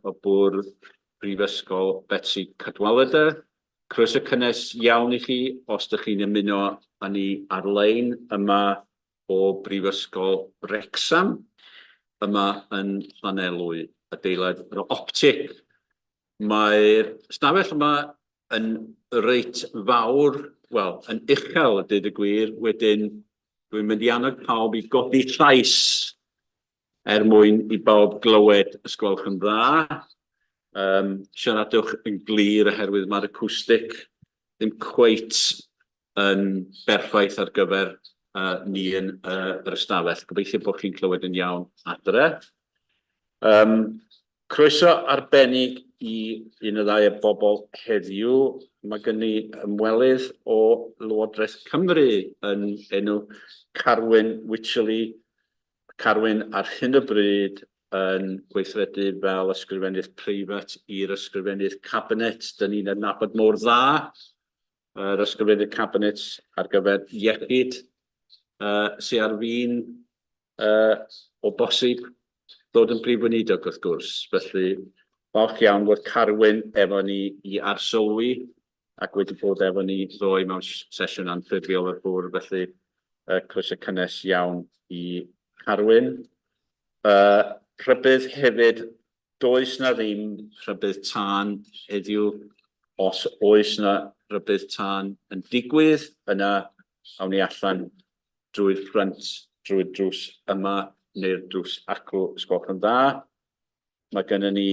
o bwrdd Brifysgol Betsy Cadwaladr. Croeso cynnes iawn I chi os ydych chi'n ymuno â ni ar-lein yma o Brifysgol Wrecsam, yma yn Llanelwy, adeilad yr optig. Mae'r stafell yma yn reit fawr, wel, yn uchel a dweud y gwir, wedyn dwi'n mynd I annog pawb I godi llais mwyn I bawb glywed os gwelwch yn dda. Siaradwch yn glir oherwydd mae'r acwstic ddim cweit yn berffaith ar gyfer ni yn yr ystafell. Gobeithio bod chi'n clywed yn iawn adre. Croeso arbennig I un o ddau o bobl heddiw. Mae gen I ymwelydd o Lywodraeth Cymru yn enw Carwyn Wycherley. Carwyn ar hyn o bryd yn gweithredu fel ysgrifennydd preifat i'r ysgrifennydd cabinet. Dyn ni'n adnabod mor dda yr ysgrifennydd cabinet ar gyfer iechyd sy'n ar fin o bosib ddod yn brif weinidog wrth gwrs. Felly, falch iawn bod Carwyn efo ni I arsylwi ac wedi bod efo ni ddoi mewn sesiwn anffurfiol o'r bwrdd. Felly, croeso cynnes iawn I Carwyn. Rhybydd hefyd, does na ddim rhybydd tân heddiw. Os oes na rhybydd tân yn digwydd, yna awn ni allan drwy'r ffrynt, drwy'r drws yma neu'r drws acw sgwelwch yn dda. Mae gennym ni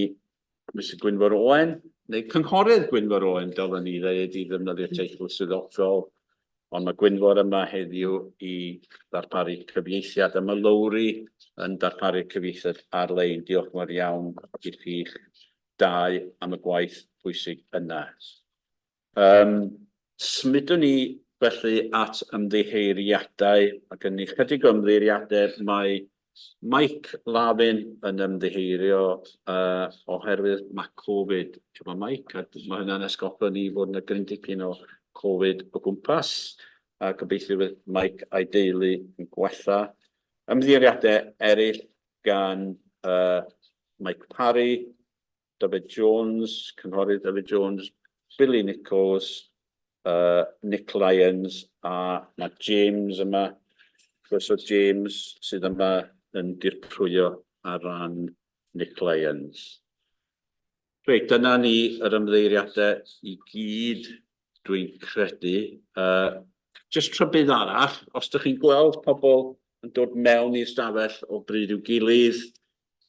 Mr Gwynfor Owen, neu Cynghorydd Gwynfor Owen, dylwn ni ddeud I ddefnyddio'r teitl swyddogol. Ond mae Gwynfor yma heddiw I ddarparu cyfieithiad a mae Lowri yn darparu cyfieithiad ar-lein. Diolch mor iawn I chi'ch dau am y gwaith pwysig yna. Smydwn ni felly at ymddiheuriadau. Mae gen ni chydig o ymddiheuriadau. Mae Mike Lafyn yn ymddiheurio oherwydd mae Covid. Mae Mike, mae hynna'n esgopo ni fod yna gryn dipyn o Covid o gwmpas. Gobeithio fydd Mike a'i deulu yn gwella. Ymddiheuriadau eraill gan Mike Parry, David Jones, Cynghorydd David Jones, Billy Nichols, Nick Lyons a mae James yma. Croeso James sydd yma yn dirprwyo ar ran Nick Lyons. Reit, dyna ni yr ymddeiriadau I gyd dwi'n credu. Jyst rhybydd arall, os ydych chi'n gweld pobl yn dod mewn i'r stafell o bryd i'w gilydd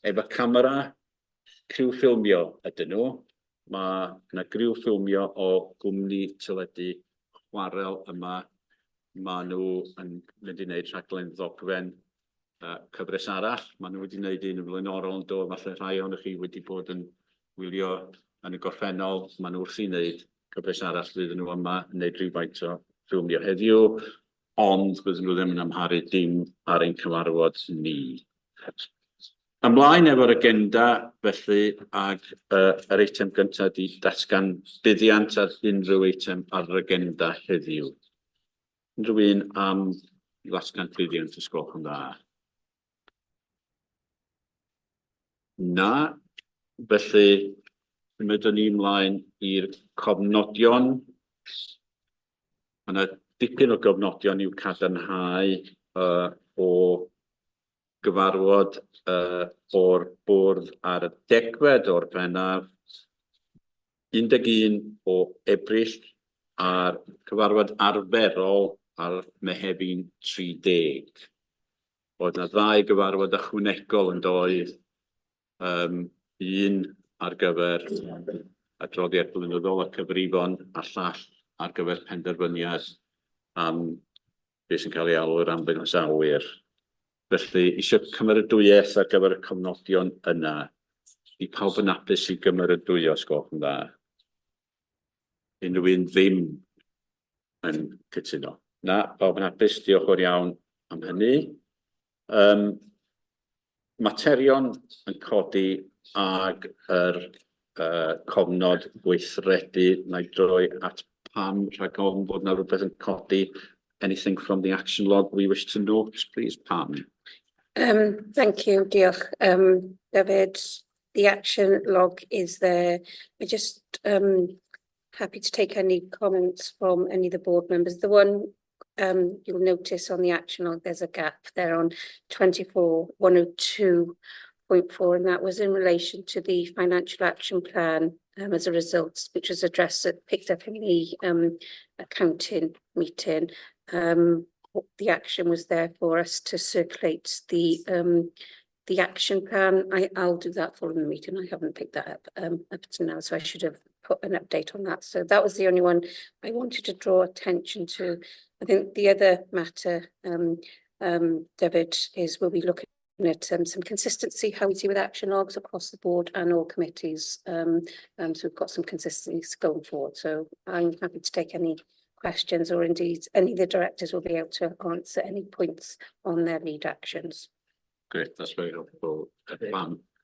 efo camera, criw ffilmio ydyn nhw. Mae yna griw ffilmio o gwmni teledu chwarel yma. Mae nhw yn mynd I wneud rhaglen ddogfen cyfres arall. Mae nhw wedi wneud un yn flaenorol yn dod. Falle rhai ohonoch chi wedi bod yn wylio yn y gorffennol. Mae nhw wrth I wneud cyfres arall fydd nhw yma yn wneud rhywfaint o ffilmio heddiw. Ond bydden nhw ddim yn amharu dim ar ein cyfarfod ni. Ymlaen efo'r agenda felly ag yr eitem gyntaf di datgan buddiant ar unrhyw eitem ar yr agenda heddiw. Unrhyw un am ddatgan buddiant os gwelwch yn dda. Na, felly ymwydwn ni ymlaen i'r cofnodion. Mae yna dipyn o gofnodion i'w cadarnhau o gyfarfod o'r bwrdd ar y 10fed o'r Bennaf, 11 o Ebrill a'r cyfarfod arferol ar Mehefin 30. Oedd yna 2 gyfarfod ychwanegol yn doedd, un ar gyfer adroddiad blynyddol a cyfrifon a llall ar gyfer penderfyniad am beth sy'n cael ei alw'r ambynnsawyr. Felly, eisiau cymeradwyaeth ar gyfer y cofnodion yna. I pawb yn apus I gymeradwyo os gwelwch yn dda. Unrhyw un ddim yn cytuno. Na, pawb yn apus, diolch o'r iawn am hynny. Materion yn codi ag yr cofnod gweithredu. Na I droi at Pam rhag ofn bod yna rhywbeth yn codi. Anything from the action log we wish to note, please, Pam. Thank you, diolch, David. The action log is there. We're just happy to take any comments from any of the board members. The one you'll notice on the action log, there's a gap there on 24.102.4, and that was in relation to the financial action plan as a result, which was addressed, picked up in the accounting meeting. The action was there for us to circulate the action plan. I'll do that following the meeting. I haven't picked that up to now, so I should have put an update on that. So that was the only one I wanted to draw attention to. I think the other matter, David, is we'll be looking at some consistency, how we do with action logs across the board and all committees. So we've got some consistency going forward. So I'm happy to take any questions, or indeed any of the directors will be able to answer any points on their lead actions. Great, that's very helpful.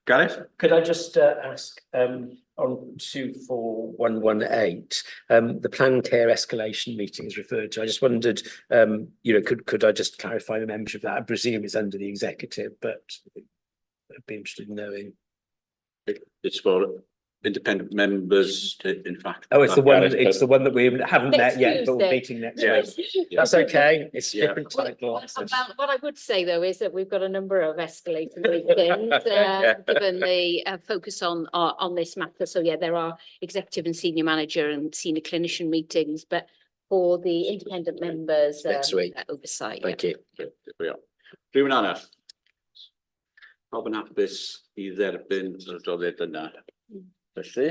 Gareth? Could I just ask on 24118, the planned care escalation meeting is referred to. I just wondered, could I just clarify the membership of that? I presume it's under the executive, but I'd be interested in knowing. It's for independent members, in fact. Oh, it's the one. It's the one that we haven't met yet, but we're meeting next week. That's okay. It's a different title. What I would say though is that we've got a number of escalating meetings, given the focus on this matter. So yeah, there are executive and senior manager and senior clinician meetings, but for the independent members, next week oversight. Thank you. Rhywun arall? Pawb yn hapus I dderbyn yr adroddiad yna. Felly,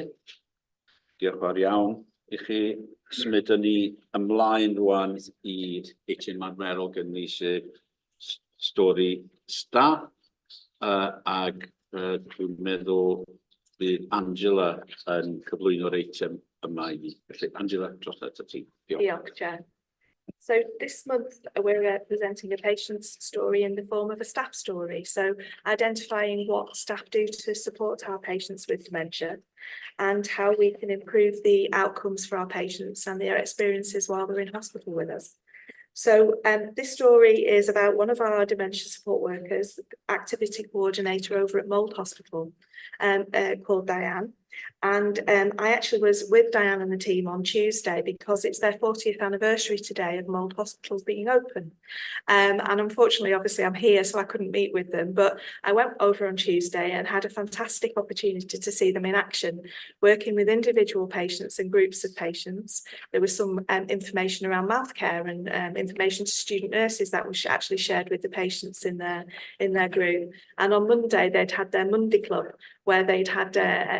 diolch yn fawr iawn I chi. Symudwn ni ymlaen rwan I eitem arferol gynnu sef stori staff, ag dwi'n meddwl bydd Angela yn cyflwyno'r eitem yma I ni. Felly, Angela, dros at ti. Diolch, Chair. So this month we're presenting a patient's story in the form of a staff story. So identifying what staff do to support our patients with dementia and how we can improve the outcomes for our patients and their experiences while they're in hospital with us. So this story is about one of our dementia support workers, activity coordinator over at Mould Hospital, called Diane. And I actually was with Diane and the team on Tuesday because it's their 40th anniversary today of Mould Hospitals being open. And unfortunately, obviously, I'm here, so I couldn't meet with them. But I went over on Tuesday and had a fantastic opportunity to see them in action, working with individual patients and groups of patients. There was some information around mouth care and information to student nurses that was actually shared with the patients in their group. And on Monday, they'd had their Monday Club, where they'd had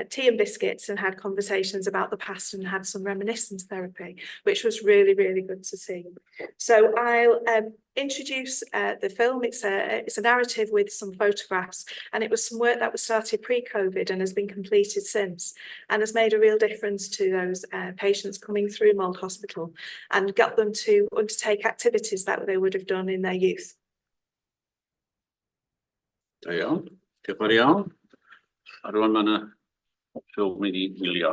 tea and biscuits and had conversations about the past and had some reminiscence therapy, which was really, really good to see. So I'll introduce the film. It's a narrative with some photographs, and it was some work that was started pre-COVID and has been completed since, and has made a real difference to those patients coming through Mould Hospital and got them to undertake activities that they would have done in their youth. Da iawn. Diolch yn fawr iawn. A rwan mae yna ffilm I ni wylio.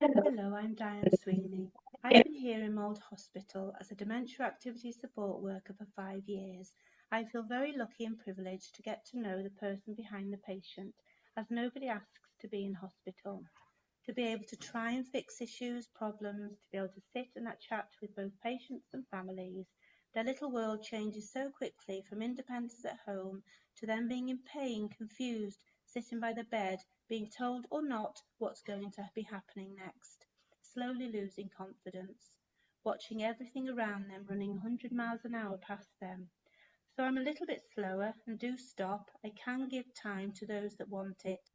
Hello, I'm Diane Sweeney. I've been here in Mould Hospital as a dementia activity support worker for 5 years. I feel very lucky and privileged to get to know the person behind the patient, as nobody asks to be in hospital. To be able to try and fix issues, problems, to be able to sit and chat with both patients and families. Their little world changes so quickly from independence at home to them being in pain, confused, sitting by the bed, being told or not what's going to be happening next, slowly losing confidence, watching everything around them running 100 miles an hour past them. So I'm a little bit slower and do stop. I can give time to those that want it.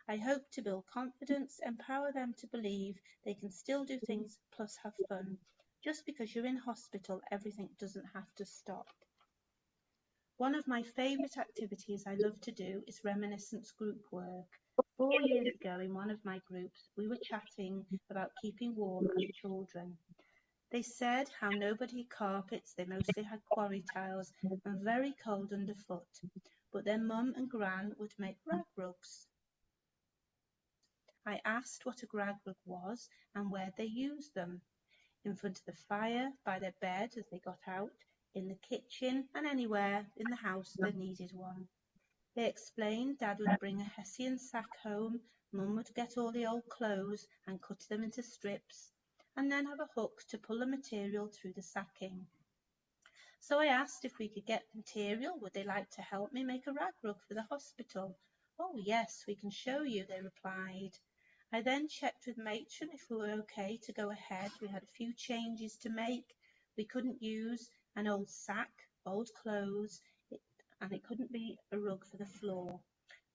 I hope to build confidence, empower them to believe they can still do things plus have fun. Just because you're in hospital, everything doesn't have to stop. One of my favourite activities I love to do is reminiscence group work. 4 years ago in one of my groups, we were chatting about keeping warm as children. They said how nobody carpets, they mostly had quarry tiles and very cold underfoot, but their mum and gran would make rag rugs. I asked what a rag rug was and where they used them. In front of the fire, by their bed as they got out, in the kitchen and anywhere in the house that needed one. They explained Dad would bring a Hessian sack home, Mum would get all the old clothes and cut them into strips, and then have a hook to pull the material through the sacking. So I asked if we could get material, would they like to help me make a rag rug for the hospital? Oh yes, we can show you, they replied. I then checked with matron if we were okay to go ahead. We had a few changes to make. We couldn't use an old sack, old clothes, and it couldn't be a rug for the floor.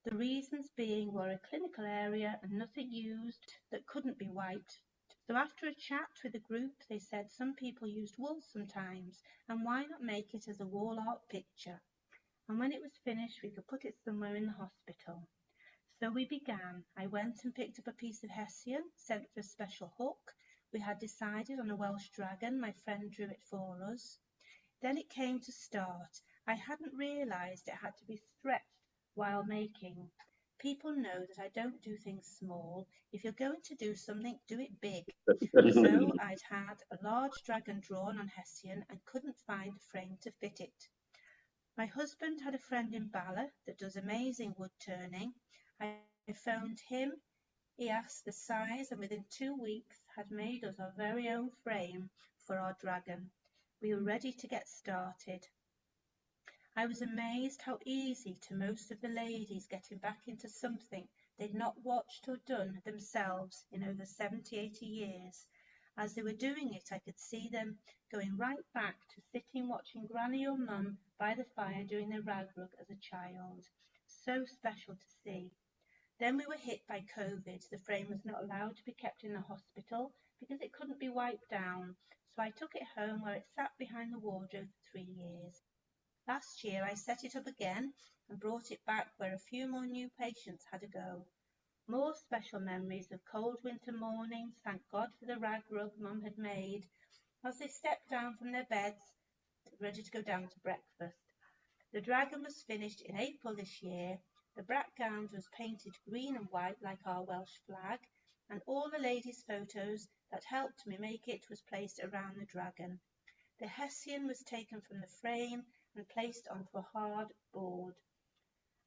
The reasons being were a clinical area and nothing used that couldn't be wiped. So after a chat with the group, they said some people used wool sometimes, and why not make it as a wall art picture? And when it was finished, we could put it somewhere in the hospital. So we began. I went and picked up a piece of Hessian, sent for a special hook. We had decided on a Welsh dragon. My friend drew it for us. Then it came to start. I hadn't realised it had to be stretched while making. People know that I don't do things small. If you're going to do something, do it big. So I'd had a large dragon drawn on Hessian and couldn't find a frame to fit it. My husband had a friend in Bala that does amazing wood turning. I phoned him. He asked the size and within 2 weeks had made us our very own frame for our dragon. We were ready to get started. I was amazed how easy to most of the ladies getting back into something they'd not watched or done themselves in over 70, 80 years. As they were doing it, I could see them going right back to sitting watching Granny or Mum by the fire doing their rag rug as a child. So special to see. Then we were hit by COVID. The frame was not allowed to be kept in the hospital because it couldn't be wiped down. So I took it home where it sat behind the wardrobe for 3 years. Last year I set it up again and brought it back where a few more new patients had a go. More special memories of cold winter mornings, thank God for the rag rug Mum had made, as they stepped down from their beds, ready to go down to breakfast. The dragon was finished in April this year. The background was painted green and white like our Welsh flag, and all the ladies' photos that helped me make it was placed around the dragon. The Hessian was taken from the frame and placed onto a hard board,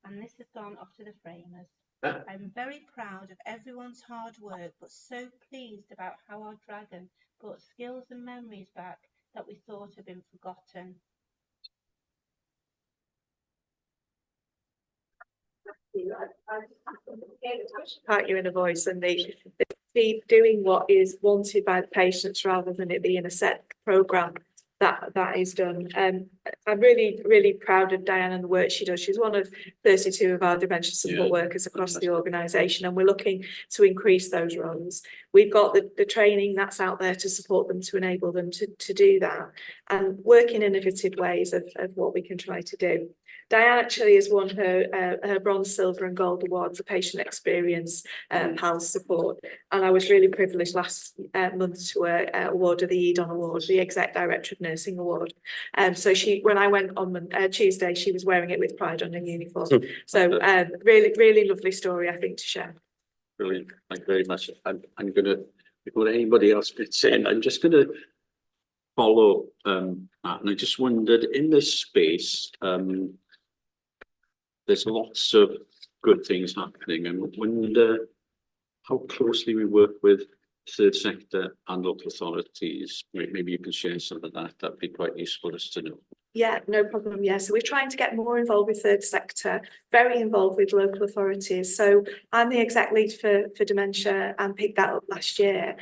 and this has gone off to the framers. I'm very proud of everyone's hard work, but so pleased about how our dragon brought skills and memories back that we thought had been forgotten. Part you in a voice and the doing what is wanted by the patients rather than it being a set programme that is done. I'm really proud of Diane and the work she does. She's one of 32 of our dementia support workers across the organisation, and we're looking to increase those runs. We've got the training that's out there to support them, to enable them to do that, and work in innovative ways of what we can try to do. Diane actually has won her bronze, silver and gold awards for patient experience PALS support, and I was really privileged last month to award her the EDON award, the Exec Director of Nursing award. So when I went on Tuesday, she was wearing it with pride on her uniform. So really lovely story, I think, to share. Brilliant, thank you very much. I'm gonna, before anybody else fits in, I'm just gonna follow and I just wondered, in this space, there's lots of good things happening, and wonder how closely we work with third sector and local authorities. Maybe you can share some of that. That'd be quite useful for us to know. Yeah, no problem. Yeah, so we're trying to get more involved with third sector, very involved with local authorities. So I'm the exec lead for dementia and picked that up last year.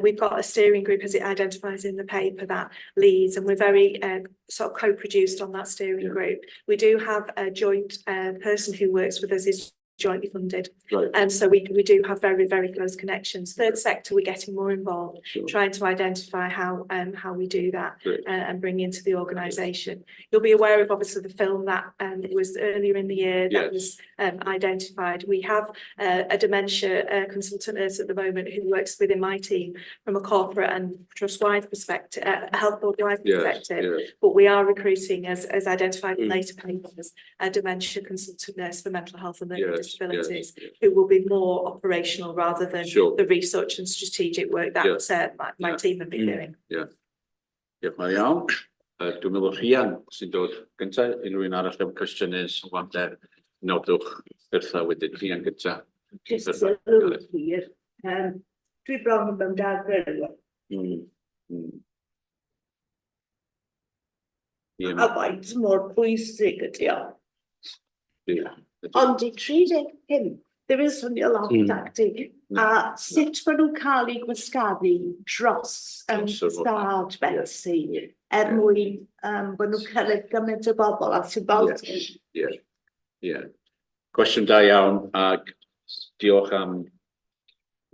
We've got a steering group, as it identifies in the paper, that leads, and we're very sort of co-produced on that steering group. We do have a joint person who works with us, is jointly funded. Right. And so we do have very, very close connections. Third sector, we're getting more involved, Sure. trying to identify how we do that Great. and bring into the organisation. You'll be aware of obviously the film that was earlier in the year that was identified. We have a dementia consultant nurse at the moment who works within my team from a corporate and trust-wide perspective, health board-wide perspective. But we are recruiting, as identified in later papers, a dementia consultant nurse for mental health and learning disabilities, who will be more operational rather than the research and strategic work that my team have been doing. Diolch yn fawr iawn. Dwi'n meddwl Rhian sy'n dod gyntaf, unrhyw un arall efo cwestiynau sylwadau, nodwch wrtha wedyn. Rhian gyntaf. Just a little here. Dwi bron yn mewn dagfer. A faint mor bwysig ydi o. Ond I 35, there is only a lot of tactic. A sut maen nhw'n cael eu gwasgaru dros stad Betsy mwyn bod nhw'n cyrraedd gymaint o bobl at y Baltic. Cwestiwn da iawn, ac diolch am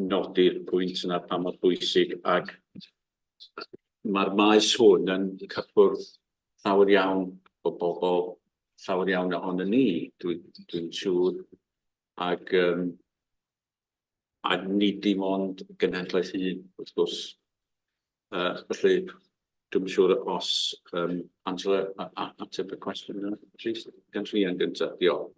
nodi'r pwynt yna pa mor bwysig, ac mae'r maes hwn yn cyffwrdd llawer iawn o bobl, llawer iawn ohonyn ni, dwi'n siŵr, ac nid dim ond genhedlaeth un, wrth gwrs. Felly, dwi'n siŵr os Angela, ateb y cwestiwn yna, gan Rhian gyntaf, diolch.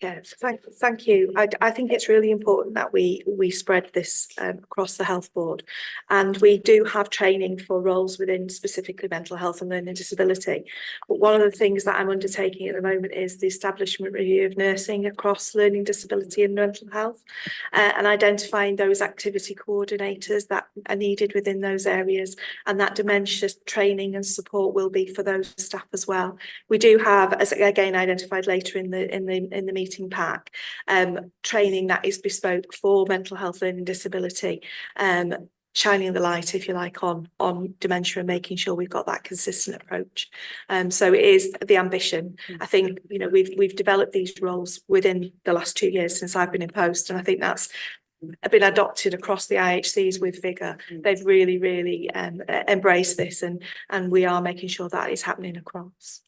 Yes, thank you. I think it's really important that we spread this across the health board, and we do have training for roles within specifically mental health and learning disability. But one of the things that I'm undertaking at the moment is the establishment review of nursing across learning disability and mental health, and identifying those activity coordinators that are needed within those areas, and that dementia training and support will be for those staff as well. We do have, as again identified later in the meeting pack, training that is bespoke for mental health learning disability, shining the light, if you like, on dementia and making sure we've got that consistent approach. So it is the ambition. I think, you know, we've developed these roles within the last 2 years since I've been in post, and I think that's been adopted across the IHCs with vigour. They've really embraced this, and we are making sure that is happening across.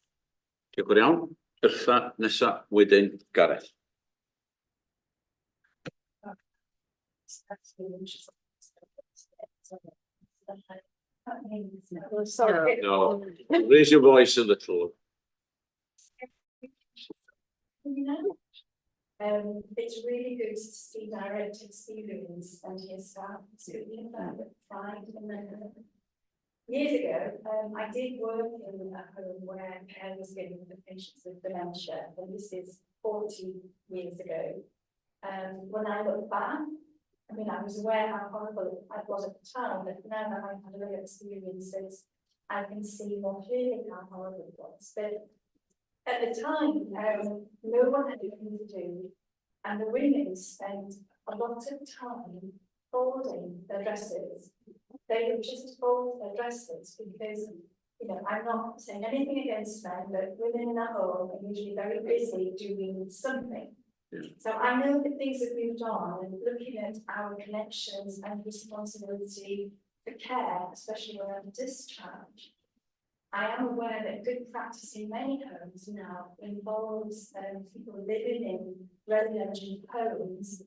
Diolch yn iawn. Yrtha nesa wedyn Gareth. Sorry. No, raise your voice a little. It's really good to see direct experience and hear staff speaking about it. Years ago, I did work in a home where care was given for patients with dementia, and this is 40 years ago. When I look back, I mean, I was aware how horrible it was at the time, but now that I've had a little experiences, I can see more clearly how horrible it was. But at the time, no one had anything to do, and the women spent a lot of time folding their dresses. They would just fold their dresses because, you know, I'm not saying anything against men, but women in a home are usually very busy doing something. So I know that things have moved on, and looking at our connections and responsibility for care, especially around discharge, I am aware that good practice in many homes now involves people living in residential homes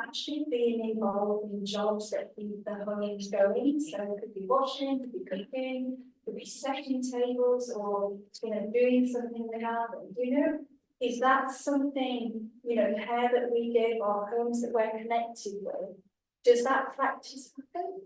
actually being involved in jobs that keep the homes going. So it could be washing, could be cooking, could be setting tables, or, you know, doing something in the garden. You know, is that something, you know, care that we give our homes that we're connected with? Does that practice happen?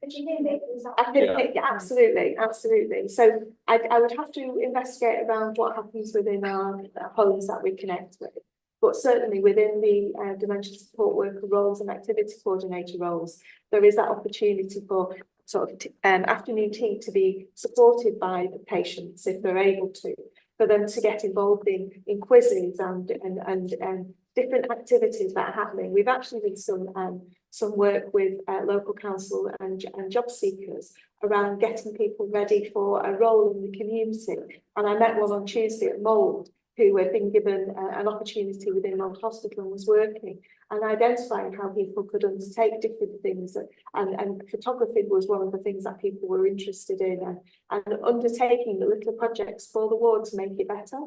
Could you hear me? I think, absolutely. So I would have to investigate around what happens within our homes that we connect with. But certainly within the dementia support worker roles and activity coordinator roles, there is that opportunity for sort of afternoon tea to be supported by the patients if they're able to, for them to get involved in quizzes and different activities that are happening. We've actually done some work with local council and job seekers around getting people ready for a role in the community. And I met one on Tuesday at Mould, who had been given an opportunity within Old Hospital and was working and identifying how people could undertake different things. And photography was one of the things that people were interested in, and undertaking the little projects for the ward to make it better.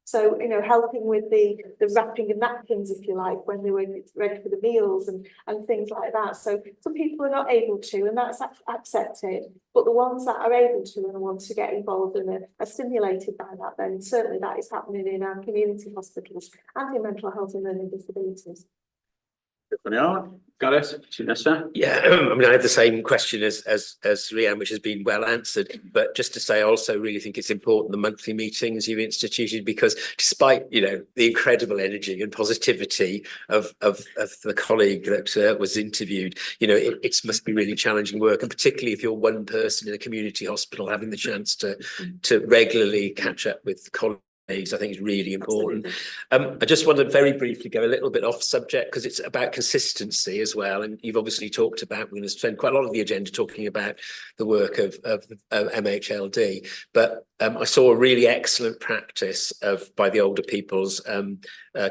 So, you know, helping with the wrapping of napkins, if you like, when they were ready for the meals and things like that. So some people are not able to, and that's accepted. But the ones that are able to and want to get involved and are stimulated by that, then certainly that is happening in our community hospitals and in mental health and learning disabilities. Gareth, ti nesa? Yeah, I mean, I had the same question as Rhiannon, which has been well answered. But just to say, I also really think it's important the monthly meetings you've instituted, because despite, you know, the incredible energy and positivity of the colleague that was interviewed, you know, it must be really challenging work, and particularly if you're one person in a community hospital, having the chance to regularly catch up with colleagues, I think is really important. I just want to very briefly go a little bit off subject, because it's about consistency as well. And you've obviously talked about, we're going to spend quite a lot of the agenda talking about the work of MHLD, but I saw a really excellent practice by the older people's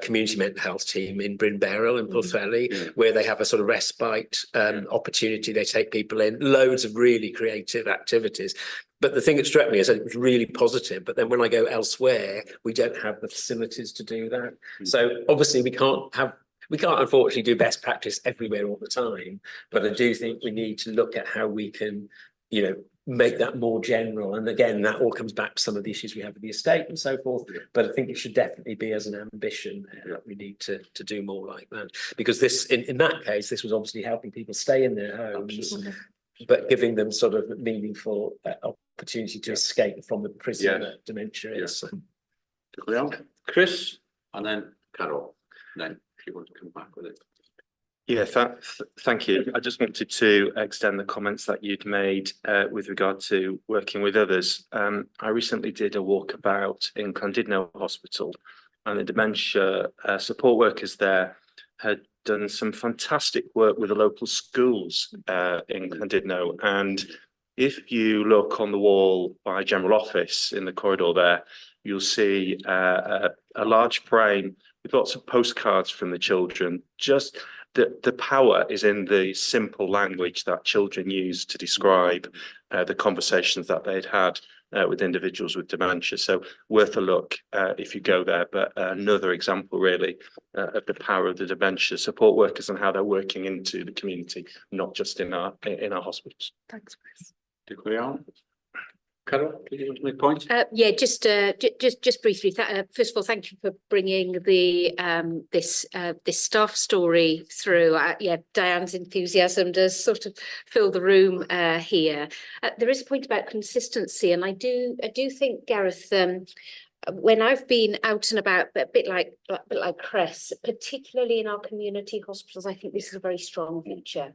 community mental health team in Bryn Beryl in Pwllheli, where they have a sort of respite opportunity. They take people in, loads of really creative activities. But the thing that struck me is that it was really positive. But then when I go elsewhere, we don't have the facilities to do that. So obviously we can't unfortunately do best practice everywhere all the time. But I do think we need to look at how we can, you know, make that more general. And again, that all comes back to some of the issues we have with the estate and so forth. But I think it should definitely be as an ambition that we need to do more like that. Because this, in that case, this was obviously helping people stay in their homes. Absolutely. But giving them sort of meaningful opportunity to escape from the prison that dementia is. Chris, and then Carol, and then if you want to come back with it. Yeah, thank you. I just wanted to extend the comments that you'd made with regard to working with others. I recently did a walkabout in Llandudno Hospital, and the dementia support workers there had done some fantastic work with the local schools in Llandudno. And if you look on the wall by General Office in the corridor there, you'll see a large frame with lots of postcards from the children. Just the power is in the simple language that children use to describe the conversations that they'd had with individuals with dementia. So worth a look if you go there. But another example really of the power of the dementia support workers and how they're working into the community, not just in our hospitals. Thanks, Chris. Carol, did you want to make a point? Yeah, just briefly. First of all, thank you for bringing the this staff story through. Yeah, Diane's enthusiasm does sort of fill the room here. There is a point about consistency, and I do think, Gareth, when I've been out and about, a bit like Chris, particularly in our community hospitals, I think this is a very strong feature.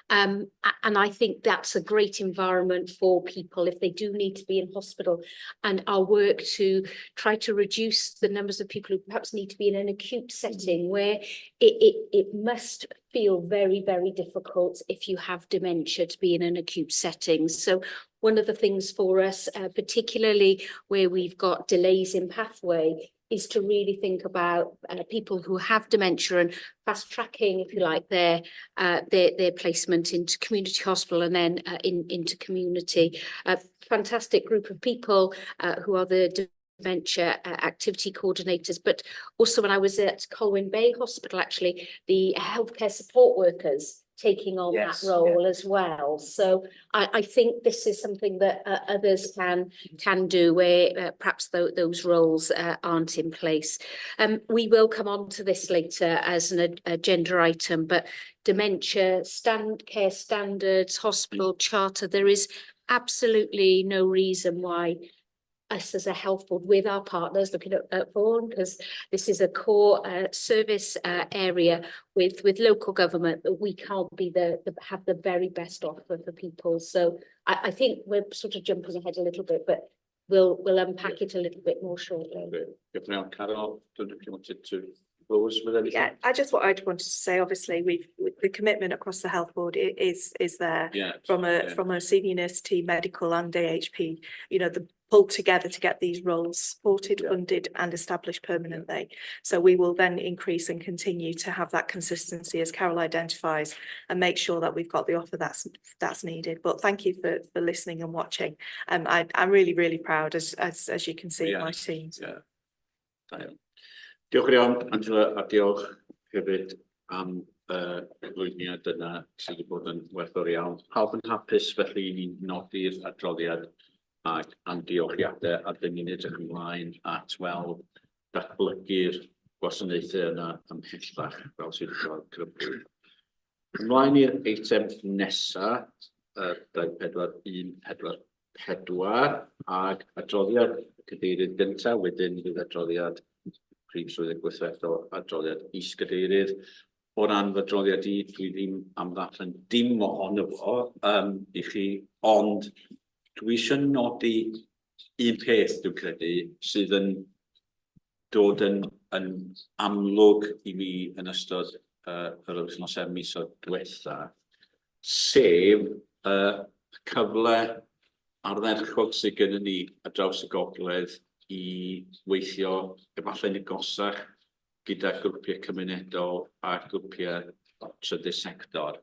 And I think that's a great environment for people if they do need to be in hospital, and our work to try to reduce the numbers of people who perhaps need to be in an acute setting where it must feel very, very difficult if you have dementia to be in an acute setting. So one of the things for us, particularly where we've got delays in pathway, is to really think about people who have dementia and fast tracking, if you like, their placement into community hospital and then into community. A fantastic group of people who are the dementia activity coordinators, but also when I was at Colwyn Bay Hospital, actually, the healthcare support workers taking on that role as well. So I think this is something that others can do where perhaps those roles aren't in place. We will come on to this later as an agenda item, but dementia, care standards, hospital charter, there is absolutely no reason why us as a health board with our partners looking at Vaughan, because this is a core service area with local government, that we can't be have the very best offer for people. So I think we're sort of jumping ahead a little bit, but we'll unpack it a little bit more shortly. If now, Carol, don't know if you wanted to close with anything. Yeah, I wanted to say, obviously, the commitment across the health board is there from a senior nurse team, medical and AHP. You know, pulled together to get these roles supported, funded and established permanently. So we will then increase and continue to have that consistency as Carol identifies and make sure that we've got the offer that's needed. But thank you for listening and watching. I'm really proud as you can see my team. Diolch yn iawn, Angela, a diolch hefyd am glwyniad yna sydd wedi bod yn werthfawr iawn. Pawb yn hapus felly ni'n nodi'r adroddiad a'n diolchiadau a dyn ni'n edrych ymlaen at weld datblygu'r gwasanaethau yna ymhellach fel sydd wedi cael crybwyll. Ymlaen i'r eitem nesaf, 2414 ac adroddiad cadeirydd gyntaf, wedyn bydd adroddiad Prif Swyddog Gweithredol, adroddiad is-gadeirydd. O ran fy adroddiad dwi ddim am ddarllen dim ohono fo i chi, ond dwi eisiau nodi un peth dwi'n credu sydd yn dod yn amlwg i mi yn ystod yr wythnosau misoedd diwetha, sef cyfle ardderchog sydd gennym ni ar draws y gogledd i weithio efallai'n agosach gyda grwpiau cymunedol a grwpiau trydydd sector.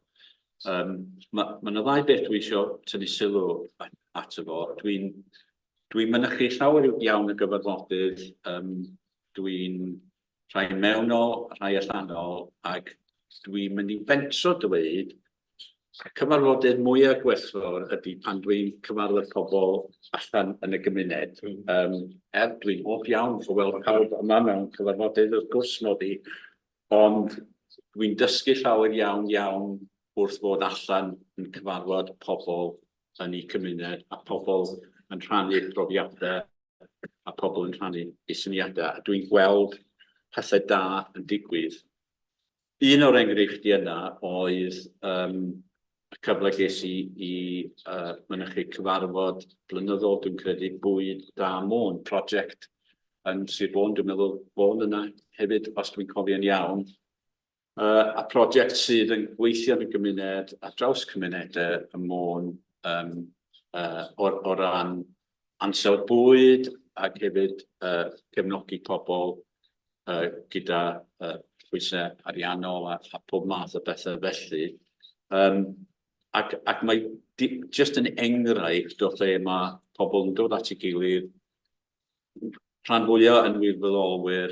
Mae yna ddau beth dwi eisiau tynnu sylw ato fo. Dwi'n mynychu llawer iawn y gyfarfodydd, dwi'n rhai mewnol, rhai allanol, ac dwi'n mynd i fentro dweud y cyfarfodydd mwyaf gwerthfawr ydy pan dwi'n cyfarfod pobl allan yn y gymuned. Dwi'n hoff iawn o weld pawb yma mewn cyfarfodydd wrth gwrs mod i, ond dwi'n dysgu llawer iawn wrth fod allan yn cyfarfod pobl yn eu cymuned a pobl yn rhannu profiadau a pobl yn rhannu eu syniadau. Dwi'n gweld pethau da yn digwydd. Un o'r enghreifftiau yna oedd y cyfle ges i mynychu cyfarfod blynyddol, dwi'n credu bwyd da môn, prosiect yn Sir Fôn, dwi'n meddwl Fôn yna hefyd, os dwi'n cofio'n iawn. A prosiect sydd yn gweithio yn y gymuned a draws cymunedau y môn o ran ansawdd bwyd ac hefyd cefnogi pobl gyda pwysau ariannol a pob math o bethau felly. Ac mae jyst yn enghraifft o lle mae pobl yn dod at ei gilydd, rhan fwyaf yn wirfoddolwyr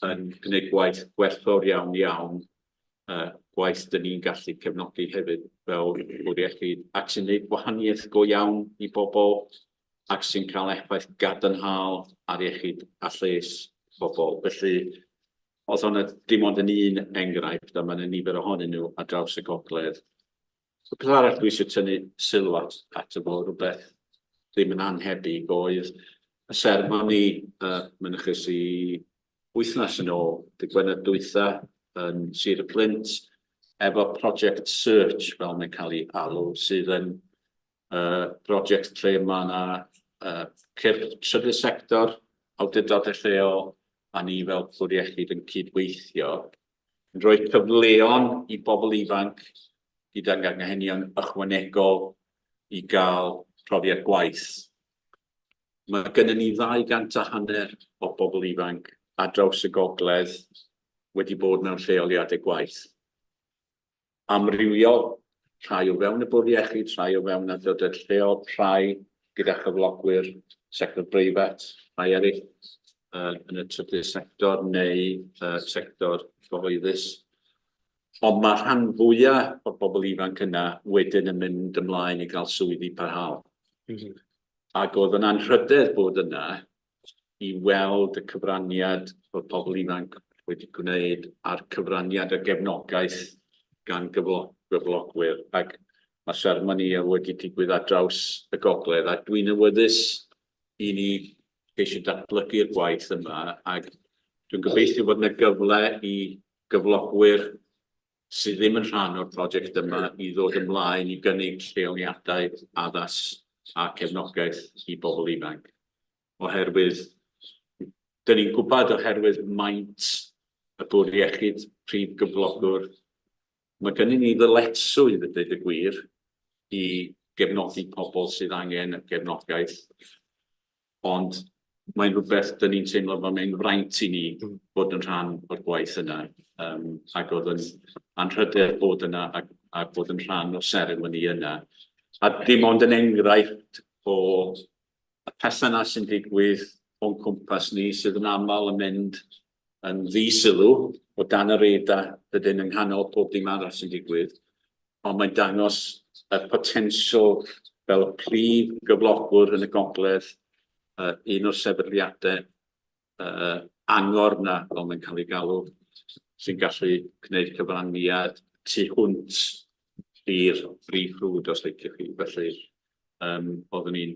yn gwneud gwaith gwerthfawr iawn, gwaith dyn ni'n gallu cefnogi hefyd fel bwyd iechyd, ac sy'n gwneud gwahaniaeth go iawn i bobl, ac sy'n cael effaith gadarnhaol ar iechyd a lles bobl. Felly, oedd hwnna dim ond yn un enghraifft, a mae'n nifer ohonyn nhw ar draws y gogledd. Y peth arall dwi eisiau tynnu sylw ato fo, rhywbeth ddim yn anhebyg oedd y sermoni mynychus i wythnos yn ôl, dy Gwener dwytha yn Sir y Plint, efo Project Search fel mae'n cael ei alw, sydd yn brosiect lle mae yna trydydd sector, awdurdodau lleol, a ni fel bwyd iechyd yn cydweithio, yn rhoi cyfleon i bobl ifanc gyda'n anghenion ychwanegol i gael profiad gwaith. Mae gennym ni 250 o bobl ifanc ar draws y gogledd wedi bod mewn lleoliadau gwaith. Amrywiol, rhai o fewn y bwrdd iechyd, rhai o fewn adroddiad lleol, rhai gyda chyflogwyr sector breifat, rhai eraill yn y trydydd sector neu sector gyhoeddus. Ond mae rhan fwyaf o'r bobl ifanc yna wedyn yn mynd ymlaen i gael swyddi parhaol. Ac oedd yn anrhydedd bod yna i weld y cyfraniad o'r bobl ifanc wedi gwneud a'r cyfraniad y gefnogaeth gan gyflogwyr. Ac mae sermoni wedi digwydd ar draws y gogledd, a dwi'n awyddus i ni eisiau datblygu'r gwaith yma, ac dwi'n gobeithio bod yna gyfle i gyflogwyr sydd ddim yn rhan o'r prosiect yma i ddod ymlaen i gynnig lleoliadau addas a cefnogaeth i bobl ifanc. Oherwydd, dyn ni'n gwybod oherwydd maint y bwrdd iechyd prif gyflogwr, mae gennym ni ddyletswydd y dweud y gwir i gefnogi pobl sydd angen y gefnogaeth. ond mae'n rhywbeth dyn ni'n teimlo fod mae'n fraint i ni bod yn rhan o'r gwaith yna. Ac oedd yn anrhydedd bod yna a bod yn rhan o'r seremoni yna. A dim ond yn enghraifft o y pethau yna sy'n digwydd o'n cwmpas ni sydd yn aml yn mynd yn ddisylw o dan yr eida dydyn yng nghanol pob dim arall sy'n digwydd. Ond mae'n dangos y potensial fel prif gyflogwr yn y gogledd, un o'r sefydliadau angor na, fel mae'n cael ei galw, sy'n gallu gwneud cyfraniad tu hwnt i'r brif ffrwd os liciwch chi. Felly, oeddwn ni'n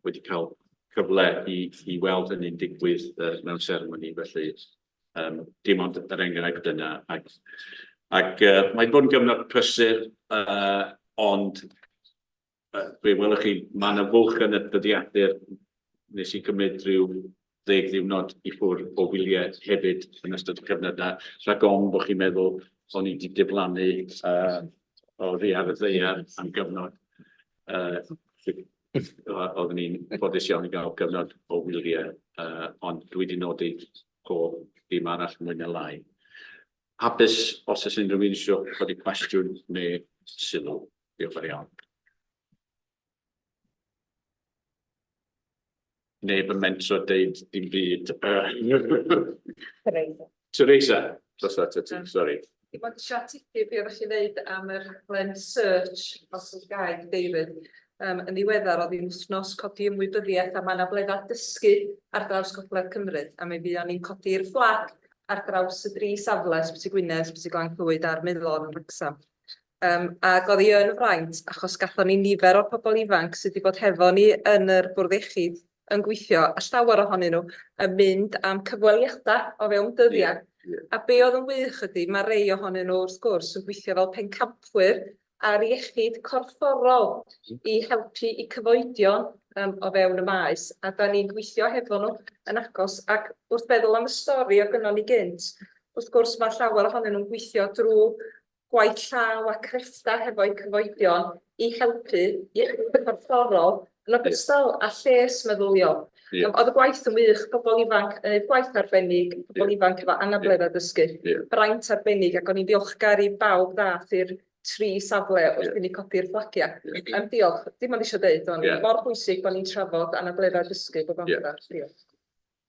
wedi cael cyfle i weld hynny'n digwydd mewn seremoni. Felly, dim ond yr enghraifft yna. Ac mae'n bod yn gyfnod prysur, ond fe welwch chi, mae yna fwlch yn y dyddiadur. Nes i gymryd rhyw 10 ddiwrnod i ffwrdd o wyliau hefyd yn ystod y cyfnod yna. Rhag ofn bod chi'n meddwl o'n i wedi diflannu o ddiar y ddaear am gyfnod. Oeddwn ni'n ffodus iawn i gael gyfnod o wyliau, ond dwi wedi nodi pob dim arall mwy na lai. Hapus os oes unrhyw un eisiau codi cwestiwn neu sylw. Diolch yn iawn. Neb yn mentro deud dim byd. Teresa, sorry. Dim ond eisiau ategu be oeddech chi'n neud am yr len search, os yw'r gair, David. Yn ddiweddar, oedd hi'n wythnos codi ymwybyddiaeth a mae yna bledda dysgu ar draws Gogledd Cymru. A mi fuon ni'n codi'r fflag ar draws y 3 safle, Ysbyty Gwynedd, Ysbyty Glan Clwyd a'r Maelon yn Wrecsam. Ac oedd hi yn fraint, achos gathon ni nifer o pobl ifanc sydd wedi bod hefo ni yn yr bwrdd iechyd yn gweithio, a llawer ohonyn nhw yn mynd am cyfweliadau o fewn dyddiau. A be oedd yn wych ydy, mae rei ohonyn nhw wrth gwrs yn gweithio fel pencampwyr ar iechyd corfforol i helpu i cyfoedion o fewn y maes. A da ni'n gweithio hefo nhw yn agos, ac wrth feddwl am y stori o gynnon ni gynt, wrth gwrs mae llawer ohonyn nhw'n gweithio drwy gwaith llaw a creffta hefo'u cyfoedion i helpu iechyd corfforol yn ogystal a lles meddyliol. Oedd y gwaith yn wych, pobl ifanc, gwaith arbennig, pobl ifanc efo anabledda dysgu, braint arbennig, ac o'n i'n ddiolchgar i bawb ddath i'r 3 safle wrth i ni codi'r flagiau. Diolch, dim ond eisiau dweud, ond mor bwysig bod ni'n trafod anabledda dysgu bob amser.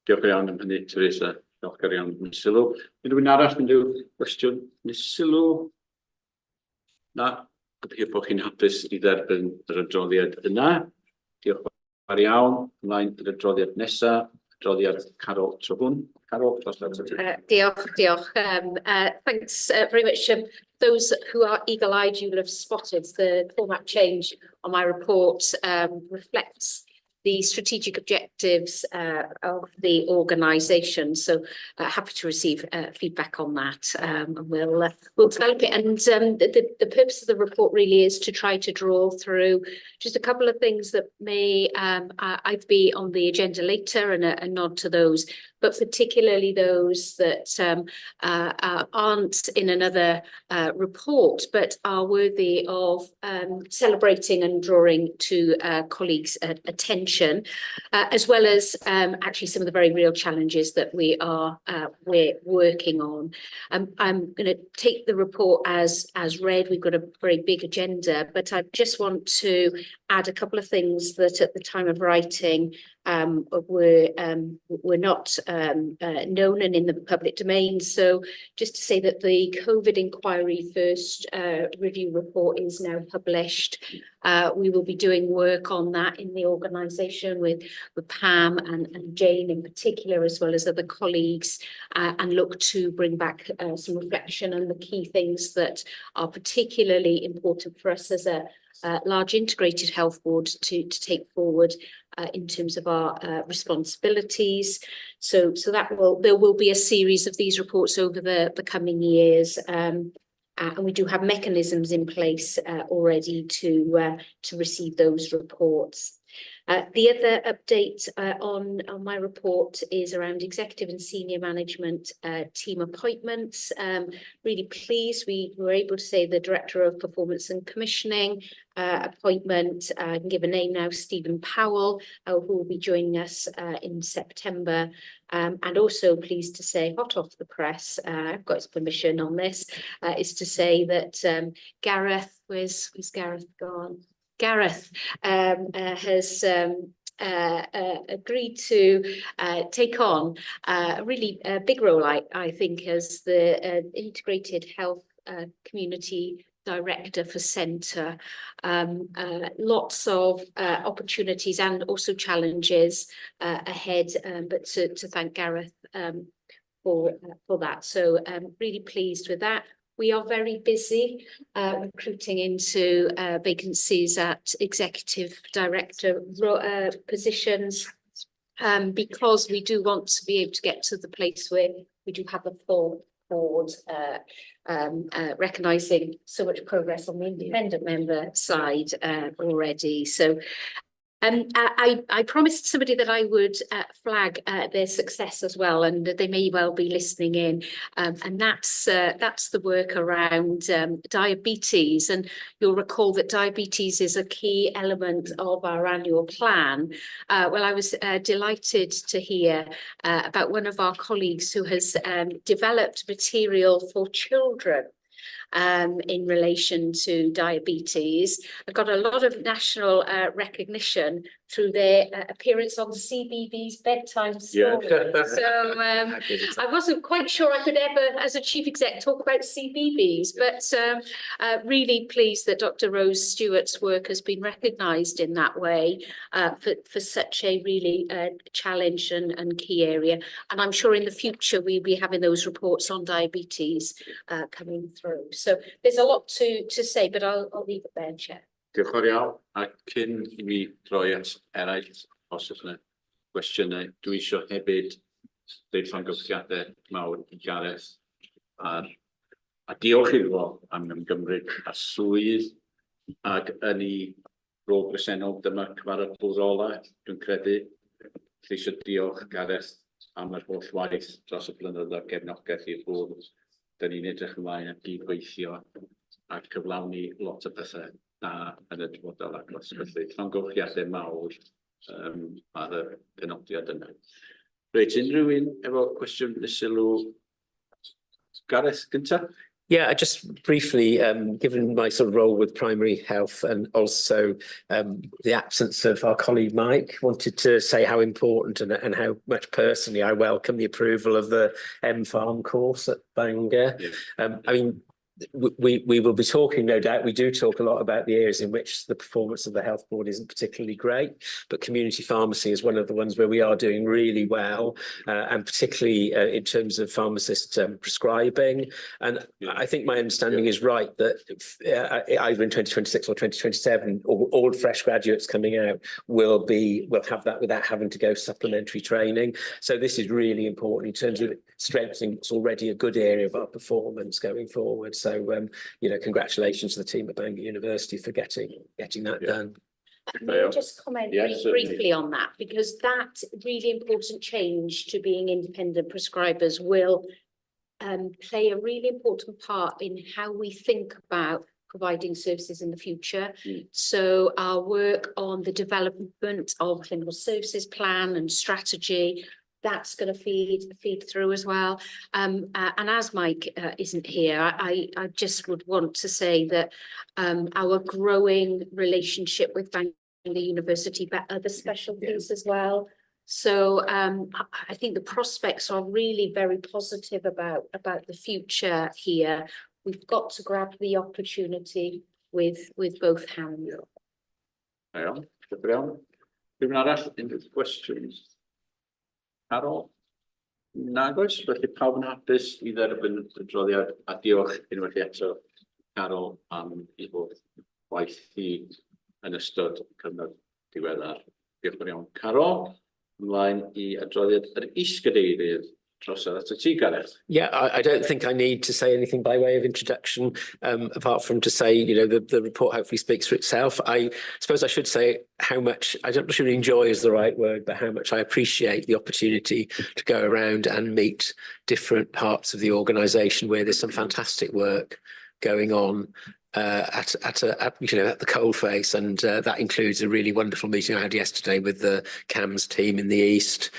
Diolch iawn am hynny, Teresa. Diolchgar iawn am sylw. Rwy'n arall yn rhyw gwestiwn neu sylw? Na, gobeithio bod chi'n hapus i dderbyn yr adroddiad yna. Diolch yn iawn. Ymlaen yr adroddiad nesaf, adroddiad Carol Trobwn. Carol, diolch. Thanks very much. Those who are eagle-eyed, you will have spotted the format change on my report reflects the strategic objectives of the organisation. So happy to receive feedback on that. And we'll develop it. And the purpose of the report really is to try to draw through just a couple of things that may either be on the agenda later and a nod to those, but particularly those that aren't in another report, but are worthy of celebrating and drawing to colleagues' attention, as well as actually some of the very real challenges that we're working on. I'm going to take the report as read. We've got a very big agenda, but I just want to add a couple of things that at the time of writing were not known and in the public domain. So just to say that the COVID inquiry first review report is now published. We will be doing work on that in the organisation with Pam and Jane in particular, as well as other colleagues, and look to bring back some reflection on the key things that are particularly important for us as a large integrated health board to take forward in terms of our responsibilities. So there will be a series of these reports over the coming years, and we do have mechanisms in place already to receive those reports. The other update on my report is around executive and senior management team appointments. Really pleased we were able to say the Director of Performance and Commissioning appointment, I can give a name now, Stephen Powell, who will be joining us in September. And also pleased to say, hot off the press, I've got his permission on this, is to say that Gareth, where's Gareth gone? Gareth has agreed to take on a really big role, I think, as the Integrated Health Community Director for Centre. Lots of opportunities and also challenges ahead, but to thank Gareth for that. So really pleased with that. We are very busy recruiting into vacancies at executive director positions, because we do want to be able to get to the place where we do have a full board, recognising so much progress on the independent member side already. So I promised somebody that I would flag their success as well, and they may well be listening in, and that's the work around diabetes. And you'll recall that diabetes is a key element of our annual plan. Well, I was delighted to hear about one of our colleagues who has developed material for children in relation to diabetes. I got a lot of national recognition through their appearance on CBeebies bedtime story. Yeah. So I wasn't quite sure I could ever, as a chief exec, talk about CBeebies, but really pleased that Dr. Rose Stewart's work has been recognised in that way for such a really challenge and key area. And I'm sure in the future we'll be having those reports on diabetes coming through. So there's a lot to say, but I'll leave it there, Chair. Diolch yn fawr iawn. A cyn I mi droi at eraill, os oes yna gwestiynau, dwi eisiau hefyd deud llongyfarchiadau mawr I Gareth a diolch iddo fo am ymgymryd a swydd ac yn ei rôl bresennol. Dyma cyfarfod bwrdd ola, dwi'n credu. Felly eisiau diolch Gareth am yr holl waith dros y blynyddoedd gefnogaeth i'r bwrdd. Dan ni'n edrych ymlaen at gydweithio a cyflawni lot o bethau da yn y dyfodol agos. Felly llongyfarchiadau mawr ar y penodiad yna. Reit, unrhyw un efo cwestiwn neu sylw? Gareth, gyntaf? Yeah, just briefly, given my sort of role with primary health and also the absence of our colleague Mike, wanted to say how important and how much personally I welcome the approval of the M-Farm course at Bangor. Yeah. I mean, we will be talking, no doubt, we do talk a lot about the areas in which the performance of the health board isn't particularly great, but community pharmacy is one of the ones where we are doing really well, and particularly in terms of pharmacist prescribing. And I think my understanding is right that either in 2026 or 2027, all fresh graduates coming out will have that without having to go supplementary training. So this is really important in terms of strengthening what's already a good area of our performance going forward. So, you know, congratulations to the team at Bangor University for getting that done. May I just comment briefly on that, because that really important change to being independent prescribers will play a really important part in how we think about providing services in the future. So our work on the development of clinical services plan and strategy, that's going to feed through as well. And as Mike isn't here, I just would want to say that our growing relationship with Bangor University, but other specialties as well. So I think the prospects are really very positive about the future here. We've got to grab the opportunity with both hands. Iawn, iawn. Rhywun arall, unrhyw questions? Carol? Nag oes, felly pawb yn hapus I dderbyn y adroddiad, a diolch unwaith eto Carol am I fod waith I yn ystod cyfnod diweddar. Diolch yn iawn Carol. Ymlaen I adroddiad yr is-gadeirydd Drosodd at y ti, Gareth. Yeah, I don't think I need to say anything by way of introduction, apart from to say, you know, the report hopefully speaks for itself. I suppose I should say how much, I don't know if enjoy is the right word, but how much I appreciate the opportunity to go around and meet different parts of the organisation where there's some fantastic work going on at the coalface, and that includes a really wonderful meeting I had yesterday with the CAMS team in the East.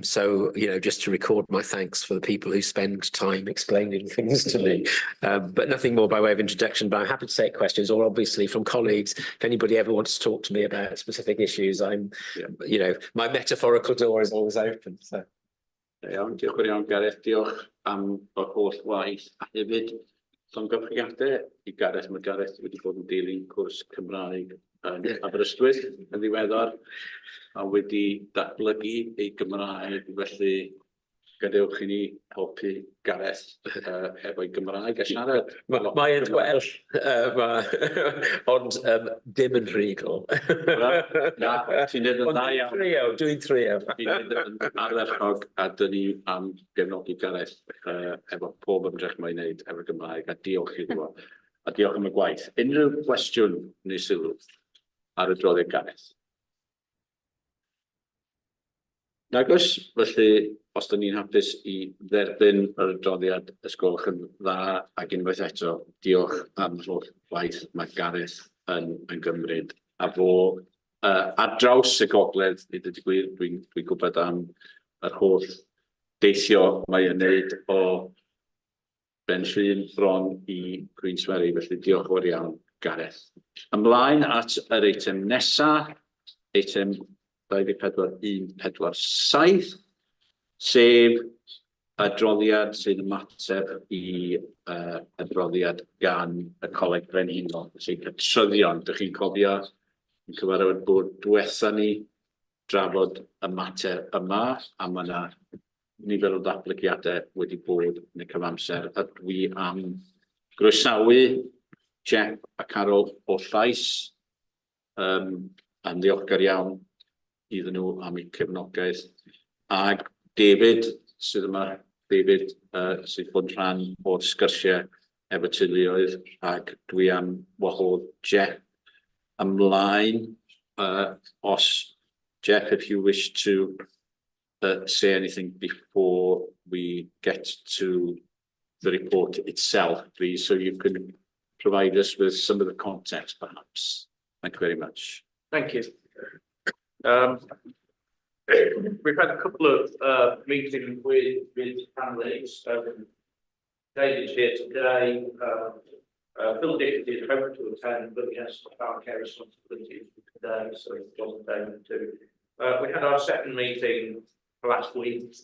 So, you know, just to record my thanks for the people who spend time explaining things to me. But nothing more by way of introduction, but I'm happy to take questions, or obviously from colleagues, if anybody ever wants to talk to me about specific issues, you know, my metaphorical door is always open. So. Iawn, diolch yn iawn, Gareth. Diolch am y holl waith a hefyd llongyfrchiadau i Gareth. Mae Gareth wedi bod yn dilyn cwrs Cymraeg yn Aberystwyth yn ddiweddar a wedi datblygu ei Gymraeg, felly gadewch i ni helpu Gareth efo'i Gymraeg a siarad. Mae'n gwell, ond dim yn rhugl. Na, ti'n neud yn dda iawn. Dwi'n trio. Ti'n neud yn ardderchog a dyn ni am gefnogi Gareth efo pob ymdrech mae'n neud efo Gymraeg a diolch i ddweud. A diolch am y gwaith. Unrhyw gwestiwn neu sylw ar y droddiad Gareth? Nag oes, felly os da ni'n hapus i dderbyn yr adroddiad ysgolch yn dda ac unwaith eto diolch am holl waith mae Gareth yn gymryd a fo ar draws y gogledd i ddweud y gwir dwi'n gwybod am yr holl deithio mae yn neud o Benllyn bron i Queensferry, felly diolch fawr iawn Gareth. Ymlaen at yr eitem nesa, eitem 24,147, sef adroddiad sy'n ymateb i adroddiad gan y Coleg Brenhinol, sy'n cytryddion. Dych chi'n cofio yn cyfarfod bod diwetha ni drafod y mater yma, a mae yna nifer o ddatblygiadau wedi bod yn y cyfamser. A dwi am groesawu Jeff a Carol o llais, yn ddiolchgar iawn iddyn nhw am eu cefnogaeth, ac David sydd yma, David sydd bod rhan o'r sgyrsiau efo teuluoedd, ac dwi am wahodd Jeff ymlaen. Os Jeff, if you wish to say anything before we get to the report itself, please, so you can provide us with some of the context, perhaps. Thank you very much. Thank you. We've had a couple of meetings with families. David's here today. Phil Dick did hope to attend, but he has childcare responsibilities today, so it wasn't able to. We had our second meeting last week.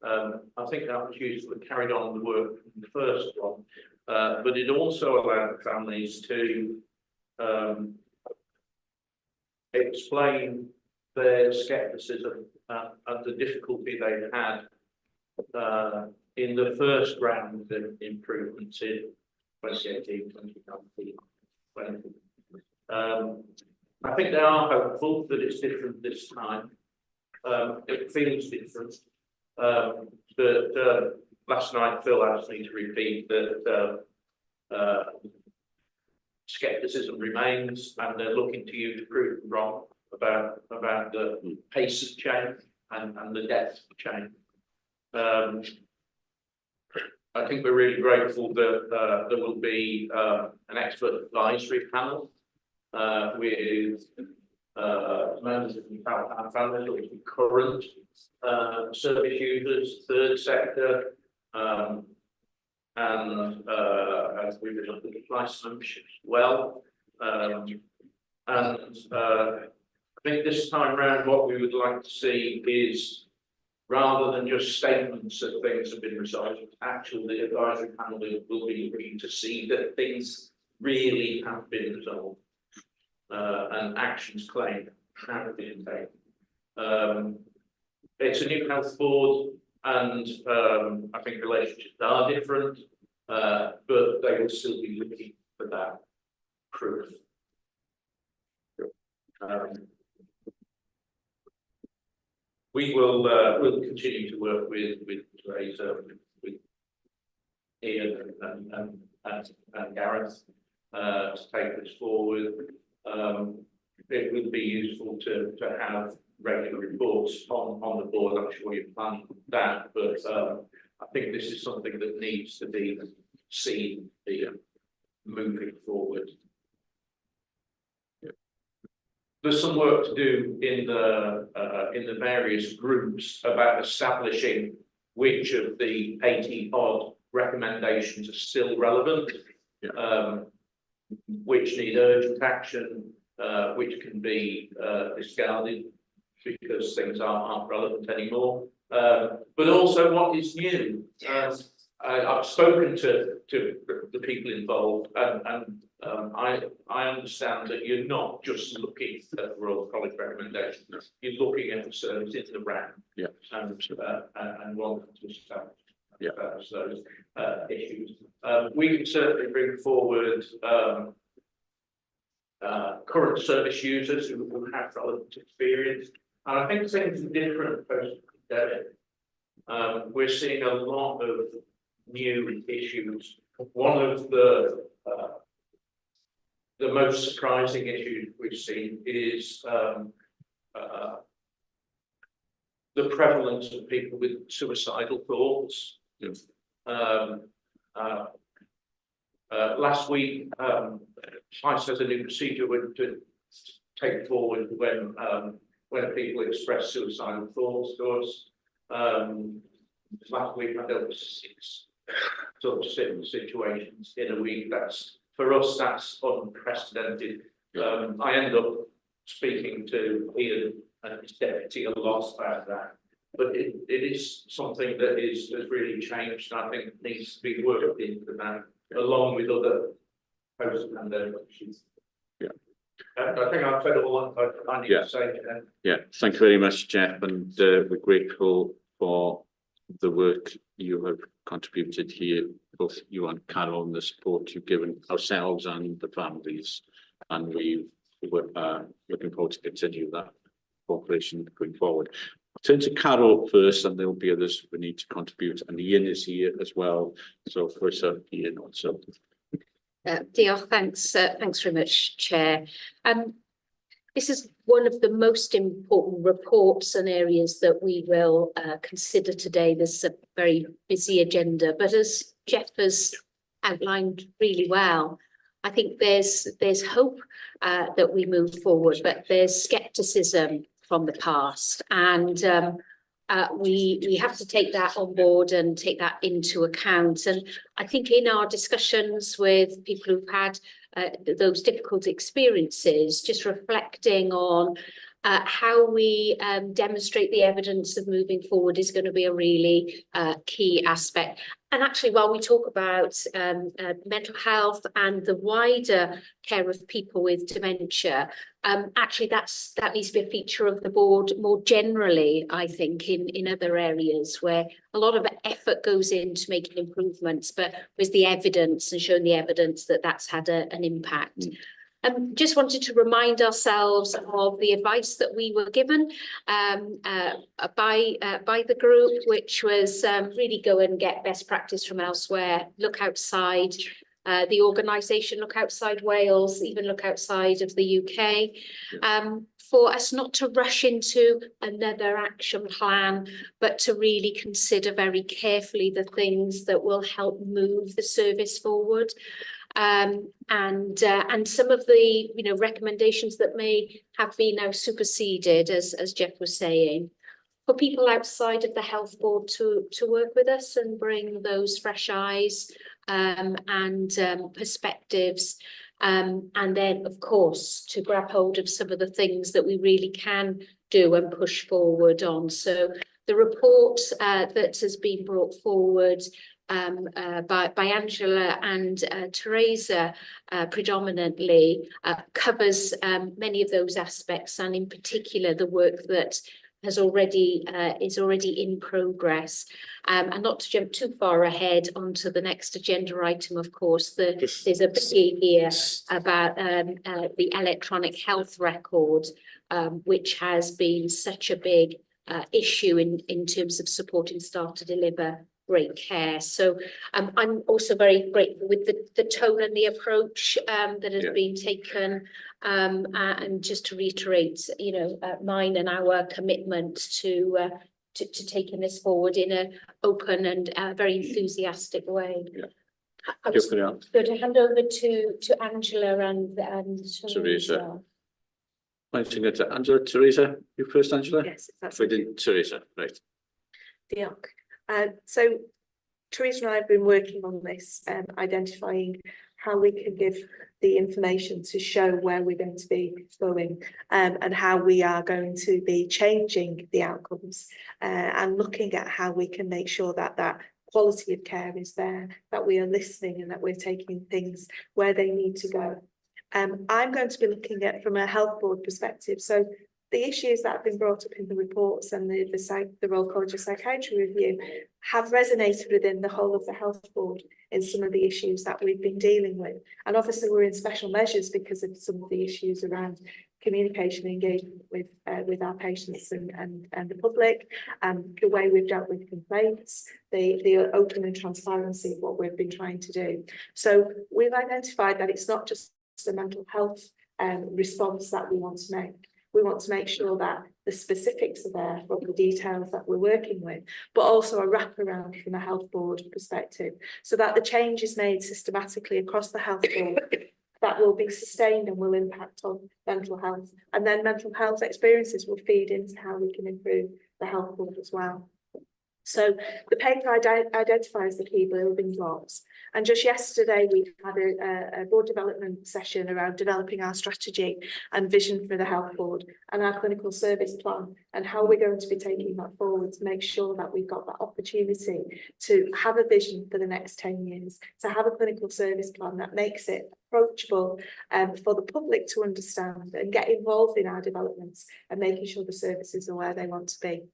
I think that was useful. We carried on the work from the first one, but it also allowed families to explain their scepticism and the difficulty they had in the first round of improvements in 2018, 2019, 2020. I think they are hopeful that it's different this time. It feels different. But last night Phil asked me to repeat that scepticism remains, and they're looking to you to prove them wrong about the pace of change and the depth of change. I think we're really grateful that there will be an expert advisory panel with members of the families, which are current service users, third sector, and as we would look at the price membership as well. I think this time round what we would like to see is, rather than just statements that things have been resolved, actually the advisory panel will be looking to see that things really have been resolved and actions claimed have been taken. It's a new health board, and I think relationships are different, but they will still be looking for that proof. we will we'll continue to work with Teresa, with Ian and Gareth to take this forward. It would be useful to have regular reports on the board. I'm sure you plan that, but I think this is something that needs to be seen moving forward. There's some work to do in the various groups about establishing which of the 80 odd recommendations are still relevant, which need urgent action, which can be discarded because things aren't relevant anymore, but also what is new. I've spoken to the people involved, and I understand that you're not just looking at Royal College recommendations. You're looking at the service in the round, and wanting to establish those issues. We can certainly bring forward current service users who have relevant experience, and I think things are different post-pandemic. We're seeing a lot of new issues. One of the most surprising issues we've seen is the prevalence of people with suicidal thoughts. Last week, I said a new procedure to take forward when people express suicidal thoughts to us. Last week I dealt with 6 sort of similar situations in a week. For us, that's unprecedented. I end up speaking to Ian and his deputy a lot about that, but it is something that has really changed, and I think needs to be worked into that, along with other post-pandemic issues. I think I've said all I need to say. Thank you very much, Jeff, and we're grateful for the work you have contributed here, both you and Carol, and the support you've given ourselves and the families, and we're looking forward to continue that cooperation going forward. I'll turn to Carol first, and there'll be others we need to contribute, and Ian is here as well, so first up, Ian also. Diolch, thanks very much, Chair. This is one of the most important reports and areas that we will consider today. There's a very busy agenda, but as Jeff has outlined really well, I think there's hope that we move forward, but there's scepticism from the past, and we have to take that on board and take that into account. And I think in our discussions with people who've had those difficult experiences, just reflecting on how we demonstrate the evidence of moving forward is going to be a really key aspect. And actually, while we talk about mental health and the wider care of people with dementia, actually that needs to be a feature of the board more generally, I think, in other areas where a lot of effort goes into making improvements, but with the evidence and showing the evidence that that's had an impact. Just wanted to remind ourselves of the advice that we were given by the group, which was really go and get best practice from elsewhere, look outside the organisation, look outside Wales, even look outside of the UK, for us not to rush into another action plan, but to really consider very carefully the things that will help move the service forward. And some of the recommendations that may have been now superseded, as Jeff was saying, for people outside of the health board to work with us and bring those fresh eyes and perspectives, and then of course to grab hold of some of the things that we really can do and push forward on. So the report that has been brought forward by Angela and Teresa predominantly covers many of those aspects, and in particular the work that is already in progress. And not to jump too far ahead onto the next agenda item, of course, there's a biggie here about the electronic health record, which has been such a big issue in terms of supporting staff to deliver great care. So I'm also very grateful with the tone and the approach that has been taken. And just to reiterate, you know, mine and our commitment to taking this forward in an open and very enthusiastic way. Yeah. I was going to hand over to Angela and Teresa. Might you go to Angela, Teresa, you first, Angela? Yes, that's We did Teresa, right. So Teresa and I have been working on this, identifying how we can give the information to show where we're going to be going, and how we are going to be changing the outcomes, and looking at how we can make sure that that quality of care is there, that we are listening and that we're taking things where they need to go. I'm going to be looking at from a health board perspective. So the issues that have been brought up in the reports and the Royal College of Psychiatry review have resonated within the whole of the health board in some of the issues that we've been dealing with. And obviously we're in special measures because of some of the issues around communication and engagement with our patients and the public, the way we've dealt with complaints, the open and transparency of what we've been trying to do. So we've identified that it's not just the mental health response that we want to make. We want to make sure that the specifics are there from the details that we're working with, but also a wraparound from a health board perspective, so that the change is made systematically across the health board that will be sustained and will impact on mental health. And then mental health experiences will feed into how we can improve the health board as well. So the paper identifies the key building blocks. And just yesterday, we had a board development session around developing our strategy and vision for the health board and our clinical service plan, and how we're going to be taking that forward to make sure that we've got that opportunity to have a vision for the next 10 years, to have a clinical service plan that makes it approachable for the public to understand and get involved in our developments and making sure the services are where they want to be.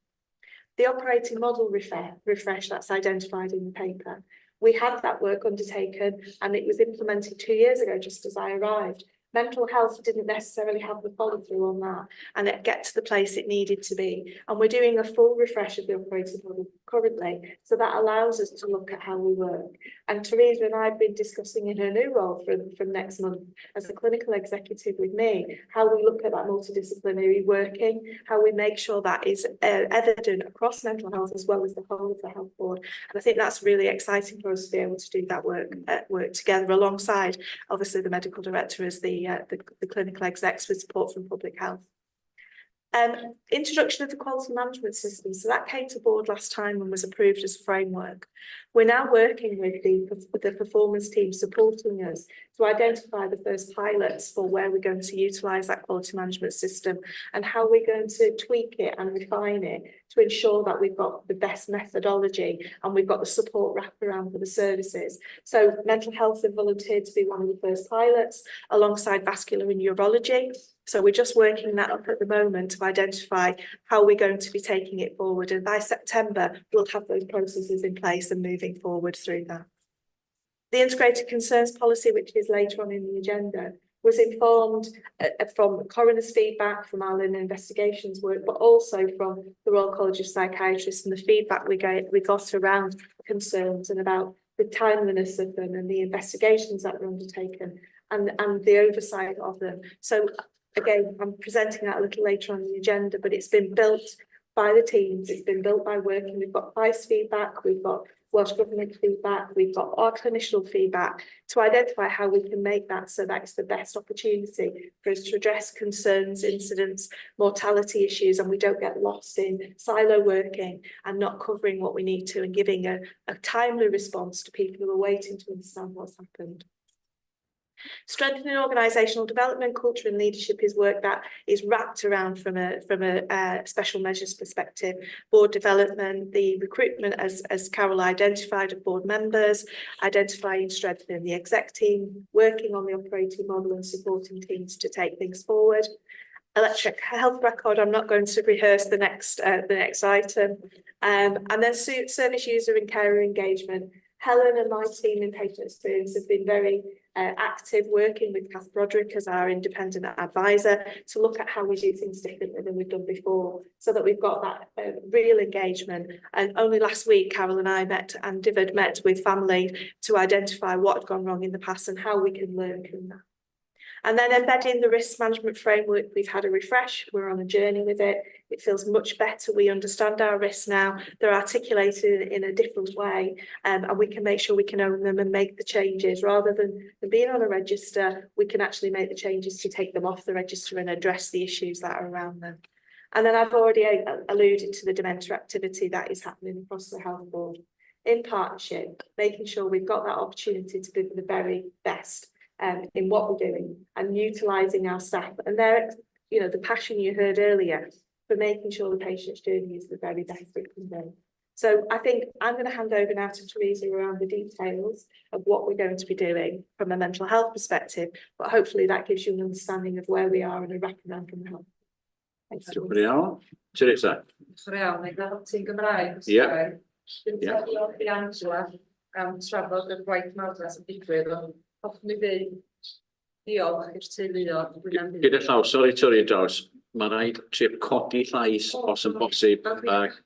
The operating model refresh that's identified in the paper. We had that work undertaken and it was implemented 2 years ago, just as I arrived. Mental health didn't necessarily have the follow through on that and it get to the place it needed to be. And we're doing a full refresh of the operating model currently. So that allows us to look at how we work. And Teresa and I have been discussing in her new role from next month as a clinical executive with me, how we look at that multidisciplinary working, how we make sure that is evident across mental health as well as the whole of the health board. And I think that's really exciting for us to be able to do that work together alongside obviously the medical director as the clinical execs with support from public health. Introduction of the quality management system. So that came to board last time and was approved as a framework. We're now working with the performance team supporting us to identify the first pilots for where we're going to utilise that quality management system and how we're going to tweak it and refine it to ensure that we've got the best methodology and we've got the support wraparound for the services. So mental health have volunteered to be one of the first pilots alongside vascular and urology. So we're just working that up at the moment to identify how we're going to be taking it forward. And by September, we'll have those processes in place and moving forward through that. The integrated concerns policy, which is later on in the agenda, was informed from coroner's feedback, from our Lynn investigations work, but also from the Royal College of Psychiatrists and the feedback we got around concerns and about the timeliness of them and the investigations that were undertaken and the oversight of them. So again, I'm presenting that a little later on the agenda, but it's been built by the teams, it's been built by working. We've got ICE feedback, we've got Welsh Government feedback, we've got our clinician feedback to identify how we can make that so that it's the best opportunity for us to address concerns, incidents, mortality issues, and we don't get lost in silo working and not covering what we need to and giving a timely response to people who are waiting to understand what's happened. Strengthening organisational development, culture and leadership is work that is wrapped around from a special measures perspective. Board development, the recruitment as Carol identified of board members, identifying strengthening the exec team, working on the operating model and supporting teams to take things forward. Electronic health record, I'm not going to rehearse the next item. And then service user and carer engagement. Helen and my team in patient experience have been very active, working with Kath Broderick as our independent advisor to look at how we do things differently than we've done before, so that we've got that real engagement. And only last week, Carol and I met, and David met with family to identify what had gone wrong in the past and how we can learn from that. And then embedding the risk management framework, we've had a refresh, we're on a journey with it. It feels much better, we understand our risks now, they're articulated in a different way, and we can make sure we can own them and make the changes. Rather than being on a register, we can actually make the changes to take them off the register and address the issues that are around them. And then I've already alluded to the dementia activity that is happening across the health board. In partnership, making sure we've got that opportunity to be the very best in what we're doing and utilising our staff and their, you know, the passion you heard earlier for making sure the patient's journey is the very best it can be. So I think I'm going to hand over now to Teresa around the details of what we're going to be doing from a mental health perspective, but hopefully that gives you an understanding of where we are and a recommend from help. Thanks. Teresa. Ti'n Gymraeg. Ie. Dwi'n diolch i Angela am trafod y gwaith mawr sy'n digwydd, ond hoffwn i ddeud diolch i'r teuluoedd. Gyda llaw, sori torri draws, mae rhaid trio codi llais os yn bosib, ac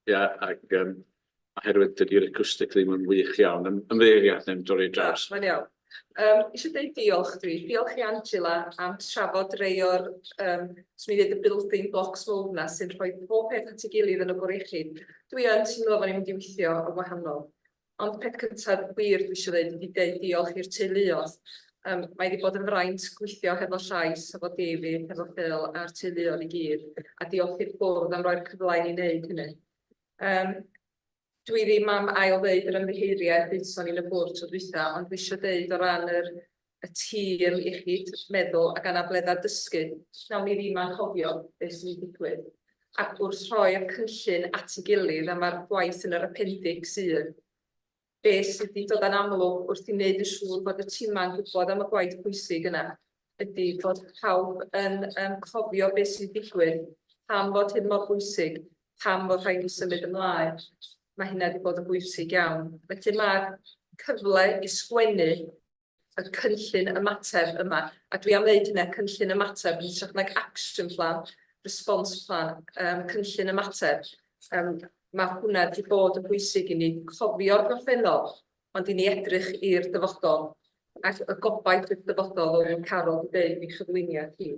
oherwydd dydy'r acoustic ddim yn wych iawn, ymddeiriad ddim torri draws. Mae'n iawn. Eisiau deud diolch diolch i Angela am trafod rei o'r, swn i dweud y building blocks fawr yna sy'n rhoi pob peth at ei gilydd yn y bwr iechyd. Dwi yn teimlo fan i'n mynd i weithio o wahanol. Ond peth cyntaf wir dwi eisiau dweud ydi deud diolch i'r teuluoedd. Mae wedi bod yn fraint gweithio hefo Llais, hefo David, hefo Phil a'r teuluoedd i gyd. A diolch i'r bwrdd am roi'r cyfle i wneud hynny. Dwi ddim am ail ddeud yr ymddiheuriau ddeudson ni'n y bwrdd tro dwytha, ond dwi eisiau deud o ran y tîm iechyd meddwl ac anabledda dysgu. Nawn ni ddim anghofio beth sy'n digwydd. Ac wrth rhoi'r cynllun at ei gilydd am yr gwaith yn yr appendix 1. Beth sydd wedi dod yn amlwg wrth i wneud yn siŵr bod y tîmau'n gwybod am y gwaith pwysig yna ydy bod pawb yn cofio beth sydd wedi digwydd, pam bod hyn mor bwysig, pam bod rhaid i symud ymlaen. Mae hynna wedi bod yn bwysig iawn. Felly mae'r cyfle i sgwennu y cynllun ymateb yma, a dwi am wneud hynna cynllun ymateb, yn hytrach nag action plan, response plan, cynllun ymateb. Mae hwnna wedi bod yn bwysig i ni cofio'r gorffennol, ond i ni edrych i'r dyfodol, ac y gobaith i'r dyfodol o'n Carol wedi dweud i chyflwyniad hi.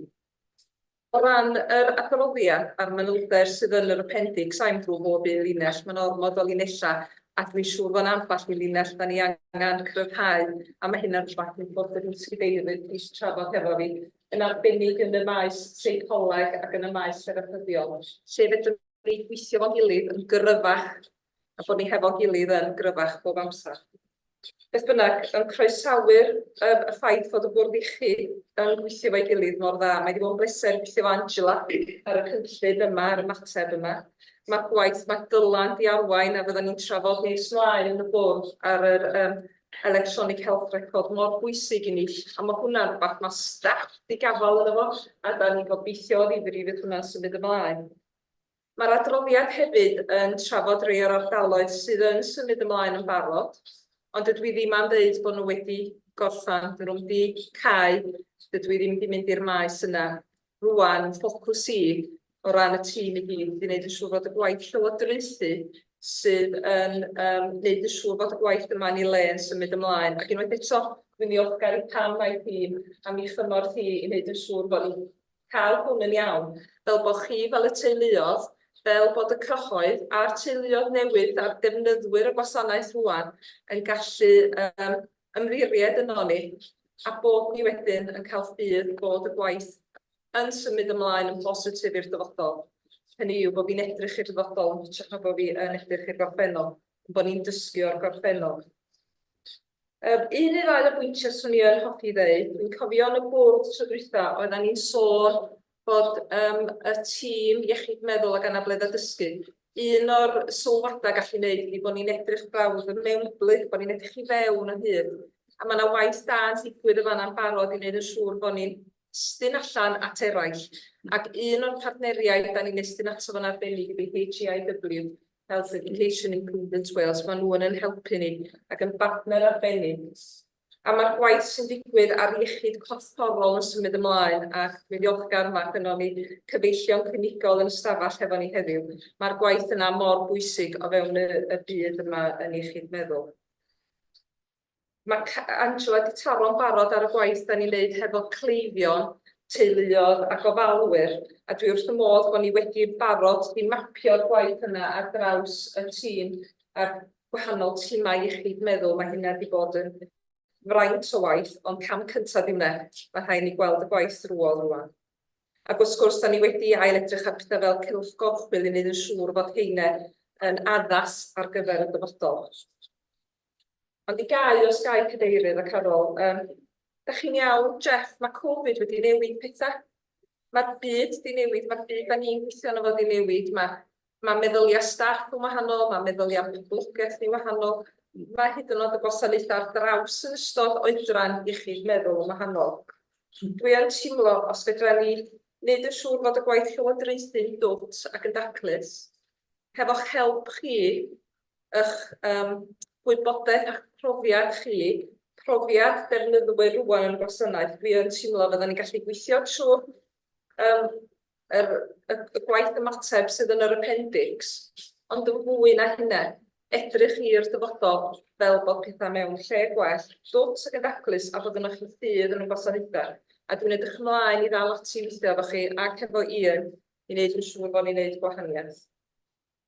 O ran yr adroddiad a'r manylder sydd yn yr appendix, I'm drwy bob un linell, mae'n ormod o linella, a dwi'n siŵr fo'n amball i linell da ni angen cryfhau, a mae hynna'n rhywbeth yn bod yn ysgrifennydd i trafod hefo fi, yn arbennig yn y maes seicoleg ac yn y maes therapyddiol, sef edrych ni gweithio fo'n gilydd yn gryfach, a bod ni hefo gilydd yn gryfach bob amser. Beth bynnag, yn croesawu'r y ffaith fod y bwrdd iechyd yn gweithio fo'i gilydd mor dda. Mae wedi bod yn bleser gweithio efo Angela ar y cynllun yma, ar y mateb yma. Mae'r gwaith mae Dylan di arwain a fydden ni'n trafod nes mlaen yn y bwrdd ar yr electronic health record mor bwysig i ni. A mae hwnna'n rhywbeth mae staff di gafal yn efo, a da ni'n gobeithio ddifri fydd hwnna'n symud ymlaen. Mae'r adroddiad hefyd yn trafod rei o'r ardaloedd sydd yn symud ymlaen yn barod, ond dydw i ddim am ddeud bod nhw wedi gorffan, dyn nhw wedi cael, dydw i ddim wedi mynd i'r maes yna. Rwan, ffocws i o ran y tîm i gyd, wedi gwneud yn siŵr bod y gwaith llywodraethu sydd yn gwneud yn siŵr bod y gwaith yma yn ei le yn symud ymlaen. Ac unwaith eto, dwi'n ddiolchgar i Pam a'i tîm am ei chymorth hi i wneud yn siŵr bod ni'n cael hwn yn iawn, fel bod chi fel y teuluoedd, fel bod y cyhoedd a'r teuluoedd newydd a'r defnyddwyr y gwasanaeth rwan yn gallu ymddiried yno ni, a bod ni wedyn yn cael ffydd bod y gwaith yn symud ymlaen yn positif i'r dyfodol. Hynny yw bod fi'n edrych i'r dyfodol, yn hytrach na bod fi yn edrych i'r gorffennol, bod ni'n dysgu o'r gorffennol. Un neu ddau o bwyntiau swn i yn hoffi ddeud, dwi'n cofio yn y bwrdd tro dwytha, oedden ni'n sôn bod y tîm iechyd meddwl ac anabledda dysgu, un o'r sylwadau gallu wneud ydy bod ni'n edrych brawd yn mewnblyg, bod ni'n edrych i fewn yn hyd. A mae yna waith da'n digwydd y fanna'n barod i wneud yn siŵr bod ni'n styn allan at eraill. Ac un o'r partneriaid da ni'n estyn ato fo'n arbennig ydy HEIW, Health Education Improvement Wales, maen nhw yn helpu ni ac yn bartner arbennig. A mae'r gwaith sy'n digwydd ar iechyd corfforol yn symud ymlaen, ac dwi'n ddiolchgar yma gyda ni cyfeillion clinigol yn ystafell hefo ni heddiw. Mae'r gwaith yna mor bwysig o fewn y byd yma yn iechyd meddwl. Mae Angela di taro'n barod ar y gwaith da ni'n neud hefo cleifion, teuluodd a gofalwyr, a dwi wrth y modd bod ni wedi barod i mapio'r gwaith yna ar draws y tîm a'r gwahanol tîmau iechyd meddwl. Mae hynna wedi bod yn fraint o waith, ond cam cyntaf i hwnna, mae rhaid ni gweld y gwaith drwodd rwan. Ac wrth gwrs, da ni wedi ail edrych ar pethau fel cylch gorchwil i wneud yn siŵr fod heine yn addas ar gyfer y dyfodol. Ond i gau os gau cadeirydd ac ar ôl, da chi'n iawn, Jeff, mae Covid wedi newid pethau. Mae'r byd wedi newid, mae'r byd da ni'n gweithio yno fod wedi newid. Mae meddyliau staff yn wahanol, mae meddyliau poblogaeth ni'n wahanol. Mae hyd yn oed y gwasanaethau ar draws yn ystod oedran iechyd meddwl yn wahanol. Dwi yn teimlo os fedra ni wneud yn siŵr fod y gwaith llywodraethu'n dwt ac yn daclus, hefo'ch help chi, eich gwybodaeth a'ch profiad chi, profiad defnyddwyr rwan yn gwasanaeth, dwi yn teimlo fydda ni'n gallu gweithio trwy y gwaith ymateb sydd yn yr appendix, ond yn fwy na hynna, edrych i'r dyfodol fel bod pethau mewn lle gwell, dwt ac yn daclus a bod ynoch chi ffydd yn y gwasanaethau. A dwi'n edrych ymlaen i ddal ati weithio efo chi ac efo Ian i wneud yn siŵr bod ni'n wneud gwahaniaeth.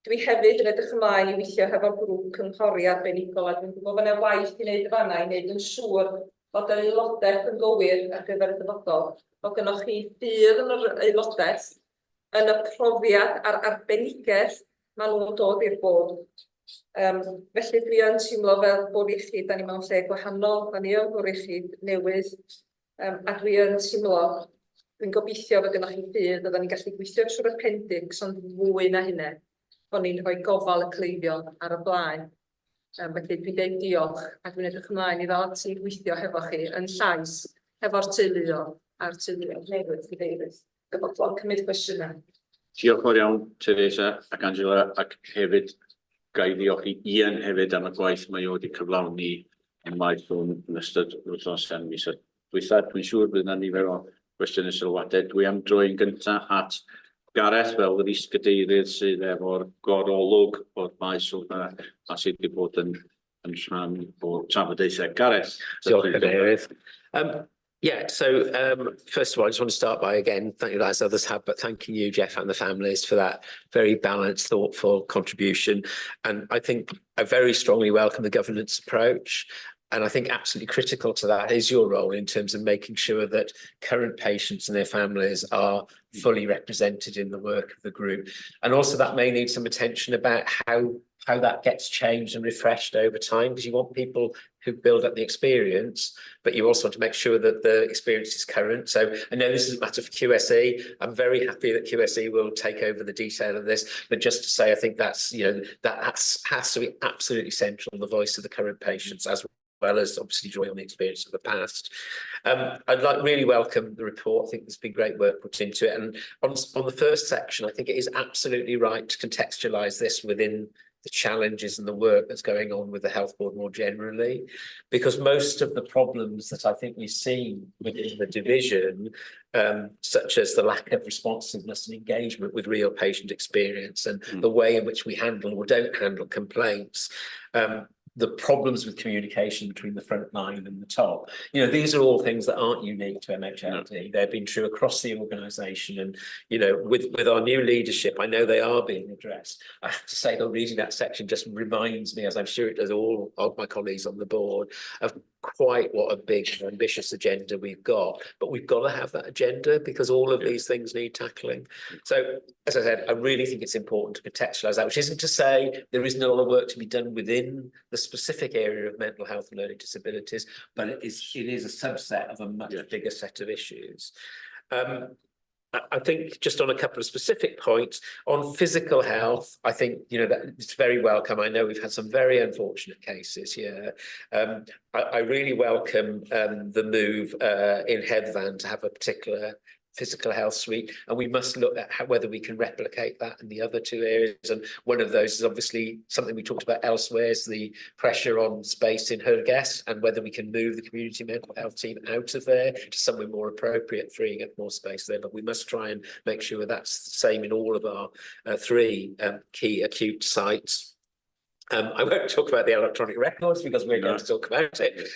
Dwi hefyd yn edrych ymlaen i weithio hefo'r grŵp cynghori arbenigol a dwi'n gwybod bod yna waith i wneud y fanna i wneud yn siŵr bod yr aelodaeth yn gywir ar gyfer y dyfodol. Bod ynoch chi ffydd yn yr aelodaeth yn y profiad a'r arbenigaeth maen nhw'n dod i'r bod. Felly dwi yn teimlo fel bwr iechyd, da ni mewn lle gwahanol, da ni yn bwr iechyd newydd, a dwi yn teimlo, dwi'n gobeithio fod ynoch chi ffydd, a da ni'n gallu gweithio trwy'r appendix, ond fwy na hynny, bod ni'n rhoi gofal y cleifion ar y blaen. Felly dwi'n deud diolch, a dwi'n edrych ymlaen i ddal ati gweithio hefo chi yn llais, hefo'r teuluo a'r teuluo newydd i ddeirydd. Gyfodol cymryd cwestiynau. Diolch fawr iawn, Teresa ac Angela, ac hefyd ga i ddiolch i Ian hefyd am y gwaith mae o wedi cyflawni yn maith hwn yn ystod wythnos yn mis dwytha. Dwi'n siŵr bydd yna nifer o gwestiynau sylwadau. Dwi am droi'n gyntaf at Gareth fel yr is-gadeirydd sydd efo'r gorolwg o'r maes hwnna a sydd wedi bod yn rhan o'r trafodaethau. Gareth. Diolch, Cadeirydd. Yeah, so first of all, I just want to start by again, thank you as others have, but thanking you, Jeff, and the families for that very balanced, thoughtful contribution. And I think I very strongly welcome the governance approach. And I think absolutely critical to that is your role in terms of making sure that current patients and their families are fully represented in the work of the group. And also that may need some attention about how that gets changed and refreshed over time, because you want people who build up the experience, but you also want to make sure that the experience is current. So I know this is a matter for QSE. I'm very happy that QSE will take over the detail of this, but just to say, I think that's, you know, that has to be absolutely central, the voice of the current patients as well as obviously drawing on the experience of the past. I'd like really welcome the report. I think there's been great work put into it. And on the first section, I think it is absolutely right to contextualise this within the challenges and the work that's going on with the health board more generally, because most of the problems that I think we've seen within the division, such as the lack of responsiveness and engagement with real patient experience and the way in which we handle or don't handle complaints, the problems with communication between the front line and the top. You know, these are all things that aren't unique to MHLD. They've been true across the organisation, and you know, with our new leadership, I know they are being addressed. I have to say that reading that section just reminds me, as I'm sure it does all of my colleagues on the board, of quite what a big and ambitious agenda we've got. But we've got to have that agenda because all of these things need tackling. So, as I said, I really think it's important to contextualise that, which isn't to say there isn't a lot of work to be done within the specific area of mental health and learning disabilities, but it is a subset of a much bigger set of issues. I think just on a couple of specific points on physical health, I think, you know, that it's very welcome. I know we've had some very unfortunate cases here. I really welcome the move in Hedvan to have a particular physical health suite, and we must look at whether we can replicate that in the other two areas. And one of those is obviously something we talked about elsewhere, is the pressure on space in her guest, and whether we can move the community mental health team out of there to somewhere more appropriate, freeing up more space there. But we must try and make sure that's the same in all of our three key acute sites. I won't talk about the electronic records because we're going to talk about it.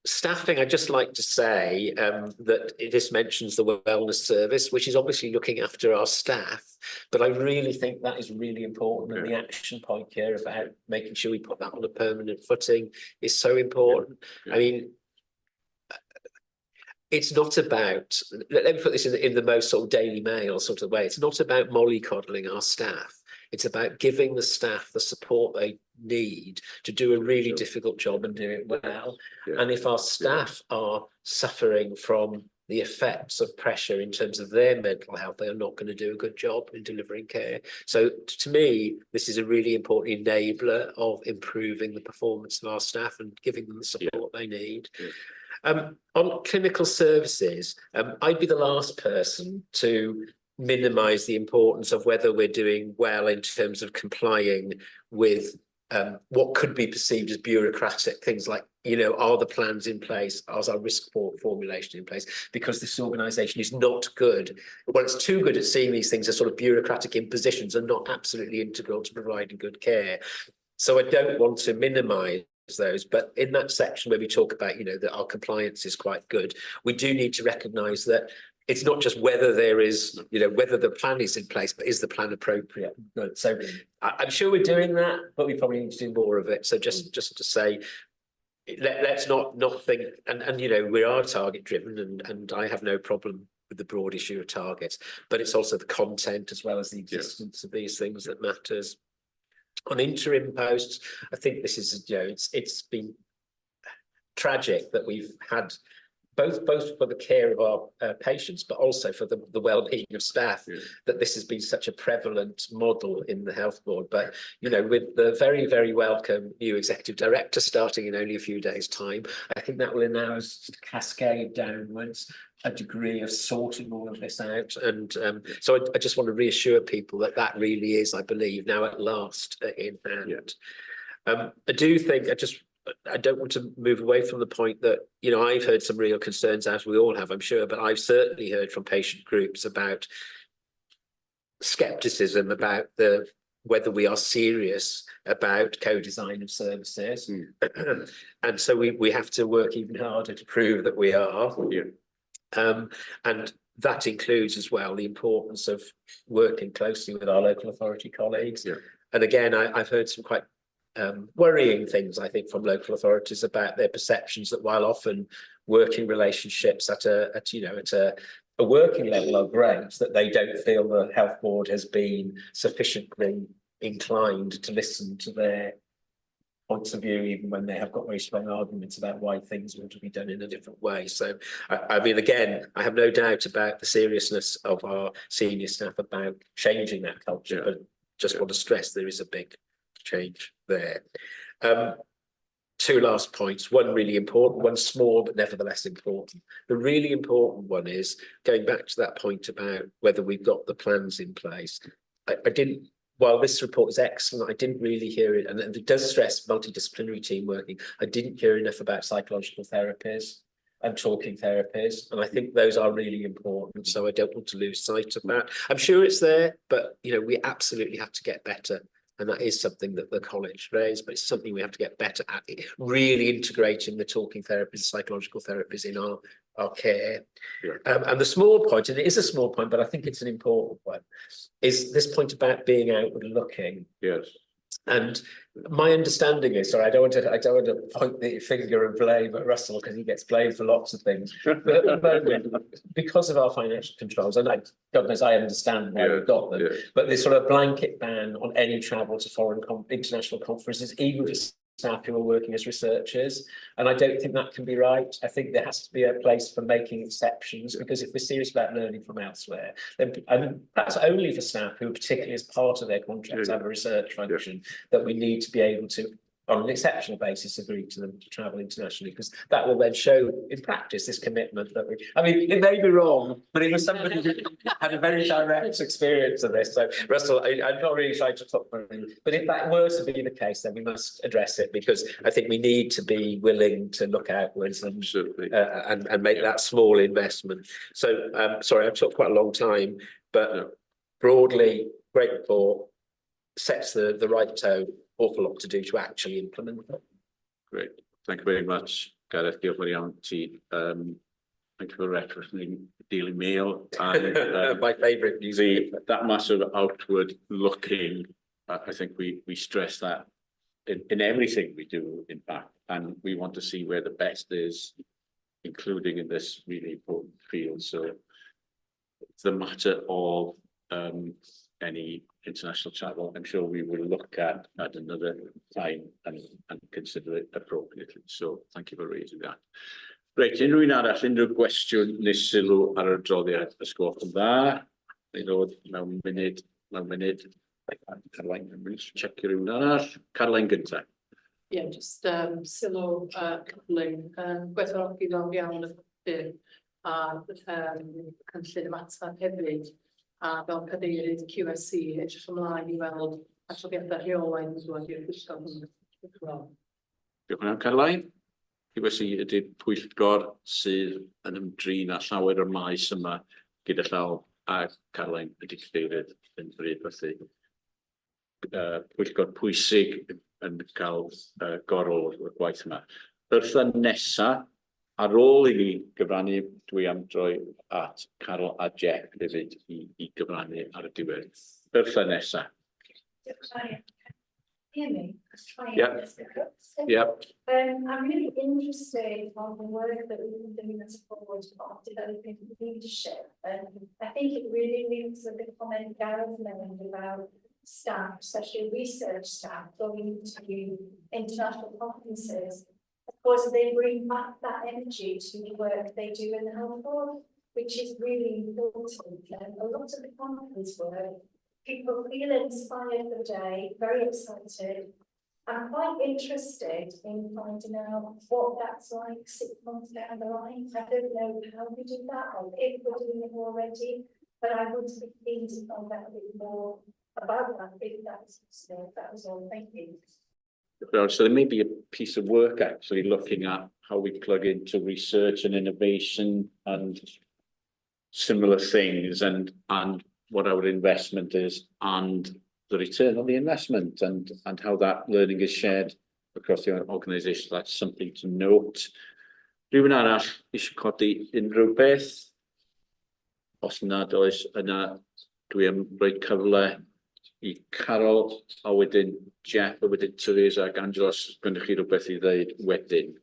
Staffing, I'd just like to say that this mentions the wellness service, which is obviously looking after our staff, but I really think that is really important, and the action point here about making sure we put that on a permanent footing is so important. I mean, it's not about, let me put this in the most sort of Daily Mail sort of way, it's not about mollycoddling our staff. It's about giving the staff the support they need to do a really difficult job and do it well. And if our staff are suffering from the effects of pressure in terms of their mental health, they are not going to do a good job in delivering care. So to me, this is a really important enabler of improving the performance of our staff and giving them the support they need. On clinical services, I'd be the last person to minimise the importance of whether we're doing well in terms of complying with what could be perceived as bureaucratic things like, you know, are the plans in place? Is our risk formulation in place? Because this organisation is not good. Well, it's too good at seeing these things as sort of bureaucratic impositions and not absolutely integral to providing good care. So I don't want to minimise those, but in that section where we talk about, you know, that our compliance is quite good, we do need to recognise that it's not just whether there is, you know, whether the plan is in place, but is the plan appropriate? Good. So I'm sure we're doing that, but we probably need to do more of it. So just to say, let's not think, and you know, we are target driven, and I have no problem with the broad issue of targets, but it's also the content as well as the existence of these things that matters. On interim posts, I think this is, you know, it's been tragic that we've had both for the care of our patients, but also for the well-being of staff, that this has been such a prevalent model in the health board. But, you know, with the very, very welcome new executive director starting in only a few days' time, I think that will allow us to cascade downwards a degree of sorting all of this out. And so I just want to reassure people that that really is, I believe, now at last in hand. I do think, I don't want to move away from the point that, you know, I've heard some real concerns, as we all have, I'm sure, but I've certainly heard from patient groups about scepticism about whether we are serious about co-design of services. And so we have to work even harder to prove that we are. And that includes as well the importance of working closely with our local authority colleagues. And again, I've heard some quite worrying things, I think, from local authorities about their perceptions that while often working relationships at a working level are great, that they don't feel the health board has been sufficiently inclined to listen to their points of view, even when they have got very strong arguments about why things ought to be done in a different way. So, I mean, again, I have no doubt about the seriousness of our senior staff about changing that culture, but just want to stress there is a big change there. Two last points, one really important, one small but nevertheless important. The really important one is going back to that point about whether we've got the plans in place. I didn't, while this report is excellent, I didn't really hear it, and it does stress multidisciplinary team working. I didn't hear enough about psychological therapies and talking therapies, and I think those are really important, so I don't want to lose sight of that. I'm sure it's there, but you know, we absolutely have to get better. And that is something that the college raised, but it's something we have to get better at, really integrating the talking therapies, psychological therapies in our care. And the small point, and it is a small point, but I think it's an important one, is this point about being outward looking. And my understanding is, sorry, I don't want to point the finger of blame at Russell because he gets blamed for lots of things. But at the moment, because of our financial controls, and God knows I understand why we've got them, but this sort of blanket ban on any travel to foreign international conferences, even for staff who are working as researchers, and I don't think that can be right. I think there has to be a place for making exceptions, because if we're serious about learning from elsewhere, then perhaps only for staff who, particularly as part of their contracts, have a research function, that we need to be able to on an exceptional basis, agree to them to travel internationally, because that will then show in practice this commitment that we, I mean, it may be wrong, but it was somebody who had a very direct experience of this. So Russell, I'm not really trying to talk about it, but if that were to be the case, then we must address it, because I think we need to be willing to look outwards and and make that small investment. So sorry, I've talked quite a long time, but broadly, great report, sets the right tone, awful lot to do to actually implement it. Great, thank you very much, Gareth. Diolch yn fawr ti. Thank you for referencing Daily Mail. And, my favourite newspaper. That massive outward looking, I think we stress that in everything we do, in fact, and we want to see where the best is, including in this really important field. So it's the matter of any international travel, I'm sure we will look at another time and consider it appropriately. So thank you for raising that. Reit, unrhyw un arall, unrhyw gwestiwn neu sylw ar yr adroddiad, ysgwch yn dda. I ddod mewn munud. Caroline, checio rhywun arall. Caroline gynta. Yeah, just sylw cyflym, gwerthfawrogi fel iawn y ffilm a cynllun ymateb hefyd, a fel cadeirydd QSC, edrych ymlaen i weld atodiadau rheolaidd yn dod i'r pwyllgor hwnnw. Diolch yn fawr, Caroline. QSC ydy'r pwyllgor sydd yn ymdrin â llawer o'r maes yma gyda llaw, a Caroline ydy cadeirydd yn bryd felly. Pwyllgor pwysig yn cael gorol o'r gwaith yma. Wrth nesa, ar ôl i ni gyfrannu, dwi am droi at Carol a Jeff hefyd i gyfrannu ar y diwedd. Wrth nesa. Hear me? Yep. Yep. I'm really interested on the work that we've been doing as a forward of developing leadership. And I think it really links with the comment Gareth made about staff, especially research staff, going to international conferences. Of course, they bring back that energy to the work they do in the health board, which is really important. And a lot of the conference work, people feel inspired for the day, very excited. I'm quite interested in finding out what that's like 6 months down the line. I don't know how we do that or if we're doing it already, but I would be keen to find out a bit more about that if that was all. Thank you. So there may be a piece of work actually looking at how we plug into research and innovation and similar things and what our investment is and the return on the investment and how that learning is shared across the organisation. That's something to note. Rhywun arall eisiau codi unrhyw beth? Os nad oes yna, dwi am rhoi cyfle i Carol, a wedyn Jeff, a wedyn Teresa ac Angelos, gynnych chi rhywbeth i ddeud wedyn.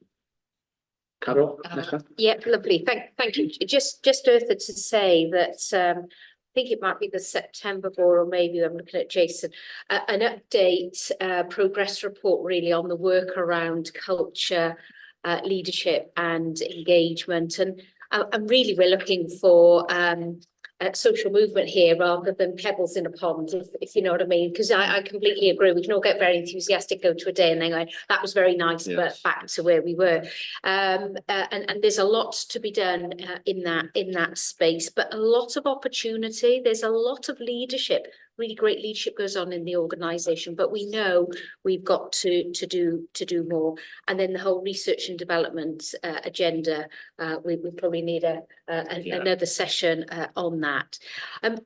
Carol, nesa? Yeah, lovely. Thank you. Just Eartha to say that I think it might be the September board, or maybe I'm looking at Jason, an update progress report really on the work around culture, leadership and engagement. And really we're looking for social movement here rather than pebbles in a pond, if you know what I mean, because I completely agree. We can all get very enthusiastic, go to a day and then go, that was very nice, yes, but back to where we were. And there's a lot to be done in that space, but a lot of opportunity. There's a lot of leadership. Really great leadership goes on in the organisation, but we know we've got to do more. And then the whole research and development agenda, we probably need another session on that.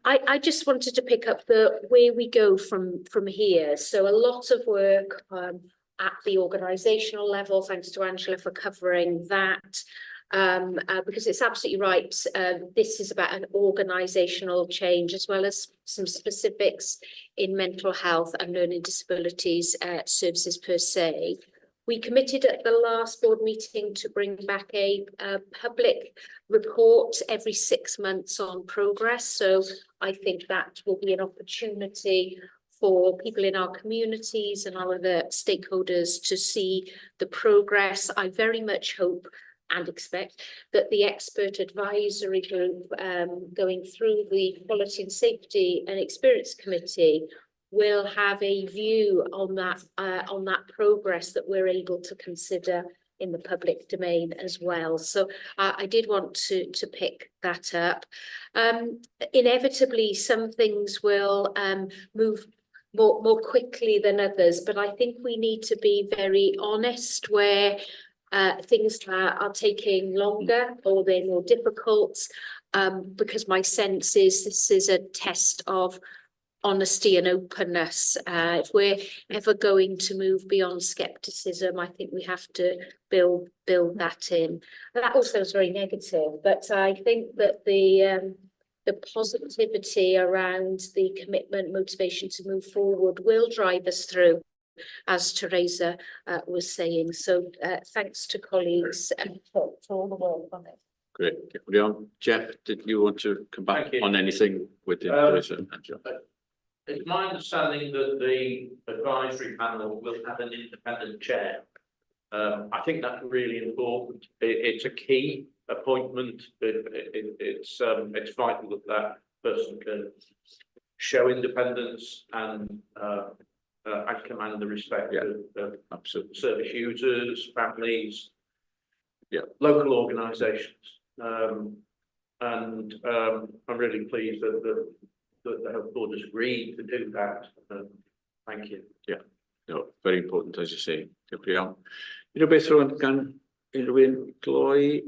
I just wanted to pick up where we go from here. So a lot of work at the organisational level. Thanks to Angela for covering that. Because it's absolutely right, this is about an organisational change as well as some specifics in mental health and learning disabilities services per se. We committed at the last board meeting to bring back a public report every 6 months on progress. So I think that will be an opportunity for people in our communities and our other stakeholders to see the progress. I very much hope and expect that the expert advisory group going through the Quality and Safety and Experience Committee will have a view on that progress that we're able to consider in the public domain as well. So I did want to pick that up. Inevitably, some things will move more quickly than others, but I think we need to be very honest where things are taking longer or they're more difficult, because my sense is this is a test of honesty and openness. If we're ever going to move beyond skepticism, I think we have to build that in. That all sounds very negative, but I think that the positivity around the commitment, motivation to move forward will drive us through, as Teresa was saying. So thanks to colleagues for all the work on it. Great. Leon, Jeff, did you want to come back Thank you. on anything with Teresa and John? It's my understanding that the advisory panel will have an independent chair. I think that's really important. It's a key appointment. It's vital that that person can show independence and command the respect of Absolutely. service users, families, local organisations. And I'm really pleased that the health board has agreed to do that. Thank you. Yeah, no, very important, as you say. Diolch iawn. Unrhyw beth rwan gan unrhyw un gloi?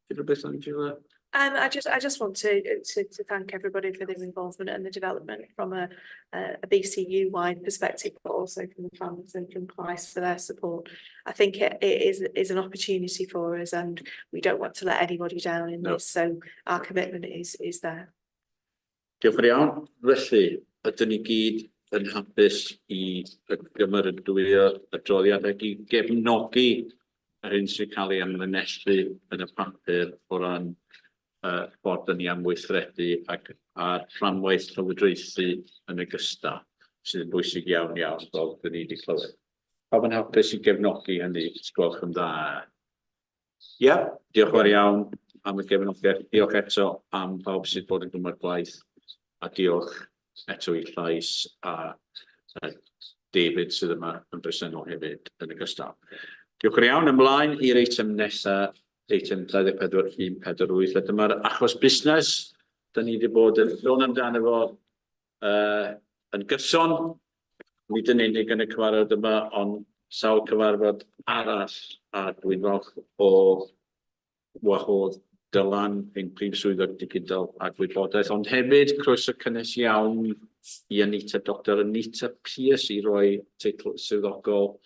Unrhyw beth, Angela? I just want to thank everybody for their involvement and the development from a BCU wide perspective, but also from the families and from Christ for their support. I think it is an opportunity for us, and we don't want to let anybody down in this. So our commitment is there. Diolch yn iawn. Felly, ydyn ni gyd yn hapus i gymeradwyo adroddiad ac i gefnogi yr hyn sy'n cael ei ymlynesu yn y papur o ran ffordd dyn ni am weithredu ac a'r fframwaith llywodraethu yn ogystal, sydd yn bwysig iawn fel dyn ni wedi clywed. Pawb yn hapus i gefnogi hynny, sgwelwch yn dda. Ie, diolch yn iawn am y gefnogaeth. Diolch eto am pawb sydd bod yn gwmwyd gwaith. A diolch eto i llais a David sydd yma yn bresennol hefyd yn ogystal. Diolch yn iawn. Ymlaen i'r eitem nesaf, eitem 24.148. Dyma'r achos busnes. Da ni wedi bod yn sôn amdano fo yn gyson. Nid yn unig yn y cyfarfod yma, ond sawl cyfarfod arall. A dwi'n falch o wahodd Dylan ein prif swyddog digidol a gwybodaeth, ond hefyd croeso cynnes iawn i Dr Anita Pierce i roi teitl swyddogol.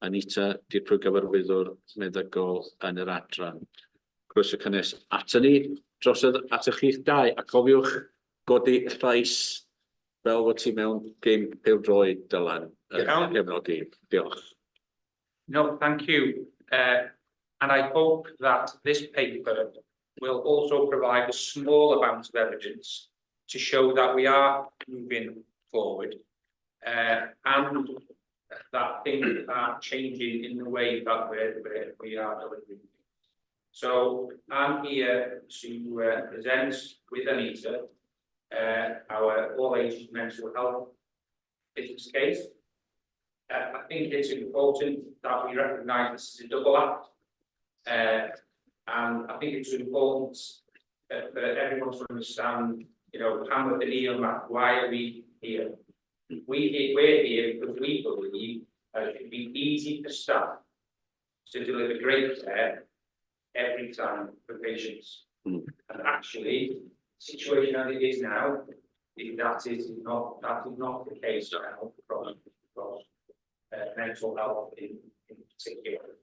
Anita, di'r prwygyfarwyddwr meddygol yn yr adran. Croeso cynnes ato ni, drosodd atoch chi'ch dau, a cofiwch godi y llais fel fod ti mewn gêm pêl-droed, Dylan. Diolch. No, thank you. And I hope that this paper will also provide a small amount of evidence to show that we are moving forward and that things are changing in the way that we are delivering. So I'm here to present with Anita our all-age mental health business case. I think it's important that we recognise this is a double act. And I think it's important for everyone to understand, how much the deal, why are we here? We're here because we believe that it should be easy for staff to deliver great care every time for patients. And actually, the situation as it is now, that is not the case now across mental health in particular.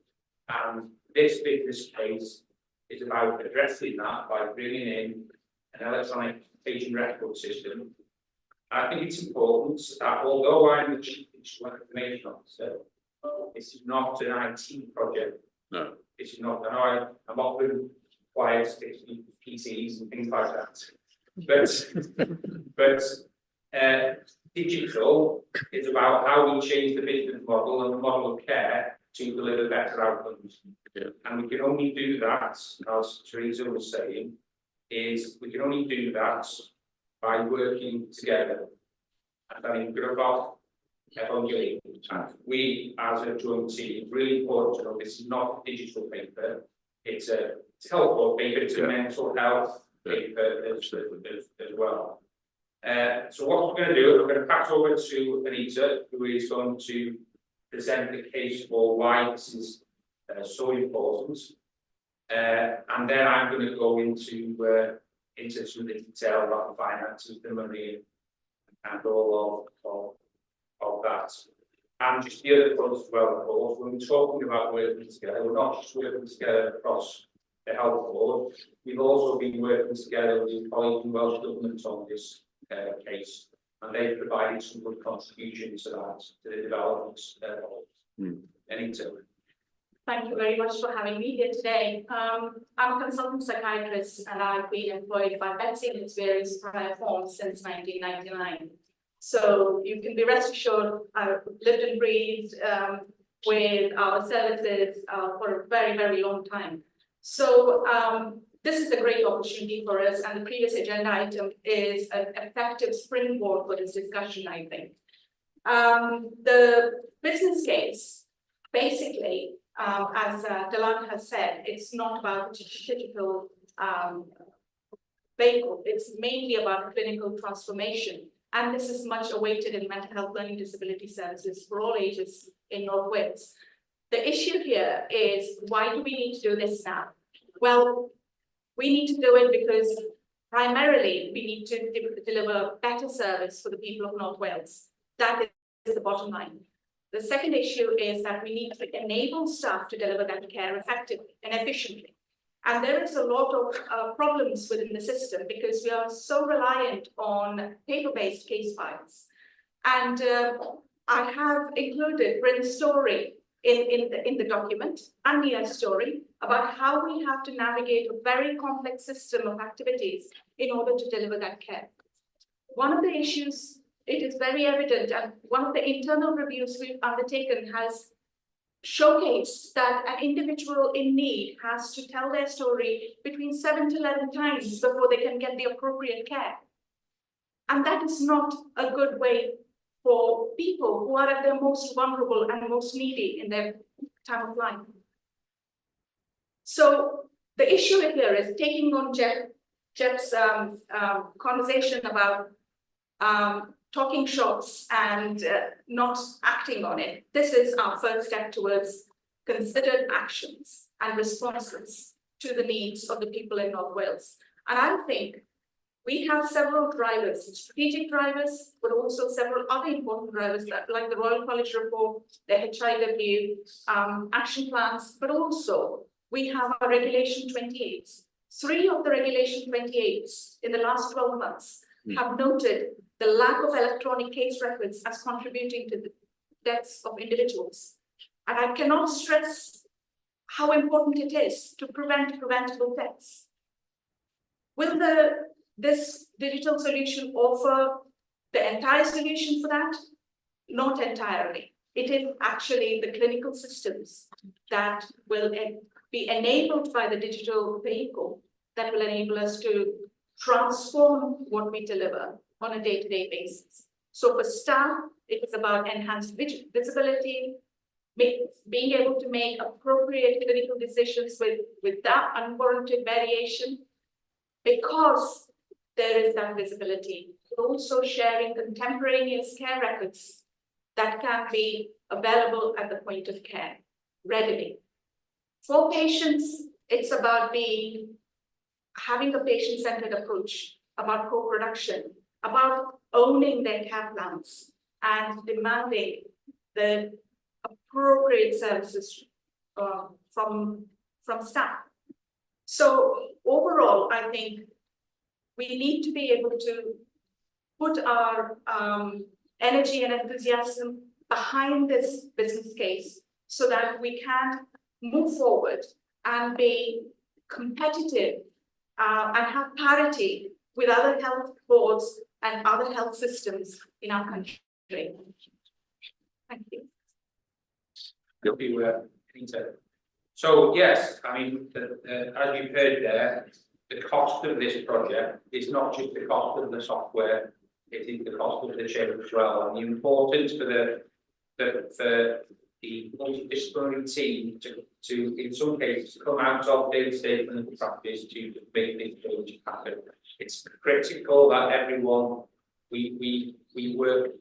And this business case is about addressing that by bringing in an electronic patient record system. I think it's important that although I'm the Chief Digital Information Officer, this is not an IT project. No. This is not, I'm often quiet, PCs and things like that. But digital is about how we change the business model and the model of care to deliver better outcomes. Yeah. And we can only do that, as Teresa was saying, we can only do that by working together. and then gryfach efo'n gilydd. And we, as a joint team, it's really important to know this is not a digital paper. It's a helpful paper, it's a mental health paper as well. So what we're going to do, we're going to pass over to Anita, who is going to present the case for why this is so important. And then I'm going to go into some of the detail about the finances, the money, and all of that. And just the other point as well, of course, when we're talking about working together, we're not just working together across the health board, we've also been working together with colleagues in Welsh Government on this case, and they've provided some good contributions to that, to the development Anita. Thank you very much for having me here today. I'm a consultant psychiatrist and I've been employed by BCU in its various prior forms since 1999. So you can be rest assured I've lived and breathed with our services for a very, very long time. So this is a great opportunity for us, and the previous agenda item is an effective springboard for this discussion, I think. The business case, basically, as Delan has said, it's not about digital vehicle, it's mainly about clinical transformation. And this is much awaited in mental health learning disability services for all ages in North Wales. The issue here is, why do we need to do this now? Well, we need to do it because primarily we need to deliver better service for the people of North Wales. That is the bottom line. The second issue is that we need to enable staff to deliver that care effectively and efficiently. And there is a lot of problems within the system because we are so reliant on paper-based case files. And I have included Bryn's story in the document, and Mia's story, about how we have to navigate a very complex system of activities in order to deliver that care. One of the issues, it is very evident, and one of the internal reviews we've undertaken has showcased that an individual in need has to tell their story between 7 to 11 times before they can get the appropriate care. And that is not a good way for people who are at their most vulnerable and most needy in their time of life. So the issue here is taking on Jeff's conversation about talking shops and not acting on it. This is our first step towards considered actions and responses to the needs of the people in North Wales. And I think we have several drivers, strategic drivers, but also several other important drivers that, like the Royal College report, the HIW action plans, but also we have our Regulation 28. 3 of the Regulation 28s in the last 12 months have noted the lack of electronic case records as contributing to the deaths of individuals. And I cannot stress how important it is to prevent preventable deaths. Will this digital solution offer the entire solution for that? Not entirely. It is actually the clinical systems that will be enabled by the digital vehicle that will enable us to transform what we deliver on a day-to-day basis. So for staff, it is about enhanced visibility, being able to make appropriate clinical decisions with that unwarranted variation, because there is that visibility. Also sharing contemporaneous care records that can be available at the point of care readily. For patients, it's about having a patient-centered approach, about co-production, about owning their care plans and demanding the appropriate services from staff. So overall, I think we need to be able to put our energy and enthusiasm behind this business case so that we can move forward and be competitive and have parity with other health boards and other health systems in our country. Thank you. Thank you, Peter. So yes, I mean, as you've heard there, the cost of this project is not just the cost of the software it is the cost of the change as well, and the importance for the multidisciplinary team to in some cases come out of day-to-day clinical practice to make these changes happen. It's critical that everyone we work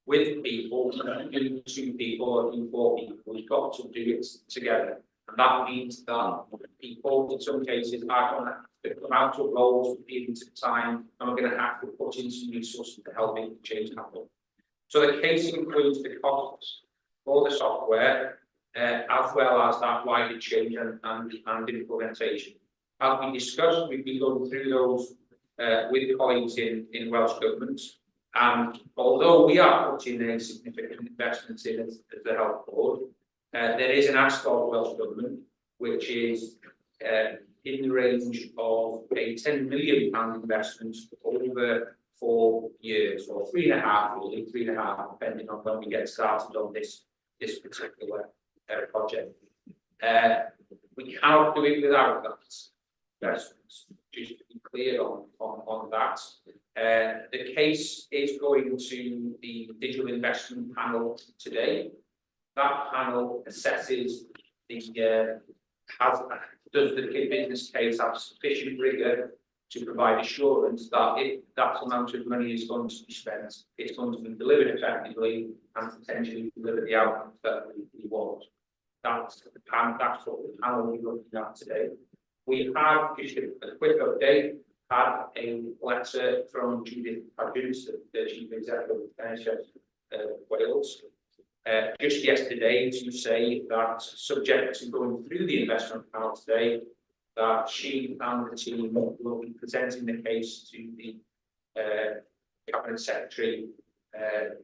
with people, do to people or do for people. We've got to do it together, and that means that people in some cases are going to have to come out of roles for periods of time, and we're going to have to put in some resources to help make the change happen. So the case includes the costs for the software, as well as that wider change and implementation. As we discussed, we've been going through those with colleagues in Welsh Government, and although we are putting a significant investment in as the Health Board, there is an ask of Welsh Government, which is in the range of a £10 million investment over 4 years, or 3.5, really, 3.5, depending on when we get started on this particular project. We cannot do it without that. Just to be clear on that. The case is going to the Digital Investment Panel today. That panel assesses does the business case have sufficient rigor to provide assurance that if that amount of money is going to be spent, it's going to be delivered effectively and potentially deliver the outcomes that we want. That's what the panel we're looking at today. We have, just a quick update, had a letter from Judith Padgett, the Chief Executive of NHS Wales, just yesterday to say that, subject to going through the investment panel today, that she and the team will be presenting the case to the Cabinet Secretary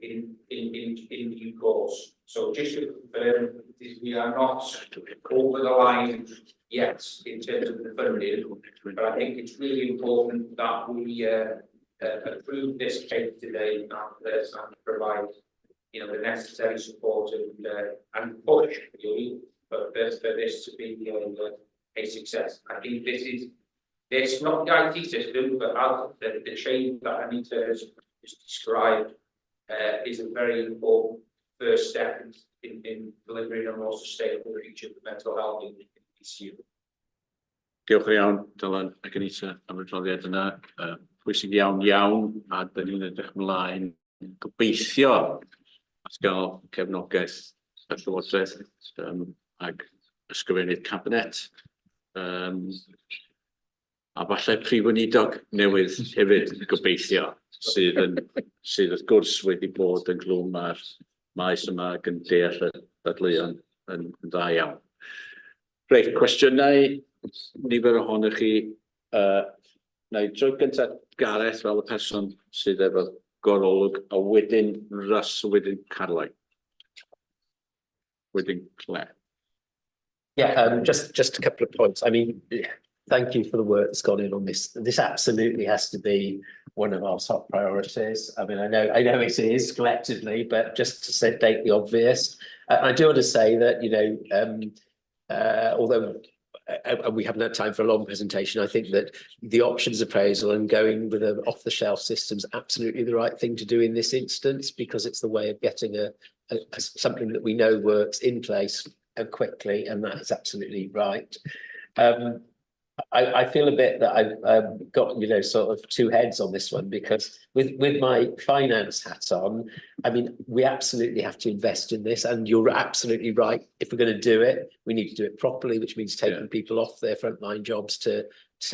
in due course. So just to confirm, we are not over the line yet in terms of the funding, but I think it's really important that we approve this case today and provide, the necessary support and push really for this to be a success. I think it's not the IT system, but the change that Anita has described is a very important first step in delivering a more sustainable future for mental health in BCU. Diolch yn iawn, Dylan ac Anita am y adroddiad yna. Pwysig iawn, a dyn ni'n edrych ymlaen gobeithio at gael cefnogaeth y Llywodraeth ac ysgrifennydd cabinet. A falle prif weinidog newydd hefyd gobeithio sydd wrth gwrs wedi bod yn glwm ar maes yma ac yn deall y dadleuon yn dda iawn. Reit, cwestiynau nifer ohonych chi. Na i droi gyntaf Gareth fel y person sydd efo gorolwg, a wedyn Russ, wedyn Caroline. Wedyn Claire. Yeah, just a couple of points. I mean, thank you for the work that's gone in on this. This absolutely has to be one of our top priorities. I mean, I know it is collectively, but just to state the obvious, I do want to say that, although we haven't had time for a long presentation, I think that the options appraisal and going with an off-the-shelf system is absolutely the right thing to do in this instance, because it's the way of getting something that we know works in place quickly, and that is absolutely right. I feel a bit that I've got, sort of two heads on this one, because with my finance hat on, I mean, we absolutely have to invest in this, and you're absolutely right. If we're going to do it, we need to do it properly, which means taking people off their frontline jobs to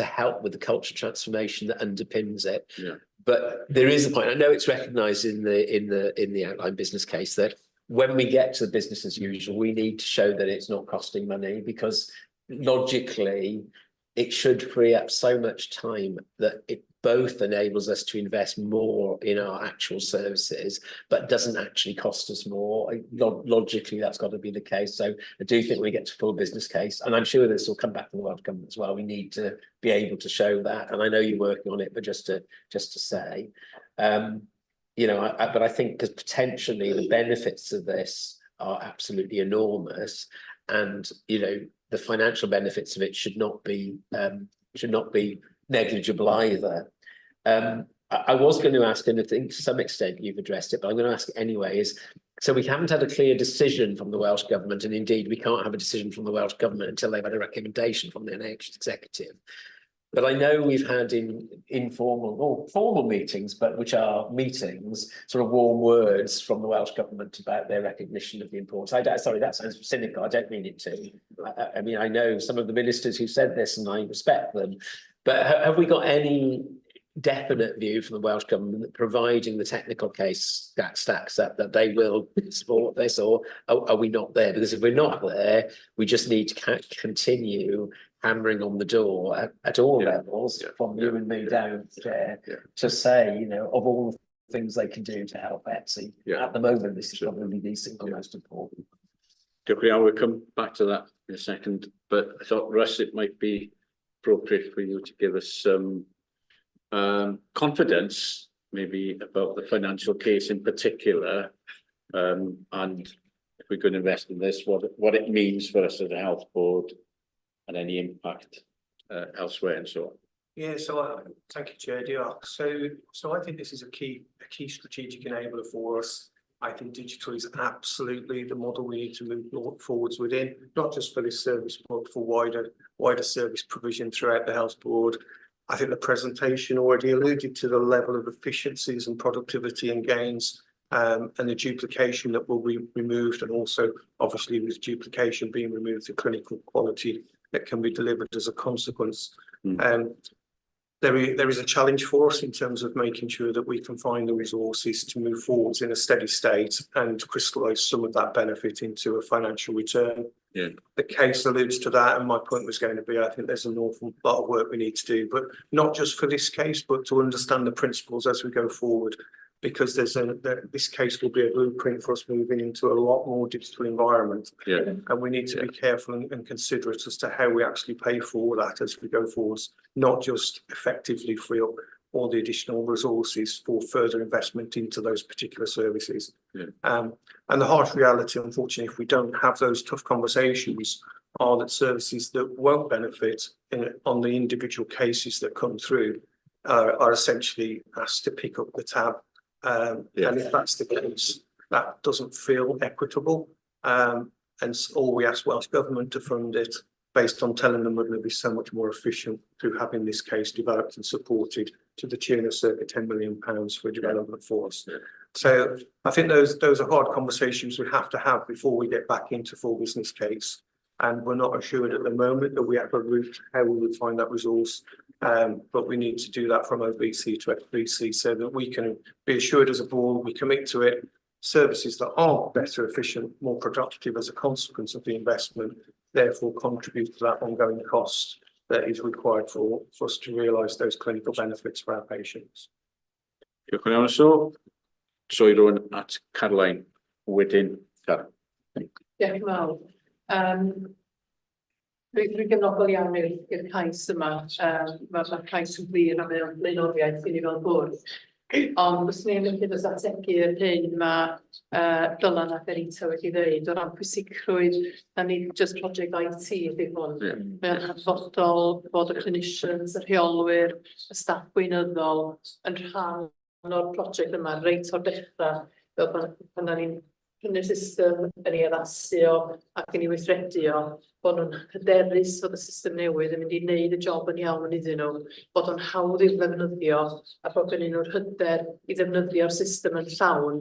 help with the culture transformation that underpins it. Yeah. But there is a point. I know it's recognised in the outline business case that when we get to the business as usual, we need to show that it's not costing money, because logically it should free up so much time that it both enables us to invest more in our actual services, but doesn't actually cost us more. Logically, that's got to be the case. So I do think when we get to full business case, and I'm sure this will come back from the Welsh Government as well, we need to be able to show that. And I know you're working on it, but just to say, but I think because potentially the benefits of this are absolutely enormous, and the financial benefits of it should not be negligible either. I was going to ask, and I think to some extent you've addressed it, but I'm going to ask it anyway, is so we haven't had a clear decision from the Welsh Government, and indeed we can't have a decision from the Welsh Government until they've had a recommendation from the NHS Executive. But I know we've had informal or formal meetings, but which are meetings, sort of warm words from the Welsh Government about their recognition of the importance. Sorry, that sounds cynical. I don't mean it to. I mean, I know some of the ministers who said this, and I respect them. But have we got any definite view from the Welsh Government that providing the technical case that stacks up, that they will support this, or are we not there? Because if we're not there, we just need to continue hammering on the door at all levels, from you and me down there, to say, you know, of all the things they can do to help Betsy. At the moment, this is probably the single most important. I will come back to that in a second, but I thought, Russ, it might be appropriate for you to give us some confidence, maybe about the financial case in particular, and if we're going to invest in this, what it means for us as a health board, and any impact elsewhere and so on. Yeah, so thank you, Chair. So I think this is a key strategic enabler for us. I think digital is absolutely the model we need to move forwards within, not just for this service, but for wider service provision throughout the health board. I think the presentation already alluded to the level of efficiencies and productivity and gains, and the duplication that will be removed, and also obviously with duplication being removed, the clinical quality that can be delivered as a consequence. There is a challenge for us in terms of making sure that we can find the resources to move forwards in a steady state and crystallise some of that benefit into a financial return. The case alludes to that, and my point was going to be, I think there's an awful lot of work we need to do, but not just for this case, but to understand the principles as we go forward, because this case will be a blueprint for us moving into a lot more digital environment. And we need to be careful and considerate as to how we actually pay for that as we go forwards, not just effectively free up all the additional resources for further investment into those particular services. And the harsh reality, unfortunately, if we don't have those tough conversations, are that services that won't benefit on the individual cases that come through are essentially asked to pick up the tab. And if that's the case, that doesn't feel equitable. And all we ask Welsh Government to fund it based on telling them we're going to be so much more efficient through having this case developed and supported to the tune of circa £10 million for development for us. So I think those are hard conversations we have to have before we get back into full business case. And we're not assured at the moment that we have a route how we would find that resource. But we need to do that from OBC to FBC so that we can be assured as a board, we commit to it, services that are better, efficient, more productive as a consequence of the investment, therefore contribute to that ongoing cost that is required for us to realise those clinical benefits for our patients. Diolch yn fawr. So I run at Caroline wedyn. Diolch yn fawr. Dwi'n gefnogol iawn i'r cais yma. Mae'r cais yn wir am ei blaenoriaeth i ni fel bwrdd. Ond os ni'n mynd i'r ategu'r hyn mae Dylan a Benita wedi dweud o ran pwysigrwydd, a ni just project IT ydy hwn. Mae'n hanfodol bod y clinicians, y rheolwyr, y staff gweinyddol yn rhan o'r project yma reit o'r dechrau, fel pan ni'n prynu'r system, yn ei addasu o ac yn ei weithredu o, bod nhw'n hyderus fod y system newydd yn mynd i wneud y job yn iawn iddyn nhw, bod o'n hawdd i'w ddefnyddio a bod gennyn nhw'r hyder i ddefnyddio'r system yn llawn.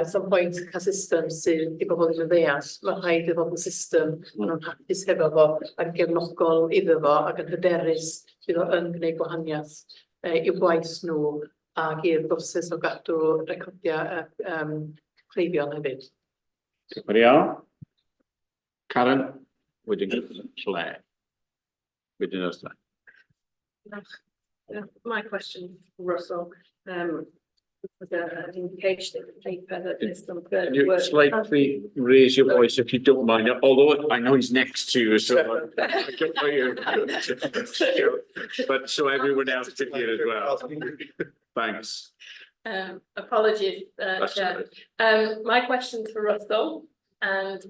Some point cael system sydd i bobl ddim yn ddeall, mae'n rhaid i fod yn system maen nhw'n hapus hefo fo ac gefnogol iddo fo ac yn hyderus bydd o yn gwneud gwahaniaeth i'w gwaith nhw ac i'r broses o gadw recordiau cleifion hefyd. Diolch yn fawr. Karen, wedyn Claire. Wedyn Ursula. My question, Russell, was an indication in the paper that there's some further Can you work. slightly raise your voice if you don't mind? Although I know he's next to you, so I don't know you. But so everyone else can hear as well. Thanks. Apologies, Chair. My question's for Russell, and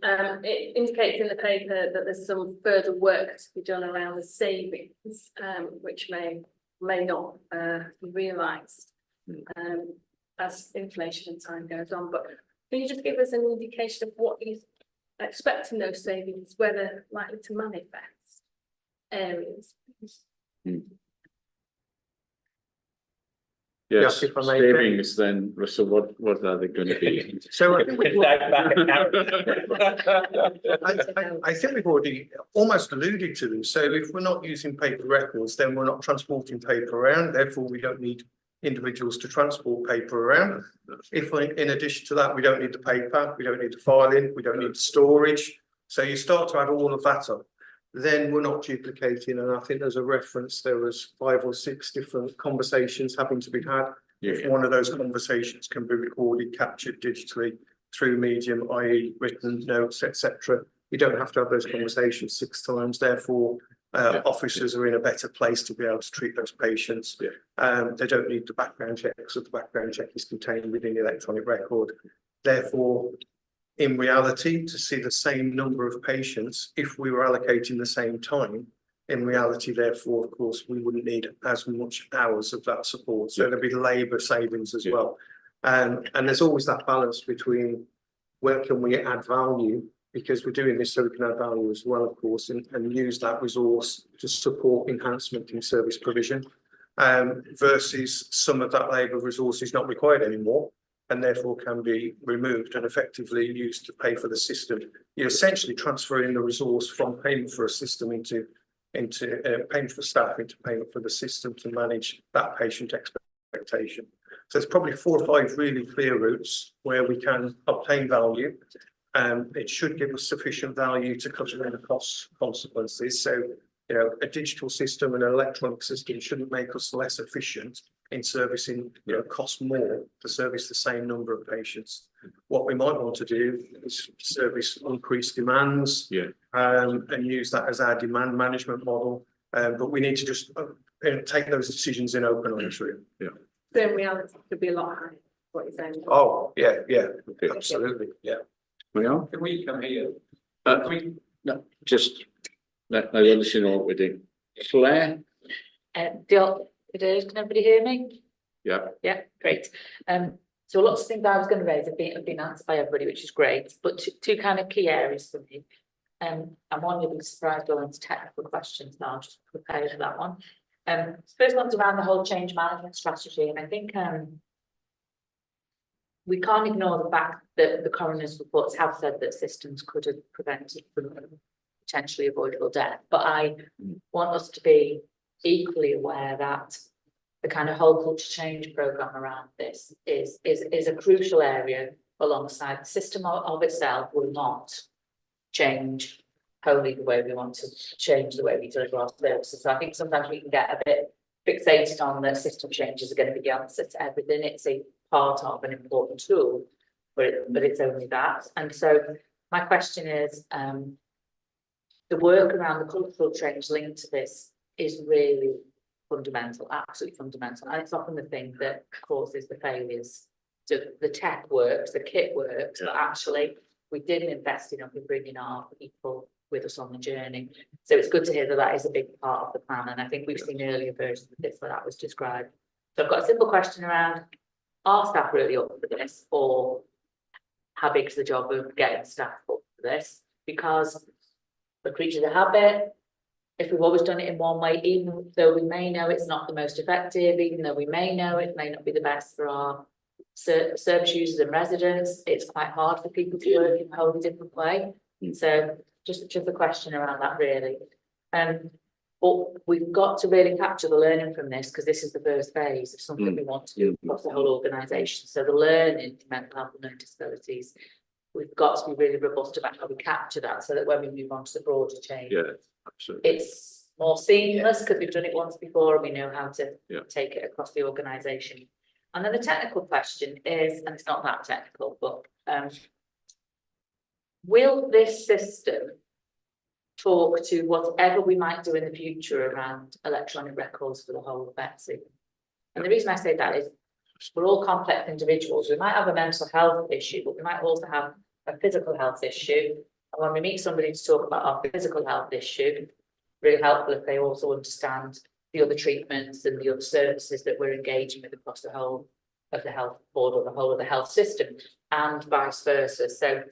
it indicates in the paper that there's some further work to be done around the savings, which may not be realised. as inflation and time goes on. But can you just give us an indication of what you expect in those savings, where they're likely to manifest areas? Yes, if I may, savings then, Russell, what are they going to be? So I think I think we've already almost alluded to them. So if we're not using paper records, then we're not transporting paper around. Therefore, we don't need individuals to transport paper around. If we, in addition to that, we don't need the paper, we don't need the filing, we don't need the storage. So you start to add all of that up, then we're not duplicating. And I think there's a reference, there was 5 or 6 different conversations having to be had. If one of those conversations can be recorded, captured digitally through medium, i.e. written notes, etc. You don't have to have those conversations 6 times. Therefore, officers are in a better place to be able to treat those patients. They don't need the background check, so the background check is contained within the electronic record. Therefore, in reality, to see the same number of patients, if we were allocating the same time, in reality, therefore, of course, we wouldn't need as much hours of that support. So there'd be labour savings as well. And there's always that balance between where can we add value, because we're doing this so we can add value as well, of course, and use that resource to support enhancement in service provision, versus some of that labour resource is not required anymore and therefore can be removed and effectively used to pay for the system. You're essentially transferring the resource from payment for a system into payment for staff into payment for the system to manage that patient expectation. So there's probably 4 or 5 really clear routes where we can obtain value. It should give us sufficient value to cover the cost consequences. So, you know, a digital system and an electronic system shouldn't make us less efficient in servicing, you know, cost more to service the same number of patients. What we might want to do is service increased demands, and use that as our demand management model. But we need to just take those decisions in open honest. So in reality, it could be a lot higher. What you're saying? Oh, yeah, absolutely, We are. Can we come here? No, just let us know what we're doing. Claire? Can everybody hear me? Yeah. Yeah, great. So lots of things I was going to raise have been answered by everybody, which is great. But two kind of key areas for me. And one you'll be surprised going into technical questions now, just prepare for that one. First one's around the whole change management strategy, and I think we can't ignore the fact that the coroner's reports have said that systems could have prevented potentially avoidable death. But I want us to be equally aware that the kind of whole culture change programme around this is a crucial area alongside the system of itself will not change wholly the way we want to change the way we deliver our services. So I think sometimes we can get a bit fixated on that system changes are going to be the answer to everything. It's a part of an important tool, but it's only that. And so my question is, the work around the cultural change linked to this is really fundamental, absolutely fundamental. And it's often the thing that causes the failures. So the tech works, the kit works, but actually we didn't invest enough in bringing our people with us on the journey. So it's good to hear that that is a big part of the plan. And I think we've seen earlier versions of this where that was described. So I've got a simple question around, are staff really up for this, or how big is the job of getting staff up for this? Because the creatures of habit, if we've always done it in one way, even though we may know it's not the most effective, even though we may know it may not be the best for our service users and residents, it's quite hard for people to work in a wholly different way. So just a question around that really. But we've got to really capture the learning from this, because this is the first phase of something we want to do across the whole organisation. So the learning in mental health and learning disabilities, we've got to be really robust about how we capture that, so that when we move on to the broader change, Absolutely. it's more seamless because we've done it once before and we know how to take it across the organisation. And then the technical question is, and it's not that technical, but will this system talk to whatever we might do in the future around electronic records for the whole of Betsy? And the reason I say that is we're all complex individuals. We might have a mental health issue, but we might also have a physical health issue. And when we meet somebody to talk about our physical health issue, really helpful if they also understand the other treatments and the other services that we're engaging with across the whole of the health board or the whole of the health system, and vice versa. So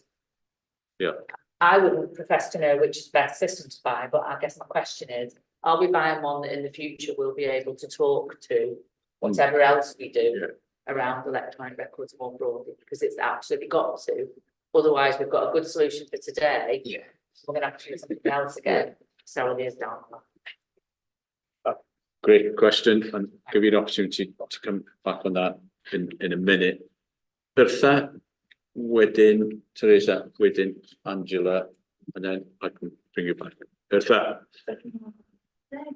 yeah, I wouldn't profess to know which is the best system to buy, but I guess my question is, are we buying one that in the future we'll be able to talk to whatever else we do around electronic records more broadly? Because it's absolutely got to. Otherwise, we've got a good solution for today. Yeah. We're going to have to do something else again several years down the line. great question, and give you an opportunity to come back on that in a minute. Bertha, wedyn Teresa, wedyn Angela, and then I can bring you back. Bertha. I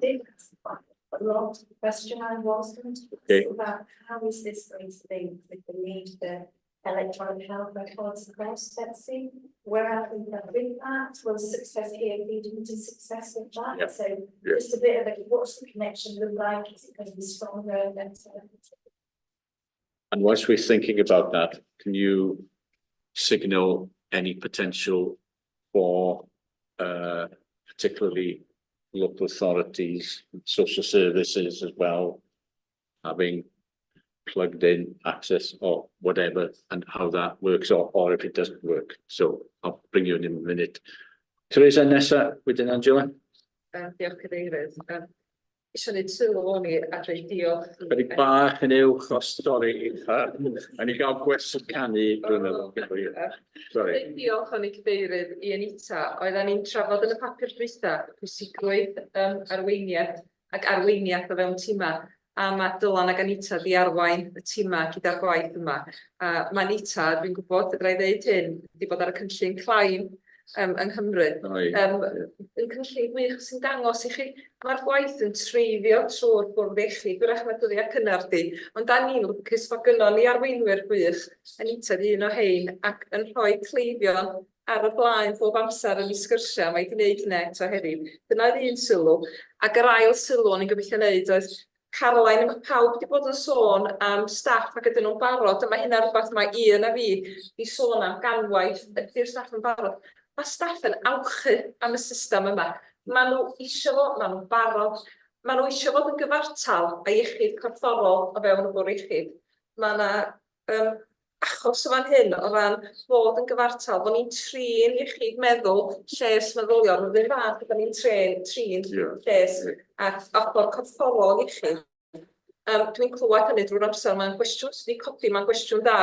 did a lot of the question I was going to ask about how is this going to link with the need for electronic health records across Betsy? Where are we with that? Will success here lead into success with that? Yep. So just a bit of what's the connection look like? Is it going to be stronger, better? And whilst we're thinking about that, can you signal any potential for particularly local authorities, social services as well, having plugged in access or whatever, and how that works, or if it doesn't work? So I'll bring you in a minute. Teresa, nesa wedyn Angela. Diolch cadeirydd. Isio neud sylw o'n i a dweud diolch. Chydig bach yn uwch o stori eitha, a ni gael gwestiwn canu blynyddoedd. Sorry. Diolch o'n i cadeirydd i Anita. Oedden ni'n trafod yn y papur dwytha pwysigrwydd arweiniad ac arweiniad o fewn tima. A mae Dylan ac Anita di arwain y tima gyda'r gwaith yma. Mae Anita, dwi'n gwybod, ydra i ddeud hyn, wedi bod ar y cynllun claim yng Nghymru. Yn cynllun gwych sy'n dangos i chi, mae'r gwaith yn treiddio trwy'r bwrdd iechyd, gwrach mae dyddiau cynnar di, ond da ni'n lwcus fod gynnon ni arweinwyr gwych, Anita di un o hein, ac yn rhoi cleifion ar y blaen bob amser yn ei sgyrsiau, mae wedi gwneud hynny eto heddiw. Dyna'r un sylw, ac yr ail sylw o'n i'n gobeithio wneud oedd Caroline, mae pawb wedi bod yn sôn am staff ac ydyn nhw'n barod, a mae hynna rhywbeth mae Ian a fi i sôn am ganwaith, ydy'r staff yn barod. Mae staff yn awchu am y system yma. Mae nhw eisiau fod, mae nhw'n barod, mae nhw eisiau fod yn gyfartal a iechyd corfforol o fewn y bwrdd iechyd. Mae yna achos o fan hyn o ran fod yn gyfartal, bod ni'n trin iechyd meddwl, lles meddyliol, yn ddyn fath, bod ni'n trin lles a ochr corfforol iechyd. Dwi'n clywed hynny drwy'r amser, mae'n gwestiwn sydd wedi codi, mae'n gwestiwn da,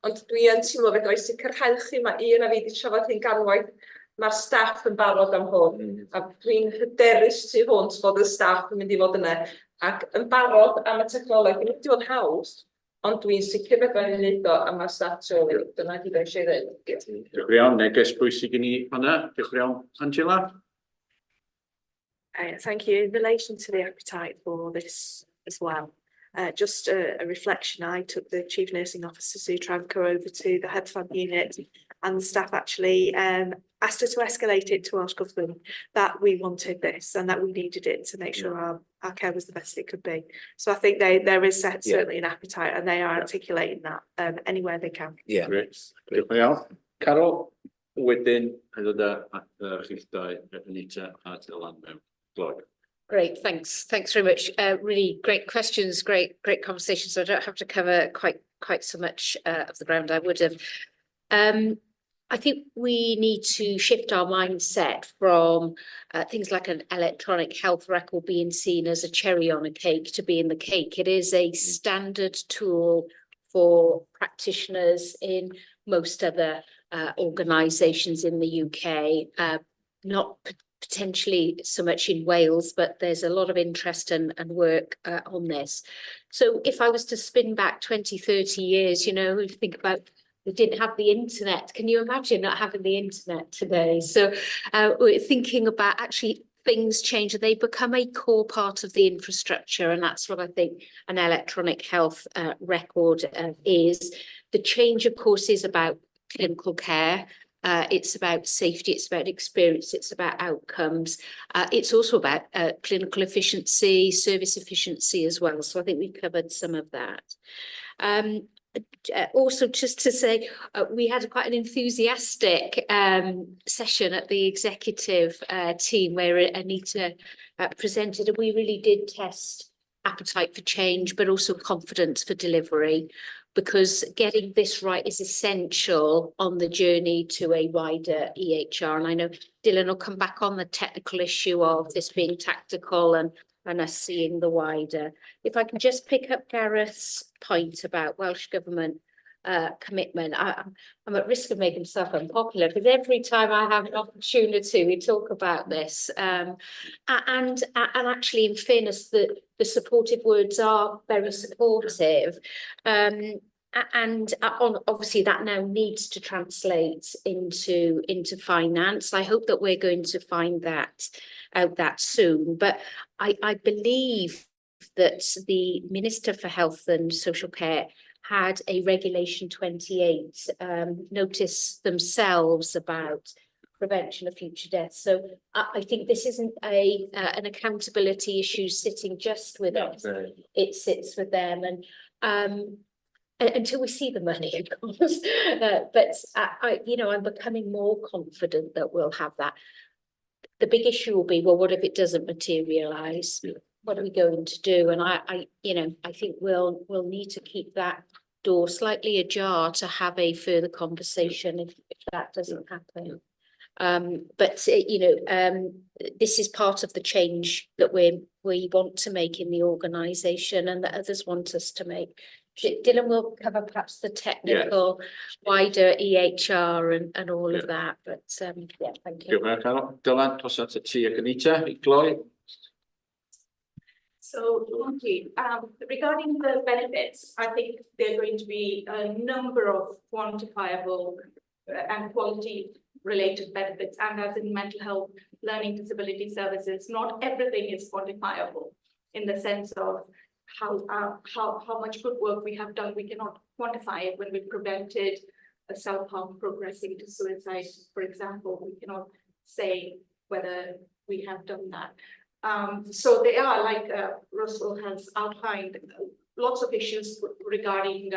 ond dwi yn teimlo fedra i sicrhau chi, mae un a fi wedi trafod hyn ganwaith, mae'r staff yn barod am hwn, a dwi'n hyderus tu hwnt fod y staff yn mynd i fod yna, ac yn barod am y technoleg, dwi'n mynd i fod haws, ond dwi'n sicr fedra i'n neud o am y staff troli, dyna di eisiau dweud. Diolch yn iawn, neges bwysig i ni hwnna. Diolch yn iawn, Angela. Thank you. In relation to the appetite for this as well, just a reflection, I took the Chief Nursing Officer Sue Tranco over to the headphone unit, and the staff actually asked her to escalate it to our government that we wanted this and that we needed it to make sure our care was the best it could be. So I think there is certainly an appetite, and they are articulating that anywhere they can. Yeah. Great. Diolch yn iawn. Carol, wedyn, ydw at chi'ch dau, Anita a Dylan mewn. Gloi. Great, thanks very much. Really great questions, great conversations. So I don't have to cover quite so much of the ground I would have. I think we need to shift our mindset from things like an electronic health record being seen as a cherry on a cake to being the cake. It is a standard tool for practitioners in most other organisations in the UK, not potentially so much in Wales, but there's a lot of interest and work on this. So if I was to spin back 20, 30 years, you know, think about, we didn't have the internet. Can you imagine not having the internet today? So we're thinking about actually things change, they become a core part of the infrastructure. And that's what I think an electronic health record is. The change, of course, is about clinical care. It's about safety, it's about experience, it's about outcomes. It's also about clinical efficiency, service efficiency as well. So I think we've covered some of that. also just to say, we had quite an enthusiastic session at the executive team where Anita presented, and we really did test appetite for change, but also confidence for delivery, because getting this right is essential on the journey to a wider EHR. And I know Dylan will come back on the technical issue of this being tactical and us seeing the wider. If I can just pick up Gareth's point about Welsh Government commitment, I'm at risk of making myself unpopular because every time I have an opportunity we talk about this, and actually in fairness the supportive words are very supportive, and obviously that now needs to translate into finance. I hope that we're going to find that out that soon, but I believe that the Minister for Health and Social Care had a Regulation 28 notice themselves about prevention of future deaths. So I think this isn't an accountability issue sitting just with us. It sits with them, and until we see the money, of course. But I'm becoming more confident that we'll have that. The big issue will be, well, what if it doesn't materialise? Yeah. What are we going to do? And I think we'll need to keep that door slightly ajar to have a further conversation if that doesn't happen. This is part of the change that we want to make in the organisation and that others want us to make. Dylan will cover perhaps the technical, wider EHR and all of that. But yeah, thank you. Dylan, toss that to ti ag Anita i gloi. So, thank you. Regarding the benefits, I think there are going to be a number of quantifiable and quality related benefits, and as in mental health, learning disability services, not everything is quantifiable in the sense of how much good work we have done. We cannot quantify it when we prevented a self-harm progressing to suicide, for example. We cannot say whether we have done that. So there are, like Russell has outlined, lots of issues regarding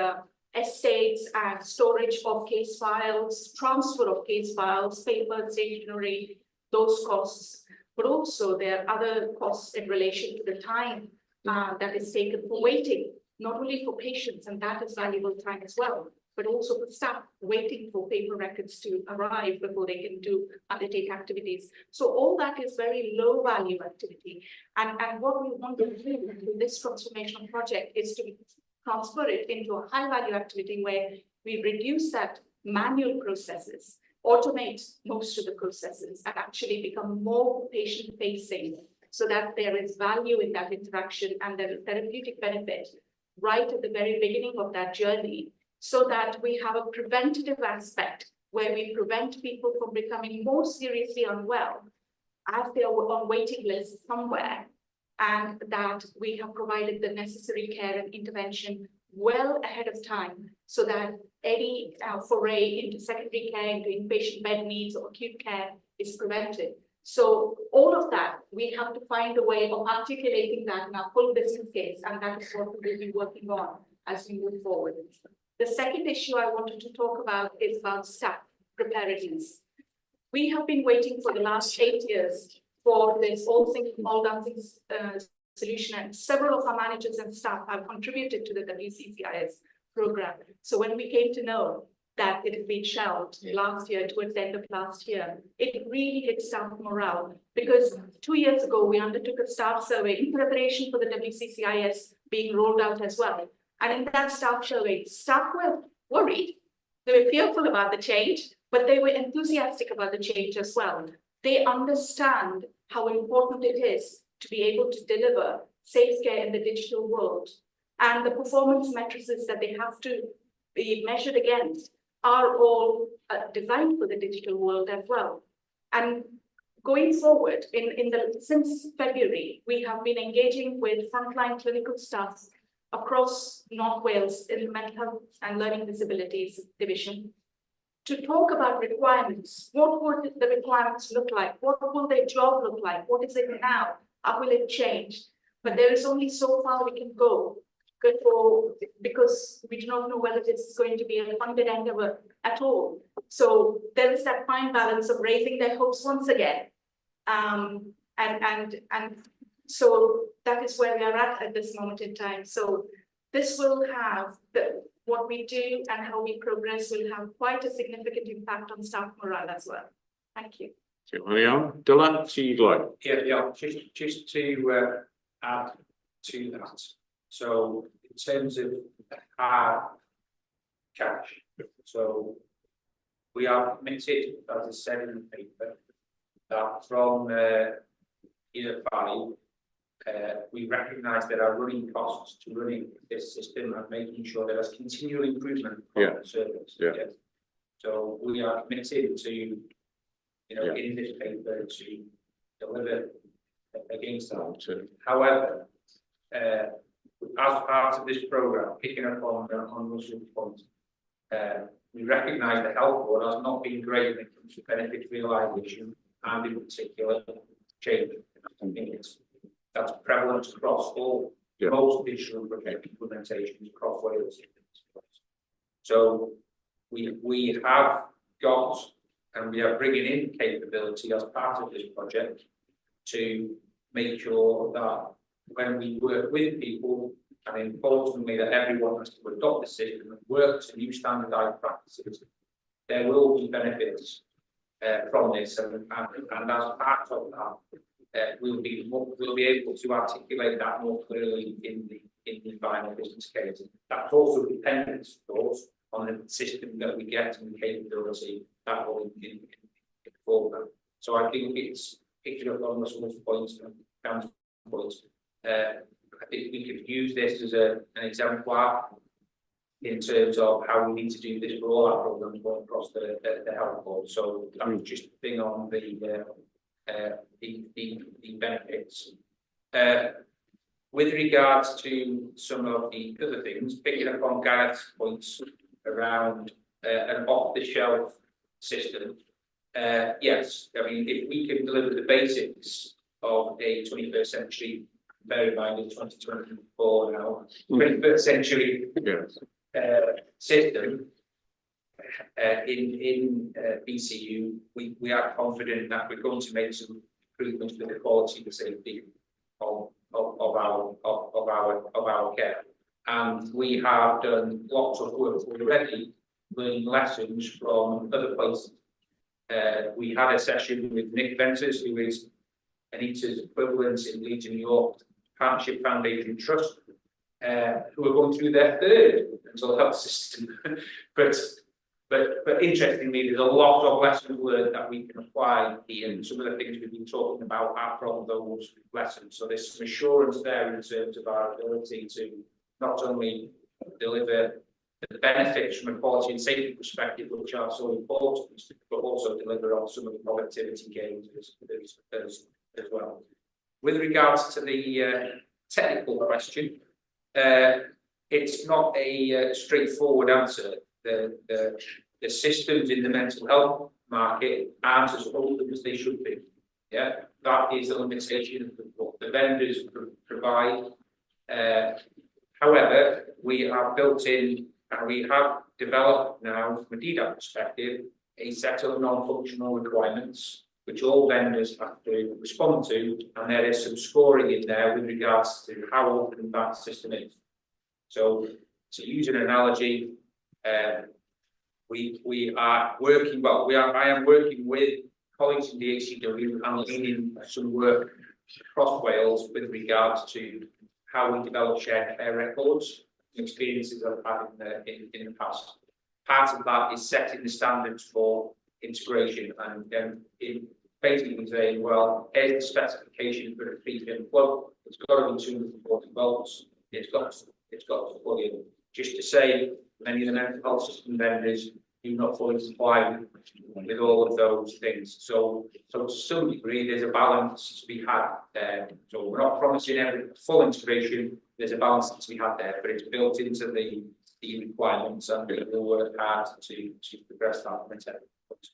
estates and storage of case files, transfer of case files, paper, stationery, those costs. But also there are other costs in relation to the time that is taken for waiting, not only for patients, and that is valuable time as well, but also for staff waiting for paper records to arrive before they can undertake activities. So all that is very low value activity. And what we want to do with this transformational project is to transfer it into a high value activity where we reduce that manual processes, automate most of the processes, and actually become more patient facing, so that there is value in that interaction and there is therapeutic benefit right at the very beginning of that journey, so that we have a preventative aspect where we prevent people from becoming more seriously unwell as they are on waiting lists somewhere, and that we have provided the necessary care and intervention well ahead of time, so that any foray into secondary care, into inpatient bed needs or acute care is prevented. So all of that, we have to find a way of articulating that in our full business case, and that is what we will be working on as we move forward. The second issue I wanted to talk about is about staff preparedness. We have been waiting for the last 8 years for this all singing, all dancing solution, and several of our managers and staff have contributed to the WCCIS program. So when we came to know that it had been shelved last year, towards the end of last year, it really hit staff morale, because 2 years ago we undertook a staff survey in preparation for the WCCIS being rolled out as well. And in that staff survey, staff were worried. They were fearful about the change, but they were enthusiastic about the change as well. They understand how important it is to be able to deliver safe care in the digital world. And the performance matrices that they have to be measured against are all designed for the digital world as well. And going forward, since February, we have been engaging with frontline clinical staff across North Wales in the Mental Health and Learning Disabilities Division to talk about requirements. What would the requirements look like? What will their job look like? What is it now? How will it change? But there is only so far we can go. because we do not know whether this is going to be a funded endeavour at all. So there is that fine balance of raising their hopes once again. And so that is where we are at this moment in time. So this will have what we do and how we progress will have quite a significant impact on staff morale as well. Thank you. Dylan, to you, Lloyd. Yeah, just to add to that. So in terms of hard cash, so we are committed, as I said in the paper, that from year 5, we recognise that our running costs to running this system and making sure that there's continual improvement of the service. So we are committed to, in this paper to deliver against that. However, as part of this programme, picking up on Russell's point, we recognise the health board has not been great when it comes to benefit realisation and in particular change. I think that's prevalent across all most digital implementations across Wales. So we have got and we are bringing in capability as part of this project to make sure that when we work with people, and importantly that everyone has to adopt the system and work to new standardised practices, there will be benefits from this, and as part of that, we'll be able to articulate that more clearly in the final business case. That's also dependent, of course, on the system that we get and the capability that will inform that. So I think it's picking up on Russell's points and Dan's points. I think we could use this as an exemplar in terms of how we need to do this for all our programs going across the health board. So that was just a thing on the benefits. With regards to some of the other things, picking up on Gareth's points around an off-the-shelf system, yes, I mean, if we can deliver the basics of a 21st century, bear in mind it's 2024 now, 21st century system in BCU, we are confident that we're going to make some improvements to the quality and safety of our care. And we have done lots of work already, learning lessons from other places. We had a session with Nick Venters, who is Anita's equivalent in Leeds and York Partnership Foundation Trust, who are going through their 3rd mental health system. But interestingly, there's a lot of lessons learned that we can apply here, and some of the things we've been talking about are from those lessons. So there's some assurance there in terms of our ability to not only deliver the benefits from a quality and safety perspective, which are so important, but also deliver on some of the productivity gains as well. With regards to the technical question, it's not a straightforward answer. The systems in the mental health market aren't as open as they should be. Yeah, that is a limitation of what the vendors provide. However, we have built in and we have developed now, from a DDAP perspective, a set of non-functional requirements which all vendors have to respond to, and there is some scoring in there with regards to how open that system is. So to use an analogy, we are working, I am working with colleagues in the HCW and leading some work across Wales with regards to how we develop shared care records, experiences I've had in the past. Part of that is setting the standards for integration and basically saying, well, here's the specification for a 3-pin plug. It's got to be 240 volts. It's got to plug in. Just to say, many of the mental health system vendors do not fully comply with all of those things. So to some degree, there's a balance to be had there. So we're not promising every full integration. There's a balance to be had there, but it's built into the requirements, and we will work hard to progress that from a technical point.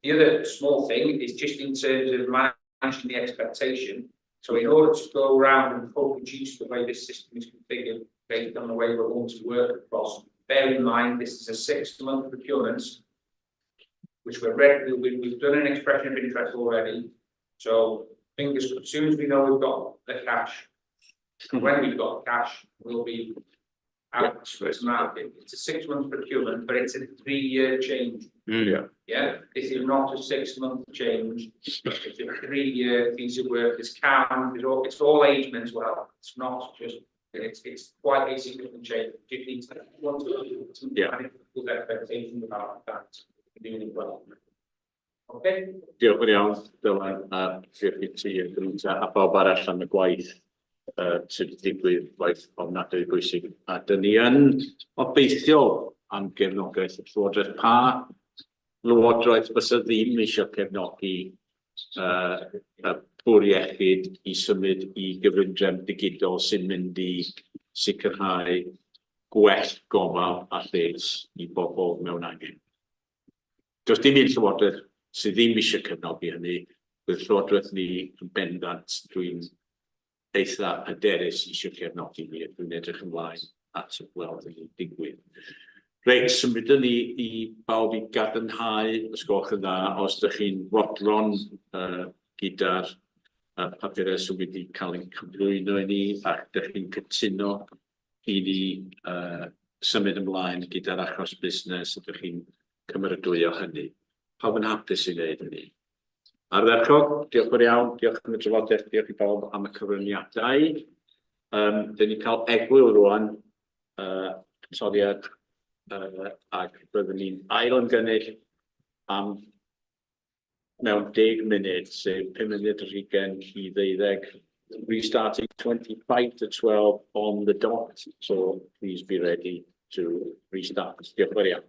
The other small thing is just in terms of managing the expectation. So in order to go around and co-produce the way this system is configured, based on the way we're going to work across, bear in mind, this is a 6-month procurement, which we're ready, we've done an expression of interest already. So fingers, as soon as we know we've got the cash, when we've got cash, we'll be out to market. It's a 6-month procurement, but it's a 3-year change. Yeah. Yeah, this is not a 6-month change. It's a 3-year piece of work. It's CAM, it's all agent as well. It's not just, it's quite a significant change. You need to want to manage expectations about that. Doing it well. Okay. Diolch yn iawn, Dylan, a diolch i ti a bob arall am y gwaith sydd wedi digwydd, gwaith ofnadwy bwysig. A dyn ni yn obeithiol am gefnogaeth y Llywodraeth. Pa lywodraeth fysa ddim eisiau cefnogi bwr iechyd i symud i gyflwyndrefn digidol sy'n mynd i sicrhau gwell gofal a lles i bobl mewn angen. Does dim un llywodraeth sydd ddim eisiau cefnogi hynny, bydd llywodraeth ni yn bendant dwi'n eitha hyderus eisiau cefnogi ni, dwi'n edrych ymlaen at y gweld yn digwydd. Reit, symudwn ni i bawb i gadarnhau, os gwelwch yn dda, os ydych chi'n fodlon gyda'r papurau sydd wedi cael eu cyflwyno i ni, ac ydych chi'n cytuno i ni symud ymlaen gyda'r achos busnes, ydych chi'n cymeradwyo hynny. Pawb yn hapus i wneud hynny. Ardderchog, diolch yn iawn, diolch am y trafodaeth, diolch i bawb am y cyfraniadau. Dyn ni cael egwyl rwan, cytoriad, ac byddwn ni'n ail yn gynnull am mewn 10 munud, sef 5 munud yr 20 i 12, restarting 25 to 12 on the dot, so please be ready to restart. Diolch yn iawn.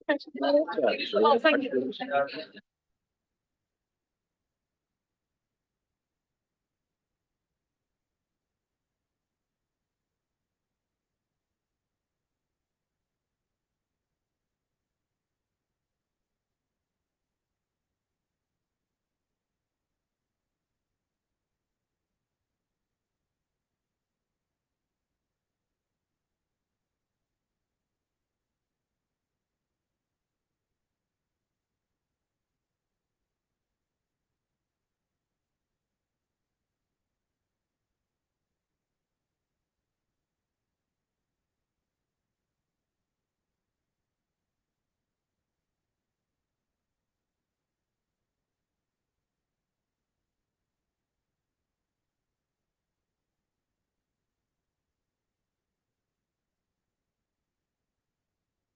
Oh, thank you.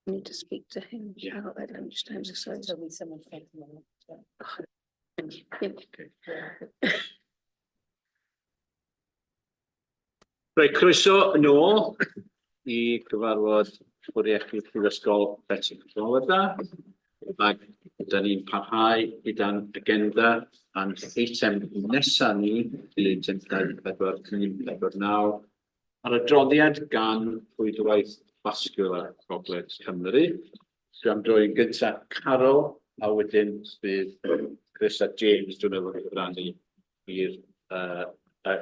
Need to speak to him about at lunchtime, so. Reit, croeso yn ôl I gyfarfod bwriadu Prifysgol Betsi Clywydda. Ac da ni'n parhau gyda'n agenda a'n eitem nesaf ni eitem 2449 ar adroddiad gan Rhwydwaith Vascular Gogledd Cymru. Dwi'n drwy'n gyntaf Carol a wedyn bydd Chris a James dwi'n meddwl yn cyfrannu i'r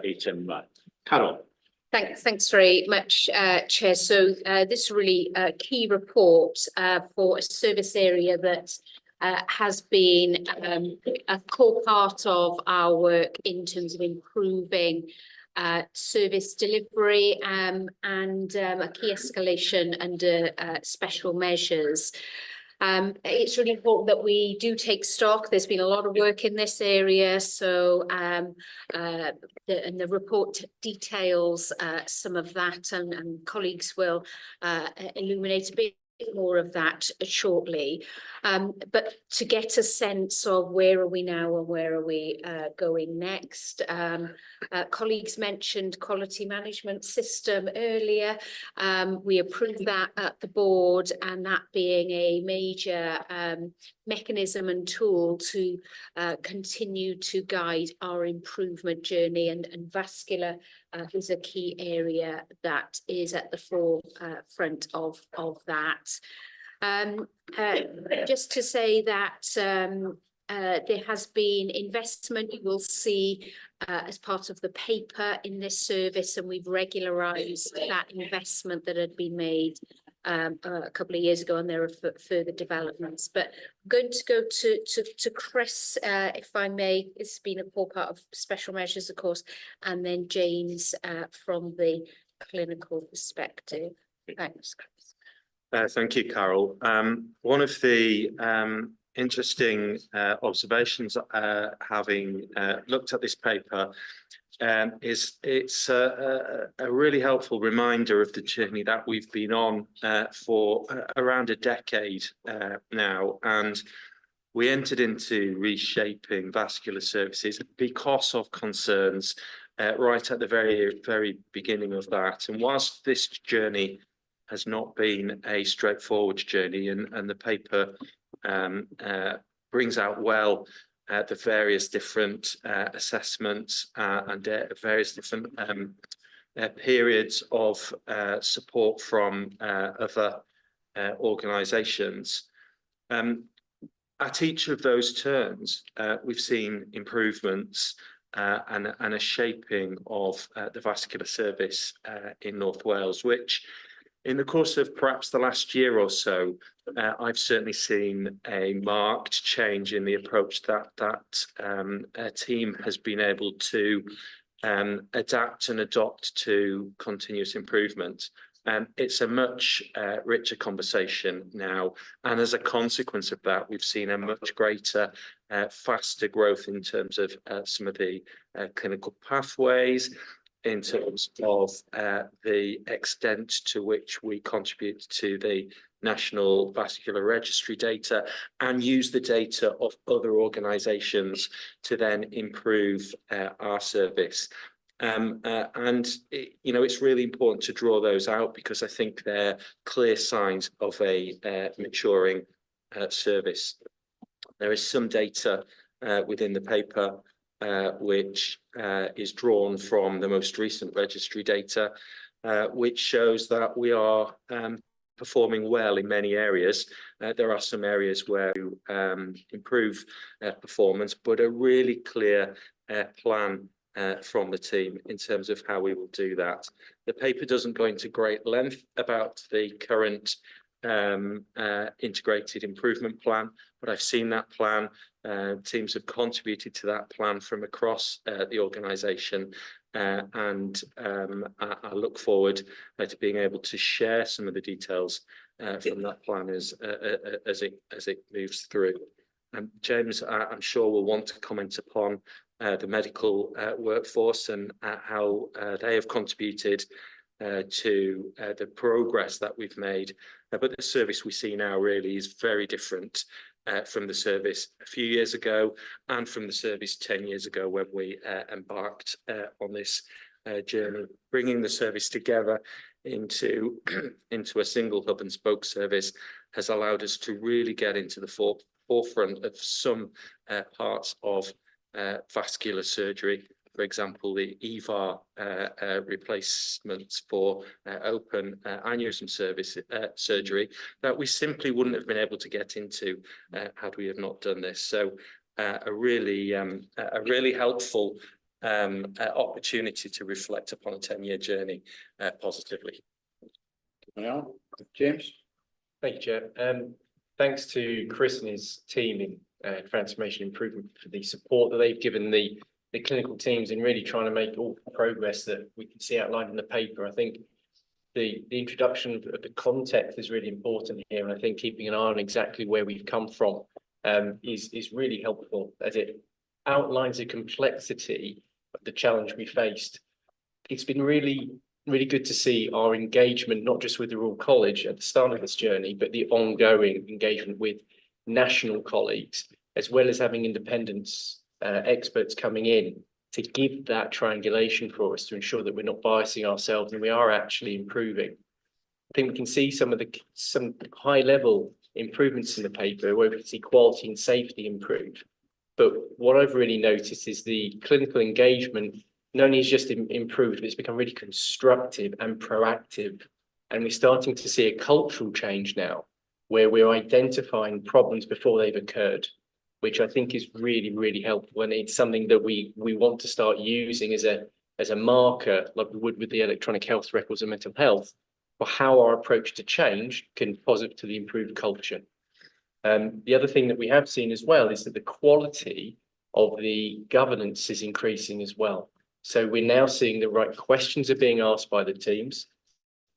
eitem yma. Carol. Thanks very much, Chair. So this is really a key report for a service area that has been a core part of our work in terms of improving service delivery and a key escalation under special measures. It's really important that we do take stock. There's been a lot of work in this area, so the report details some of that, and colleagues will illuminate a bit more of that shortly. But to get a sense of where are we now and where are we going next, colleagues mentioned quality management system earlier. We approved that at the board, and that being a major mechanism and tool to continue to guide our improvement journey, and vascular is a key area that is at the forefront of that. Just to say that there has been investment, you will see as part of the paper in this service, and we've regularised that investment that had been made a couple of years ago, and there are further developments. But I'm going to go to Chris, if I may. It's been a core part of special measures, of course, and then James from the clinical perspective. Thanks, Chris. Thank you, Carol. One of the interesting observations, having looked at this paper, is it's a really helpful reminder of the journey that we've been on for around a decade now, and we entered into reshaping vascular services because of concerns right at the very beginning of that. And whilst this journey has not been a straightforward journey, and the paper brings out well the various different assessments and various different periods of support from other organisations. At each of those turns, we've seen improvements and a shaping of the vascular service in North Wales, which in the course of perhaps the last year or so, I've certainly seen a marked change in the approach that a team has been able to adapt and adopt to continuous improvement. It's a much richer conversation now, and as a consequence of that, we've seen a much greater, faster growth in terms of some of the clinical pathways, in terms of the extent to which we contribute to the National Vascular Registry data and use the data of other organisations to then improve our service. It's really important to draw those out, because I think they're clear signs of a maturing service. There is some data within the paper which is drawn from the most recent registry data, which shows that we are performing well in many areas. There are some areas where we improve performance, but a really clear plan from the team in terms of how we will do that. The paper doesn't go into great length about the current integrated improvement plan, but I've seen that plan. Teams have contributed to that plan from across the organisation, and I look forward to being able to share some of the details from that plan as it moves through. James, I'm sure will want to comment upon the medical workforce and how they have contributed to the progress that we've made. But the service we see now really is very different from the service a few years ago and from the service 10 years ago when we embarked on this journey. Bringing the service together into a single hub and spoke service has allowed us to really get into the forefront of some parts of vascular surgery. For example, the EVAR replacements for open aneurysm surgery that we simply wouldn't have been able to get into had we have not done this. So a really helpful opportunity to reflect upon a 10-year journey positively. James? Thank you, Chair. Thanks to Chris and his team in transformation improvement for the support that they've given the clinical teams in really trying to make all the progress that we can see outlined in the paper. I think the introduction of the context is really important here, and I think keeping an eye on exactly where we've come from is really helpful as it outlines the complexity of the challenge we faced. It's been really good to see our engagement, not just with the Royal College at the start of this journey, but the ongoing engagement with national colleagues, as well as having independents, experts coming in to give that triangulation for us to ensure that we're not biasing ourselves and we are actually improving. I think we can see some high level improvements in the paper where we can see quality and safety improve. But what I've really noticed is the clinical engagement not only is just improved, but it's become really constructive and proactive. And we're starting to see a cultural change now where we're identifying problems before they've occurred, which I think is really helpful. And it's something that we want to start using as a marker, like we would with the electronic health records and mental health, for how our approach to change can positively improve culture. The other thing that we have seen as well is that the quality of the governance is increasing as well. So we're now seeing the right questions are being asked by the teams.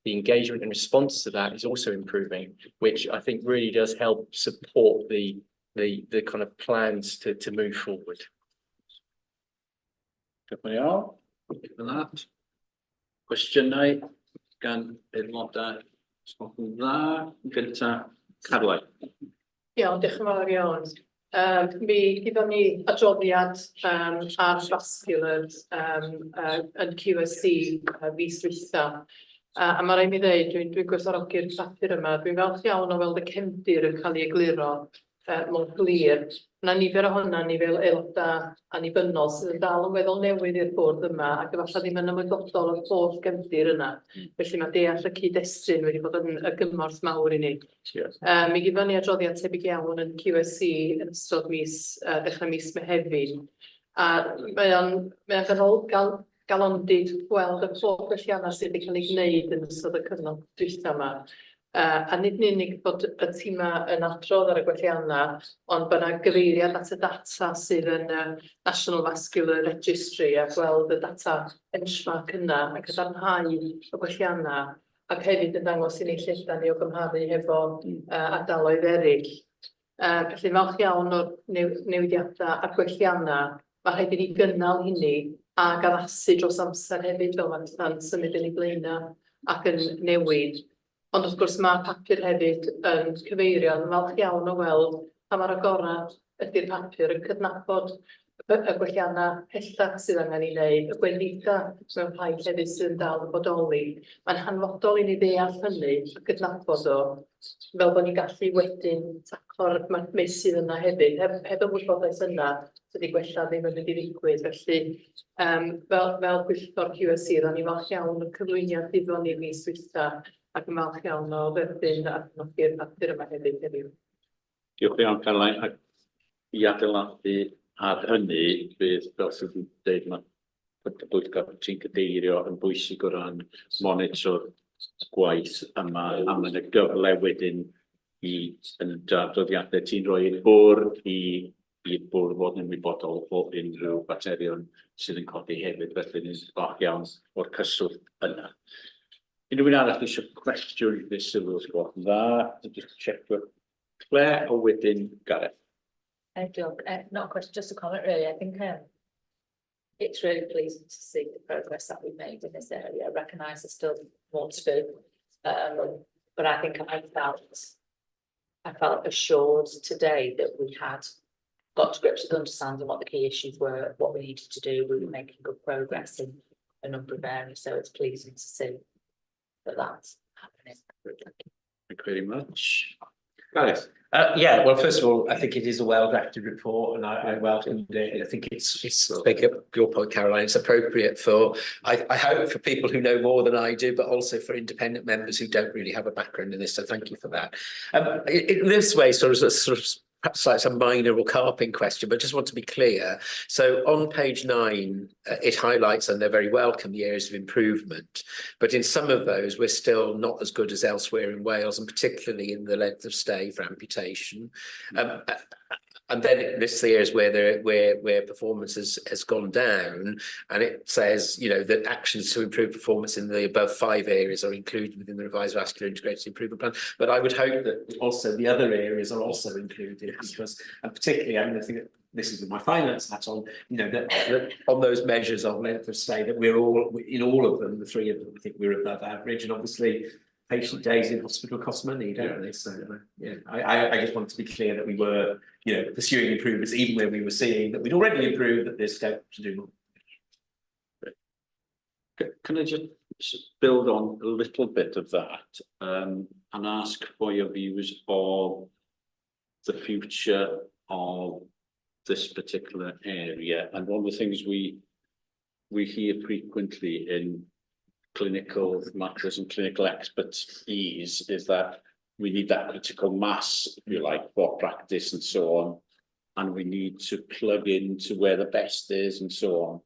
The engagement and response to that is also improving, which I think really does help support the kind of plans to move forward. Diolch yn that. Cwestiynau gan aelodau ysgolch dda. Gynta, Carlau. Iawn, diolch yn fawr iawn. Mi gyda ni adroddiad ar vascular yn QSC fis dwytha. A mae rhaid mi ddweud, dwi'n gwerthfawrogi'r papur yma. Dwi'n falch iawn o weld y cefndir yn cael ei egluro mewn glir. Yna nifer ohona ni fel aelodau annibynnol sydd yn dal yn weddol newydd i'r bwrdd yma ac efallai ddim yn ymwybodol o'r holl gefndir yna. Felly mae deall y cyd-destun wedi bod yn y gymorth mawr i ni. Mi gyda ni adroddiad tebyg iawn yn QSC yn ystod dechrau mis Mehefin. A mae o'n galondig gweld y holl gwelliannau sydd wedi cael ei gwneud yn ystod y cyfnod dwytha yma. A nid yn unig bod y tîm yn adrodd ar y gwelliannau, ond bod yna gyfeiriad at y data sydd yn National Vascular Registry a gweld y data benchmark yna a cadarnhau y gwelliannau ac hefyd yn dangos i ni lledan ni o gymharu hefo ardaloedd eraill. Felly falch iawn o'r newidiadau a gwelliannau. Mae rhaid i ni gynnal hynny a gaddasu dros amser hefyd fel mae'n symud yn ei blaenau ac yn newid. Ond wrth gwrs mae papur hefyd yn cyfeirio yn falch iawn o weld pa mor agorad ydy'r papur yn cydnabod y y gwellianna pellach sydd angen ei wneud, y gwendida mewn rhai llefydd sydd yn dal yn bodoli. Mae'n hanfodol i ni ddeall hynny a gydnabod o, fel bod ni'n gallu wedyn taclo'r meysydd yna hefyd, heb y wybodaeth yna, dydy gwella ddim yn mynd i ddigwydd. Felly, fel pwyllgor QSC, ro'n i'n falch iawn y cyflwyniad difon ni mis dwytha, ac yn falch iawn o dderbyn a adnodi'r papur yma hefyd heddiw. Diolch iawn, Caroline. Ac i adeiladu ar hynny, bydd, fel sydd wedi dweud, mae bwyllgor ti'n cadeirio yn bwysig o ran monitor gwaith yma, a mae'n y gyfle wedyn i yn adroddiadau ti'n rhoi i'r bwrdd i'r bwrdd fod yn wybodol o unrhyw baterion sydd yn codi hefyd, felly ni'n falch iawn o'r cyswllt yna. Unrhyw un arall eisiau cwestiwn i'r sylw os gwelwch yn dda, just check Claire o wedyn Gareth. Not a question, just a comment really. I think it's really pleasing to see the progress that we've made in this area. I recognise there's still more to do, but I think I felt assured today that we had got to grips with understanding what the key issues were, what we needed to do. We were making good progress in a number of areas, so it's pleasing to see that that's happening. Thank you very much. Gareth. Yeah, well, first of all, I think it is a well-drafted report, and I welcomed it. I think it's picking up your point, Caroline. It's appropriate for, I hope, for people who know more than I do, but also for independent members who don't really have a background in this. So thank you for that. In this way, sort of perhaps like some minor or carping question, but just want to be clear. So on page 9, it highlights, and they're very welcome, the areas of improvement. But in some of those, we're still not as good as elsewhere in Wales, and particularly in the length of stay for amputation. And then it lists the areas where performance has gone down, and it says, you know, that actions to improve performance in the above 5 areas are included within the revised vascular integrated improvement plan. But I would hope that also the other areas are also included, because, and particularly, I mean, I think that this is with my finance hat on, you know, that on those measures of length of stay, that we're all, in all of them, the 3 of them, I think we're above average, and obviously patient days in hospital cost money, don't they? So yeah, I just want to be clear that we were, you know, pursuing improvements even when we were seeing that we'd already improved, that there's scope to do more. Can I just build on a little bit of that and ask for your views of the future of this particular area? And one of the things we hear frequently in clinical matters and clinical expertise is that we need that critical mass, if you like, for practice and so on, and we need to plug into where the best is and so on.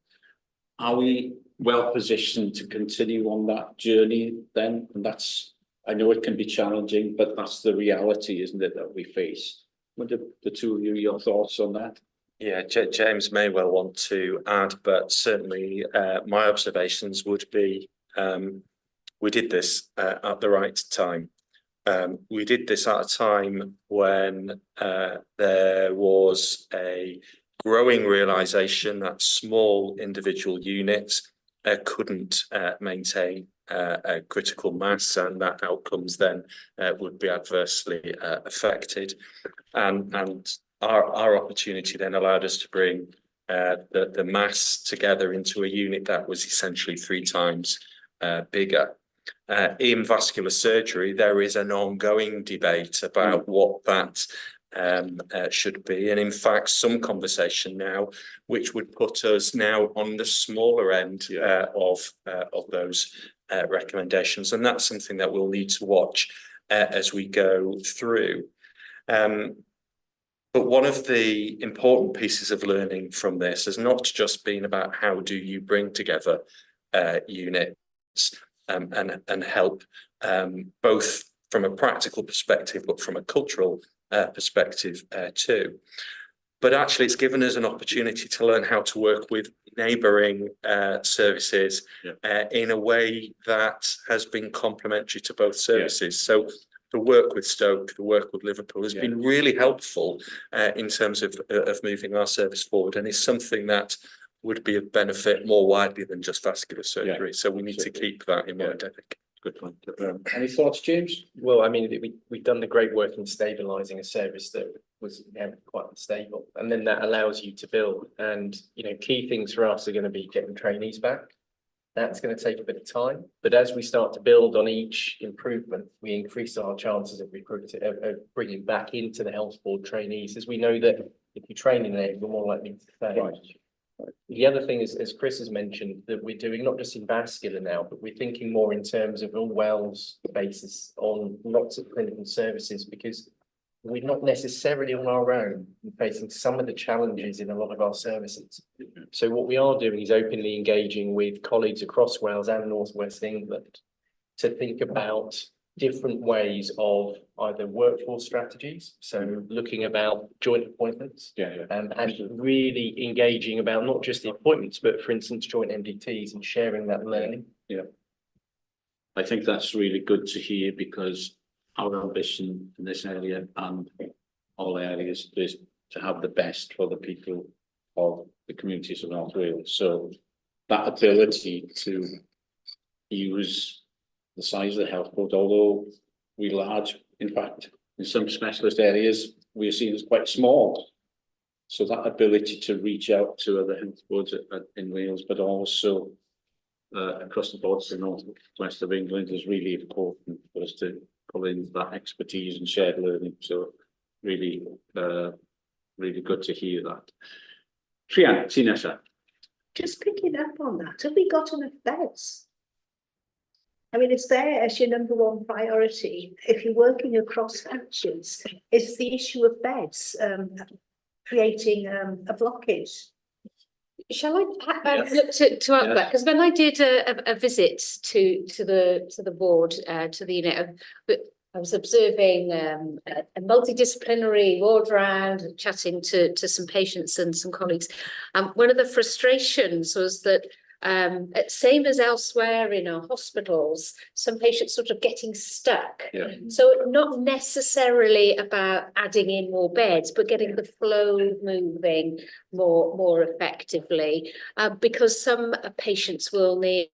Are we well positioned to continue on that journey then? And that's, I know it can be challenging, but that's the reality, isn't it, that we face? What are the 2 of you, your thoughts on that? Yeah, James may well want to add, but certainly my observations would be we did this at the right time. We did this at a time when there was a growing realization that small individual units couldn't maintain a critical mass, and that outcomes then would be adversely affected. And our opportunity then allowed us to bring the mass together into a unit that was essentially 3 times bigger. In vascular surgery, there is an ongoing debate about what that should be, and in fact some conversation now which would put us now on the smaller end of those recommendations, and that's something that we'll need to watch as we go through. But one of the important pieces of learning from this has not just been about how do you bring together units and help both from a practical perspective, but from a cultural perspective too. But actually, it's given us an opportunity to learn how to work with neighbouring services in a way that has been complementary to both services. So the work with Stoke, the work with Liverpool has been really helpful in terms of moving our service forward, and is something that would be of benefit more widely than just vascular surgery. So we need to keep that in mind, I think. Good point. Any thoughts, James? Well, I mean, we've done the great work in stabilising a service that was quite unstable, and then that allows you to build. And key things for us are going to be getting trainees back. That's going to take a bit of time, but as we start to build on each improvement, we increase our chances of recruiting, of bringing back into the health board trainees, as we know that if you're training there, you're more likely to stay. Right. The other thing is, as Chris has mentioned, that we're doing not just in vascular now, but we're thinking more in terms of all wells basis on lots of clinical services, because we're not necessarily on our own facing some of the challenges in a lot of our services. So what we are doing is openly engaging with colleagues across Wales and North West England to think about different ways of either workforce strategies, so looking about joint appointments, and really engaging about not just the appointments, but for instance, joint MDTs and sharing that learning. Yeah. I think that's really good to hear, because our ambition in this area and all areas is to have the best for the people of the communities of North Wales. So that ability to use the size of the health board, although we're large, in fact, in some specialist areas, we're seen as quite small. So that ability to reach out to other health boards in Wales, but also across the board to the North West of England, is really important for us to pull in that expertise and shared learning. So really, really good to hear that. Rhian, ti nesa? Just picking up on that, have we got enough beds? I mean, it's there as your number one priority. If you're working across patches, it's the issue of beds creating a blockage. Shall I look to add that? Because when I did a visit to the board, to the unit, I was observing a multidisciplinary ward round, chatting to some patients and some colleagues. One of the frustrations was that same as elsewhere in our hospitals, some patients sort of getting stuck. So not necessarily about adding in more beds, but getting the flow moving more effectively, because some patients will need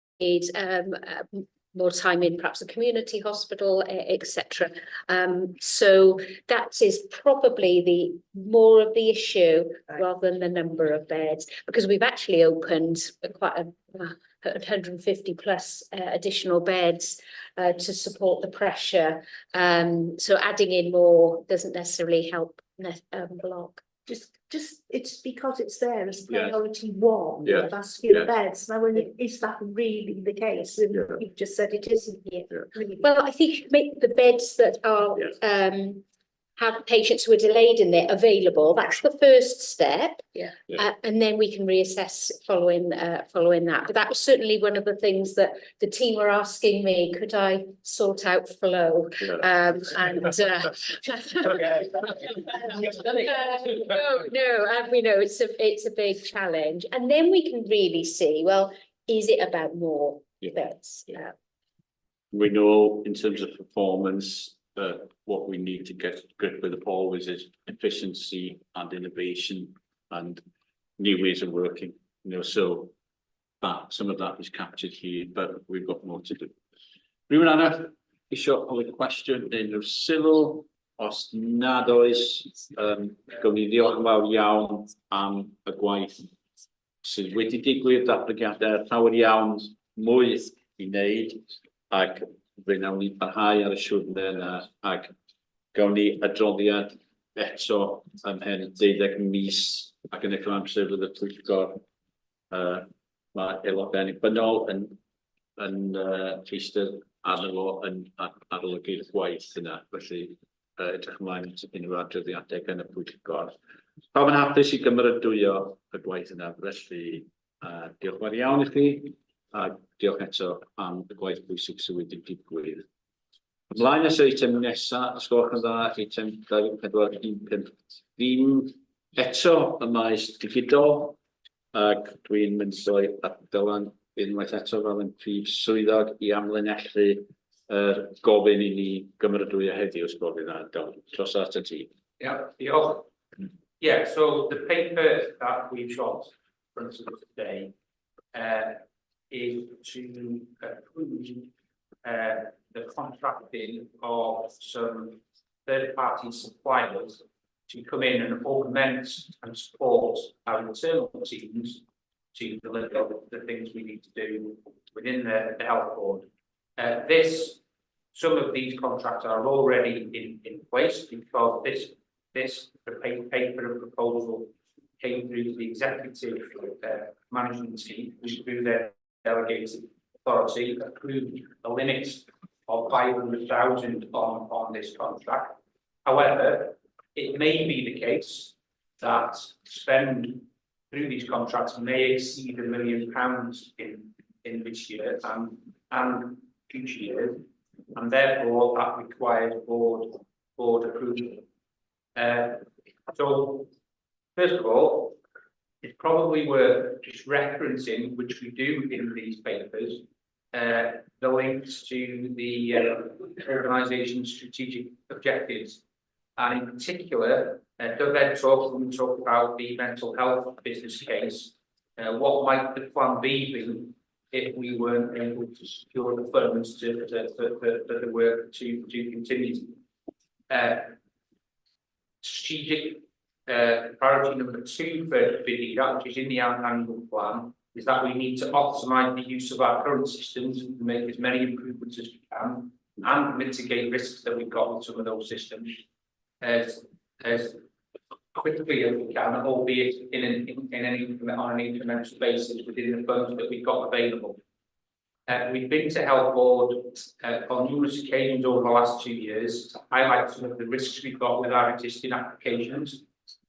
more time in perhaps a community hospital, etc. So that is probably the more of the issue rather than the number of beds, because we've actually opened quite a 150 plus additional beds to support the pressure. So adding in more doesn't necessarily help block. Just it's because it's there as priority one, Yeah. vascular beds. Now, is that really the case? And you've just said it isn't here. Well, I think make the beds that are have patients who are delayed in there available. That's the first step. And then we can reassess following that. But that was certainly one of the things that the team were asking me, could I sort out flow? We know it's a big challenge. And then we can really see, well, is it about more beds? We know in terms of performance, what we need to get grip with always is efficiency and innovation and new ways of working. So that some of that is captured here, but we've got more to do. Rhywun arall isio ofyn cwestiwn neu sylw, os nad oes, gawn ni ddiolch yn fawr iawn am y gwaith sydd wedi digwydd, datblygiadau llawer iawn mwy i wneud, ac fe wnawn ni barhau ar y siwrne yna, ac gawn ni adroddiad eto ymhen 12 mis, ac yn y amser fydd y pwyllgor mae aelodau annibynnol yn rhestr arno fo yn arolygu'r gwaith yna, felly edrych ymlaen at unrhyw adroddiadau gan y pwyllgor. Pawb yn hapus i gymeradwyo y gwaith yna, felly diolch fawr iawn i chi, a diolch eto am y gwaith bwysig sydd wedi digwydd. Ymlaen at eitem nesaf, os gwelwch yn dda, eitem 2415. Ddim eto y maes digidol, ac dwi'n mynd drwy at Dylan unwaith eto fel yn prif swyddog i amlinellu gofyn i ni gymeradwyo heddiw, os gwelwch yn dda, Dylan. Dros at y ti. Diolch. Yeah, so the paper that we've got in front of us today is to approve the contracting of some third-party suppliers to come in and augment and support our internal teams to deliver the things we need to do within the health board. Some of these contracts are already in place because this paper and proposal came through to the executive management team, which through their delegated authority approved a limit of 500,000 on this contract. However, it may be the case that spend through these contracts may exceed £1 million in this year and future years, and therefore that requires board approval. So first of all, it's probably worth just referencing, which we do in these papers, the links to the organisation's strategic objectives, and in particular, Doug talk about the mental health business case. What might the plan be if we weren't able to secure the funds for the work to continue? Strategic priority number 2 for VDDA, which is in the annual plan, is that we need to optimise the use of our current systems and make as many improvements as we can and mitigate risks that we've got with some of those systems as quickly as we can, albeit on an incremental basis within the funds that we've got available. We've been to Health Board on numerous occasions over the last 2 years to highlight some of the risks we've got with our existing applications.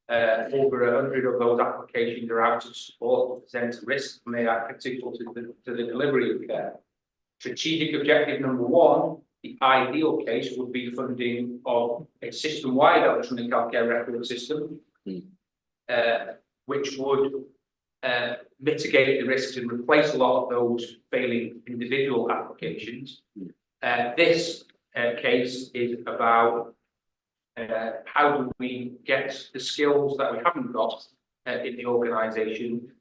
Over 100 of those applications are out of support, present a risk, and they are critical to the delivery of care. Strategic objective number 1, the ideal case would be funding of a system-wide electronic healthcare record system, which would mitigate the risks and replace a lot of those failing individual applications. This case is about how do we get the skills that we haven't got in the organisation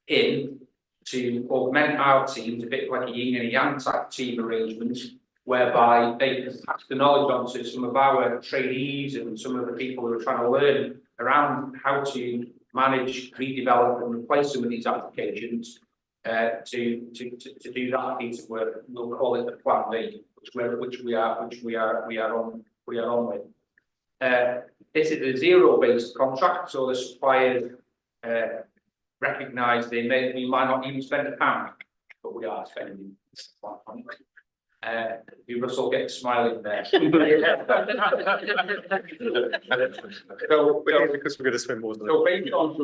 in to augment our teams, a bit like a yin and a yang type team arrangement, whereby they can pass the knowledge on to some of our trainees and some of the people who are trying to learn around how to manage, redevelop and replace some of these applications to do that piece of work. We'll call it the plan B, which we are on with. This is a zero-based contract, so the suppliers recognise we might not even spend £1, but we are spending £1. Russell gets smiling there. Because we're going to spend more than so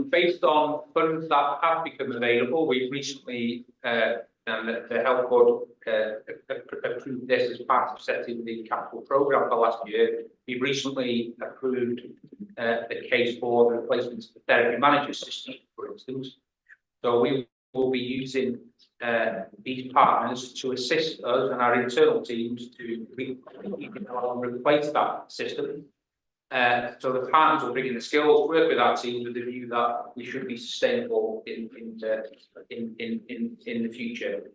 based on funds that have become available, we've recently and the Health Board approved this as part of setting the capital programme for last year. We've recently approved the case for the replacement of the therapy manager system, for instance. So we will be using these partners to assist us and our internal teams to replace that system. So the partners will bring in the skills, work with our team with the view that we should be sustainable in the future.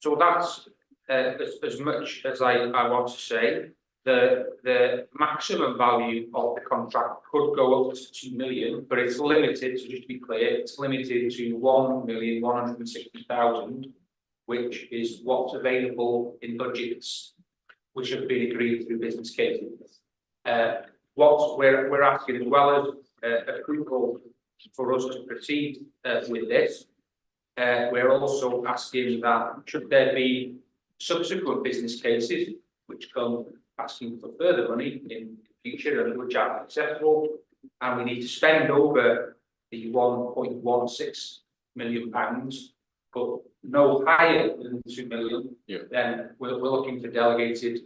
So that's as much as I want to say. The maximum value of the contract could go up to 2 million, but it's limited. So just to be clear, it's limited to 1,160,000, which is what's available in budgets which have been agreed through business cases. What we're asking, as well as approval for us to proceed with this, we're also asking that should there be subsequent business cases which come asking for further money in the future and which are acceptable, and we need to spend over the £1.16 million, but no higher than 2 million, then we're looking for delegated,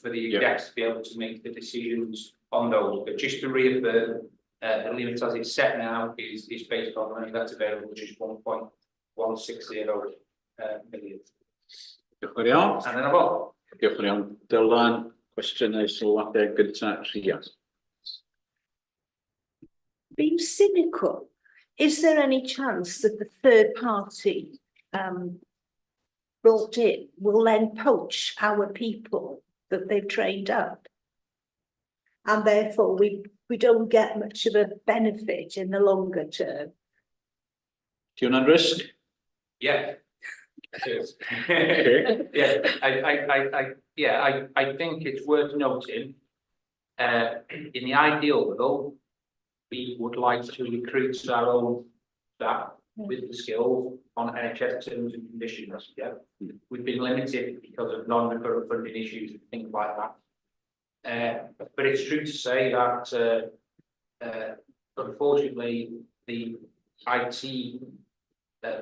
for the execs to be able to make the decisions on those. But just to reaffirm, the limit as it's set now is based on money that's available, which is 1.160 million. Diolch yn fawr. And then about. Diolch yn iawn. Dylan, cwestiynau sylwadau gyda Rhys. Being cynical, is there any chance that the third party brought in will then poach our people that they've trained up? and therefore we don't get much of a benefit in the longer term. Do you want to risk? Yeah. Yeah, I think it's worth noting, in the ideal world, we would like to recruit our own staff with the skills on NHS terms and conditions, yeah. We've been limited because of non-recurrent funding issues and things like that. But it's true to say that, unfortunately, the IT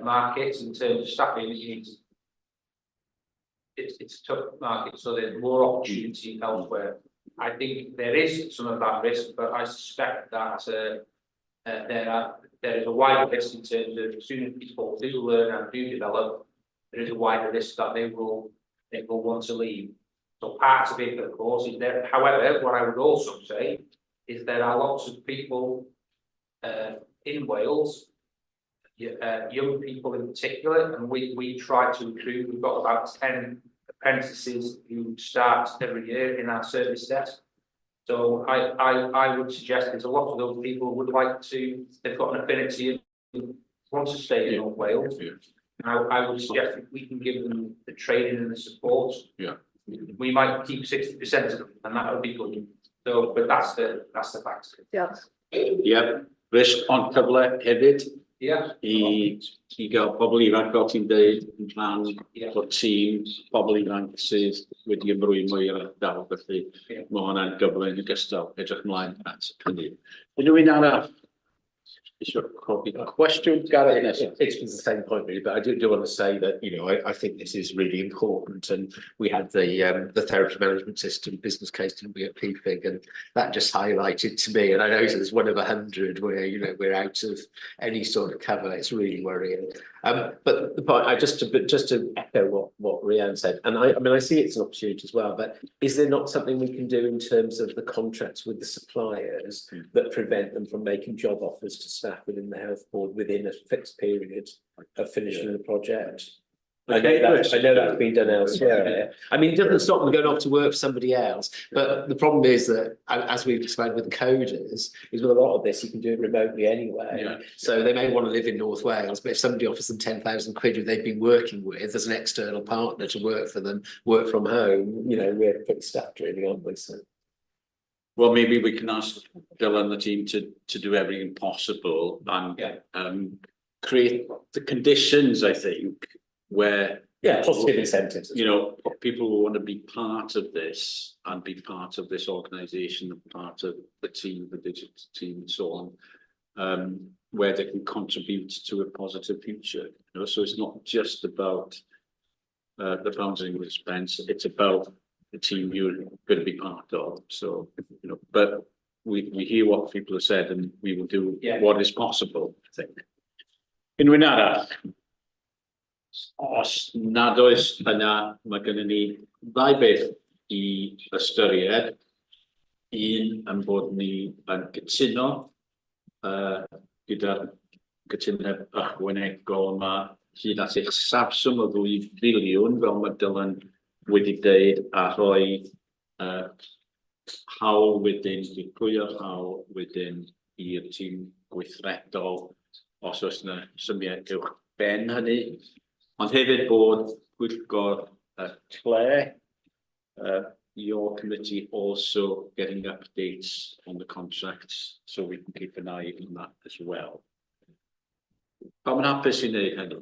markets in terms of staffing is it's a tough market, so there's more opportunity elsewhere. I think there is some of that risk, but I suspect that there is a wider risk in terms of as soon as people do learn and do develop, there is a wider risk that they will want to leave. So part of it, of course, is there. However, what I would also say is there are lots of people in Wales, young people in particular, and we try to recruit. We've got about 10 apprentices who start every year in our service desk. So I would suggest there's a lot of those people who would like to, they've got an affinity and want to stay in North Wales. Now, I would suggest if we can give them the training and the support, we might keep 60% of them, and that would be good. So, but that's the fact. Yeah, risk on cyfle hefyd. Yeah. I gael pobl ifanc fel ti'n deud yn rhan o'r tîm, pobl ifanc sydd wedi ymrwymo i'r ardal, felly mae hwnna'n gyfle yn ogystal, edrych ymlaen at hynny. Unrhyw un arall? Question, Gareth? It's the same point really, but I do want to say that, you know, I think this is really important, and we had the therapy management system business case, didn't we, at PFIG, and that just highlighted to me, and I know there's one of 100 where, you know, we're out of any sort of cover. It's really worrying. But the point, just to echo what Rhiannon said, and I mean, I see it's an opportunity as well, but is there not something we can do in terms of the contracts with the suppliers that prevent them from making job offers to staff within the health board within a fixed period of finishing the project? I know that's been done elsewhere. I mean, it doesn't stop them going off to work for somebody else. But the problem is that, as we've explained with the coders, is with a lot of this, you can do it remotely anyway. So they may want to live in North Wales, but if somebody offers them 10,000 quid who they've been working with as an external partner to work for them, work from home, you know, we're pretty stuffed really, aren't we? So. Well, maybe we can ask Dylan and the team to do everything possible and create the conditions, I think, where positive incentives, you know, people who want to be part of this and be part of this organisation and part of the team, the digital team and so on, where they can contribute to a positive future. You know, so it's not just about the bouncing expense, it's about the team you're going to be part of. So, you know, but we hear what people have said and we will do what is possible, I think. Unrhyw un arall? Os nad oes yna, mae gennym ni ddau beth I ystyried. Un yn bod ni yn gytuno gyda'r gytundeb ychwanegol yma hyd at eich safswm o $2 filiwn, fel mae Dylan wedi deud, a rhoi hawl wedyn, dipwyo'r hawl wedyn i'r tîm gweithredol os oes yna symiau uwch ben hynny. Ond hefyd bod pwyllgor tle, your committee also getting updates on the contracts, so we can keep an eye on that as well. Pam yn hapus I wneud hynny?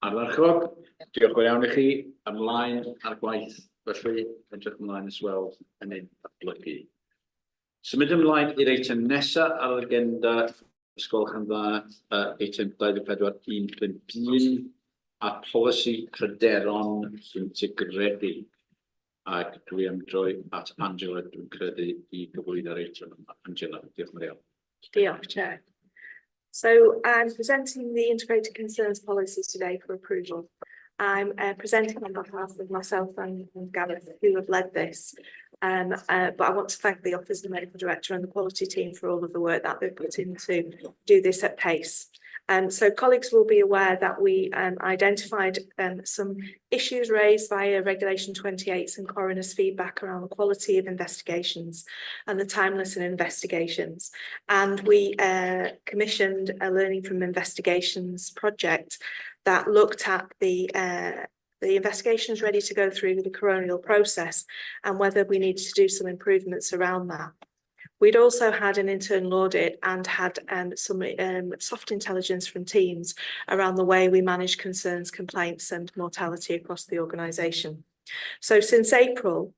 Arfarchog, diolch yn iawn I chi, ymlaen ar gwaith, felly edrych ymlaen as well yn ein datblygu. Symud ymlaen i'r eitem nesaf ar yr agenda, ysgolch yn dda, eitem 24.151, a polisi pryderon integredig. Ac dwi am droi at Angela, dwi'n credu I gyflwyno'r eitem. Angela, diolch yn fawr. Diolch, Chair. So I'm presenting the integrated concerns policies today for approval. I'm presenting on behalf of myself and Gareth, who have led this. But I want to thank the Office of the Medical Director and the quality team for all of the work that they've put in to do this at pace. So colleagues will be aware that we identified some issues raised via Regulation 28 and coroner's feedback around the quality of investigations and the timeliness in investigations. And we commissioned a Learning from Investigations project that looked at the investigations ready to go through the coronial process and whether we needed to do some improvements around that. We'd also had an internal audit and had some soft intelligence from teams around the way we manage concerns, complaints and mortality across the organisation. So since April,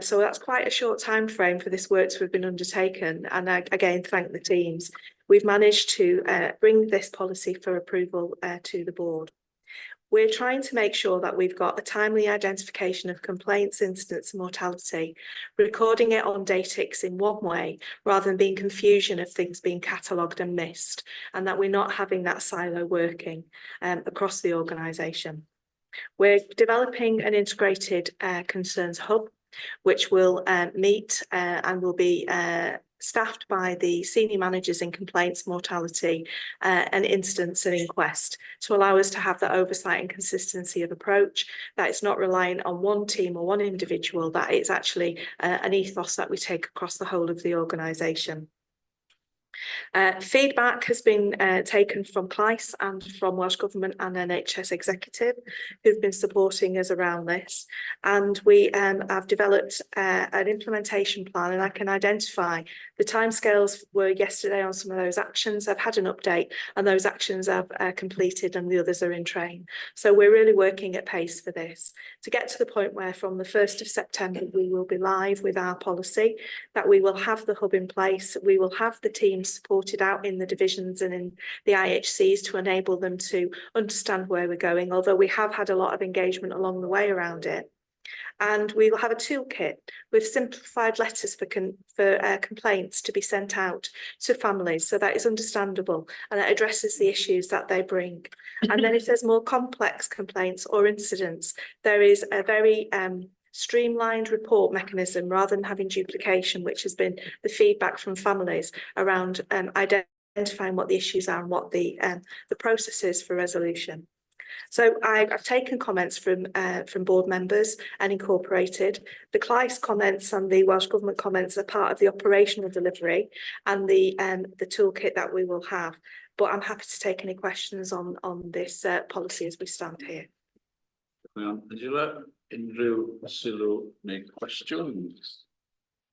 so that's quite a short time frame for this work to have been undertaken, and I again thank the teams. We've managed to bring this policy for approval to the board. We're trying to make sure that we've got a timely identification of complaints, incidents and mortality, recording it on Datix in one way rather than being confusion of things being catalogued and missed, and that we're not having that silo working across the organisation. We're developing an integrated concerns hub, which will meet and will be staffed by the senior managers in complaints, mortality and incidents and inquest, to allow us to have that oversight and consistency of approach, that it's not relying on one team or one individual, that it's actually an ethos that we take across the whole of the organisation. Feedback has been taken from CLICE and from Welsh Government and NHS Executive, who've been supporting us around this. And we have developed an implementation plan, and I can identify the timescales were yesterday on some of those actions. I've had an update and those actions have completed and the others are in train. So we're really working at pace for this to get to the point where from the 1st of September we will be live with our policy, that we will have the hub in place, we will have the teams supported out in the divisions and in the IHCs to enable them to understand where we're going, although we have had a lot of engagement along the way around it. And we will have a toolkit with simplified letters for complaints to be sent out to families so that it's understandable and it addresses the issues that they bring. And then if there's more complex complaints or incidents, there is a very streamlined report mechanism rather than having duplication, which has been the feedback from families around identifying what the issues are and what the process is for resolution. So I've taken comments from board members and incorporated. The CLICE comments and the Welsh Government comments are part of the operational delivery and the toolkit that we will have. But I'm happy to take any questions on this policy as we stand here. Angela, unrhyw sylw neu questions?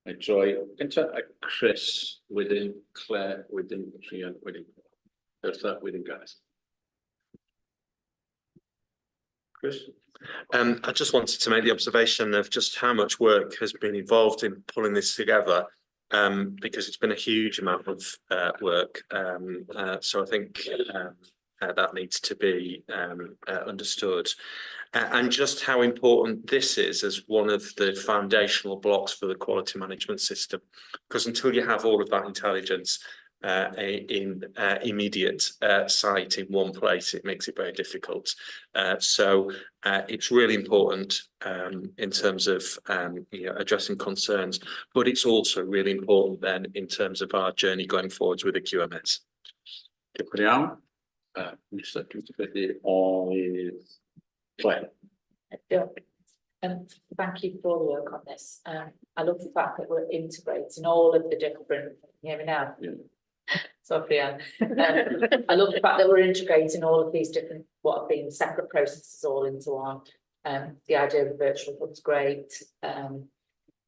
I droi into Chris, wedyn Claire, wedyn Rhian, wedyn Bertha, wedyn Gareth. Chris? I just wanted to make the observation of just how much work has been involved in pulling this together, because it's been a huge amount of work. So I think that needs to be understood. And just how important this is as one of the foundational blocks for the quality management system, because until you have all of that intelligence in immediate sight in one place, it makes it very difficult. So it's really important in terms of addressing concerns, but it's also really important then in terms of our journey going forwards with the QMS. Claire. And thank you for all the work on this. I love the fact that we're integrating all of the different, can you hear me now? Yeah. Sorry, Anne. I love the fact that we're integrating all of these different, what have been separate processes all into one. The idea of the virtual hub's great. So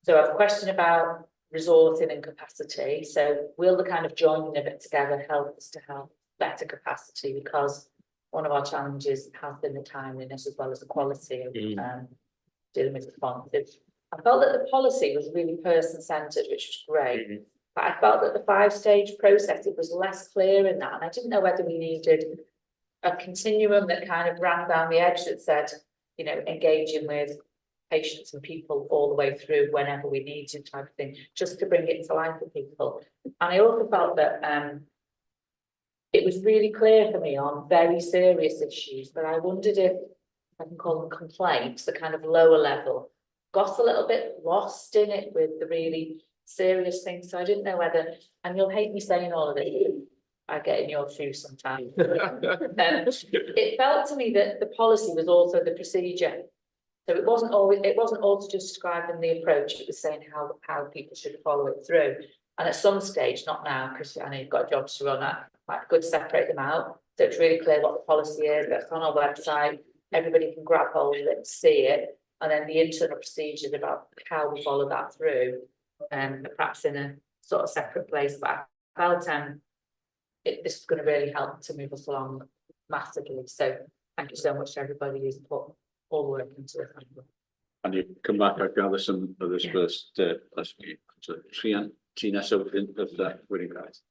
I have a question about resourcing and capacity. So will the kind of joining of it together help us to have better capacity? Because one of our challenges has been the timeliness as well as the quality of dealing with responses. I felt that the policy was really person-centred, which was great. But I felt that the 5-stage process, it was less clear in that. And I didn't know whether we needed a continuum that kind of ran down the edge that said, you know, engaging with patients and people all the way through whenever we need to, type of thing, just to bring it to life for people. And I also felt that it was really clear for me on very serious issues, but I wondered if I can call them complaints, the kind of lower level, got a little bit lost in it with the really serious things. So I didn't know whether, and you'll hate me saying all of this, I get in your shoes sometimes. It felt to me that the policy was also the procedure. So it wasn't also just describing the approach, it was saying how people should follow it through. And at some stage, not now, because I know you've got jobs to run at, might be good to separate them out. So it's really clear what the policy is, that's on our website, everybody can grab hold of it, see it. And then the internal procedures about how we follow that through, perhaps in a sort of separate place. But I felt this is going to really help to move us along massively. So thank you so much to everybody who's put all the work into it. And you come back, I gather some of this first, last week. So Tina, something of that, really guys.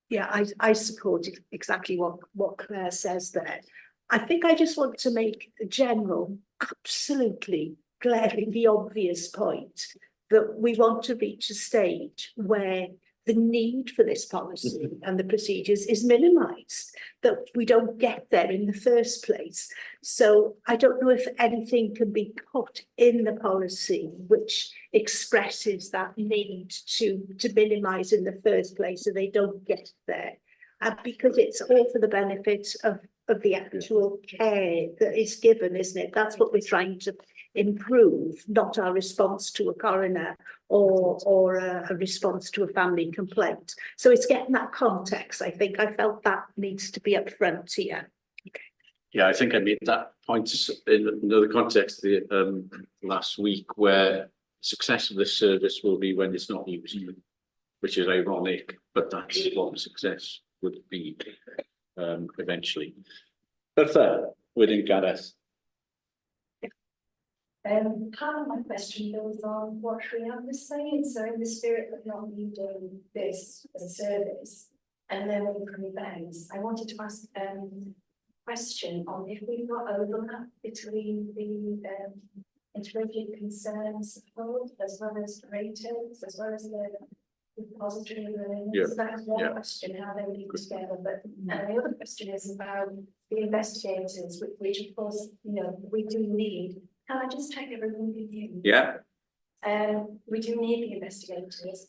Yeah, I support exactly what Claire says there. I think I just want to make a general, absolutely glaringly obvious point that we want to reach a stage where the need for this policy and the procedures is minimised, that we don't get there in the first place. So I don't know if anything can be put in the policy which expresses that need to minimise in the first place so they don't get there. Because it's all for the benefit of the actual care that is given, isn't it? That's what we're trying to improve, not our response to a coroner or a response to a family complaint. So it's getting that context. I think I felt that needs to be up front here. Okay. Yeah, I think I made that point in another context last week, where success of this service will be when it's not used, which is ironic, but that's what success would be eventually. But within Gareth. Part of my question goes on what Rhian was saying. So in the spirit of not needing this as a service, and then when from events, I wanted to ask question on if we've got overlap between the integrated concerns support as well as ratings, as well as the repository learning. Yeah. So that's one question, how they link together. But and the other question is about the investigators, which of course, you know, we do need. Can I just check everyone with you? Yeah. We do need the investigators.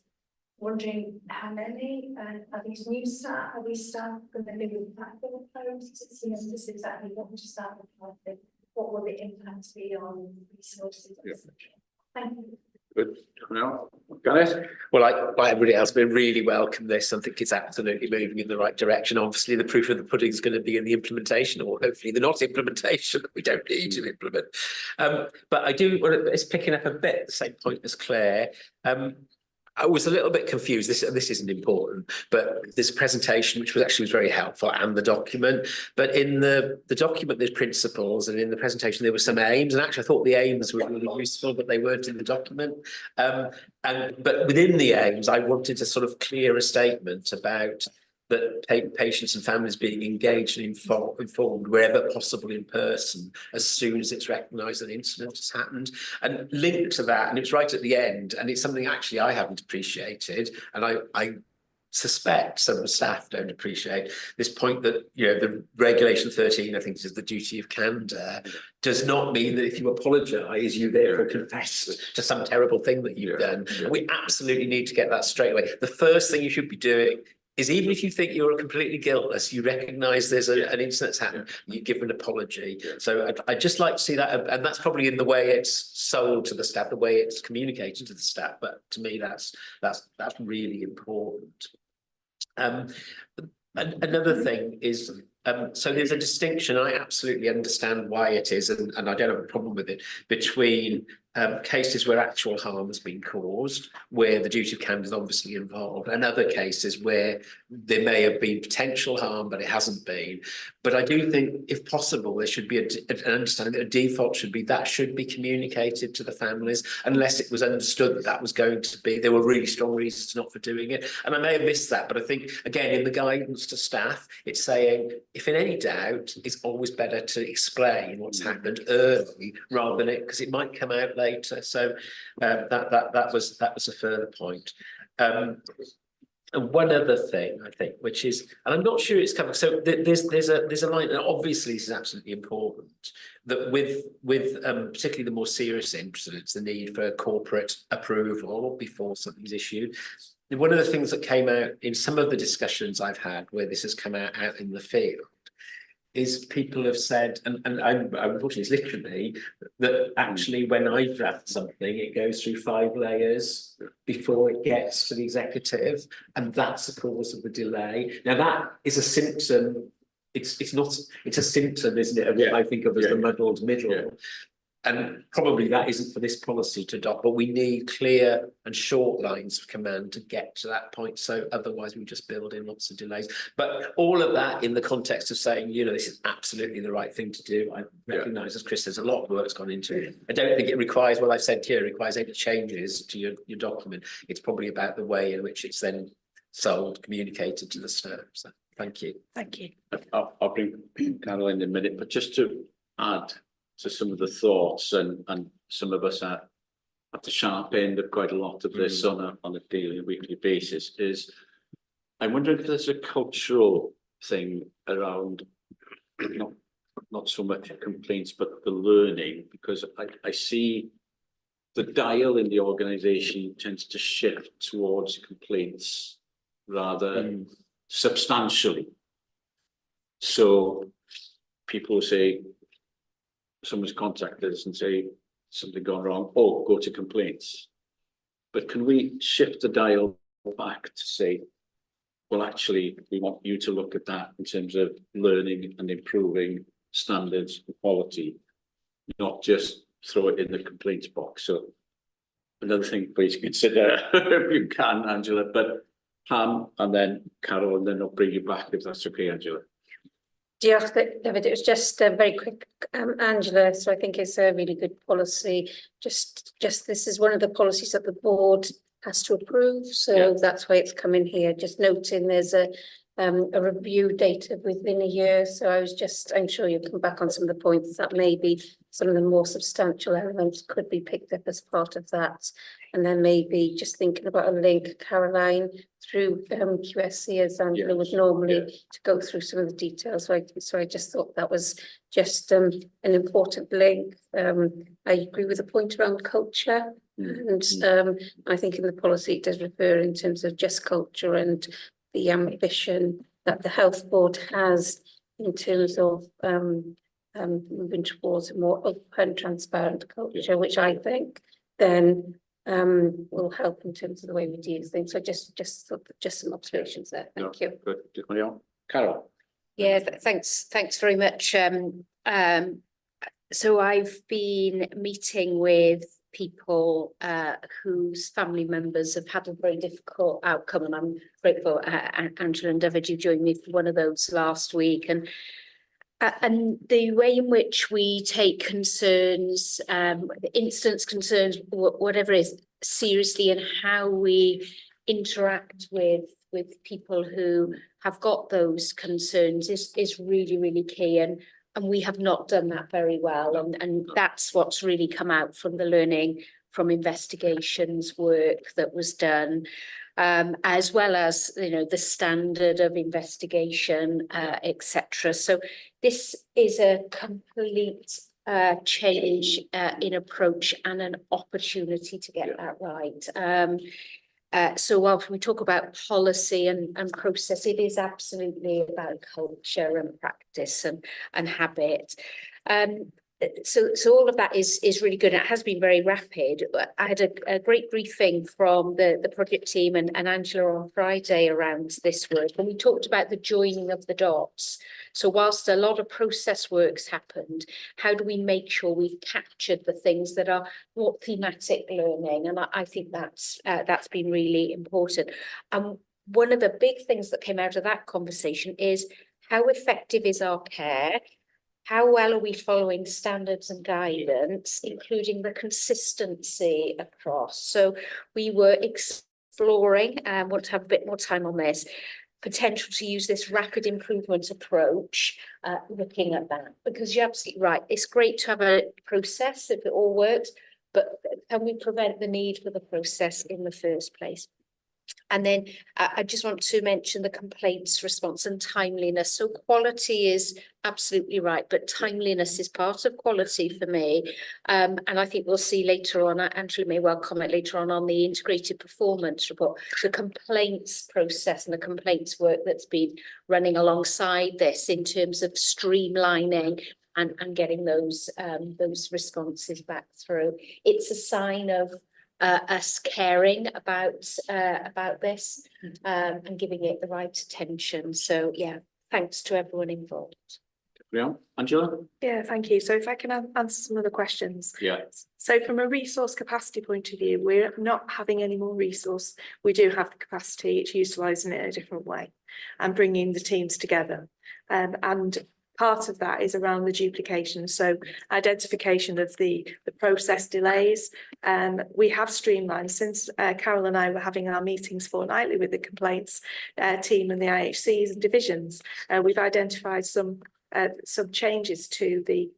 Wondering how many are these new staff? Are these staff going to be with platform posts? You know, this is exactly what we staff with. What will the impact be on resources, etc. Thank you. Good. Well, Gareth? Well, like everybody else, we really welcome this. I think it's absolutely moving in the right direction. Obviously, the proof of the pudding is going to be in the implementation, or hopefully the not implementation. We don't need to implement. But I do, it's picking up a bit the same point as Claire. I was a little bit confused. This isn't important, but this presentation, which was very helpful, and the document. But in the document, there's principles, and in the presentation, there were some aims. And actually, I thought the aims were really useful, but they weren't in the document. But within the aims, I wanted to sort of clear a statement about that patients and families being engaged and informed wherever possible in person as soon as it's recognised that an incident has happened. And linked to that, and it's right at the end, and it's something actually I haven't appreciated, and I suspect some of the staff don't appreciate this point that, you know, the regulation 13, I think, is the duty of candour, does not mean that if you apologise, you therefore confess to some terrible thing that you've done. And we absolutely need to get that straight away. The first thing you should be doing is, even if you think you're completely guiltless, you recognise there's an incident that's happened, you give an apology. So I'd just like to see that, and that's probably in the way it's sold to the staff, the way it's communicated to the staff. But to me, that's really important. Another thing is, so there's a distinction. I absolutely understand why it is, and I don't have a problem with it, between cases where actual harm has been caused, where the duty of candour is obviously involved, and other cases where there may have been potential harm, but it hasn't been. But I do think, if possible, there should be an understanding that a default should be communicated to the families, unless it was understood that that was going to be, there were really strong reasons not for doing it. And I may have missed that, but I think, again, in the guidance to staff, it's saying, if in any doubt, it's always better to explain what's happened early rather than because it might come out later. So that was a further point. And one other thing, I think, which is, and I'm not sure it's covered. So there's a line, and obviously this is absolutely important, that with particularly the more serious incidents, the need for corporate approval before something's issued. one of the things that came out in some of the discussions I've had where this has come out in the field is people have said, and I'm unfortunately it's literally that actually when I draft something, it goes through 5 layers before it gets to the executive, and that's the cause of the delay. Now that is a symptom. It's a symptom, isn't it, of what I think of as the muddled middle. And probably that isn't for this policy to adopt, but we need clear and short lines of command to get to that point. So otherwise we just build in lots of delays. But all of that in the context of saying, you know, this is absolutely the right thing to do. I recognise, as Chris says, a lot of work's gone into it. I don't think it requires what I've said here, requires any changes to your document. It's probably about the way in which it's then sold, communicated to the staff. So thank you. Thank you. I'll bring Carol in a minute, but just to add to some of the thoughts, and some of us are at the sharp end of quite a lot of this on a daily, weekly basis, is I'm wondering if there's a cultural thing around not so much complaints, but the learning, because I see the dial in the organisation tends to shift towards complaints rather substantially. So people say, someone's contacted us and say something gone wrong, oh, go to complaints. But can we shift the dial back to say, well, actually, we want you to look at that in terms of learning and improving standards and quality, not just throw it in the complaints box. So another thing, please consider if you can, Angela, but Pam and then Carol, and then I'll bring you back if that's okay, Angela. Diolch, David. It was just very quick, Angela. So I think it's a really good policy. Just this is one of the policies that the board has to approve. So that's why it's coming here. Just noting there's a review date of within a year. So I'm sure you'll come back on some of the points that maybe some of the more substantial elements could be picked up as part of that. And then maybe just thinking about a link, Caroline, through QSC as Angela would normally to go through some of the details. So I just thought that was just an important link. I agree with the point around culture. And I think in the policy it does refer in terms of just culture and the ambition that the health board has in terms of moving towards a more open, transparent culture, which I think then will help in terms of the way we do things. So just some observations there. Thank you. Good. Carol. Yeah, thanks very much. So I've been meeting with people whose family members have had a very difficult outcome, and I'm grateful, Angela and David, you joined me for one of those last week, and the way in which we take concerns, incidents, concerns, whatever it is, seriously, and how we interact with people who have got those concerns is really, really key, and we have not done that very well, and that's what's really come out from the learning from investigations work that was done, as well as, you know, the standard of investigation, etc. So this is a complete change in approach and an opportunity to get that right. So while we talk about policy and process, it is absolutely about culture and practice and habit. So all of that is really good. It has been very rapid. I had a great briefing from the project team and Angela on Friday around this work, and we talked about the joining of the dots. So whilst a lot of process works happened, how do we make sure we've captured the things that are more thematic learning? And I think that's been really important. One of the big things that came out of that conversation is how effective is our care? How well are we following standards and guidance, including the consistency across? So we were exploring, and want to have a bit more time on this, potential to use this rapid improvement approach, looking at that, because you're absolutely right. It's great to have a process if it all works, but can we prevent the need for the process in the first place? And then I just want to mention the complaints response and timeliness. So quality is absolutely right, but timeliness is part of quality for me. And I think we'll see later on, Angela may well comment later on the integrated performance report, the complaints process and the complaints work that's been running alongside this in terms of streamlining and getting those responses back through. It's a sign of us caring about this and giving it the right attention. So yeah, thanks to everyone involved. Yeah, Angela? Yeah, thank you. So if I can answer some of the questions. Yeah. So from a resource capacity point of view, we're not having any more resource. We do have the capacity, it's utilising it in a different way and bringing the teams together. And part of that is around the duplication. So identification of the process delays. We have streamlined since Carol and I were having our meetings fortnightly with the complaints team and the IHCs and divisions. We've identified some changes to the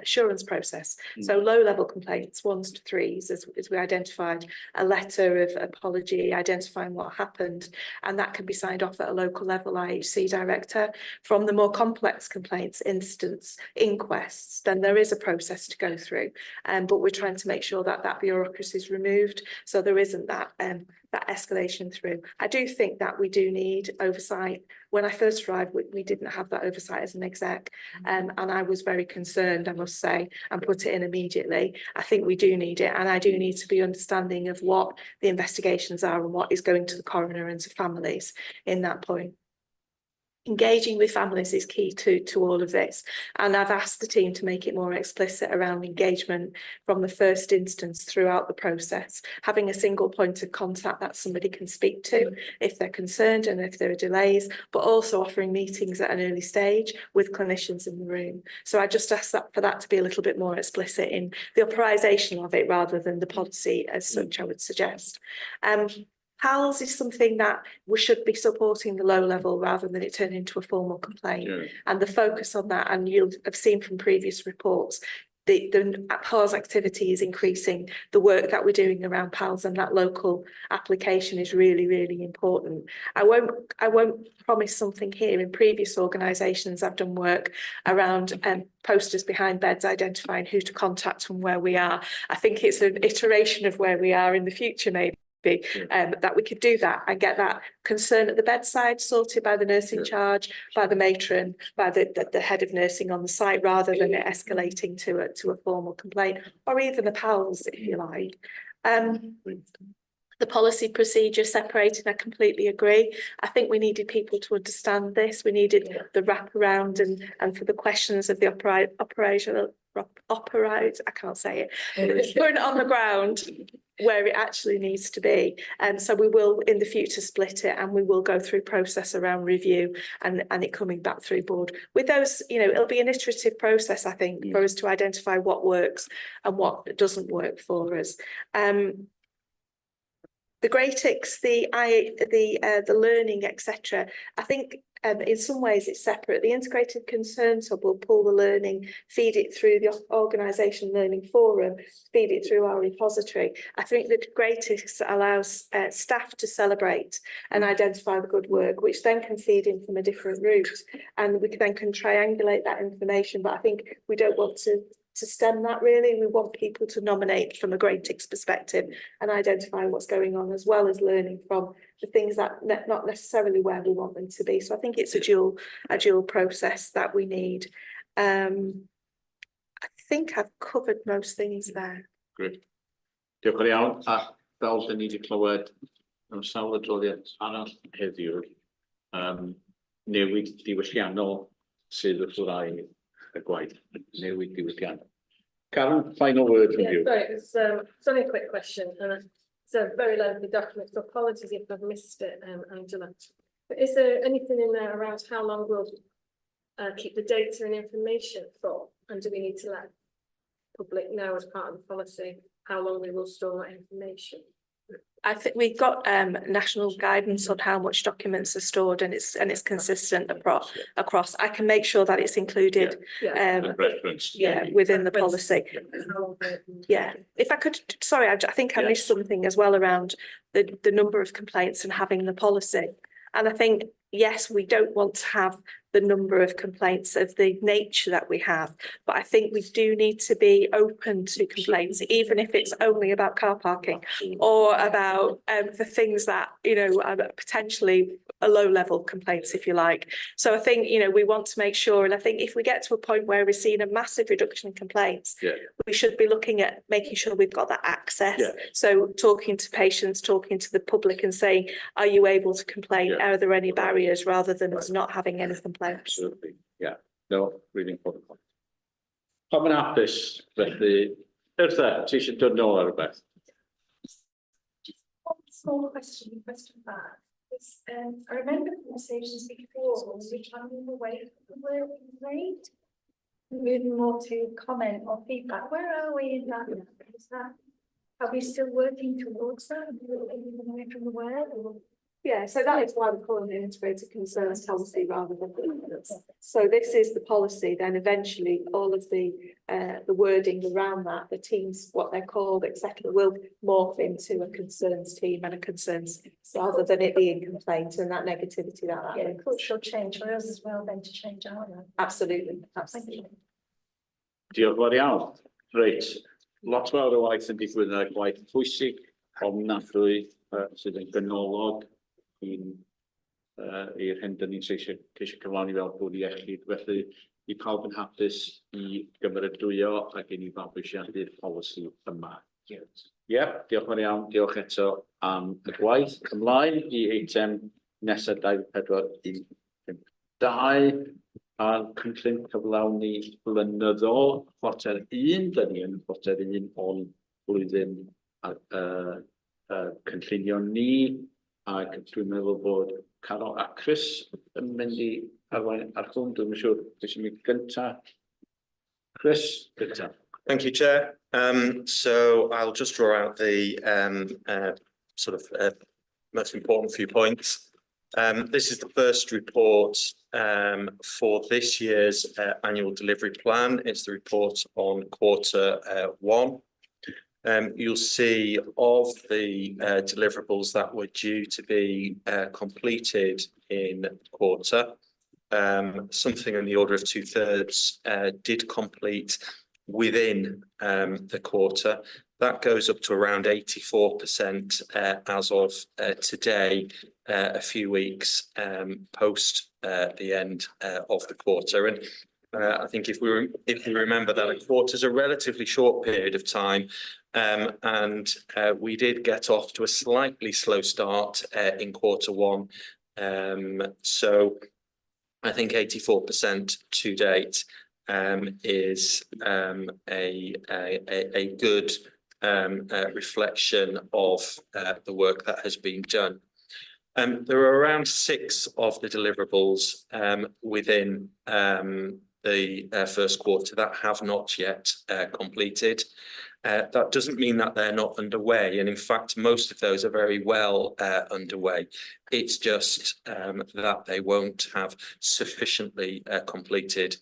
assurance process. So low-level complaints, 1s to 3s, as we identified a letter of apology, identifying what happened, and that can be signed off at a local level IHC director. From the more complex complaints, instance, inquests, then there is a process to go through, but we're trying to make sure that that bureaucracy is removed, so there isn't that escalation through. I do think that we do need oversight. When I first arrived, we didn't have that oversight as an exec, and I was very concerned, I must say, and put it in immediately. I think we do need it, and I do need to be understanding of what the investigations are and what is going to the coroner and to families in that point. Engaging with families is key to all of this, and I've asked the team to make it more explicit around engagement from the first instance throughout the process, having a single point of contact that somebody can speak to if they're concerned and if there are delays, but also offering meetings at an early stage with clinicians in the room. So I just ask that for that to be a little bit more explicit in the authorisation of it rather than the policy as such, I would suggest. PALS is something that we should be supporting the low level rather than it turn into a formal complaint. And the focus on that, and you'll have seen from previous reports, the PALS activity is increasing. The work that we're doing around PALS and that local application is really, really important. I won't promise something here. In previous organisations, I've done work around posters behind beds identifying who to contact and where we are. I think it's an iteration of where we are in the future, maybe. That we could do that and get that concern at the bedside sorted by the nurse in charge, by the matron, by the head of nursing on the site, rather than it escalating to a formal complaint or even a PALS, if you like. The policy procedure separated, I completely agree. I think we needed people to understand this. We needed the wraparound and for the questions of the operational, I can't say it, putting it on the ground where it actually needs to be. And so we will in the future split it, and we will go through process around review and it coming back through board. With those, you know, it'll be an iterative process, I think, for us to identify what works and what doesn't work for us. The Greatix, the learning, etc. I think in some ways it's separate. The Integrated Concerns Hub will pull the learning, feed it through the organisation learning forum, feed it through our repository. I think that Greatix allows staff to celebrate and identify the good work, which then can feed in from a different route, and we then can triangulate that information. But I think we don't want to stem that really. We want people to nominate from a Greatix perspective and identify what's going on, as well as learning from the things that not necessarily where we want them to be. So I think it's a dual process that we need. I think I've covered most things there. Great. Diolch yn iawn. A fel dyn ni wedi clywed mewn sawl adroddiad arall heddiw, newid diwylliannol sydd wrth rai y gwaith, newid diwylliannol. Karen, final word from you. Sorry, it's only a quick question, and it's a very lengthy document, so apologies if I've missed it, Angela. But is there anything in there around how long we'll keep the data and information for, and do we need to let public know as part of the policy how long we will store that information? I think we've got national guidance on how much documents are stored, and it's consistent across. I can make sure that it's included within the policy. Yeah, if I could, sorry, I think I missed something as well around the number of complaints and having the policy. And I think, yes, we don't want to have the number of complaints of the nature that we have, but I think we do need to be open to complaints, even if it's only about car parking or about the things that, you know, are potentially a low level complaints, if you like. So I think, you know, we want to make sure, and I think if we get to a point where we're seeing a massive reduction in complaints, we should be looking at making sure we've got that access. So talking to patients, talking to the public and saying, are you able to complain? Are there any barriers, rather than us not having any complaints? Absolutely, yeah, no, really important point. Common hapus, felly, ti eisiau dod nôl ar rywbeth? One small question back. I remember conversations before, we can move away from the word complaint, moving more to comment or feedback. Where are we in that? Is that, are we still working towards that? Moving away from the word? Or? Yeah, so that is why we're calling it integrated concerns policy rather than governance. So this is the policy, then eventually all of the wording around that, the teams, what they're called, etc., will morph into a concerns team and a concerns, rather than it being complaint and that negativity that yeah, cultural change for us as well, then to change our life. Absolutely, absolutely. Diolch yn fawr iawn. Reit, lot fawr o waith yn digwydd yn y gwaith pwysig, ofnadwy, sydd yn ganolog i'r hyn dyn ni'n ceisio cyflawni fel bwrdd iechyd. Felly, i pawb yn hapus i gymeradwyo ac i ni fabwysiadu'r polisi yma. Diolch yn fawr iawn. Diolch eto am y gwaith. Ymlaen i eitem nesaf 2412 a'r cynllun cyflawni blynyddol, chwarter 1, dyn ni yn chwarter 1 o'n blwyddyn cynllunio ni. Ac dwi'n meddwl bod Carol a Chris yn mynd i arwain ar hwn. Dwi'n siŵr, dwi'n mynd gynta. Chris, gynta. Thank you, Chair. So I'll just draw out the most important few points. This is the first report for this year's annual delivery plan. It's the report on quarter 1. You'll see of the deliverables that were due to be completed in quarter, something in the order of 2/3 did complete within the quarter. That goes up to around 84% as of today, a few weeks post the end of the quarter. And I think if we remember that a quarter is a relatively short period of time, and we did get off to a slightly slow start in quarter 1. So I think 84% to date is a good reflection of the work that has been done. There are around 6 of the deliverables within the first quarter that have not yet completed. That doesn't mean that they're not underway, and in fact most of those are very well underway. It's just that they won't have sufficiently completed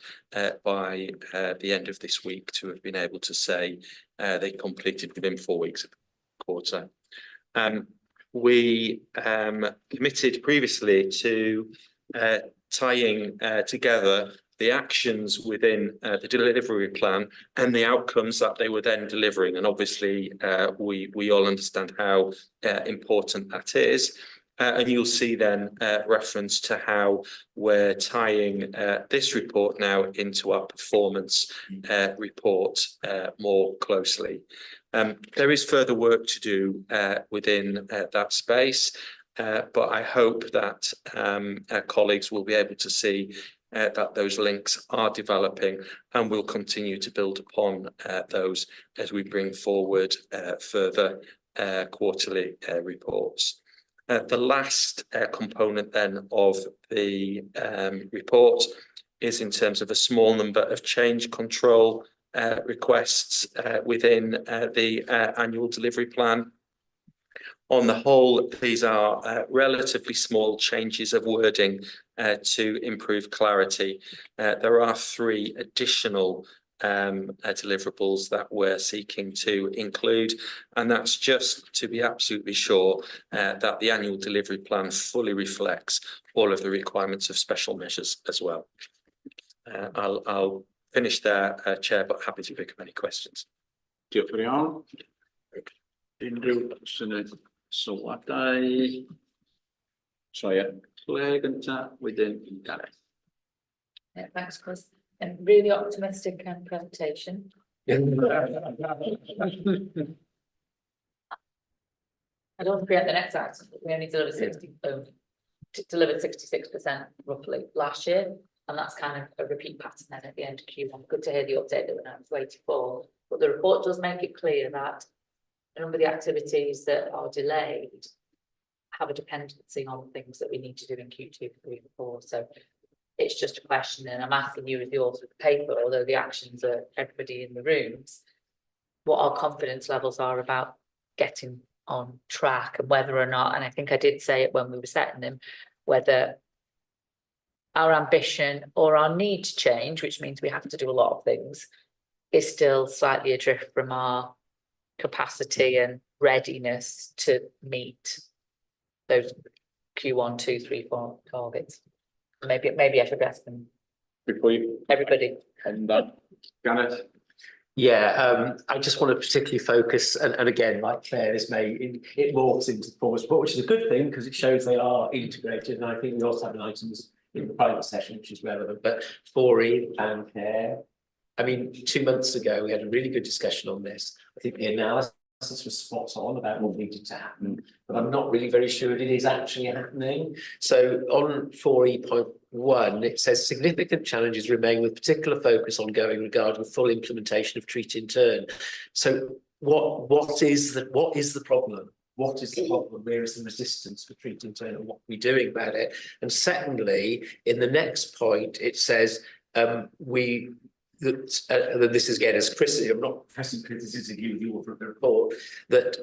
by the end of this week to have been able to say they completed within 4 weeks of the quarter. We committed previously to tying together the actions within the delivery plan and the outcomes that they were then delivering. And obviously, we all understand how important that is. And you'll see then reference to how we're tying this report now into our performance report more closely. There is further work to do within that space, but I hope that our colleagues will be able to see that those links are developing, and we'll continue to build upon those as we bring forward further quarterly reports. The last component then of the report is in terms of a small number of change control requests within the annual delivery plan. On the whole, these are relatively small changes of wording to improve clarity. There are 3 additional deliverables that we're seeking to include, and that's just to be absolutely sure that the annual delivery plan fully reflects all of the requirements of special measures as well. I'll finish there, Chair, but happy to pick up any questions. Diolch yn iawn. Unrhyw syniad sylwadau? So yeah, Claire gynta, wedyn Gareth. Yeah, thanks, Chris. And really optimistic presentation. I don't forget the next item, but we only delivered 66% roughly last year, and that's kind of a repeat pattern then at the end of Q1. Good to hear the update that we're now waiting for. But the report does make it clear that a number of the activities that are delayed have a dependency on things that we need to do in Q2, 3 and 4. So it's just a question, and I'm asking you as the author of the paper, although the actions are everybody in the rooms, what our confidence levels are about getting on track, and whether or not, and I think I did say it when we were setting them, whether our ambition or our need to change, which means we have to do a lot of things, is still slightly adrift from our capacity and readiness to meet those Q1, 2, 3, 4 targets. Maybe I should ask them. Before you. Everybody. And that, Gareth. Yeah, I just want to particularly focus, and again, like Claire has made, it morphs into performance report, which is a good thing because it shows they are integrated. And I think we also have items in the private session, which is relevant. But 4E and care. I mean, 2 months ago, we had a really good discussion on this. I think the analysis was spot on about what needed to happen, but I'm not really very sure it is actually happening. So on 4E.1, it says significant challenges remain with particular focus ongoing regarding full implementation of treat in turn. So what is the problem? What is the problem? Where is the resistance for treat in turn, and what are we doing about it? And secondly, in the next point, it says that this is again, as Chris, I'm not pressing criticism of you of the report, that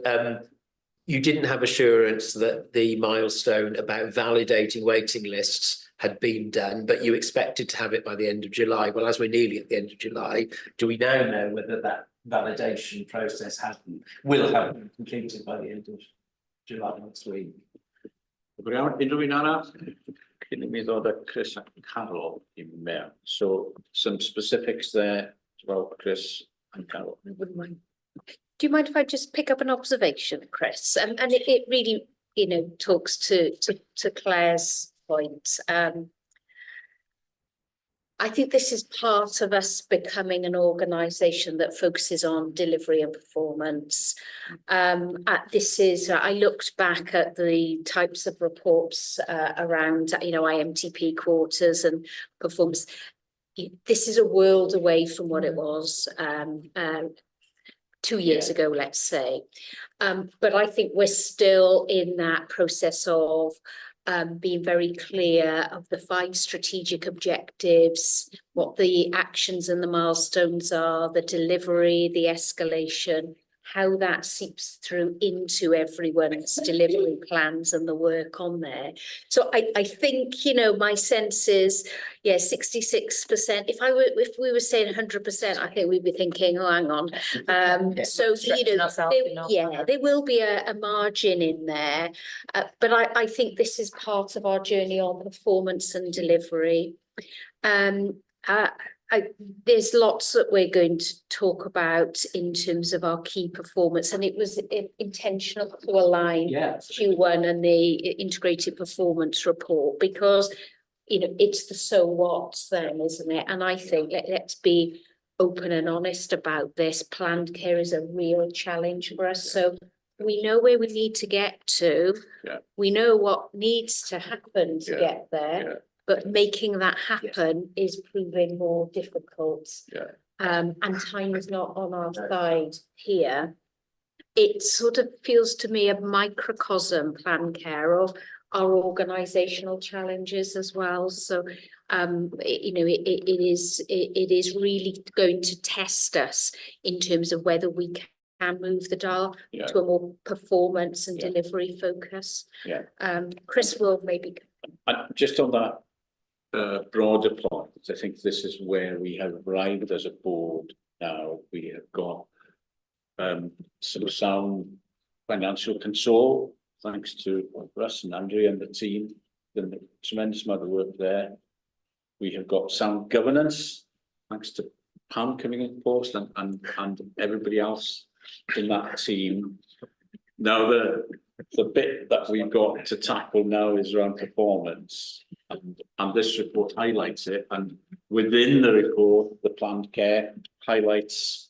you didn't have assurance that the milestone about validating waiting lists had been done, but you expected to have it by the end of July. Well, as we're nearly at the end of July, do we now know whether that validation process will have been completed by the end of July next week? Unrhyw un arall? Cyn I mi ddod â Chris a Carol I mewn. So some specifics there as well, Chris and Carol. I wouldn't mind. Do you mind if I just pick up an observation, Chris? And it really, talks to Claire's point. I think this is part of us becoming an organisation that focuses on delivery and performance. I looked back at the types of reports around, IMTP quarters and performance. This is a world away from what it was 2 years ago, let's say. But I think we're still in that process of being very clear of the 5 strategic objectives, what the actions and the milestones are, the delivery, the escalation, how that seeps through into everyone's delivery plans and the work on there. So I think, my sense is, 66%. If we were saying 100%, I think we'd be thinking, oh, hang on. There will be a margin in there. But I think this is part of our journey on performance and delivery. There's lots that we're going to talk about in terms of our key performance, and it was intentional to align Q1 and the integrated performance report, because it's the so what then, isn't it? And I think let's be open and honest about this. Planned care is a real challenge for us, so we know where we need to get to. We know what needs to happen to get there. But making that happen is proving more difficult. And time is not on our side here. It sort of feels to me a microcosm, planned care, of our organisational challenges as well. So, it is really going to test us in terms of whether we can move the dial Yeah. to a more performance and Yeah. delivery focus. Yeah. Chris will maybe. And just on that broader point, I think this is where we have arrived as a board now. We have got some sound financial control, thanks to Russ and Andrew and the team. Done a tremendous amount of work there. We have got sound governance, thanks to Pam coming in post and everybody else in that team. Now the bit that we've got to tackle now is around performance, and this report highlights it. And within the report, the planned care highlights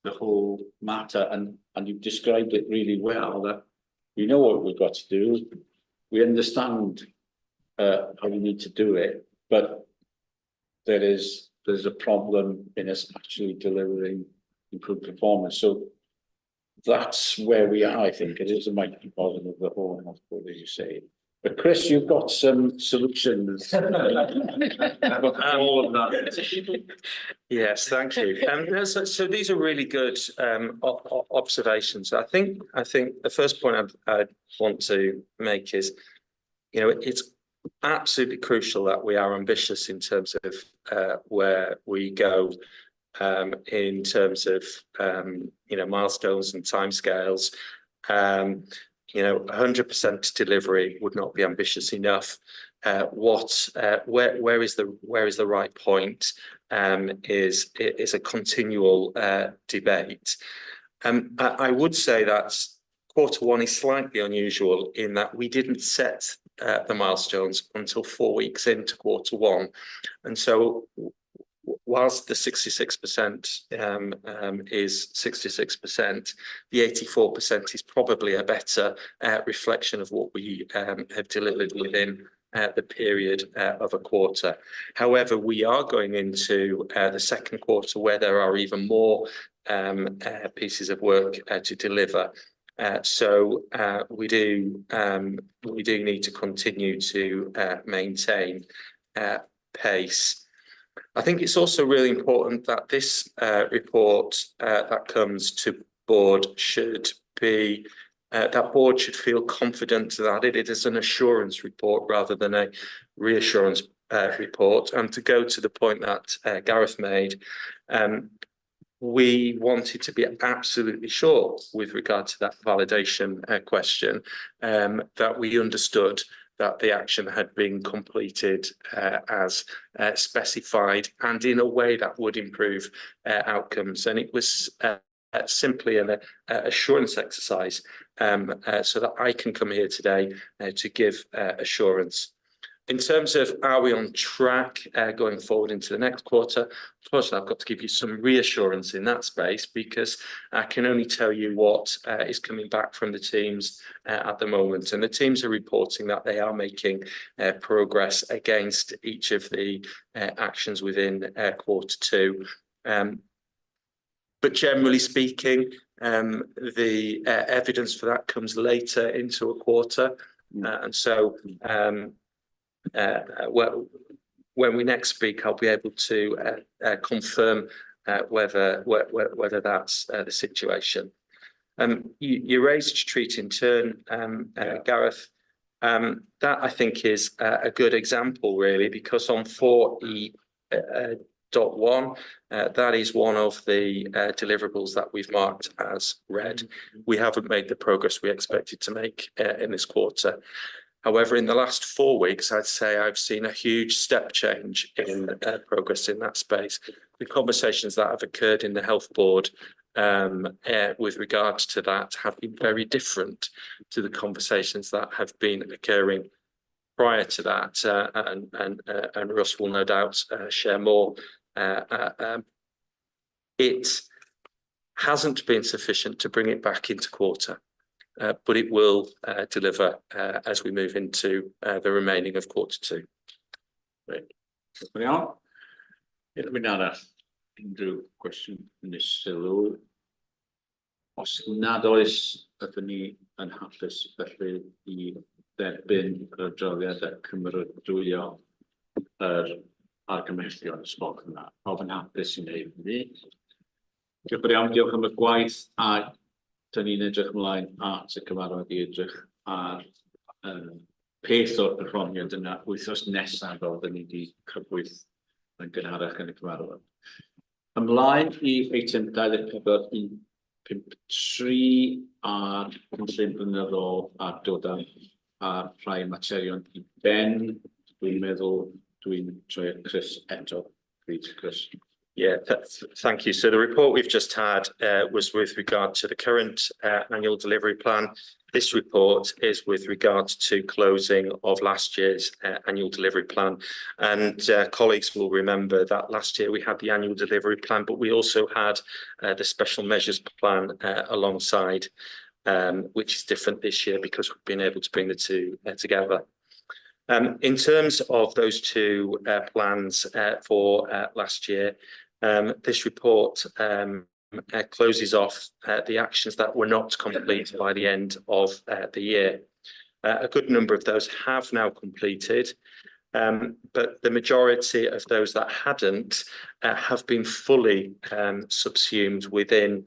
the whole matter, and you've described it really well. That we know what we've got to do, we understand how we need to do it, but there's a problem in us actually delivering improved performance. So that's where we are. I think it is a microcosm of the whole hospital, as you say. But Chris, you've got some solutions. All of that. Yes, thank you. So these are really good observations. I think the first point I'd want to make is, you know, it's absolutely crucial that we are ambitious in terms of where we go in terms of you know, milestones and timescales. You know, 100% delivery would not be ambitious enough. Where is the right point is a continual debate. I would say that Q1 is slightly unusual in that we didn't set the milestones until 4 weeks into Q1, and so whilst the 66% is 66%, the 84% is probably a better reflection of what we have delivered within the period of a quarter. However, we are going into the second quarter where there are even more pieces of work to deliver. So we do need to continue to maintain pace. I think it's also really important that this report that comes to board should be that board should feel confident that it is an assurance report rather than a reassurance report. And to go to the point that Gareth made, we wanted to be absolutely sure with regard to that validation question, that we understood that the action had been completed as specified and in a way that would improve outcomes. And it was simply an assurance exercise so that I can come here today to give assurance. In terms of are we on track going forward into the next quarter, unfortunately, I've got to give you some reassurance in that space because I can only tell you what is coming back from the teams at the moment. And the teams are reporting that they are making progress against each of the actions within Q2. But generally speaking, the evidence for that comes later into a quarter. And so when we next speak, I'll be able to confirm whether that's the situation. You raised treat in turn, Gareth. That I think is a good example, really, because on 4E.1, that is one of the deliverables that we've marked as red. We haven't made the progress we expected to make in this quarter. However, in the last 4 weeks, I'd say I've seen a huge step change in progress in that space. The conversations that have occurred in the health board with regards to that have been very different to the conversations that have been occurring prior to that. And Russ will no doubt share more. It hasn't been sufficient to bring it back into quarter. But it will deliver as we move into the remaining of Q2. Great. Mae'n arall unrhyw cwestiwn yn y sylw. Os nad oes, ydyn ni yn hapus felly I dderbyn yr adroddiad a cymeradwyo yr argymhellion ysgol yna. Pawb yn hapus I wneud hynny. Diolch yn iawn, diolch am y gwaith, a dyn ni'n edrych ymlaen at y cyfarfod i edrych ar peth o'r perfformiad yna wythnos nesaf fel dyn ni wedi crybwyll yn gynharach yn y cyfarfod. Ymlaen i eitem 24.153 a'r cynllun blynyddol a dod ar rhai materion i ben. Dwi'n meddwl dwi'n troi at Chris eto. Please, Chris. Yeah, thank you. So the report we've just had was with regard to the current annual delivery plan. This report is with regard to closing of last year's annual delivery plan. And colleagues will remember that last year we had the annual delivery plan, but we also had the special measures plan alongside, which is different this year because we've been able to bring the two together. In terms of those two plans for last year, this report closes off the actions that were not complete by the end of the year. A good number of those have now completed, but the majority of those that hadn't have been fully subsumed within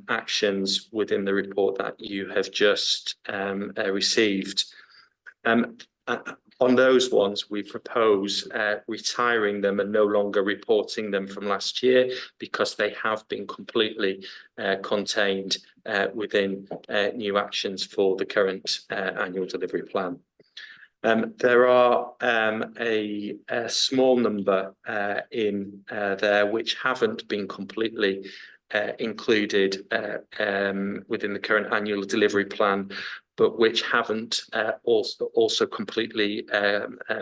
actions within the report that you have just received. On those ones, we propose retiring them and no longer reporting them from last year because they have been completely contained within new actions for the current annual delivery plan. There are a small number in there which haven't been completely included within the current annual delivery plan, but which haven't also completely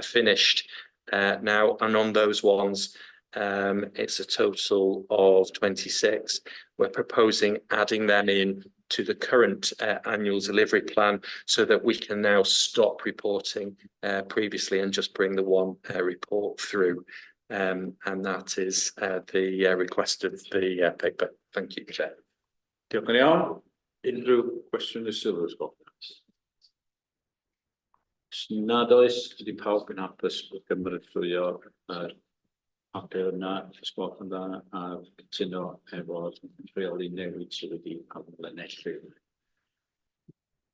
finished now. And on those ones, it's a total of 26. We're proposing adding them in to the current annual delivery plan so that we can now stop reporting previously and just bring the one report through. And that is the request of the paper. Thank you, Chair. Diolch yn iawn. Unrhyw cwestiwn y sylw ysgol? Nad oes, ydy pawb yn hapus bod gymrydwyo'r papur yna, ysgol yna, a cytuno efo'r rheoli newid sydd wedi amlenellu.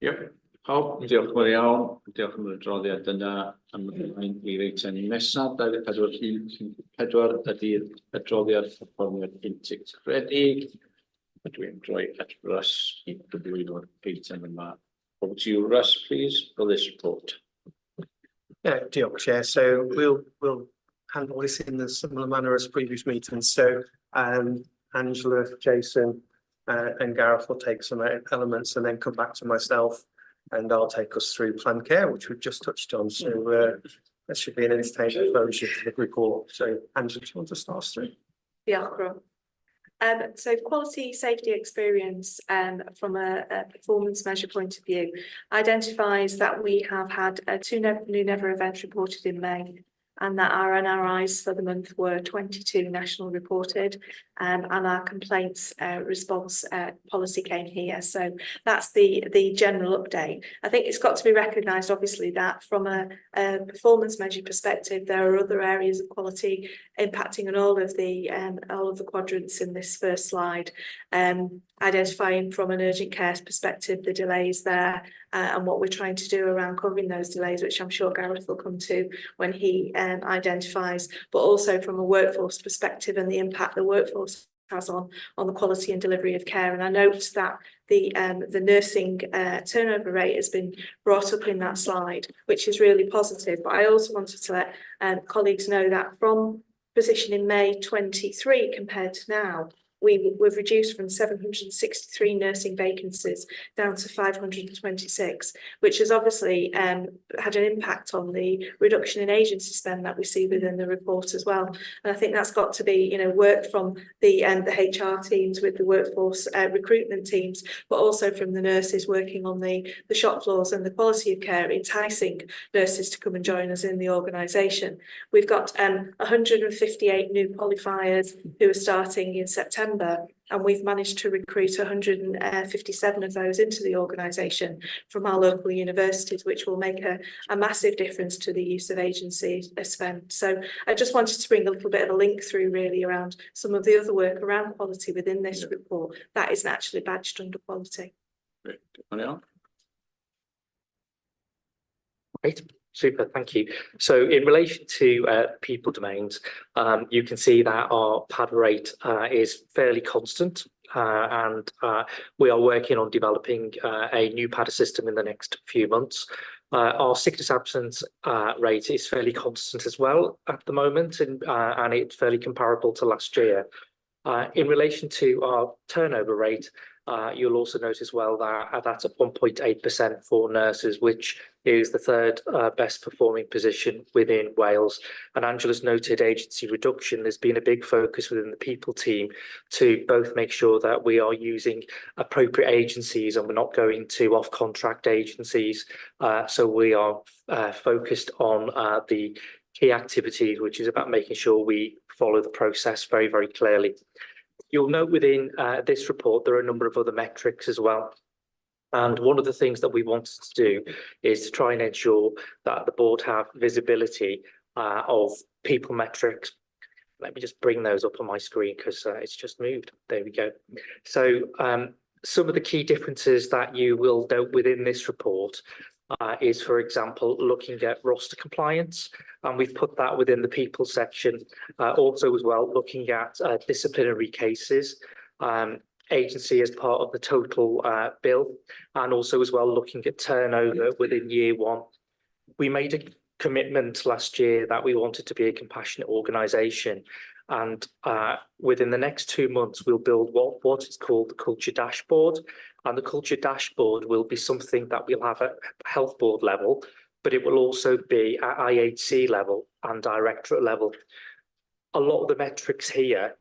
Iep, pawb, diolch yn iawn, diolch am y adroddiad yna, ymlaen i'r eitem nesaf, 24.4 ydy'r adroddiad perfformiad integredig. Dwi'n rhoi at Russ I gyflwyno'r eitem yma. Over to you, Russ, please, for this report. Yeah, diolch, Chair. So we'll handle this in a similar manner as previous meetings. So Angela, Jason, and Gareth will take some elements and then come back to myself, and I'll take us through planned care, which we've just touched on. So that should be an entertaining closure to the report. So Angela, do you want to start us through? Yeah, so quality safety experience from a performance measure point of view identifies that we have had two new never events reported in May, and that our NRIs for the month were 22 national reported, and our complaints response policy came here. So that's the general update. I think it's got to be recognised, obviously, that from a performance measure perspective, there are other areas of quality impacting on all of the quadrants in this first slide. Identifying from an urgent care perspective the delays there and what we're trying to do around covering those delays, which I'm sure Gareth will come to when he identifies, but also from a workforce perspective and the impact the workforce has on the quality and delivery of care. And I note that the nursing turnover rate has been brought up in that slide, which is really positive. But I also wanted to let colleagues know that from position in May 23 compared to now, we've reduced from 763 nursing vacancies down to 526, which has obviously had an impact on the reduction in agency spend that we see within the report as well. And I think that's got to be, work from the HR teams with the workforce recruitment teams, but also from the nurses working on the shop floors and the quality of care, enticing nurses to come and join us in the organisation. We've got 158 new qualifiers who are starting in September September, and we've managed to recruit 157 of those into the organisation from our local universities, which will make a massive difference to the use of agency spend. So I just wanted to bring a little bit of a link through really around some of the other work around quality within this report that isn't actually badged under quality. Great. Anyone else? Great, super, thank you. So in relation to people domains, you can see that our pad rate is fairly constant, and we are working on developing a new pad system in the next few months. Our sickness absence rate is fairly constant as well at the moment, and it's fairly comparable to last year. In relation to our turnover rate, you'll also notice as well that that's at 1.8% for nurses, which is the third best performing position within Wales. And Angela's noted agency reduction. There's been a big focus within the people team to both make sure that we are using appropriate agencies and we're not going to off-contract agencies. So we are focused on the key activities, which is about making sure we follow the process very, very clearly. You'll note within this report, there are a number of other metrics as well. And one of the things that we wanted to do is to try and ensure that the board have visibility of people metrics. Let me just bring those up on my screen because it's just moved. There we go. So some of the key differences that you will note within this report is, for example, looking at roster compliance, and we've put that within the people section. Also as well, looking at disciplinary cases, agency as part of the total bill, and also as well looking at turnover within year one. We made a commitment last year that we wanted to be a compassionate organisation, and within the next 2 months we'll build what is called the culture dashboard. And the culture dashboard will be something that we'll have at health board level, but it will also be at IHC level and directorate level. A lot of the metrics here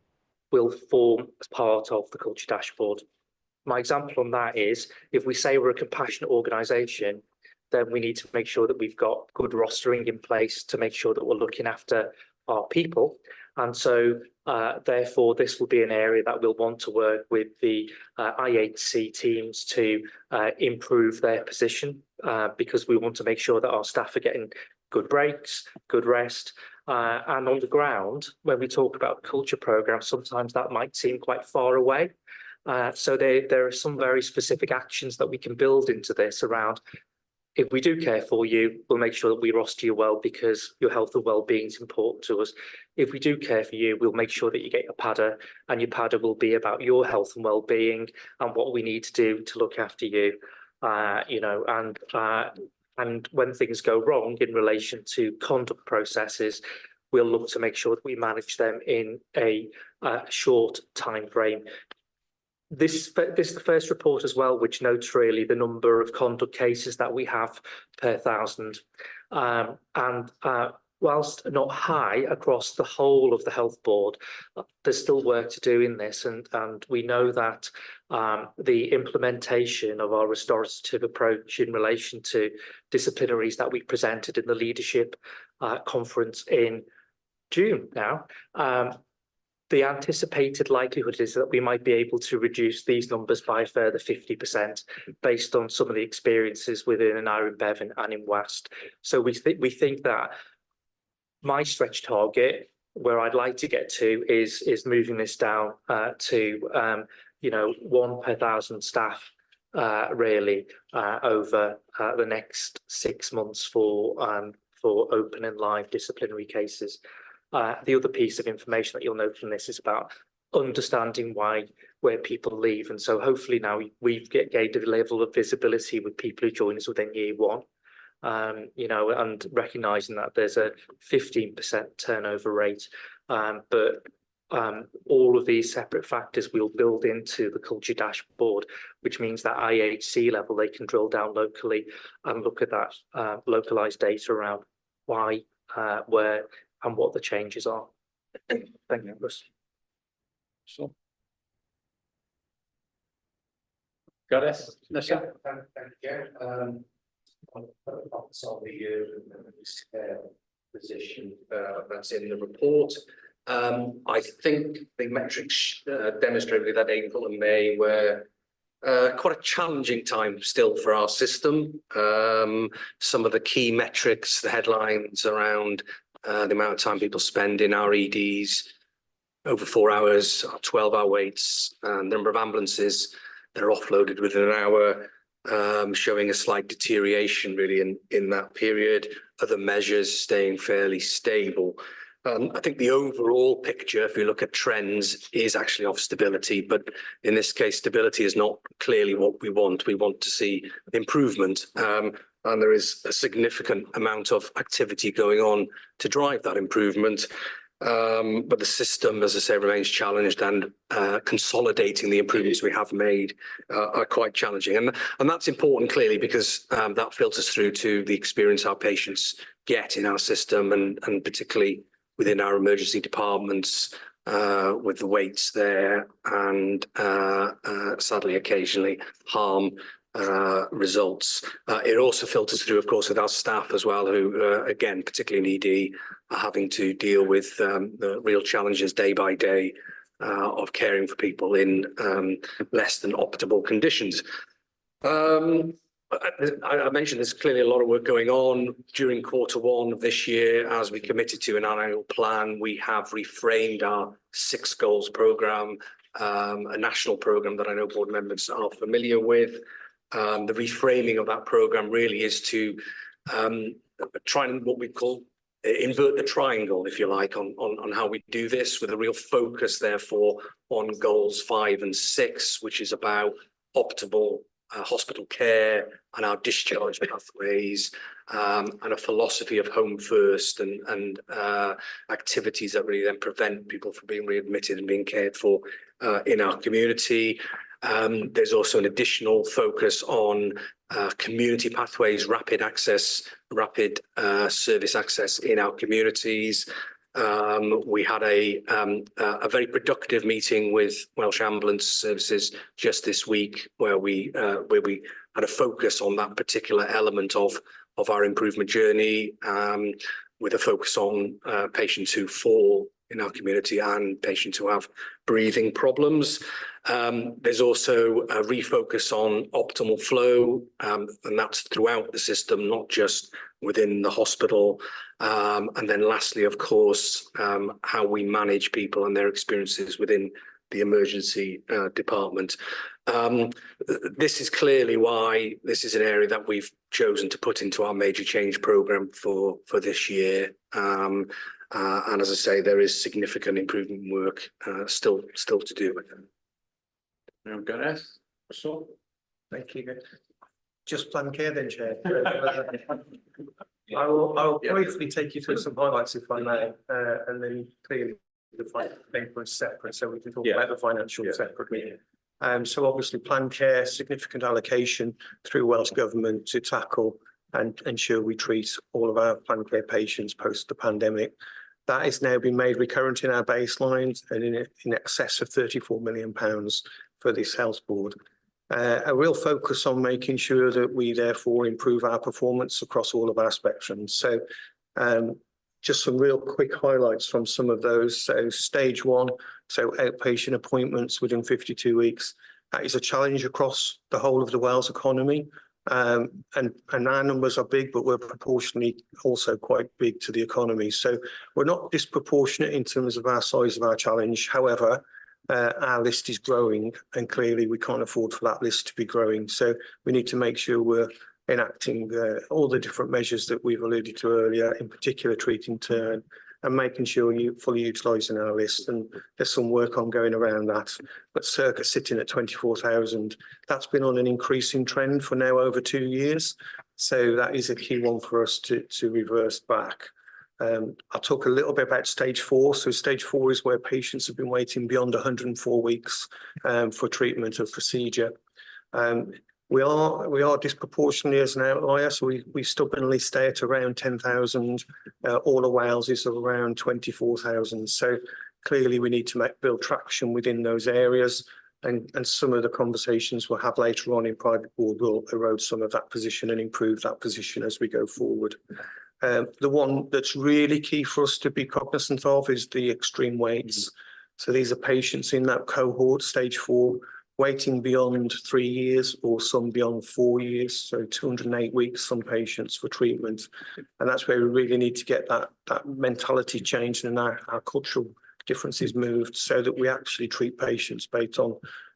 will form as part of the culture dashboard. My example on that is, if we say we're a compassionate organisation, then we need to make sure that we've got good rostering in place to make sure that we're looking after our people. And so therefore, this will be an area that we'll want to work with the IHC teams to improve their position, because we want to make sure that our staff are getting good breaks, good rest. And on the ground, when we talk about culture programs, sometimes that might seem quite far away. So there are some very specific actions that we can build into this around, if we do care for you, we'll make sure that we roster you well because your health and well-being is important to us. If we do care for you, we'll make sure that you get your PADA, and your PADA will be about your health and well-being and what we need to do to look after you. You know, and when things go wrong in relation to conduct processes, we'll look to make sure that we manage them in a short time frame. This is the first report as well, which notes really the number of conduct cases that we have per 1,000. And whilst not high across the whole of the health board, there's still work to do in this. And we know that the implementation of our restorative approach in relation to disciplinaries that we presented in the leadership conference in June now, the anticipated likelihood is that we might be able to reduce these numbers by a further 50% based on some of the experiences within Iron Bevan and in West. So we think that my stretch target, where I'd like to get to, is moving this down to you know, 1 per 1,000 staff really over the next 6 months for open and live disciplinary cases. The other piece of information that you'll note from this is about understanding where people leave. And so hopefully now we've gained a level of visibility with people who join us within year one, you know, and recognising that there's a 15% turnover rate. But all of these separate factors we'll build into the culture dashboard, which means that IHC level, they can drill down locally and look at that localised data around why, where, and what the changes are. Thank you, Russ. So, got it. Thank you. On the position that's in the report. I think the metrics demonstrated that April and May were quite a challenging time still for our system. Some of the key metrics, the headlines around the amount of time people spend in our EDs, over 4 hours, 12-hour waits, number of ambulances that are offloaded within an hour, showing a slight deterioration really in that period. Other measures staying fairly stable. I think the overall picture, if you look at trends, is actually of stability, but in this case, stability is not clearly what we want. We want to see improvement, and there is a significant amount of activity going on to drive that improvement. But the system, as I say, remains challenged, and consolidating the improvements we have made are quite challenging. And that's important clearly because that filters through to the experience our patients get in our system, and particularly within our emergency departments, with the waits there, and sadly occasionally harm results. It also filters through, of course, with our staff as well, who again, particularly in ED, are having to deal with the real challenges day by day of caring for people in less than optimal conditions. I mentioned there's clearly a lot of work going on during Q1 of this year. As we committed to in our annual plan, we have reframed our 6 goals programme, a national programme that I know board members are familiar with. The reframing of that programme really is to try and what we call invert the triangle, if you like, on how we do this, with a real focus therefore on goals 5 and 6, which is about optimal hospital care and our discharge pathways, and a philosophy of home first, and activities that really then prevent people from being readmitted and being cared for in our community. There's also an additional focus on community pathways, rapid access, rapid service access in our communities. We had a very productive meeting with Welsh Ambulance Services just this week, where we had a focus on that particular element of our improvement journey, with a focus on patients who fall in our community and patients who have breathing problems. There's also a refocus on optimal flow, and that's throughout the system, not just within the hospital. And then lastly, of course, how we manage people and their experiences within the emergency department. This is clearly why this is an area that we've chosen to put into our major change programme for this year. And as I say, there is significant improvement work still to do. So, thank you. Just plan care then, Chair. I will briefly take you through some highlights if I may, and then clearly the financial paper is separate, so we can talk about the financial separately. So obviously plan care, significant allocation through Welsh Government to tackle and ensure we treat all of our plan care patients post the pandemic. That has now been made recurrent in our baselines, and in excess of £34 million for this health board. A real focus on making sure that we therefore improve our performance across all of our spectrums. So just some real quick highlights from some of those. So stage 1, so outpatient appointments within 52 weeks. That is a challenge across the whole of the Wales economy. And our numbers are big, but we're proportionally also quite big to the economy. So we're not disproportionate in terms of our size of our challenge. However, our list is growing, and clearly we can't afford for that list to be growing. So we need to make sure we're enacting all the different measures that we've alluded to earlier, in particular treating turn, and making sure you're fully utilising our list. And there's some work ongoing around that. But circa sitting at 24,000, that's been on an increasing trend for now over 2 years. So that is a key one for us to reverse back. I'll talk a little bit about stage 4. So stage 4 is where patients have been waiting beyond 104 weeks for treatment of procedure. We are disproportionately as an outlier, so we stubbornly stay at around 10,000. All of Wales is around 24,000. So clearly we need to build traction within those areas, and some of the conversations we'll have later on in private board will erode some of that position and improve that position as we go forward. The one that's really key for us to be cognizant of is the extreme weights. So these are patients in that cohort, stage 4, waiting beyond 3 years or some beyond 4 years, so 208 weeks, some patients for treatment. And that's where we really need to get that mentality changed and our cultural differences moved so that we actually treat patients based on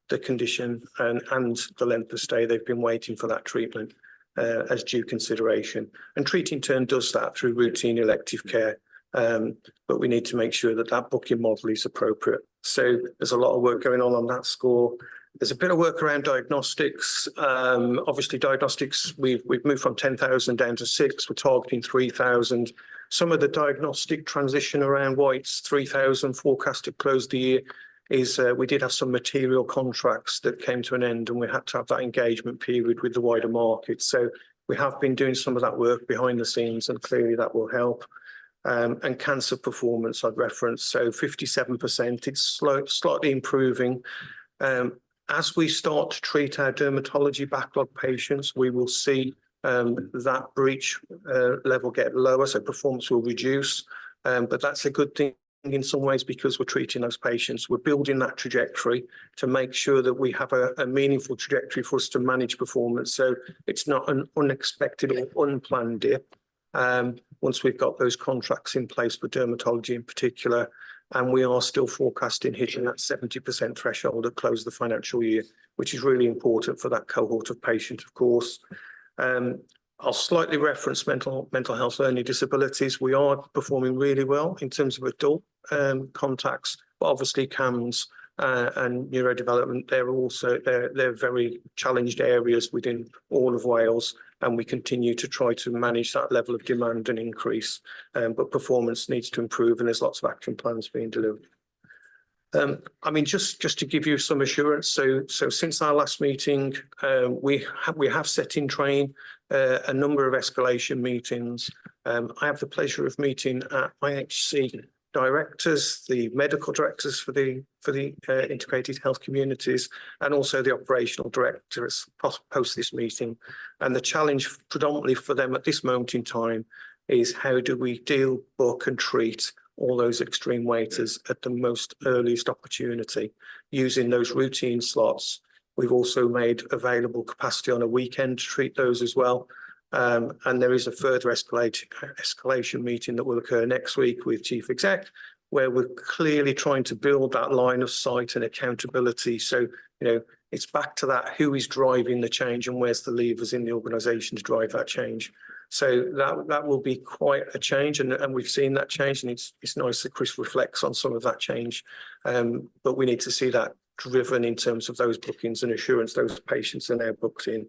the condition and the length of stay they've been waiting for that treatment as due consideration. And Treat in turn does that through routine elective care. But we need to make sure that that booking model is appropriate. So there's a lot of work going on that score. There's a bit of work around diagnostics. Obviously, diagnostics, we've moved from 10,000 down to 6. We're targeting 3,000. Some of the diagnostic transition around why it's 3,000 forecasted close the year is we did have some material contracts that came to an end and we had to have that engagement period with the wider market. So we have been doing some of that work behind the scenes and clearly that will help. And cancer performance I'd reference, so 57%, it's slightly improving. As we start to treat our dermatology backlog patients, we will see that breach level get lower, so performance will reduce. But that's a good thing in some ways because we're treating those patients. We're building that trajectory to make sure that we have a meaningful trajectory for us to manage performance. So it's not an unexpected or unplanned dip. Once we've got those contracts in place for dermatology in particular, and we are still forecasting hitting that 70% threshold at close of the financial year, which is really important for that cohort of patients, of course. I'll slightly reference mental health learning disabilities. We are performing really well in terms of adult contacts, but obviously CAMS and neurodevelopment, they're very challenged areas within all of Wales, and we continue to try to manage that level of demand and increase. But performance needs to improve, and there's lots of action plans being delivered. I mean, just to give you some assurance, so since our last meeting, we have set in train a number of escalation meetings. I have the pleasure of meeting IHC directors, the medical directors for the integrated health communities, and also the operational directors post this meeting. And the challenge predominantly for them at this moment in time is how do we deal, book and treat all those extreme waiters at the most earliest opportunity using those routine slots. We've also made available capacity on a weekend to treat those as well. And there is a further escalation meeting that will occur next week with Chief Exec, where we're clearly trying to build that line of sight and accountability. So, it's back to that, who is driving the change and where's the levers in the organisation to drive that change. So that will be quite a change, and we've seen that change, and it's nice that Chris reflects on some of that change. But we need to see that driven in terms of those bookings and assurance those patients are now booked in.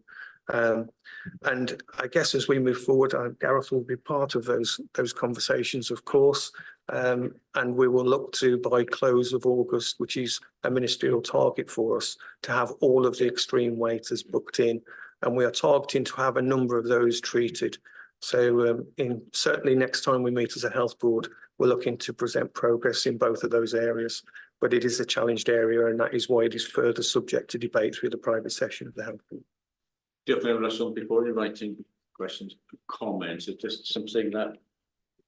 And I guess as we move forward, Gareth will be part of those conversations, of course, and we will look to, by close of August, which is a ministerial target for us, to have all of the extreme waiters booked in, and we are targeting to have a number of those treated. So certainly next time we meet as a health board, we're looking to present progress in both of those areas, but it is a challenged area, and that is why it is further subject to debate through the private session of the health board. Russell, before you're writing questions, comments, it's just something that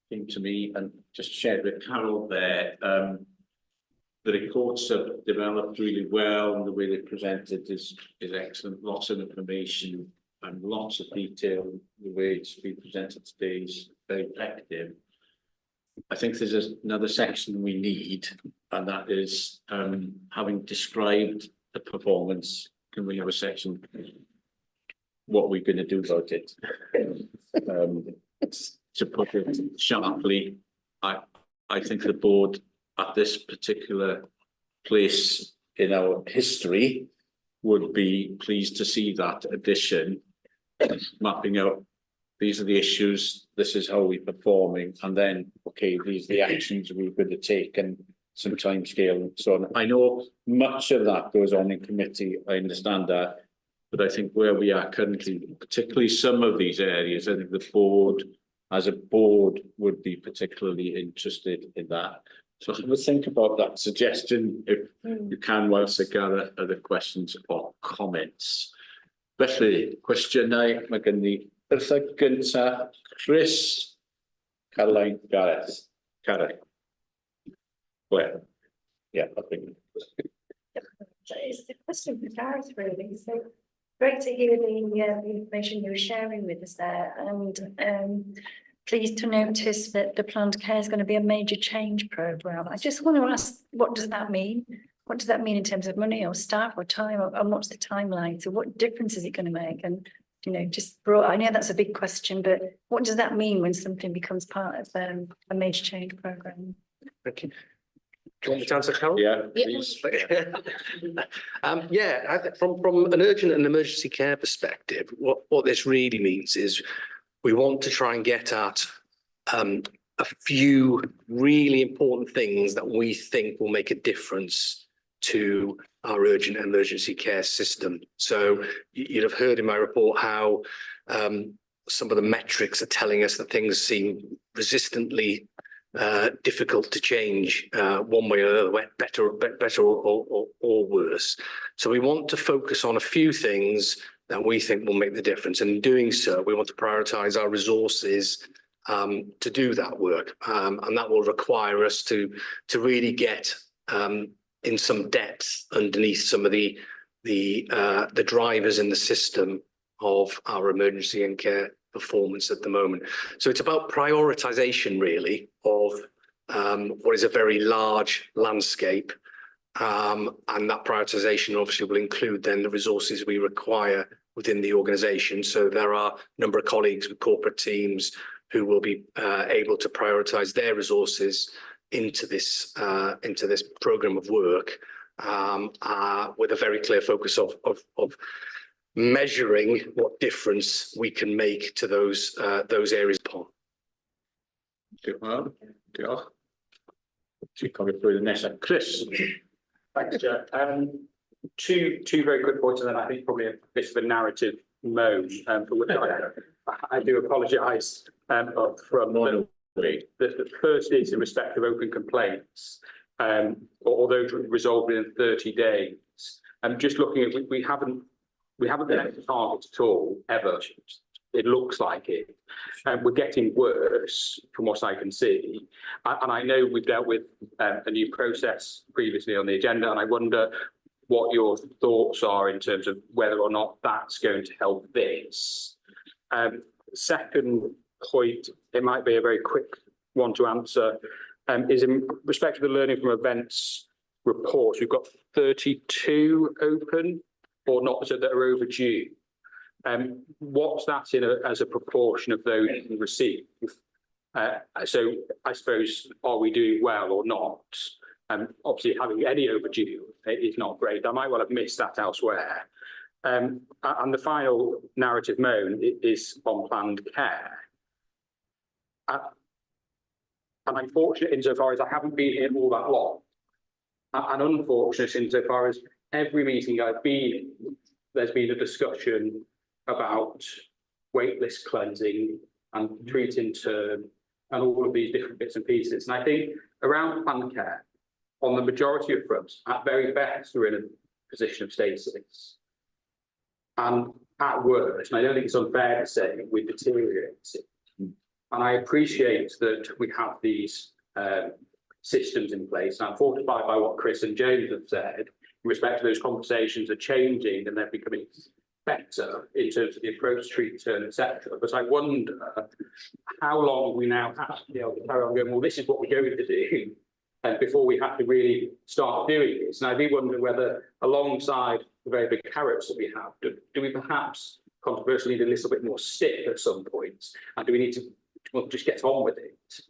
came to me and just shared with Carol there. The reports have developed really well, and the way they presented is excellent. Lots of information and lots of detail. The way it's been presented today is very effective. I think there's another section we need, and that is having described the performance, can we have a section what we're going to do about it? To put it sharply, I think the board at this particular place in our history would be pleased to see that addition, mapping out these are the issues, this is how we're performing, and then okay, these are the actions we're going to take and some time scale and so on. I know much of that goes on in committee, I understand that. But I think where we are currently, particularly some of these areas, I think the board, as a board, would be particularly interested in that. So have a think about that suggestion, if you can, whilst I gather other questions or comments. Felly, cwestiynau, mae gen i byrthau gynta, Chris, Caroline, Gareth, Karen. Where? Yeah, I think. So it's the question for Gareth really. So great to hear the information you were sharing with us there, and pleased to notice that the planned care is going to be a major change programme. I just want to ask, what does that mean? What does that mean in terms of money or staff or time, and what's the timeline? So what difference is it going to make? And you know, just broad, I know that's a big question, but what does that mean when something becomes part of a major change programme? Okay. Do you want me to answer, Carol? Yeah, please. From an urgent and emergency care perspective, what this really means is we want to try and get at a few really important things that we think will make a difference to our urgent and emergency care system. So you'd have heard in my report how some of the metrics are telling us that things seem resistantly difficult to change one way or the other, better or worse. So we want to focus on a few things that we think will make the difference. And in doing so, we want to prioritise our resources to do that work. And that will require us to really get in some depth underneath some of the drivers in the system of our emergency and care performance at the moment. So it's about prioritization really of what is a very large landscape, and that prioritization obviously will include then the resources we require within the organization. So there are a number of colleagues with corporate teams who will be able to prioritize their resources into this program of work, with a very clear focus of measuring what difference we can make to those areas. Coming through the next, Chris. Thanks, Chair. Two very quick points, and then I think probably a bit of a narrative mode, for which I do apologise from the first is in respect of open complaints, although resolved within 30 days. Just looking at, we haven't been able to target at all ever. It looks like it, and we're getting worse from what I can see. And I know we've dealt with a new process previously on the agenda, and I wonder what your thoughts are in terms of whether or not that's going to help this. Second point, it might be a very quick one to answer, is in respect to the learning from events reports. We've got 32 open or not, so that are overdue. What's that in as a proportion of those we receive? So I suppose, are we doing well or not? Obviously, having any overdue is not great. I might well have missed that elsewhere. And the final narrative moan is on planned care. And I'm fortunate insofar as I haven't been here all that long, and unfortunate insofar as every meeting I've been in, there's been a discussion about waitlist cleansing and treat in turn and all of these different bits and pieces. And I think around planned care, on the majority of fronts, at very best, we're in a position of stasis. And at worst, and I don't think it's unfair to say, we're deteriorating. And I appreciate that we have these systems in place. And I'm fortified by what Chris and James have said in respect to those conversations are changing and they're becoming better in terms of the approach, treat, turn, etc. But I wonder how long we now have to be able to carry on going, well, this is what we're going to do, and before we have to really start doing this. And I do wonder whether, alongside the very big carrots that we have, do we perhaps controversially need a little bit more stick at some points? And do we need to just get on with it?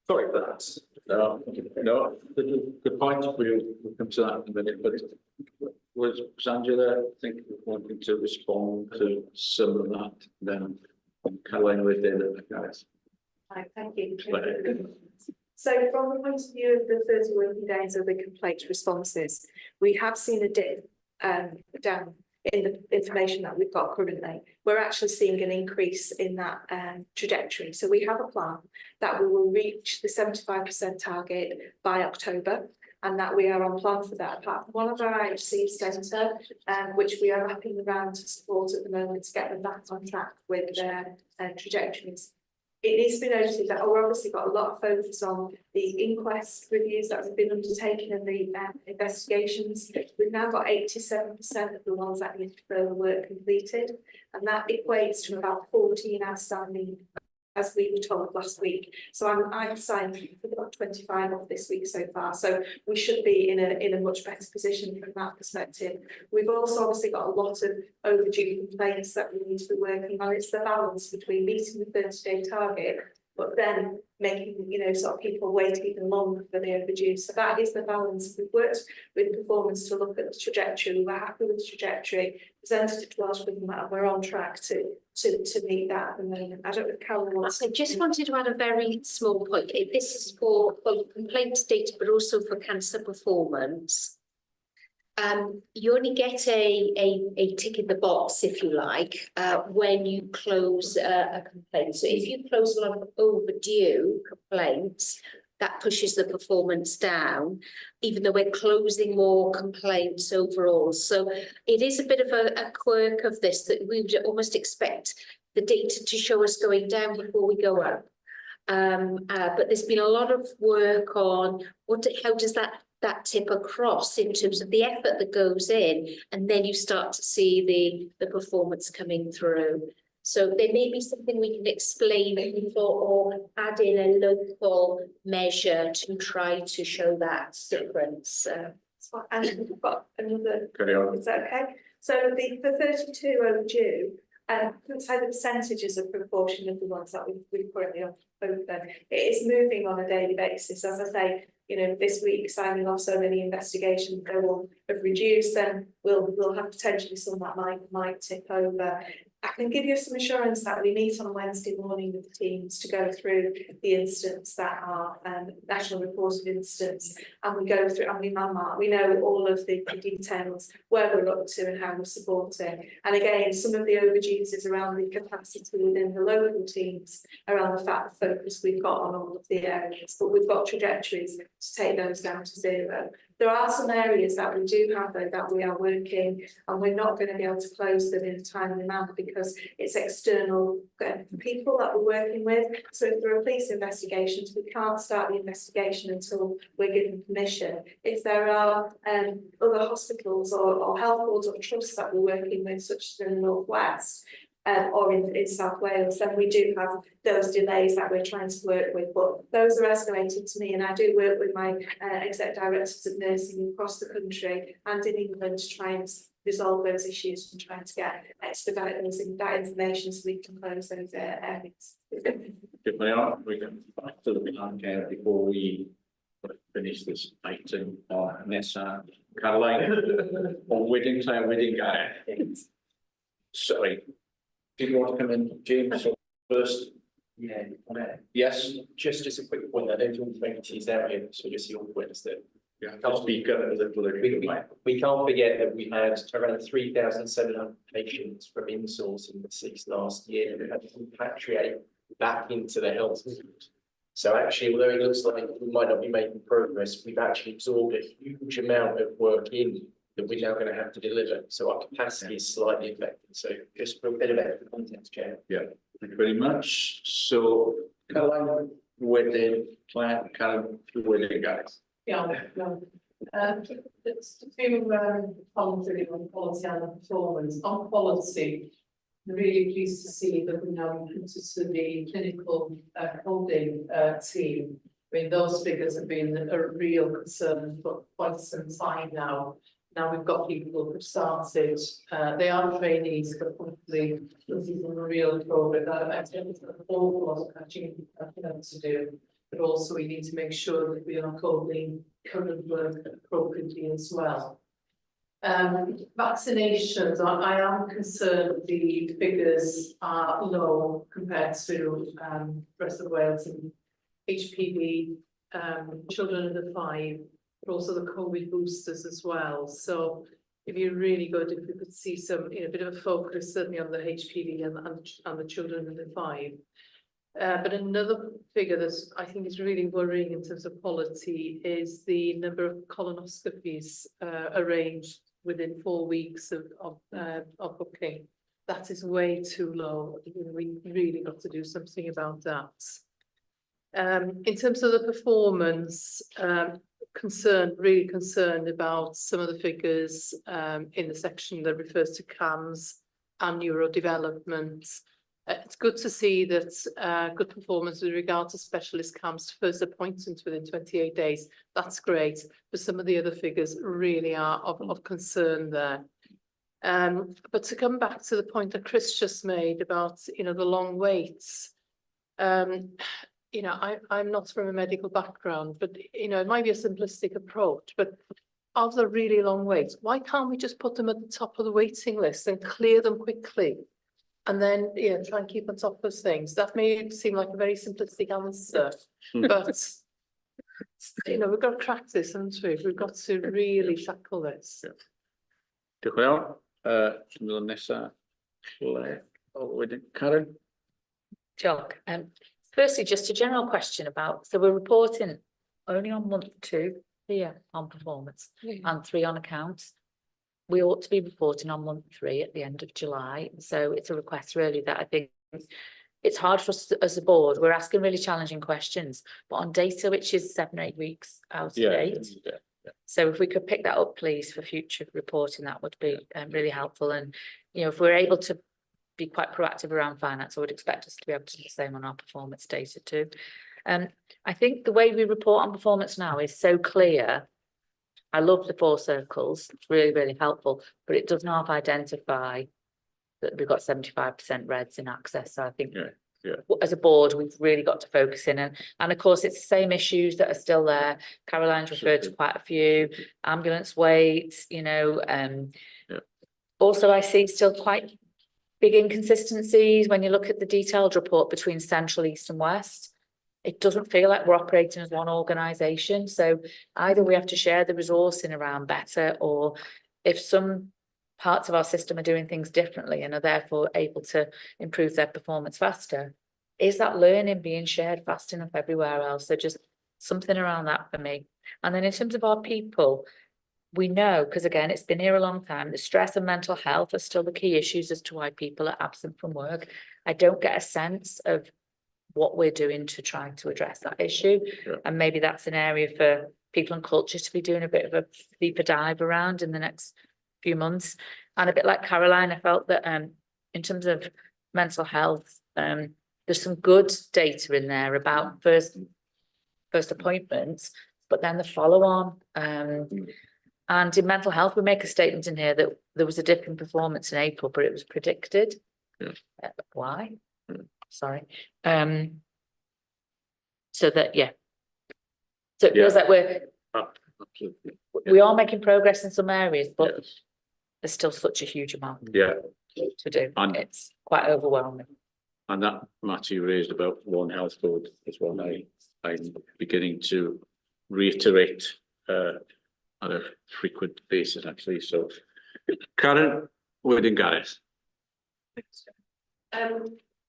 Sorry for that. No, good point. We'll come to that in a minute. But was Angela, I think, wanting to respond to some of that? Then Caroline within it, guys. Hi, thank you. So from the point of view of the 30 working days of the complaint responses, we have seen a dip down in the information that we've got currently. We're actually seeing an increase in that trajectory. So we have a plan that we will reach the 75% target by October, and that we are on plan for that. Apart from one of our IHC centre, which we are wrapping around to support at the moment to get them back on track with their trajectories. it needs to be noted that we've obviously got a lot of focus on the inquest reviews that have been undertaken and the investigations. We've now got 87% of the ones that need further work completed, and that equates to about 14 outstanding, as we were told last week. So I've signed for about 25 of this week so far. So we should be in a much better position from that perspective. We've also obviously got a lot of overdue complaints that we need to be working on. It's the balance between meeting the 30-day target, but then making, you know, sort of people wait even longer for the overdue. So that is the balance. We've worked with performance to look at the trajectory. We're happy with the trajectory, presented it to Welsh Government, and we're on track to meet that at the moment. I don't know if Carol wants. I just wanted to add a very small point. This is for both complaints data, but also for cancer performance. You only get a tick in the box, if you like, when you close a complaint. So if you close a lot of overdue complaints, that pushes the performance down, even though we're closing more complaints overall. So it is a bit of a quirk of this, that we would almost expect the data to show us going down before we go up. But there's been a lot of work on how does that tip across in terms of the effort that goes in, and then you start to see the performance coming through. So there may be something we can explain or add in a local measure to try to show that difference. And we've got another. Carry on. Is that okay? So the 32 overdue, let's say the percentages of proportion of the ones that we've currently open. It is moving on a daily basis. As I say, you know, this week signing off so many investigations that will have reduced, then we'll have potentially some that might tip over. I can give you some assurance that we meet on Wednesday morning with the teams to go through the incidents that are national reported incidents, and we go through and we man-mark. We know all of the details, where we're up to and how we're supporting. And again, some of the overdues is around the capacity within the local teams, around the fact the focus we've got on all of the areas, but we've got trajectories to take those down to zero. There are some areas that we do have though that we are working, and we're not going to be able to close them in a timely manner because it's external people that we're working with. So if there are police investigations, we can't start the investigation until we're given permission. If there are other hospitals or health boards or trusts that we're working with, such as in the North West, or in South Wales, then we do have those delays that we're trying to work with. But those are escalated to me, and I do work with my exec directors of nursing across the country and in England to try and resolve those issues and trying to get expedite that information so we can close those areas. We can back to the plan care before we finish this item on Nessa. Caroline, or Wedding Guy. Sorry. Did you want to come in, James, first? Yeah. Yes. Just as a quick point, I don't want to make tease out here, so just your points that you have to speak up a little bit. We can't forget that we had around 3,700 patients from insourcing the 6 last year who had to repatriate back into the health system. So actually, although it looks like we might not be making progress, we've actually absorbed a huge amount of work in that we're now going to have to deliver. So our capacity is slightly affected. So just for a bit of extra context, Chair. Yeah, thank you very much. So Caroline, Wedding plan, Wedding Guys. Yeah, no. It's to do commentary on quality and performance. On quality, I'm really pleased to see that we now recruited to the clinical holding team. I mean, those figures have been a real concern for quite some time now. Now we've got people who've started, they are trainees, but hopefully this is a real progress. I think it's an awful lot of catching up to do, but also we need to make sure that we are coding current work appropriately as well. Vaccinations, I am concerned the figures are low compared to rest of Wales and HPV, children under 5. But also the COVID boosters as well. So if you're really good, if we could see some, you know, a bit of a focus certainly on the HPV and the children under 5. But another figure that I think is really worrying in terms of quality is the number of colonoscopies arranged within 4 weeks of booking. that is way too low. You know, we really got to do something about that. In terms of the performance, really concerned about some of the figures in the section that refers to CAMS and neurodevelopment. It's good to see that good performance with regard to specialist CAMS first appointments within 28 days. That's great, but some of the other figures really are of concern there. But to come back to the point that Chris just made about, you know, the long waits, you know, I'm not from a medical background, but, you know, it might be a simplistic approach, but of the really long waits, why can't we just put them at the top of the waiting list and clear them quickly? And then, you know, try and keep on top of things. That may seem like a very simplistic answer, but, you know, we've got to crack this, haven't we? We've got to really tackle this. Diolch yn fawr. Ymwneud nesa. Wedyn, Karen? Jock, firstly, just a general question about, so we're reporting only on month 2 here on performance and 3 on accounts. We ought to be reporting on month 3 at the end of July. So it's a request really that I think it's hard for us as a board. We're asking really challenging questions, but on data which is 7 or 8 weeks out of date. So if we could pick that up, please, for future reporting, that would be really helpful. And, you know, if we're able to be quite proactive around finance, I would expect us to be able to do the same on our performance data too. I think the way we report on performance now is so clear. I love the 4 circles, it's really, really helpful, but it does not identify that we've got 75% reds in access. So I think as a board, we've really got to focus in, and of course it's the same issues that are still there. Caroline's referred to quite a few, ambulance waits, you know, also I see still quite big inconsistencies when you look at the detailed report between Central, East and West. It doesn't feel like we're operating as one organisation. So either we have to share the resourcing around better, or if some parts of our system are doing things differently and are therefore able to improve their performance faster, is that learning being shared fast enough everywhere else? So just something around that for me. And then in terms of our people, we know, because again, it's been here a long time, that stress and mental health are still the key issues as to why people are absent from work. I don't get a sense of what we're doing to try to address that issue. And maybe that's an area for people and culture to be doing a bit of a deeper dive around in the next few months. And a bit like Caroline, I felt that in terms of mental health, there's some good data in there about first appointments, but then the follow-on. And in mental health, we make a statement in here that there was a dip in performance in April, but it was predicted. Why? Sorry. So that, so it feels like we are making progress in some areas, but there's still such a huge amount to do. And it's quite overwhelming. And that matter you raised about One Health Board is one I'm beginning to reiterate on a frequent basis, actually. So, Karen, Wording Gareth.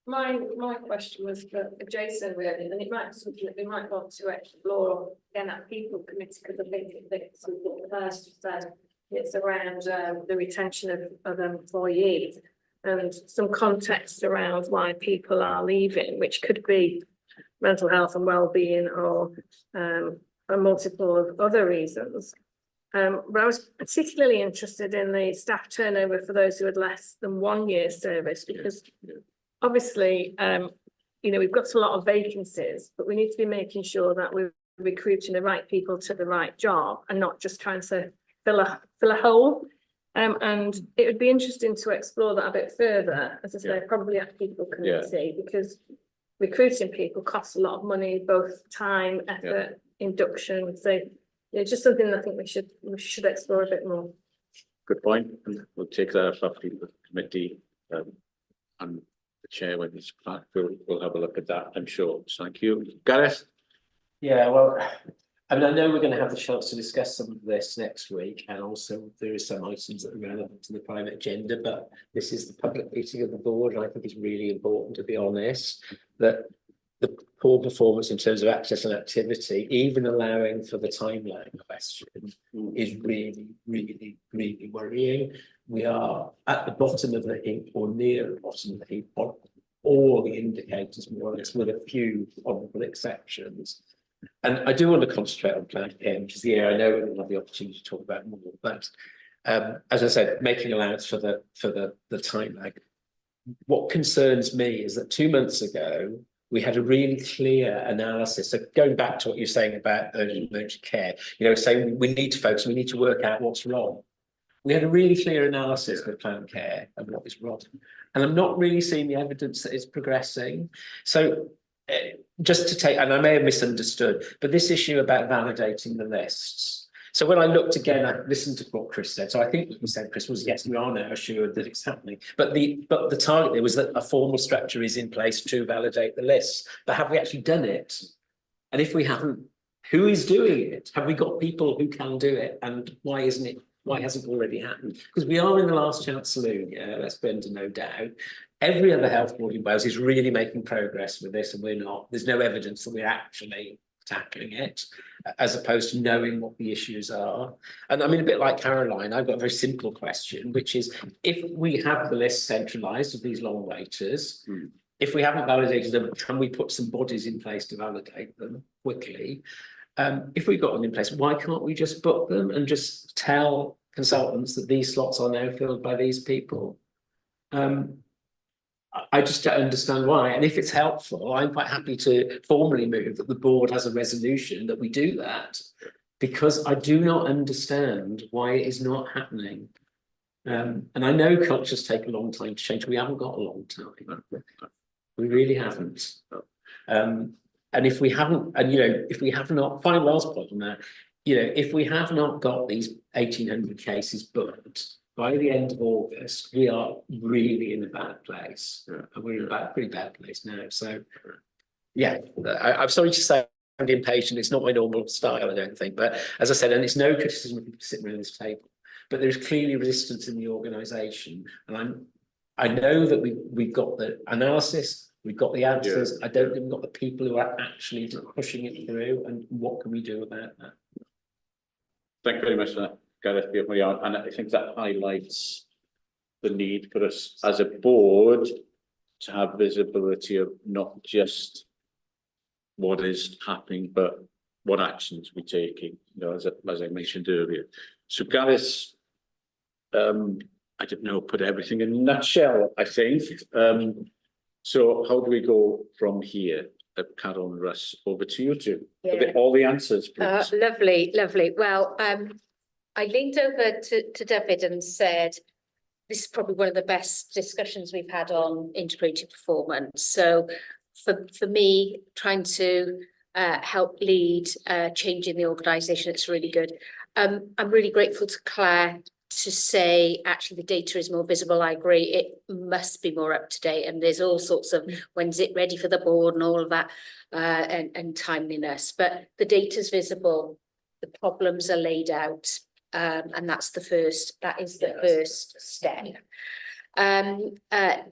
My question was for Jason really, and it might be something that we might want to explore again at people committee, because I think it's what the first just said, it's around the retention of employees and some context around why people are leaving, which could be mental health and well-being, or a multiple of other reasons. But I was particularly interested in the staff turnover for those who had less than 1 year's service, because obviously, you know, we've got a lot of vacancies, but we need to be making sure that we're recruiting the right people to the right job and not just trying to fill a hole. And it would be interesting to explore that a bit further, as I say, probably at people committee, because recruiting people costs a lot of money, both time, effort, induction. So it's just something that I think we should explore a bit more. Good point. We'll take that up to the committee, and the chair, when it's back, we'll have a look at that, I'm sure. Thank you. Gareth? Yeah, well, I mean, I know we're going to have the chance to discuss some of this next week, and also there are some items that are relevant to the private agenda, but this is the public meeting of the board, and I think it's really important to be honest that the poor performance in terms of access and activity, even allowing for the timeline question, is really, really, really worrying. we are at the bottom of the heap or near the bottom of the heap on all the indicators, more or less, with a few honourable exceptions. And I do want to concentrate on planned care, which is the area I know we'll have the opportunity to talk about more. But as I said, making allowance for the time lag. What concerns me is that 2 months ago, we had a really clear analysis. So going back to what you're saying about urgent emergency care, saying we need to focus, we need to work out what's wrong. We had a really clear analysis with planned care of what is wrong. And I'm not really seeing the evidence that it's progressing. So just to take, and I may have misunderstood, but this issue about validating the lists. So when I looked again, I listened to what Chris said. So I think what you said, Chris, was yes, we are now assured that it's happening. But the target there was that a formal structure is in place to validate the lists. But have we actually done it? And if we haven't, who is doing it? Have we got people who can do it? And why isn't it? Why hasn't it already happened? Because we are in the last chance saloon, yeah, let's be under no doubt. Every other health board in Wales is really making progress with this, and we're not. There's no evidence that we're actually tackling it, as opposed to knowing what the issues are. And I mean, a bit like Caroline, I've got a very simple question, which is, if we have the list centralised of these long waiters, if we haven't validated them, can we put some bodies in place to validate them quickly? If we've got them in place, why can't we just book them and just tell consultants that these slots are now filled by these people? I just don't understand why. And if it's helpful, I'm quite happy to formally move that the board has a resolution that we do that, because I do not understand why it is not happening. And I know cultures take a long time to change. We haven't got a long time. We really haven't. And if we haven't, and if we have not, final last point on that, if we have not got these 1,800 cases booked by the end of August, we are really in a bad place. And we're in a pretty bad place now. So, yeah, I'm sorry to say I'm impatient. It's not my normal style, I don't think. But as I said, and it's no criticism of people sitting around this table, but there's clearly resistance in the organisation. And I know that we've got the analysis. We've got the answers. I don't think we've got the people who are actually pushing it through. And what can we do about that? Thank you very much for that, Gareth. And I think that highlights the need for us as a board to have visibility of not just what is happening, but what actions we're taking, as I mentioned earlier. So Gareth, I don't know, put everything in a nutshell, I think. So how do we go from here? Carol and Russ, over to you two. Yeah. All the answers, please. Lovely. Well, I leaned over to David and said, this is probably one of the best discussions we've had on integrated performance. So for me, trying to help lead change in the organisation, it's really good. I'm really grateful to Claire to say, actually, the data is more visible. I agree, it must be more up to date, and there's all sorts of when's it ready for the board and all of that, and timeliness. But the data's visible, the problems are laid out, and that's the first. That is the first step.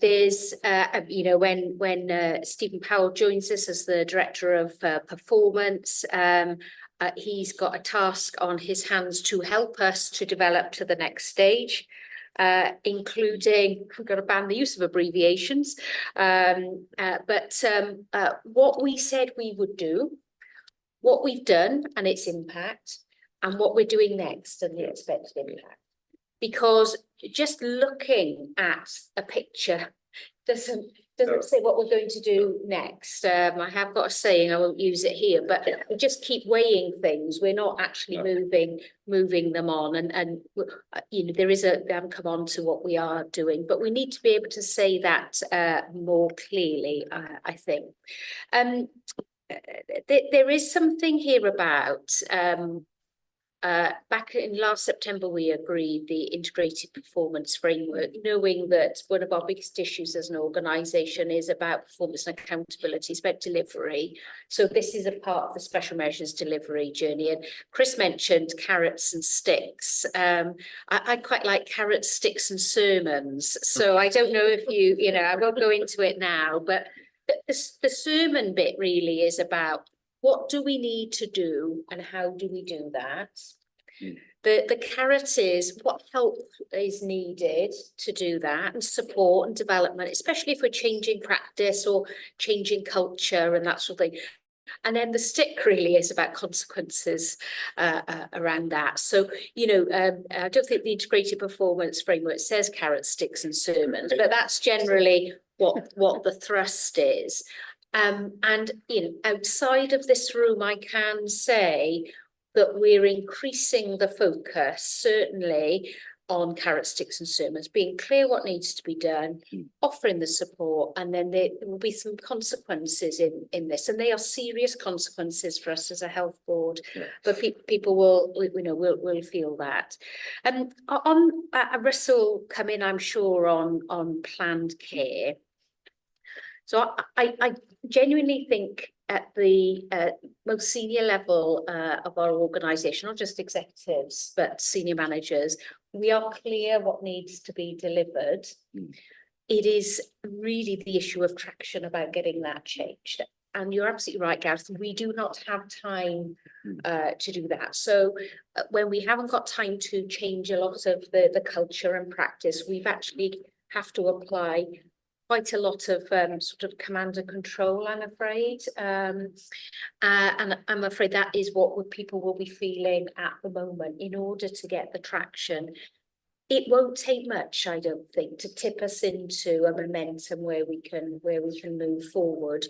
There's, when Stephen Powell joins us as the director of performance, he's got a task on his hands to help us to develop to the next stage, including, we've got to ban the use of abbreviations, but what we said we would do, what we've done and its impact, and what we're doing next and the expected impact. Because just looking at a picture doesn't say what we're going to do next. I have got a saying, I won't use it here, but we just keep weighing things. We're not actually moving them on, and there is I haven't come on to what we are doing, but we need to be able to say that more clearly, I think. There is something here about back in last September, we agreed the integrated performance framework, knowing that one of our biggest issues as an organisation is about performance and accountability, it's about delivery. So this is a part of the special measures delivery journey. And Chris mentioned carrots and sticks. I quite like carrots, sticks and sermons. So I don't know if I won't go into it now, but the sermon bit really is about what do we need to do and how do we do that? The carrot is what help is needed to do that, and support and development, especially if we're changing practice or changing culture and that sort of thing. And then the stick really is about consequences around that. So, you know, I don't think the integrated performance framework says carrots, sticks and sermons, but that's generally what the thrust is. And, you know, outside of this room, I can say that we're increasing the focus, certainly, on carrot, sticks and sermons, being clear what needs to be done, offering the support, and then there will be some consequences in this, and they are serious consequences for us as a health board. But people will, you know, will feel that. And on Russell come in, I'm sure, on planned care. So I genuinely think at the most senior level of our organisation, not just executives, but senior managers, we are clear what needs to be delivered. It is really the issue of traction about getting that changed. And you're absolutely right, Gareth, we do not have time to do that. So when we haven't got time to change a lot of the culture and practice, we've actually have to apply quite a lot of sort of command and control, I'm afraid. And I'm afraid that is what people will be feeling at the moment in order to get the traction. It won't take much, I don't think, to tip us into a momentum where we can move forward.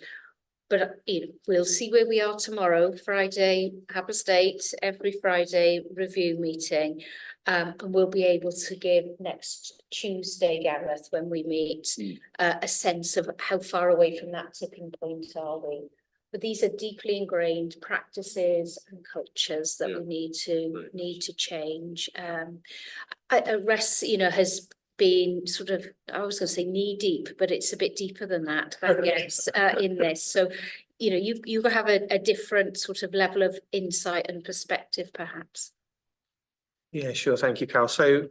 But you know, we'll see where we are tomorrow, Friday, Haberstate, every Friday review meeting. And we'll be able to give next Tuesday, Gareth, when we meet, a sense of how far away from that tipping point are we. But these are deeply ingrained practices and cultures that we need to change. Russ, you know, has been sort of, I was going to say knee deep, but it's a bit deeper than that, I guess, in this. So, you know, you have a different sort of level of insight and perspective, perhaps. Yeah, sure. Thank you, Carol. So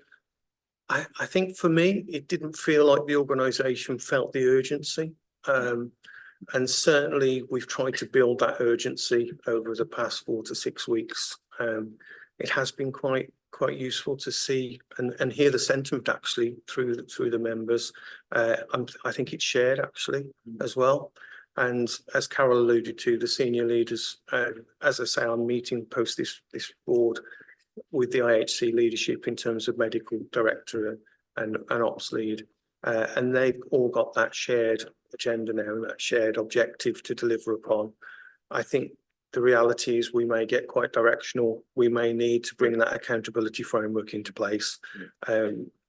I think for me, it didn't feel like the organisation felt the urgency. And certainly we've tried to build that urgency over the past 4 to 6 weeks. It has been quite useful to see and hear the sentiment actually through the members. I think it's shared actually as well. And as Carol alluded to, the senior leaders, as I say, I'm meeting post this board with the IHC leadership in terms of medical director and ops lead. And they've all got that shared agenda now, that shared objective to deliver upon. I think the reality is we may get quite directional. We may need to bring that accountability framework into place.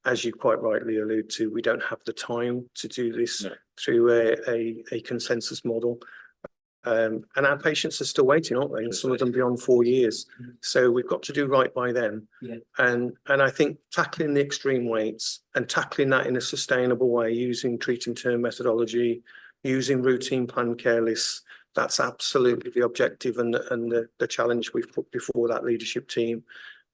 As you quite rightly allude to, we don't have the time to do this through a consensus model. And our patients are still waiting, aren't they? And some of them beyond 4 years. So we've got to do right by them. And I think tackling the extreme weights and tackling that in a sustainable way, using treat and turn methodology, using routine planned care lists, that's absolutely the objective and the challenge we've put before that leadership team.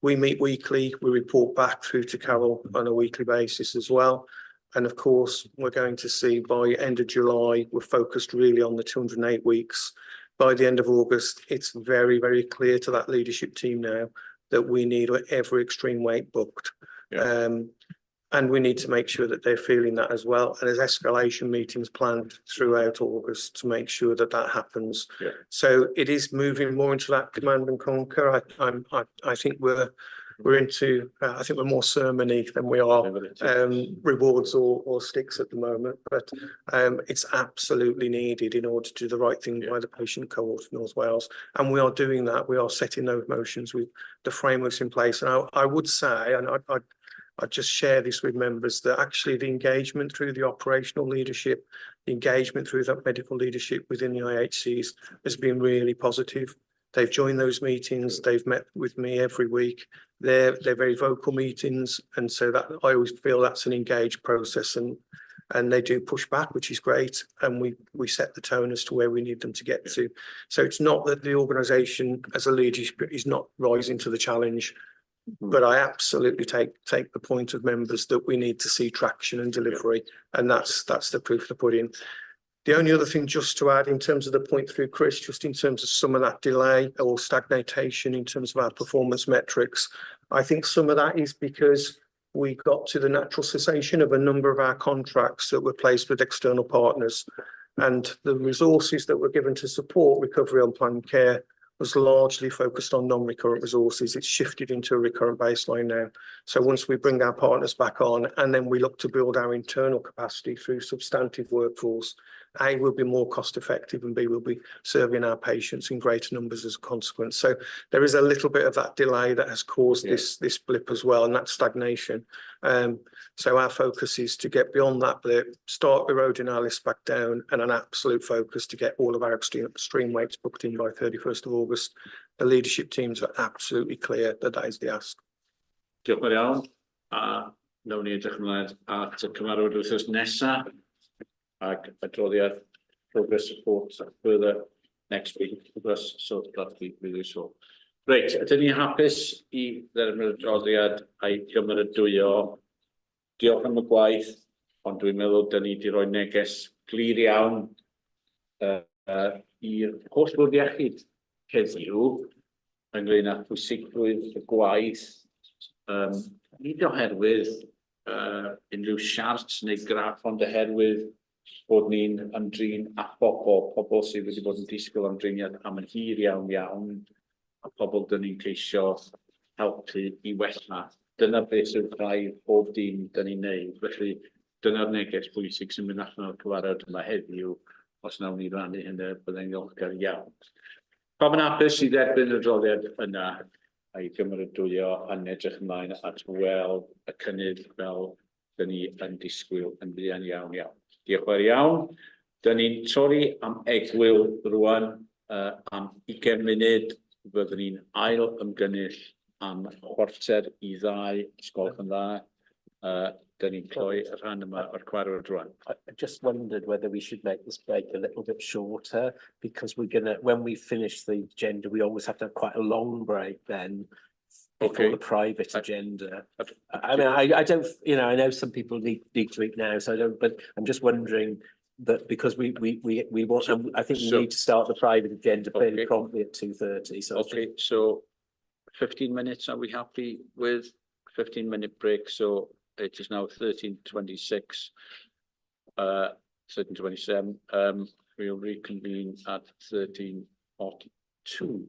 We meet weekly, we report back through to Carol on a weekly basis as well. And of course, we're going to see by end of July, we're focused really on the 208 weeks. By the end of August, it's very, very clear to that leadership team now that we need every extreme weight booked. And we need to make sure that they're feeling that as well. And there's escalation meetings planned throughout August to make sure that that happens. So it is moving more into that command and conquer. I think we're into, I think we're more sermony than we are rewards or sticks at the moment, but it's absolutely needed in order to do the right thing by the patient cohort of North Wales. And we are doing that. We are setting those motions with the frameworks in place. And I would say, and I'd just share this with members, that actually the engagement through the operational leadership, the engagement through that medical leadership within the IHCs has been really positive. They've joined those meetings. They've met with me every week. They're very vocal meetings, and so that I always feel that's an engaged process, and they do push back, which is great. And we set the tone as to where we need them to get to. So it's not that the organisation as a leadership is not rising to the challenge, but I absolutely take the point of members that we need to see traction and delivery, and that's the proof to put in. The only other thing just to add in terms of the point through Chris, just in terms of some of that delay or stagnation in terms of our performance metrics, I think some of that is because we got to the natural cessation of a number of our contracts that were placed with external partners, and the resources that were given to support recovery on planned care was largely focused on non-recurrent resources. It's shifted into a recurrent baseline now. So once we bring our partners back on and then we look to build our internal capacity through substantive workforce, A, will be more cost effective, and B, will be serving our patients in greater numbers as a consequence. So there is a little bit of that delay that has caused this blip as well, and that stagnation. So our focus is to get beyond that blip, start eroding our list back down, and an absolute focus to get all of our extreme weights booked in by 31st of August. The leadership teams are absolutely clear that that is the ask. Diolch yn fawr iawn. A nawn ni edrych ymlaen at y cyfarfod wythnos nesa, ac adroddiad progress report further next week, progress so that week really so. Reit, ydyn ni hapus i dderbyn y adroddiad a'i gymeradwyo. Diolch am y gwaith, ond dwi'n meddwl dyn ni wedi rhoi neges glir iawn i'r holl bwrdd iechyd heddiw ynglŷn â pwysigrwydd y gwaith, nid oherwydd unrhyw siart neu graff, ond oherwydd bod ni'n ymdrin â pobl sydd wedi bod yn disgwyl am driniad am yn hir iawn iawn, a pobl dyn ni'n ceisio helpu i wella. Dyna beth sydd rhaid bob dim dyn ni'n neud. Felly dyna'r neges bwysig sy'n mynd allan o'r cyfarfod yma heddiw. Os nawn ni rannu hynny, byddai'n ddiolchgar iawn. Pam yn hapus i dderbyn y adroddiad yna a'i gymeradwyo a'n edrych ymlaen at weld y cynnydd fel dyn ni yn disgwyl yn fuan iawn iawn. Diolch yn fawr iawn. Dyn ni'n torri am egwyl rwan am 20 munud. Byddwn ni'n ail ymgynnull am chwarter i 2, sgolch yn dda. Dyn ni'n cloi y rhan yma o'r cyfarfod rwan. I just wondered whether we should make this break a little bit shorter, because we're gonna, when we finish the agenda, we always have to have quite a long break then before the private agenda. I mean, I don't, you know, I know some people need to eat now, so I don't, but I'm just wondering that because we want, I think we need to start the private agenda fairly promptly at 2:30. So so 15 minutes, are we happy with 15-minute break? So it is now 13:26, 13:27. We'll reconvene at 13:42.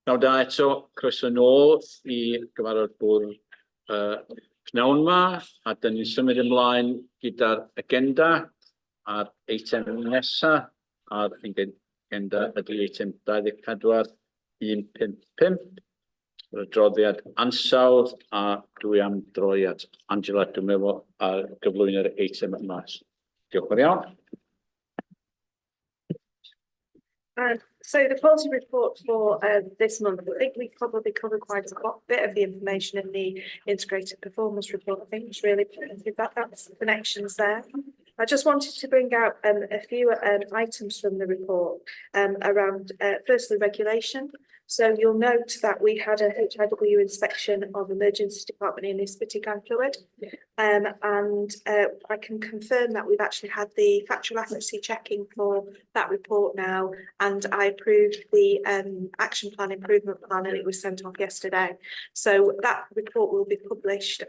Nawr da eto, croeso nôl I gyfarfod bwrdd pnawn 'ma, a dyn ni'n symud ymlaen gyda'r agenda a'r eitem nesa, a'r agenda ydy eitem 24.155, yr adroddiad ansawdd, a dwi am droi at Angela, dwi'n meddwl, a gyflwyno'r eitem yma. Diolch yn iawn. So the quality report for this month, I think we probably covered quite a bit of the information in the integrated performance report. I think it's really positive that that's the connections there. I just wanted to bring out a few items from the report around firstly regulation. So you'll note that we had a HIW inspection of emergency department in Ysbyty and Clwyd. And I can confirm that we've actually had the factual accuracy checking for that report now, and I approved the action plan improvement plan, and it was sent off yesterday. So that report will be published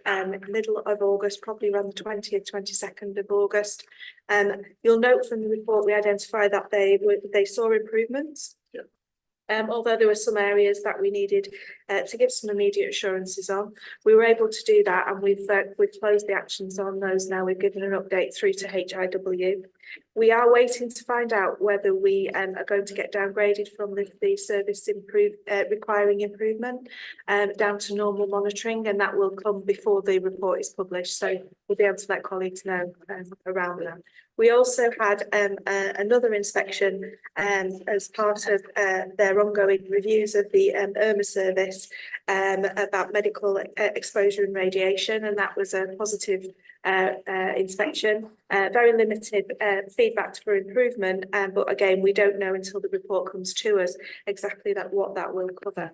middle of August, probably around the 20th, 22nd of August. You'll note from the report we identified that they saw improvements. Although there were some areas that we needed to give some immediate assurances on, we were able to do that, and we've closed the actions on those now. We've given an update through to HIW. We are waiting to find out whether we are going to get downgraded from the service requiring improvement down to normal monitoring, and that will come before the report is published. So we'll be able to let colleagues know around that. We also had another inspection as part of their ongoing reviews of the IRMA service about medical exposure and radiation, and that was a positive inspection. Very limited feedback for improvement, but again, we don't know until the report comes to us exactly what that will cover.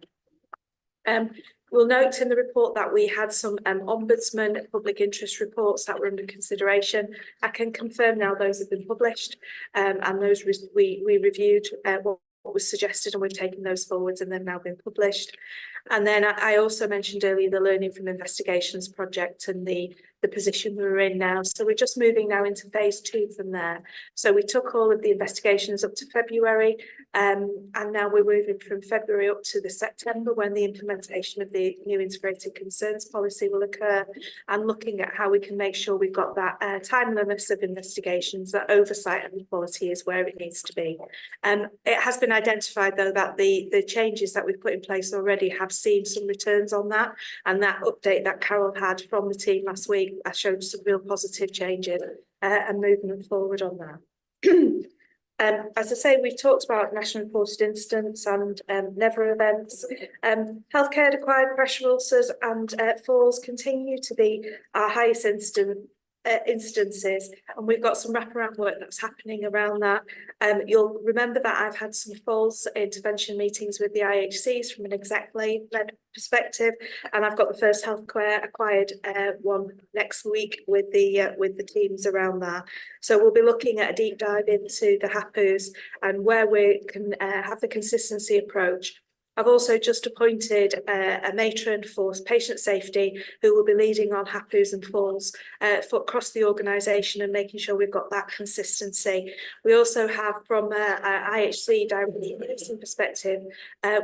We'll note in the report that we had some ombudsman public interest reports that were under consideration. I can confirm now those have been published, and those we reviewed what was suggested, and we've taken those forwards, and they've now been published. And then I also mentioned earlier the Learning from Investigations project and the position we're in now. So we're just moving now into phase 2 from there. So we took all of the investigations up to February, and now we're moving from February up to the September, when the implementation of the new integrated concerns policy will occur, and looking at how we can make sure we've got that timeliness of investigations, that oversight and quality is where it needs to be. It has been identified though that the changes that we've put in place already have seen some returns on that, and that update that Carol had from the team last week showed some real positive changes and movement forward on that. As I say, we've talked about national reported incidents and never events. Healthcare acquired pressure ulcers and falls continue to be our highest incidences, and we've got some wraparound work that's happening around that. You'll remember that I've had some falls intervention meetings with the IHCs from an exec-led perspective, and I've got the first healthcare acquired one next week with the teams around that. So we'll be looking at a deep dive into the HAPUs and where we can have the consistency approach. I've also just appointed a matron for patient safety who will be leading on HAPUs and falls across the organisation and making sure we've got that consistency. We also have, from IHC direction perspective,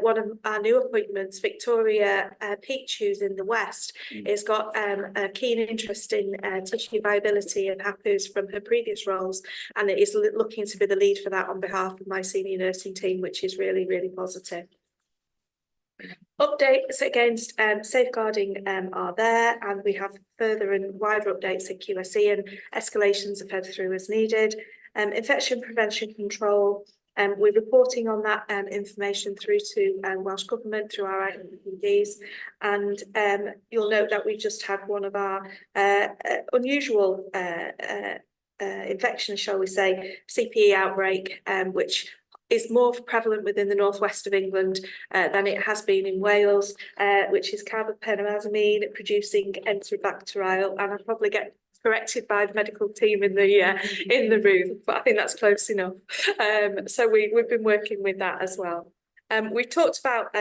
one of our new appointments, Victoria Peach, who's in the West, has got a keen interest in tissue viability and HAPUs from her previous roles, and it is looking to be the lead for that on behalf of my senior nursing team, which is really, really positive. Updates against safeguarding are there, and we have further and wider updates at QSE, and escalations are fed through as needed. Infection prevention control, we're reporting on that information through to Welsh Government through our IPDs, and you'll note that we just had one of our unusual infections, shall we say, CPE outbreak, which is more prevalent within the northwest of England than it has been in Wales, which is carbamazepine producing enterobacterial, and I'll probably get corrected by the medical team in the room, but I think that's close enough. So we've been working with that as well. We've talked about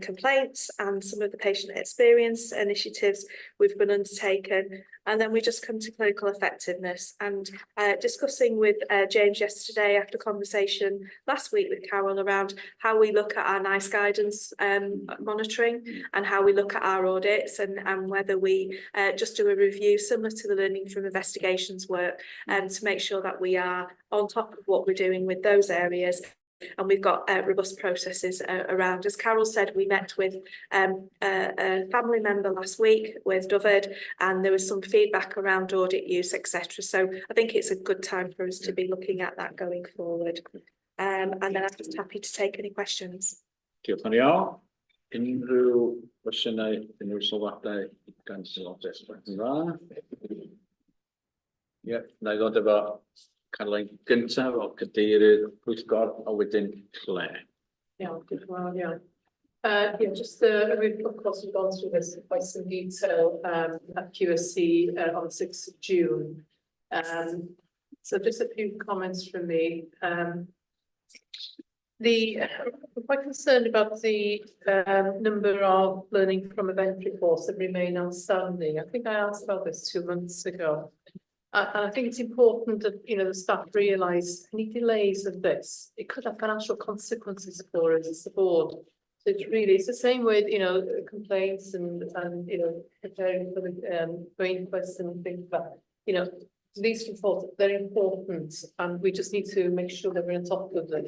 complaints and some of the patient experience initiatives we've been undertaken, and then we just come to clinical effectiveness and discussing with James yesterday after conversation last week with Carol around how we look at our NICE guidance monitoring and how we look at our audits and whether we just do a review similar to the learning from investigations work to make sure that we are on top of what we're doing with those areas. And we've got robust processes around. As Carol said, we met with a family member last week with Dyfed, and there was some feedback around audit use, etc. So I think it's a good time for us to be looking at that going forward. And then I'm just happy to take any questions. Diolch yn iawn. Unrhyw cwestiynau, unrhyw sylwadau gan sylwadau yn dda. Ie, na i ddod efo Caroline gyntaf o cadeirydd pwyllgor a wedyn Claire. Iawn, diolch yn fawr iawn. Yeah, just we've of course we've gone through this in quite some detail at QSC on the 6th of June. So just a few comments from me. I'm quite concerned about the number of learning from event reports that remain outstanding. I think I asked about this 2 months ago. And I think it's important that, you know, the staff realise any delays of this, it could have financial consequences for us as the board. So it's the same with, you know, complaints and you know, preparing for the inquest and things like that. You know, these reports, they're important and we just need to make sure that we're on top of them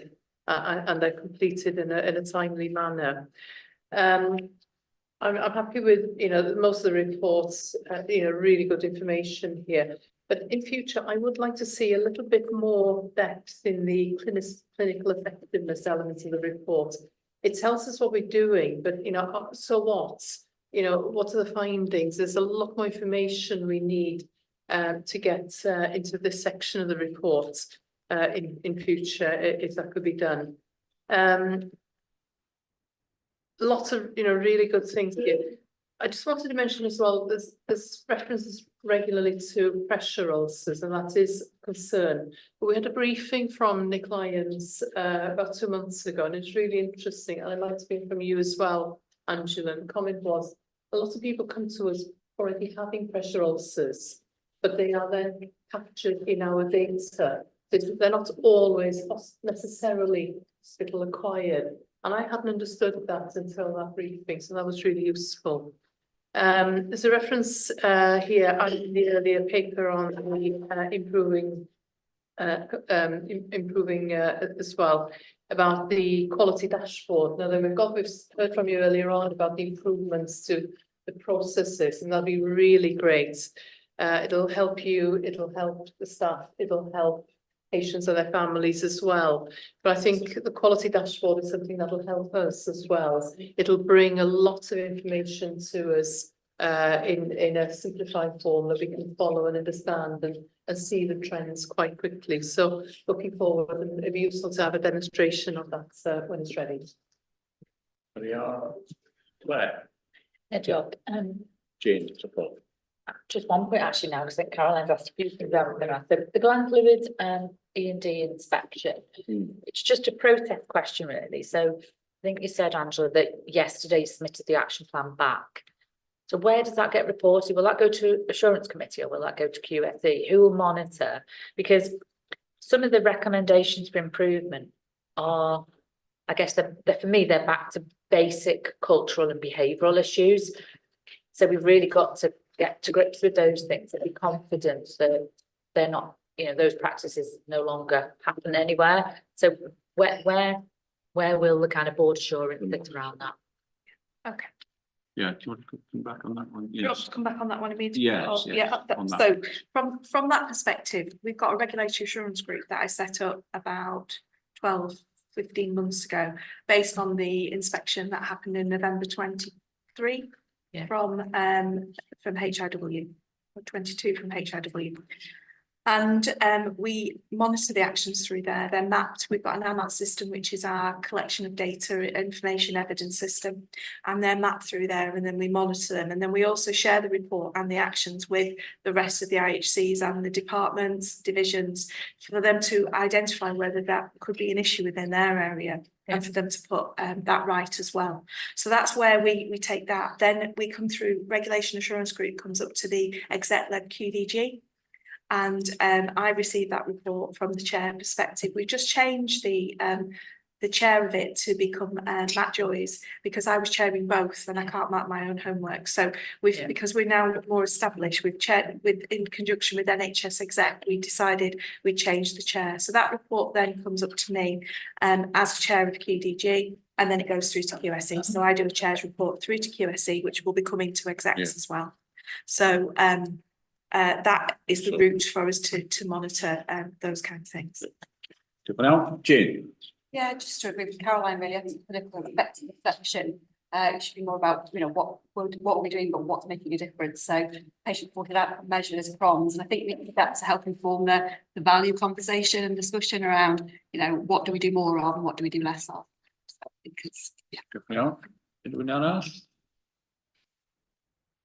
and they're completed in a timely manner. I'm happy with, you know, most of the reports, you know, really good information here. But in future, I would like to see a little bit more depth in the clinical effectiveness elements of the report. It tells us what we're doing, but, you know, so what? You know, what are the findings? There's a lot more information we need to get into this section of the report in future, if that could be done. Lots of, you know, really good things here. I just wanted to mention as well, there's references regularly to pressure ulcers, and that is a concern. But we had a briefing from Nick Lyons about 2 months ago, and it's really interesting. And I'd like to hear from you as well, Angela. And the comment was, a lot of people come to us already having pressure ulcers, but they are then captured in our data. They're not always necessarily hospital acquired. And I hadn't understood that until that briefing, so that was really useful. There's a reference here in the earlier paper on the improving as well about the quality dashboard. Now, we've heard from you earlier on about the improvements to the processes, and that'll be really great. It'll help you, it'll help the staff, it'll help patients and their families as well. But I think the quality dashboard is something that will help us as well. It'll bring a lot of information to us in a simplified form that we can follow and understand and see the trends quite quickly. So looking forward, and it'd be useful to have a demonstration of that when it's ready. Claire. Job. Jane, support. Just one point actually now, because I think Caroline's asked a few things about the gland fluid E&D inspection. It's just a process question really. So I think you said, Angela, that yesterday you submitted the action plan back. So where does that get reported? Will that go to Assurance Committee or will that go to QSE? Who will monitor? Because some of the recommendations for improvement are, I guess they're for me, they're back to basic cultural and behavioural issues. So we've really got to get to grips with those things and be confident that they're not, you know, those practices no longer happen anywhere. So where will the kind of board assurance fit around that? Okay. Yeah, do you want to come back on that one? Do you want to come back on that one immediately? Yes, Yeah. So from that perspective, we've got a regulatory assurance group that I set up about 12-15 months ago, based on the inspection that happened in November 23 from HIW, or 22 from HIW. And we monitor the actions through there. They're mapped. We've got an AMAT system, which is our collection of data, information evidence system, and they're mapped through there, and then we monitor them. And then we also share the report and the actions with the rest of the IHCs and the departments, divisions, for them to identify whether that could be an issue within their area. and for them to put that right as well. So that's where we take that. Then we come through regulation assurance group comes up to the exec-led QDG. And I received that report from the chair perspective. We just changed the chair of it to become Matt Joy's, because I was chairing both and I can't mark my own homework. So because we're now more established, we've chaired in conjunction with NHS exec, we decided we'd change the chair. So that report then comes up to me as chair of QDG, and then it goes through to QSE. So I do a chair's report through to QSE, which will be coming to execs as well. So that is the route for us to monitor those kind of things. Jane. Yeah, just to agree with Caroline, really. I think political effectiveness section, it should be more about, you know, what are we doing, but what's making a difference. So patient reported outcome measures, PROMs, and I think we need that to help inform the value conversation and discussion around, you know, what do we do more of and what do we do less of. So, because, yeah. Anyone else?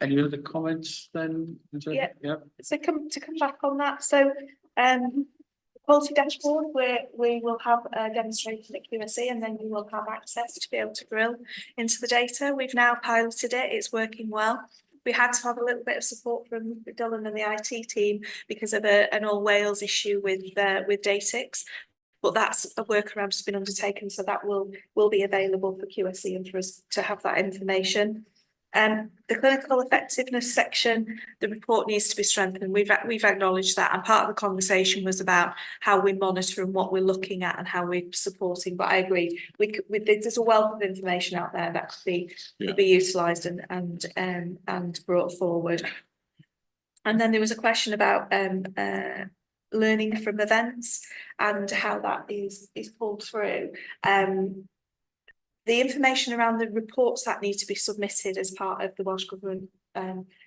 Any other comments then? Yeah. So to come back on that. So quality dashboard, we will have a demonstration at QSE, and then you will have access to be able to drill into the data. We've now piloted it, it's working well. We had to have a little bit of support from Dylan and the IT team because of an All Wales issue with Datix, but that's a workaround that's been undertaken, so that will be available for QSE and for us to have that information. The clinical effectiveness section, the report needs to be strengthened. We've acknowledged that, and part of the conversation was about how we monitor and what we're looking at and how we're supporting. But I agree, there's a wealth of information out there that could be utilised and brought forward. And then there was a question about learning from events and how that is pulled through. The information around the reports that need to be submitted as part of the Welsh Government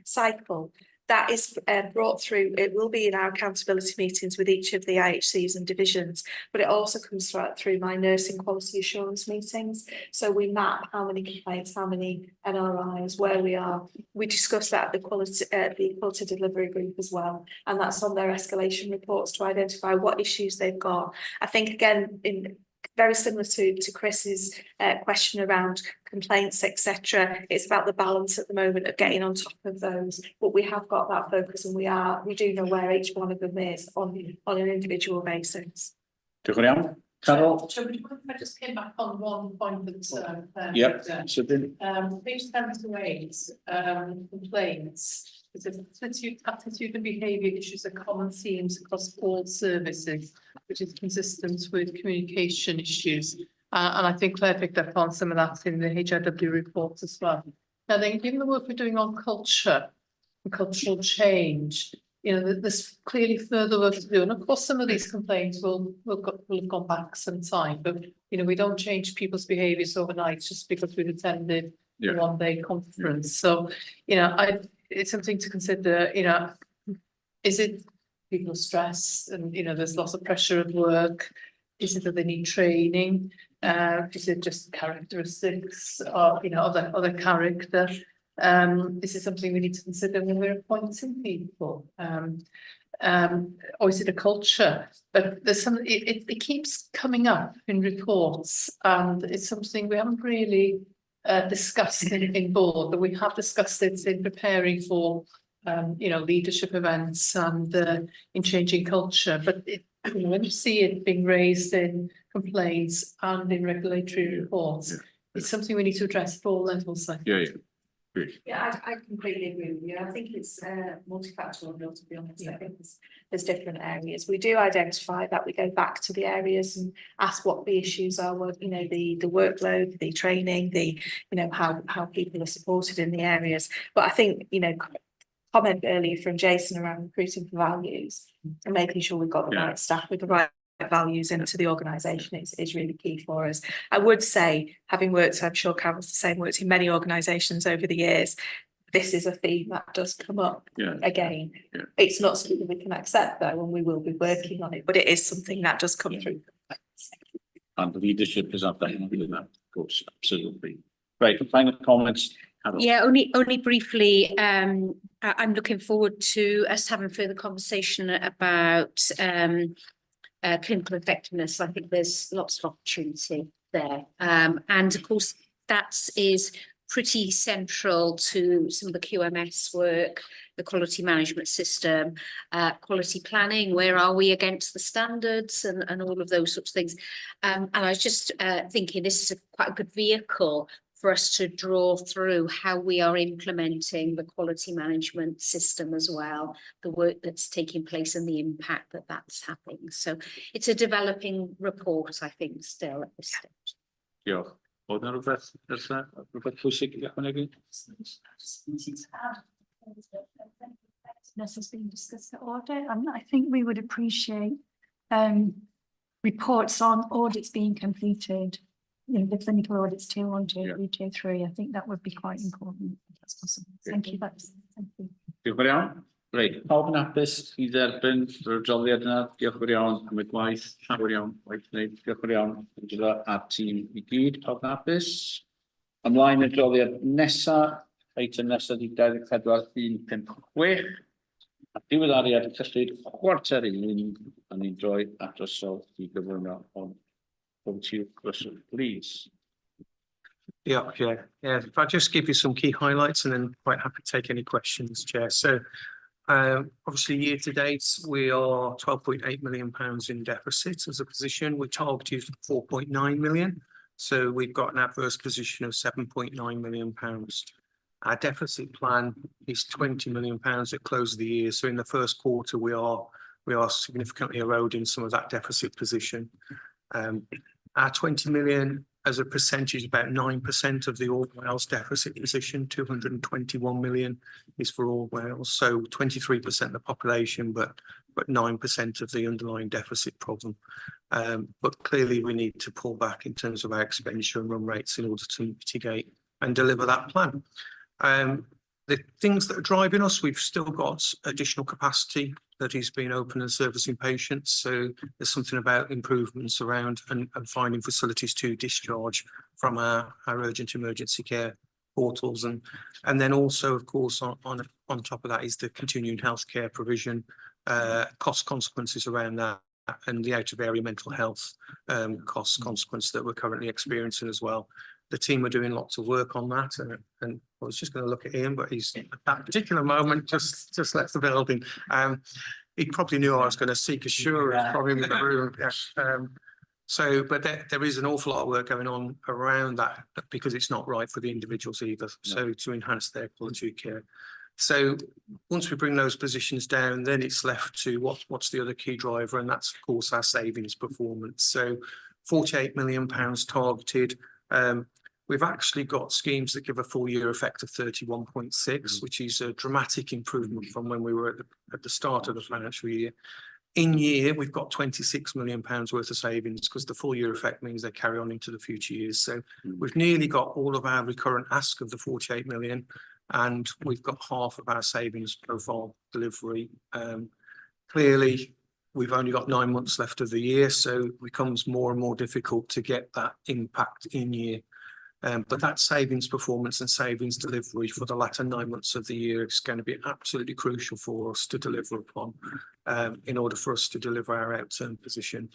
cycle, that is brought through. It will be in our accountability meetings with each of the IHCs and divisions, but it also comes through my nursing quality assurance meetings. So we map how many complaints, how many NRIs, where we are. We discuss that at the quality delivery group as well, and that's on their escalation reports to identify what issues they've got. I think again very similar to Chris's question around complaints, etc. It's about the balance at the moment of getting on top of those, but we have got that focus, and we do know where each one of them is on an individual basis. Carol? So would you mind if I just came back on one point that So then page 78, complaints. It's attitude and behaviour issues are common themes across all services, which is consistent with communication issues. And I think Claire picked up on some of that in the HIW report as well. Now then, given the work we're doing on culture and cultural change, you know, there's clearly further work to do. And of course, some of these complaints will have gone back some time, but, you know, we don't change people's behaviours overnight just because we've attended a one-day conference. So, you know, it's something to consider, you know, is it people stress and, you know, there's lots of pressure at work? Is it that they need training? Is it just characteristics or, you know, other character? This is something we need to consider when we're appointing people. Or is it a culture? But there's some, it keeps coming up in reports, and it's something we haven't really discussed in board, but we have discussed it in preparing for you know, leadership events and in changing culture. But you know, when you see it being raised in complaints and in regulatory reports, it's something we need to address at all levels. Yeah, I completely agree with you. I think it's multifactorial, to be honest. I think there's different areas. We do identify that, we go back to the areas and ask what the issues are, what, you know, the workload, the training, the, you know, how people are supported in the areas. But I think, you know, comment earlier from Jason around recruiting for values and making sure we've got the right staff with the right values into the organisation is really key for us. I would say, having worked, I'm sure Carol's the same, worked in many organisations over the years, this is a theme that does come up again. It's not something we can accept though, and we will be working on it, but it is something that does come through. And leadership is up there in that, of course, absolutely. Right, final comments. Yeah, only briefly, I'm looking forward to us having further conversation about clinical effectiveness. I think there's lots of opportunity there. And of course, that is pretty central to some of the QMS work, the quality management system, quality planning, where are we against the standards and all of those sorts of things. And I was just thinking this is quite a good vehicle for us to draw through how we are implementing the quality management system as well, the work that's taking place and the impact that that's having. So it's a developing report, I think, still at this stage. Diolch. Oedd na rhywbeth pwysig i ychwanegu? This has been discussed at audit, and I think we would appreciate reports on audits being completed, you know, the clinical audits tier 1, tier 2, tier 3. I think that would be quite important if that's possible. Thank you. Thank you. Diolch yn iawn. Reit, pawb yn hapus i dderbyn yr adroddiad yna. Diolch yn iawn am y gwaith. Llawer iawn waith wneud. Diolch yn iawn. Angela a'r tîm i gyd. Pawb yn hapus. Ymlaen y adroddiad nesa. Eitem nesa di 24,156. A diweddariad cyllid chwarter un. A ni'n droi at ysol i gyflwyno on. Over to you, Russell, please. Yeah. If I just give you some key highlights and then quite happy to take any questions, Chair. So obviously year to date, we are £12.8 million in deficit as a position. We targeted 4.9 million. So we've got an adverse position of £7.9 million. Our deficit plan is £20 million at close of the year. So in the first quarter, we are significantly eroding some of that deficit position. Our 20 million as a percentage, about 9% of the All Wales deficit position, 221 million is for All Wales. So 23% of the population, but 9% of the underlying deficit problem. But clearly we need to pull back in terms of our expenditure and run rates in order to mitigate and deliver that plan. The things that are driving us, we've still got additional capacity that is being open and servicing patients. So there's something about improvements around and finding facilities to discharge from our urgent emergency care portals. And then also, of course, on top of that is the continuing healthcare provision, cost consequences around that, and the out of area mental health cost consequence that we're currently experiencing as well. The team are doing lots of work on that, and I was just going to look at Ian, but he's at that particular moment just left the building. He probably knew I was going to seek assurance from him in the room. But there is an awful lot of work going on around that because it's not right for the individuals either. So to enhance their quality of care. So once we bring those positions down, then it's left to what's the other key driver, and that's of course our savings performance. So £48 million targeted. We've actually got schemes that give a full year effect of 31.6, which is a dramatic improvement from when we were at the start of the financial year. In year, we've got £26 million worth of savings because the full year effect means they carry on into the future years. So we've nearly got all of our recurrent ask of the 48 million, and we've got half of our savings profile delivery. Clearly, we've only got 9 months left of the year, so it becomes more and more difficult to get that impact in year. But that savings performance and savings delivery for the latter 9 months of the year is going to be absolutely crucial for us to deliver upon in order for us to deliver our outturn position.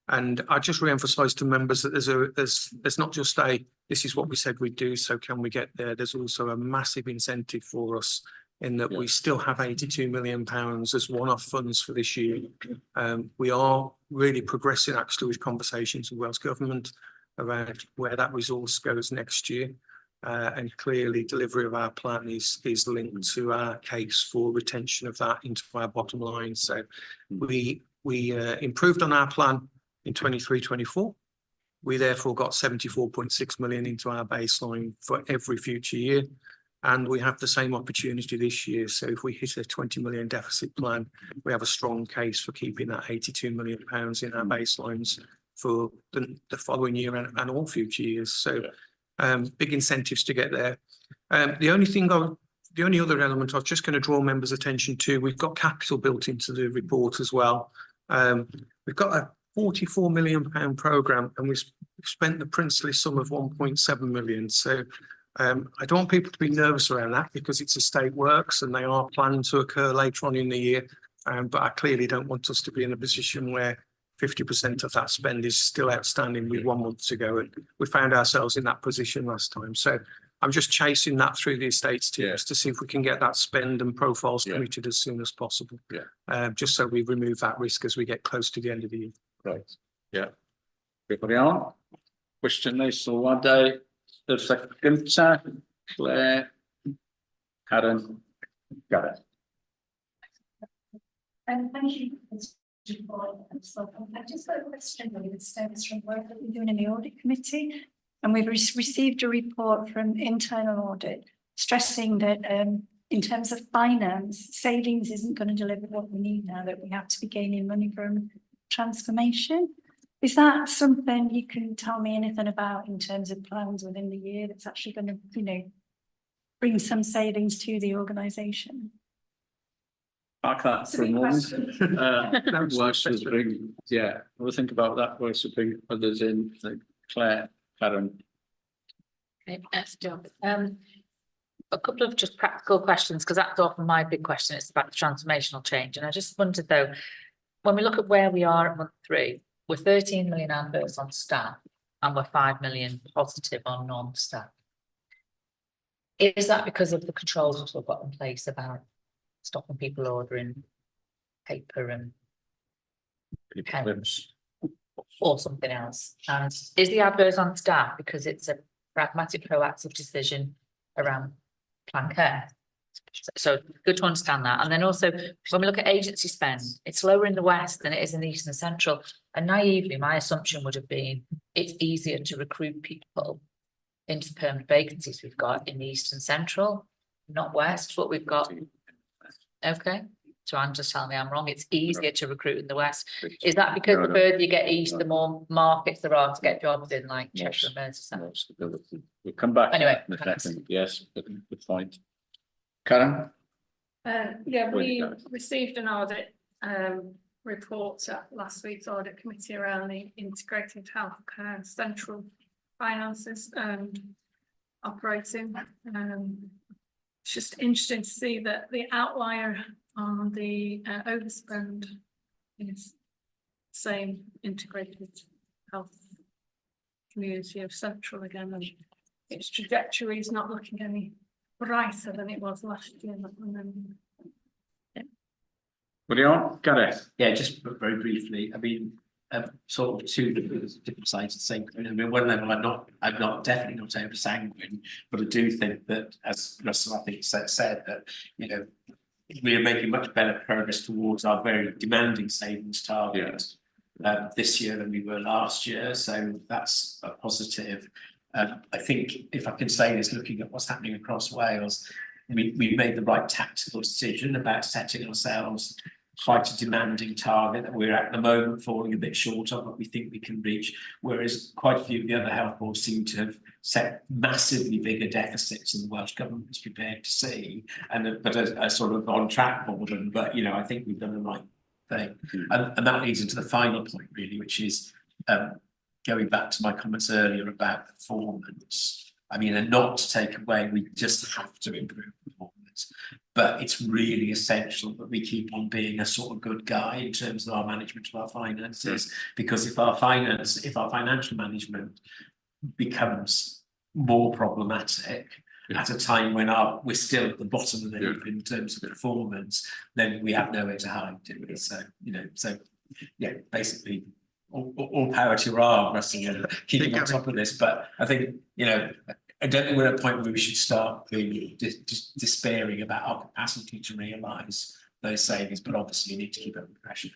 And I just re-emphasise to members that there's not just this is what we said we'd do, so can we get there? There's also a massive incentive for us in that we still have £82 million as one-off funds for this year. We are really progressing actually with conversations with Wales Government around where that resource goes next year. And clearly delivery of our plan is linked to our case for retention of that into our bottom line. So we improved on our plan in 23-24. We therefore got 74.6 million into our baseline for every future year. And we have the same opportunity this year. So if we hit a 20 million deficit plan, we have a strong case for keeping that £82 million in our baselines for the following year and all future years. So big incentives to get there. The only other element I was just going to draw members' attention to, we've got capital built into the report as well. We've got a £44 million programme, and we've spent the princely sum of 1.7 million. So I don't want people to be nervous around that because it's estate works and they are planned to occur later on in the year. But I clearly don't want us to be in a position where 50% of that spend is still outstanding with 1 month to go, and we found ourselves in that position last time. So I'm just chasing that through the estates teams to see if we can get that spend and profiles committed as soon as possible. Just so we remove that risk as we get close to the end of the year. Right. Yeah. Everybody on? Cwestiynau, sylwadau, yr second gynta, Claire, Karen, Gareth. Thank you. I've just got a question really that stems from work that we're doing in the audit committee, and we've received a report from internal audit stressing that in terms of finance, savings isn't going to deliver what we need now, that we have to be gaining money from transformation. Is that something you can tell me anything about in terms of plans within the year that's actually going to, you know, bring some savings to the organisation? Park that for a moment. Whilst we bring, we'll think about that whilst we bring others in, like Claire, Karen. Okay, let's jump. A couple of just practical questions, because that's often my big question. It's about the transformational change. And I just wondered though, when we look at where we are at month 3, we're 13 million adverts on staff and we're 5 million positive on non-staff. Is that because of the controls we've got in place about stopping people ordering paper and pens or something else? And is the adverse on staff because it's a pragmatic, proactive decision around plan care? So good to understand that. And then also when we look at agency spend, it's lower in the West than it is in the East and Central. And naively, my assumption would have been it's easier to recruit people into the permanent vacancies we've got in the East and Central, not West, what we've got. Okay, so I'm just telling me I'm wrong. It's easier to recruit in the West. Is that because the further you get east, the more markets there are to get jobs in, like Cheshire and Merseyside? We'll come back. Anyway, in a second. Yes, good point. Karen? Yeah, we received an audit report at last week's audit committee around the integrated healthcare central finances and operating. It's just interesting to see that the outlier on the overspend is same integrated health community of central again, and its trajectory is not looking any brighter than it was last year. What do you want, Gareth? Yeah, just very briefly. I mean, sort of two different sides of the same coin. I mean, one level, I'm not definitely not over sanguine, but I do think that, as Russell I think said that, you know, we are making much better progress towards our very demanding savings target this year than we were last year. So that's a positive. I think if I can say this, looking at what's happening across Wales, we made the right tactical decision about setting ourselves quite a demanding target that we're at the moment falling a bit short of, but we think we can reach, whereas quite a few of the other health boards seem to have set massively bigger deficits than the Welsh Government is prepared to see, and but are sort of on track for them. But, you know, I think we've done the right thing. And that leads into the final point, really, which is going back to my comments earlier about performance. I mean, and not to take away, we just have to improve performance, but it's really essential that we keep on being a sort of good guy in terms of our management of our finances, because if our financial management becomes more problematic at a time when we're still at the bottom of the heap in terms of performance, then we have nowhere to hide, do we? So, you know, basically all power to your arm, Russell, keeping on top of this. But I think, you know, I don't think we're at a point where we should start being despairing about our capacity to realise those savings, but obviously you need to keep up the pressure.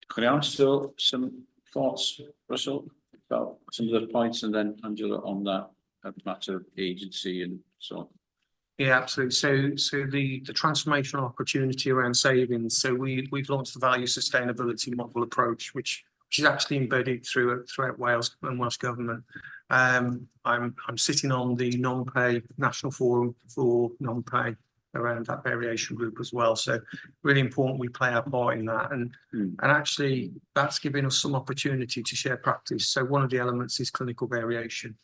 Could I still some thoughts, Russell, about some of the points, and then Angela on that matter of agency and so on? Yeah, absolutely. So the transformational opportunity around savings. So we've launched the value sustainability model approach, which is actually embedded throughout Wales and Welsh Government. I'm sitting on the non-pay national forum for non-pay around that variation group as well. So really important we play our part in that, and actually that's giving us some opportunity to share practice. So one of the elements is clinical variation.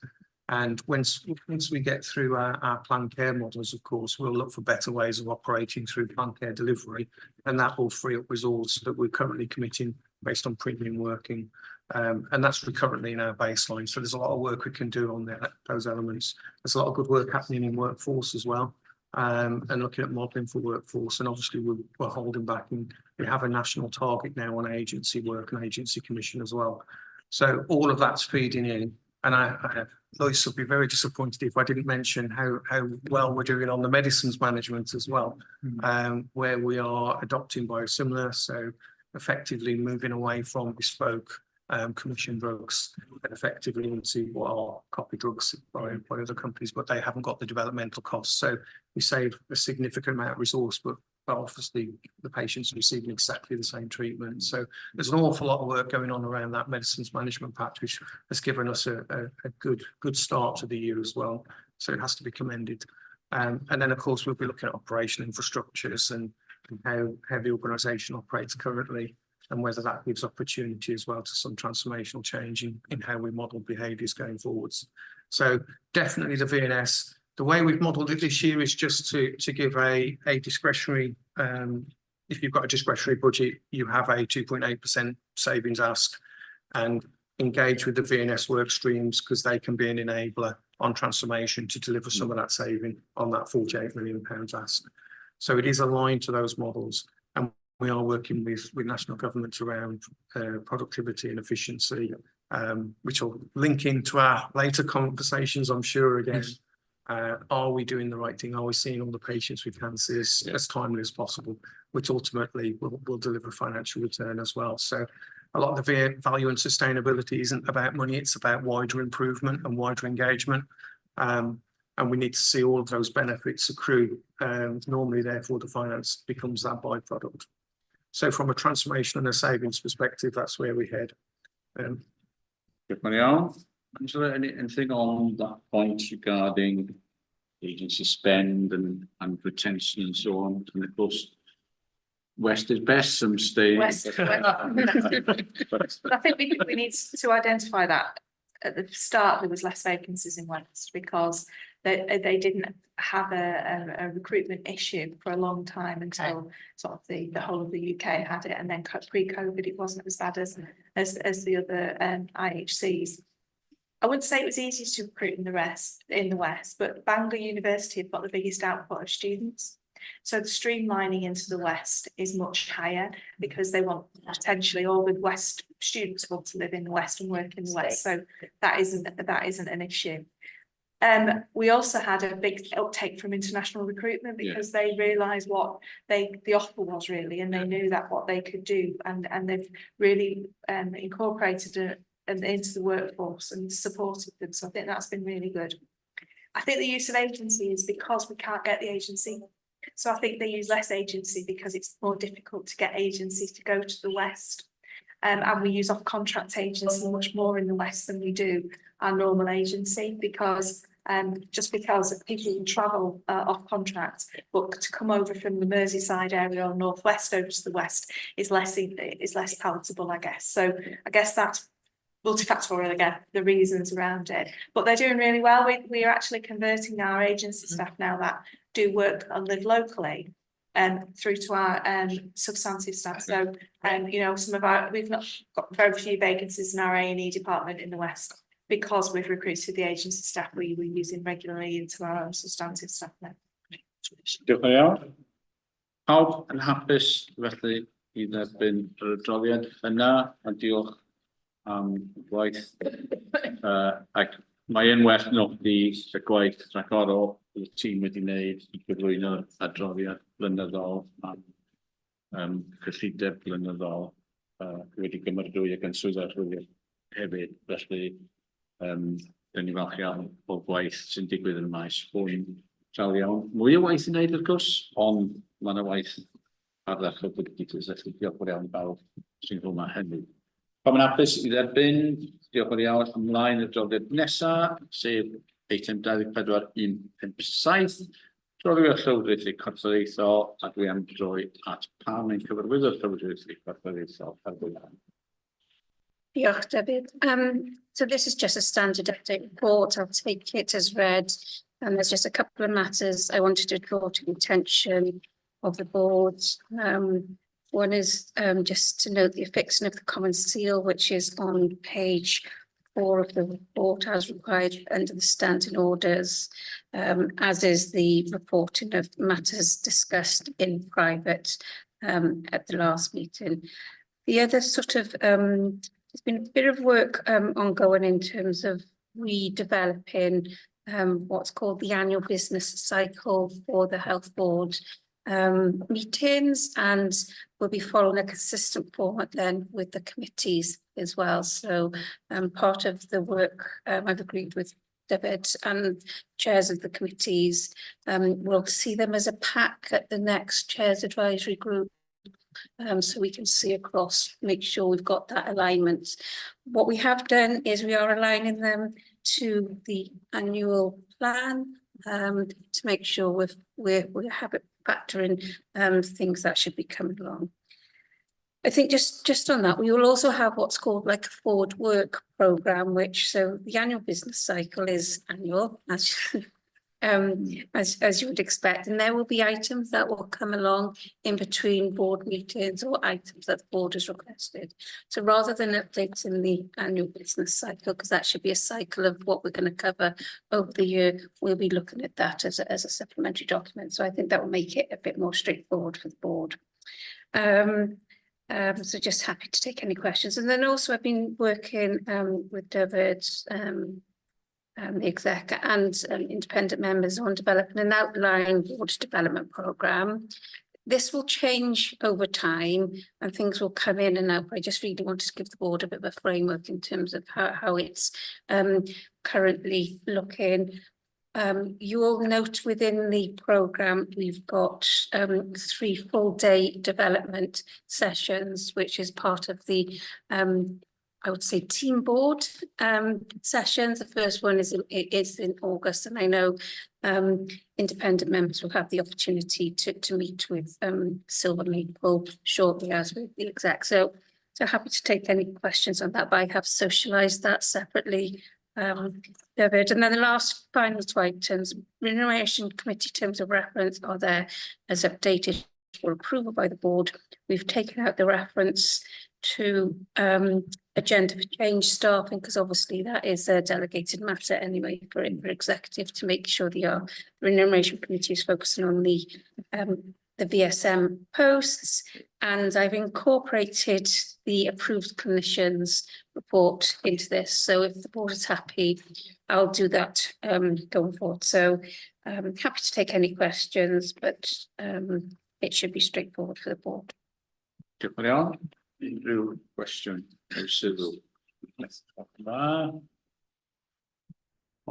And once we get through our planned care models, of course, we'll look for better ways of operating through planned care delivery, and that will free up resource that we're currently committing based on premium working. And that's currently in our baseline. So there's a lot of work we can do on those elements. There's a lot of good work happening in workforce as well. And looking at modelling for workforce, and obviously we're holding back, and we have a national target now on agency work and agency commission as well. So all of that's feeding in, and Lois would be very disappointed if I didn't mention how well we're doing on the medicines management as well, where we are adopting biosimilar, so effectively moving away from bespoke commission drugs and effectively into what are copy drugs by other companies, but they haven't got the developmental costs. So we save a significant amount of resource, but obviously the patients are receiving exactly the same treatment. So there's an awful lot of work going on around that medicines management patch, which has given us a good start to the year as well. So it has to be commended. And then of course we'll be looking at operational infrastructures and how the organisation operates currently, and whether that gives opportunity as well to some transformational change in how we model behaviours going forwards. So definitely the VNS, the way we've modelled it this year is just to give a discretionary, if you've got a discretionary budget, you have a 2.8% savings ask, and engage with the VNS work streams because they can be an enabler on transformation to deliver some of that saving on that £48 million ask. So it is aligned to those models, and we are working with national governments around productivity and efficiency, which will link into our later conversations, I'm sure, again. Are we doing the right thing? Are we seeing all the patients with cancers as timely as possible, which ultimately will deliver financial return as well. So a lot of the value and sustainability isn't about money, it's about wider improvement and wider engagement. And we need to see all of those benefits accrue. Normally, therefore, the finance becomes that byproduct. So from a transformation and a savings perspective, that's where we head. Angela, anything on that point regarding agency spend and retention and so on? And of course, West is best, some stay. West. But I think we need to identify that at the start there was less vacancies in West because they didn't have a recruitment issue for a long time until sort of the whole of the UK had it, and then pre-COVID it wasn't as bad as the other IHCs. I wouldn't say it was easy to recruit in the West, but Bangor University have got the biggest output of students. So the streamlining into the West is much higher because they want potentially all the West students want to live in the West and work in the West. So that isn't an issue. We also had a big uptake from international recruitment because they realised what the offer was really, and they knew that what they could do, and they've really incorporated it into the workforce and supported them. So I think that's been really good. I think the use of agency is because we can't get the agency. So I think they use less agency because it's more difficult to get agencies to go to the West. And we use off-contract agency much more in the West than we do our normal agency because just because people can travel off contract, but to come over from the Merseyside area or northwest over to the West is less palatable, I guess. So I guess that's multifactorial again, the reasons around it, but they're doing really well. We are actually converting our agency staff now that do work and live locally through to our substantive staff. So you know, we've not got very few vacancies in our A&E department in the West because we've recruited the agency staff we're using regularly into our own substantive staff now. Diolch yn iawn. Pawb yn hapus felly i dderbyn yr adroddiad yna, a diolch am gwaith. Ac mae yn well nodi y gwaith rhagorol y tîm wedi wneud i gyflwyno'r adroddiad blynyddol am cyllideb blynyddol wedi gymrydwy ag yn swydd archwilio hefyd. Felly, dyn ni falch iawn o gwaith sy'n digwydd yn y maes hwn dral iawn. Mwy o waith i wneud wrth gwrs, ond mae yna waith ardderchol bod wedi cysylltu. Diolch yn iawn i bawb sy'n hwnna hynny. Pam yn hapus i dderbyn, diolch yn iawn ymlaen y adroddiad nesaf, sef eitem 24.157, adroddiad llywodraethu corfforaethol, a dwi am droi at pam ein cyfarwyddwr llywodraethu corfforaethol ar fwyaf. Diolch, David. So this is just a standard update report. I'll take it as read. And there's just a couple of matters I wanted to draw to the attention of the board. One is just to note the affixing of the common seal, which is on page 4 of the report as required under the standing orders, as is the reporting of matters discussed in private at the last meeting. The other sort of, there's been a bit of work ongoing in terms of redeveloping what's called the annual business cycle for the health board meetings, and we'll be following a consistent format then with the committees as well. So part of the work I've agreed with David and chairs of the committees, we'll see them as a pack at the next chairs advisory group. So we can see across, make sure we've got that alignment. What we have done is we are aligning them to the annual plan to make sure we have it factoring things that should be coming along. I think just on that, we will also have what's called like a forward work programme, which so the annual business cycle is annual, as you would expect, and there will be items that will come along in between board meetings or items that the board has requested. So rather than updating the annual business cycle, because that should be a cycle of what we're going to cover over the year, we'll be looking at that as a supplementary document. So I think that will make it a bit more straightforward for the board. So just happy to take any questions. And then also I've been working with David, the exec and independent members on developing an outline board development programme. This will change over time and things will come in and out, but I just really wanted to give the board a bit of a framework in terms of how it's currently looking. You will note within the programme we've got 3 full-day development sessions, which is part of the I would say team board sessions. The first one is in August, and I know independent members will have the opportunity to meet with Silver Maple shortly, as with the exec. So happy to take any questions on that, but I have socialised that separately, David. And then the last final 2 items, remuneration committee terms of reference are there as updated for approval by the board. We've taken out the reference to agenda for change staffing, because obviously that is a delegated matter anyway for executive to make sure the remuneration committee is focusing on the VSM posts, and I've incorporated the approved clinicians report into this. So if the board is happy, I'll do that going forward. So happy to take any questions, but it should be straightforward for the board. Unrhyw gwestiwn neu sylw?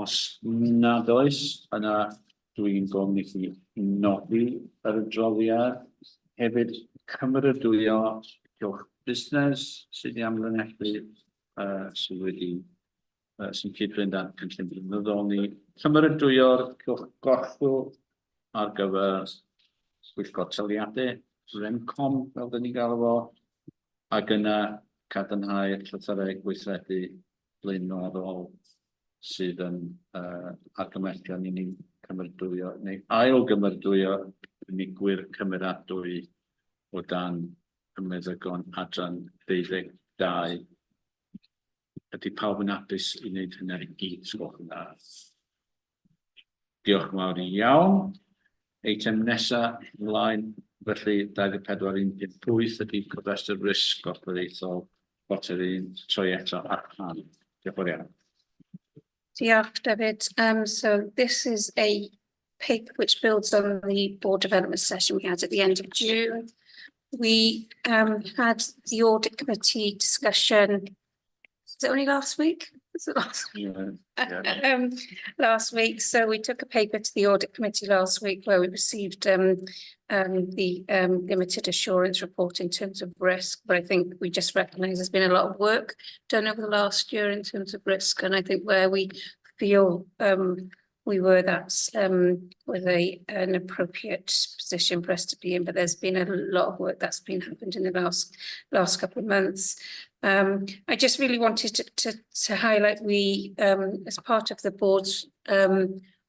Os nad oes, yna dwi'n gofyn I chi nodi yr adroddiad. Hefyd cymeradwyo cylch busnes sydd I amlynechu sydd wedi sy'n cyd-fynd â'r cynllun blynyddol ni. Cymeradwyo'r cylch gorffwl ar gyfer gwyllgor taliadau, REMCOM fel dyn ni'n galw fo. Ac yna cadarnhau'r llythyrau gweithredu blaenorol sydd yn argymellion I ni'n cymeradwyo neu ail-gymeradwyo unigwyr cymeradwy o dan ymeddygon adran 12. Ydy pawb yn hapus I wneud hynny I gyd, sgwch yna. Diolch yn fawr iawn. Eitem nesaf ymlaen. Felly 2418 ydy cofrestr risg gorfforaethol batteri'n troi eto allan. Diolch yn fawr. Diolch, David. So this is a paper which builds on the board development session we had at the end of June. We had the audit committee discussion. Was it only last week? Was it last week? Yeah. Last week. So we took a paper to the audit committee last week where we received the limited assurance report in terms of risk, but I think we just recognise there's been a lot of work done over the last year in terms of risk, and I think where we feel we were, that's was an appropriate position for us to be in, but there's been a lot of work that's been happened in the last couple of months. I just really wanted to highlight we as part of the board's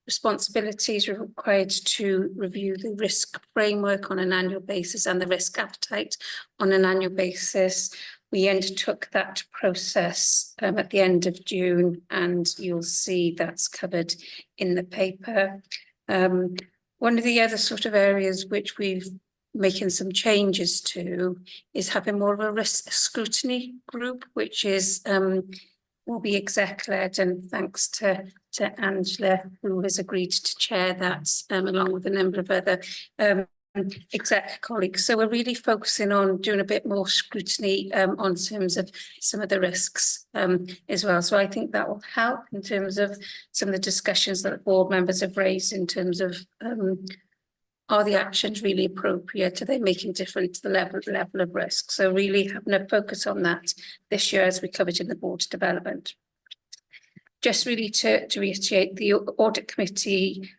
responsibilities are required to review the risk framework on an annual basis and the risk appetite on an annual basis. We undertook that process at the end of June, and you'll see that's covered in the paper. One of the other sort of areas which we've making some changes to is having more of a risk scrutiny group, which is will be exec-led, and thanks to Angela, who has agreed to chair that, along with a number of other exec colleagues. So we're really focusing on doing a bit more scrutiny on terms of some of the risks as well. So I think that will help in terms of some of the discussions that board members have raised in terms of are the actions really appropriate? Are they making difference to the level of risk? So really having a focus on that this year as we covered in the board development. Just really to reiterate, the audit committee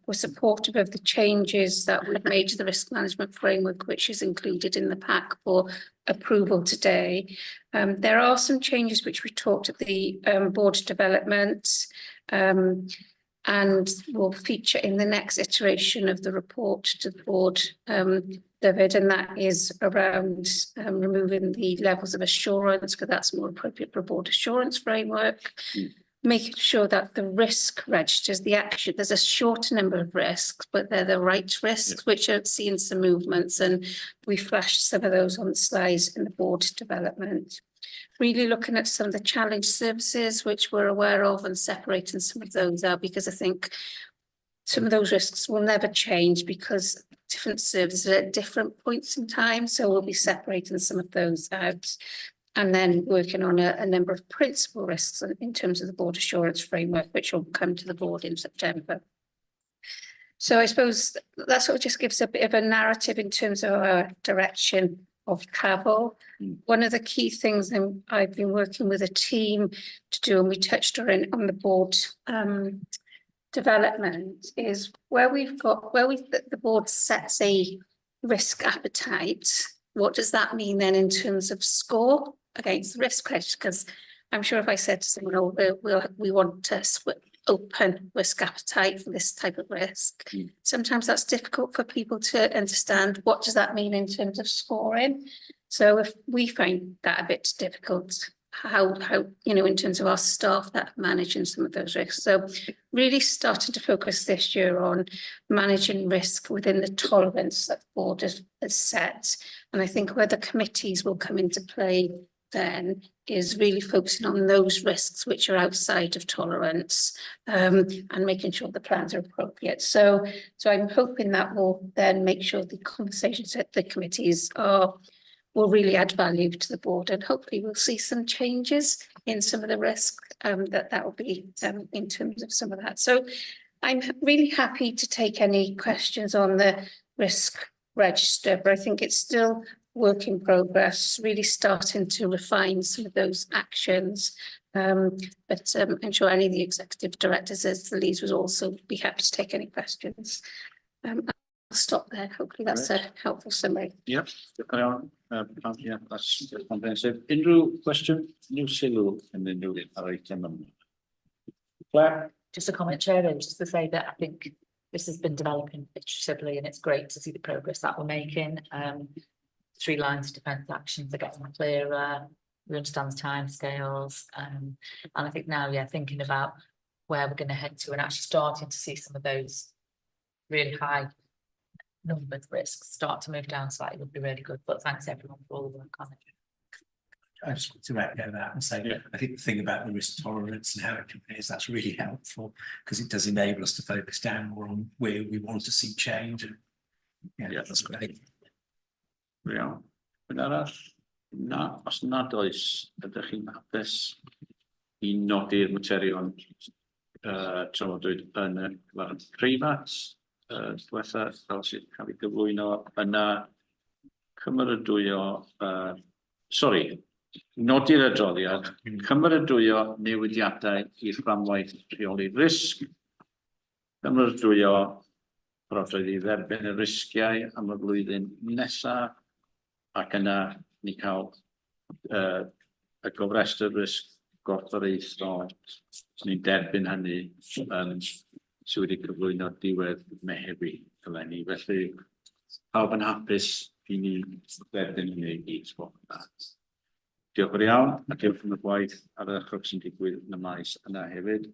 was supportive of the changes that we've made to the risk management framework, which is included in the pack for approval today. There are some changes which we talked at the board development and will feature in the next iteration of the report to the board, David, and that is around removing the levels of assurance, because that's more appropriate for a board assurance framework. Making sure that the risk registers the action, there's a short number of risks, but they're the right risks, which are seeing some movements, and we flashed some of those on the slides in the board development. Really looking at some of the challenge services which we're aware of and separating some of those out, because I think some of those risks will never change because different services are at different points in time. So we'll be separating some of those out. And then working on a number of principal risks in terms of the board assurance framework, which will come to the board in September. So I suppose that sort of just gives a bit of a narrative in terms of our direction of travel. One of the key things that I've been working with a team to do, and we touched on the board development, is where the board sets a risk appetite. What does that mean then in terms of score against the risk credit? Because I'm sure if I said to someone, oh, we want to open risk appetite for this type of risk, sometimes that's difficult for people to understand. What does that mean in terms of scoring? So if we find that a bit difficult, how in terms of our staff that are managing some of those risks. So really starting to focus this year on managing risk within the tolerance that the board has set. And I think where the committees will come into play then is really focusing on those risks which are outside of tolerance, and making sure the plans are appropriate. So I'm hoping that will then make sure the conversations at the committees will really add value to the board, and hopefully we'll see some changes in some of the risk that will be in terms of some of that. So I'm really happy to take any questions on the risk register, but I think it's still work in progress, really starting to refine some of those actions. But I'm sure any of the executive directors as the leads would also be happy to take any questions. I'll stop there. Hopefully that's a helpful summary. Yep. Yeah, that's comprehensive. Unrhyw question? New sylw and then new item. Claire? Just a comment, Chair, just to say that I think this has been developing iteratively, and it's great to see the progress that we're making. 3 lines of defence actions are getting clearer. We understand the timescales, and I think now, thinking about where we're going to head to, and actually starting to see some of those really high numbered risks start to move down slightly would be really good. But thanks everyone for all the work on it. I just want to echo that and say, I think the thing about the risk tolerance and how it compares, that's really helpful, because it does enable us to focus down more on where we want to see change. And that's great. Iawn. Yn arall, os nad oes, ydych chi'n hapus I nodi'r materion trafodwyd yn y cyfarfod preifat diwetha, fel sydd cael ei gyflwyno yna, nodi'r adroddiad, cymeradwyo newidiadau i'r fframwaith rheoli risg, cymeradwyo brodroedd I dderbyn y risgiau am y flwyddyn nesaf, ac yna ni cael y gofrestr risg gorfforaethol, ni'n derbyn hynny yn sy wedi cyflwyno diwedd Mehefin eleni. Felly, pawb yn hapus i ni dderbyn hynny i gyd. Diolch yn iawn, a diolch am y gwaith ar y chwrdd sy'n digwydd yn y maes yna hefyd.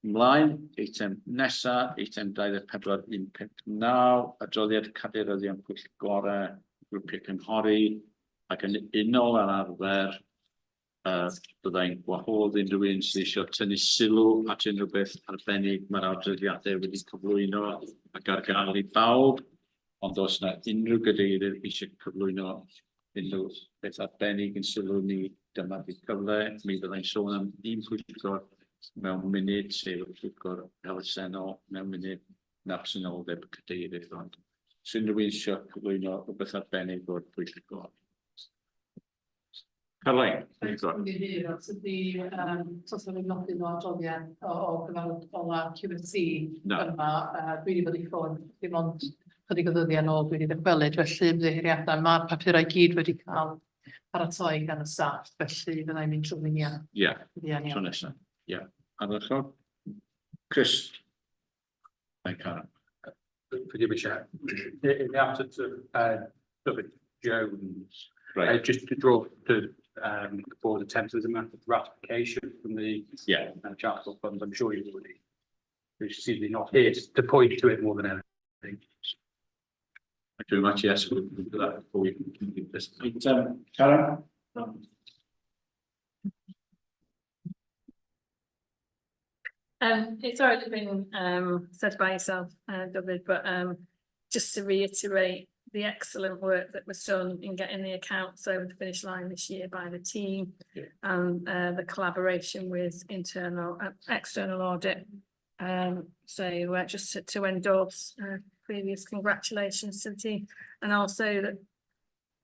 Ymlaen, eitem nesa, eitem 24.159, adroddiad caderyddion pwyllgorau, grwpiau cynghori, ac yn unol ar arfer, byddai'n gwahodd unrhyw un sydd eisiau tynnu sylw at unrhyw beth arbennig mae'r adroddiadau wedi cyflwyno ac ar gael i bawb, ond os yna unrhyw gadeirydd eisiau cyflwyno unrhyw beth arbennig yn sylw ni, dyma di cyfle, mi byddai'n sôn am un pwyllgor mewn munud, sef y pwyllgor elusennol, mewn munud yn absenoldeb cadeirydd. Ond os unrhyw un eisiau cyflwyno rhywbeth arbennig o'r pwyllgor. Carlain. Os ydy, tos o'n nodyn o adroddiad o gyfarfod ola QC yma, dwi wedi bod i ffôn, dim ond chydig o ddyddiau nôl dwi wedi ddychwelyd, felly ymddiheuriadau, mae'r papurau gyd wedi cael paratoi gan y staff, felly byddai'n mynd trwy'n iawn. Ie, tro nesaf. Ie, ardderchog. Chris. Thank you. Forgive me, Chair. In the absence of Jones, just to draw to the board attention as a matter of ratification from the charitable fund. I'm sure you've already received not here to point to it more than anything. Thank you very much. Yes, we'll do that before we continue this. Karen? It's already been said by yourself, David, but just to reiterate the excellent work that was done in getting the accounts over the finish line this year by the team, and the collaboration with external audit. So just to endorse previous congratulations to the team, and also that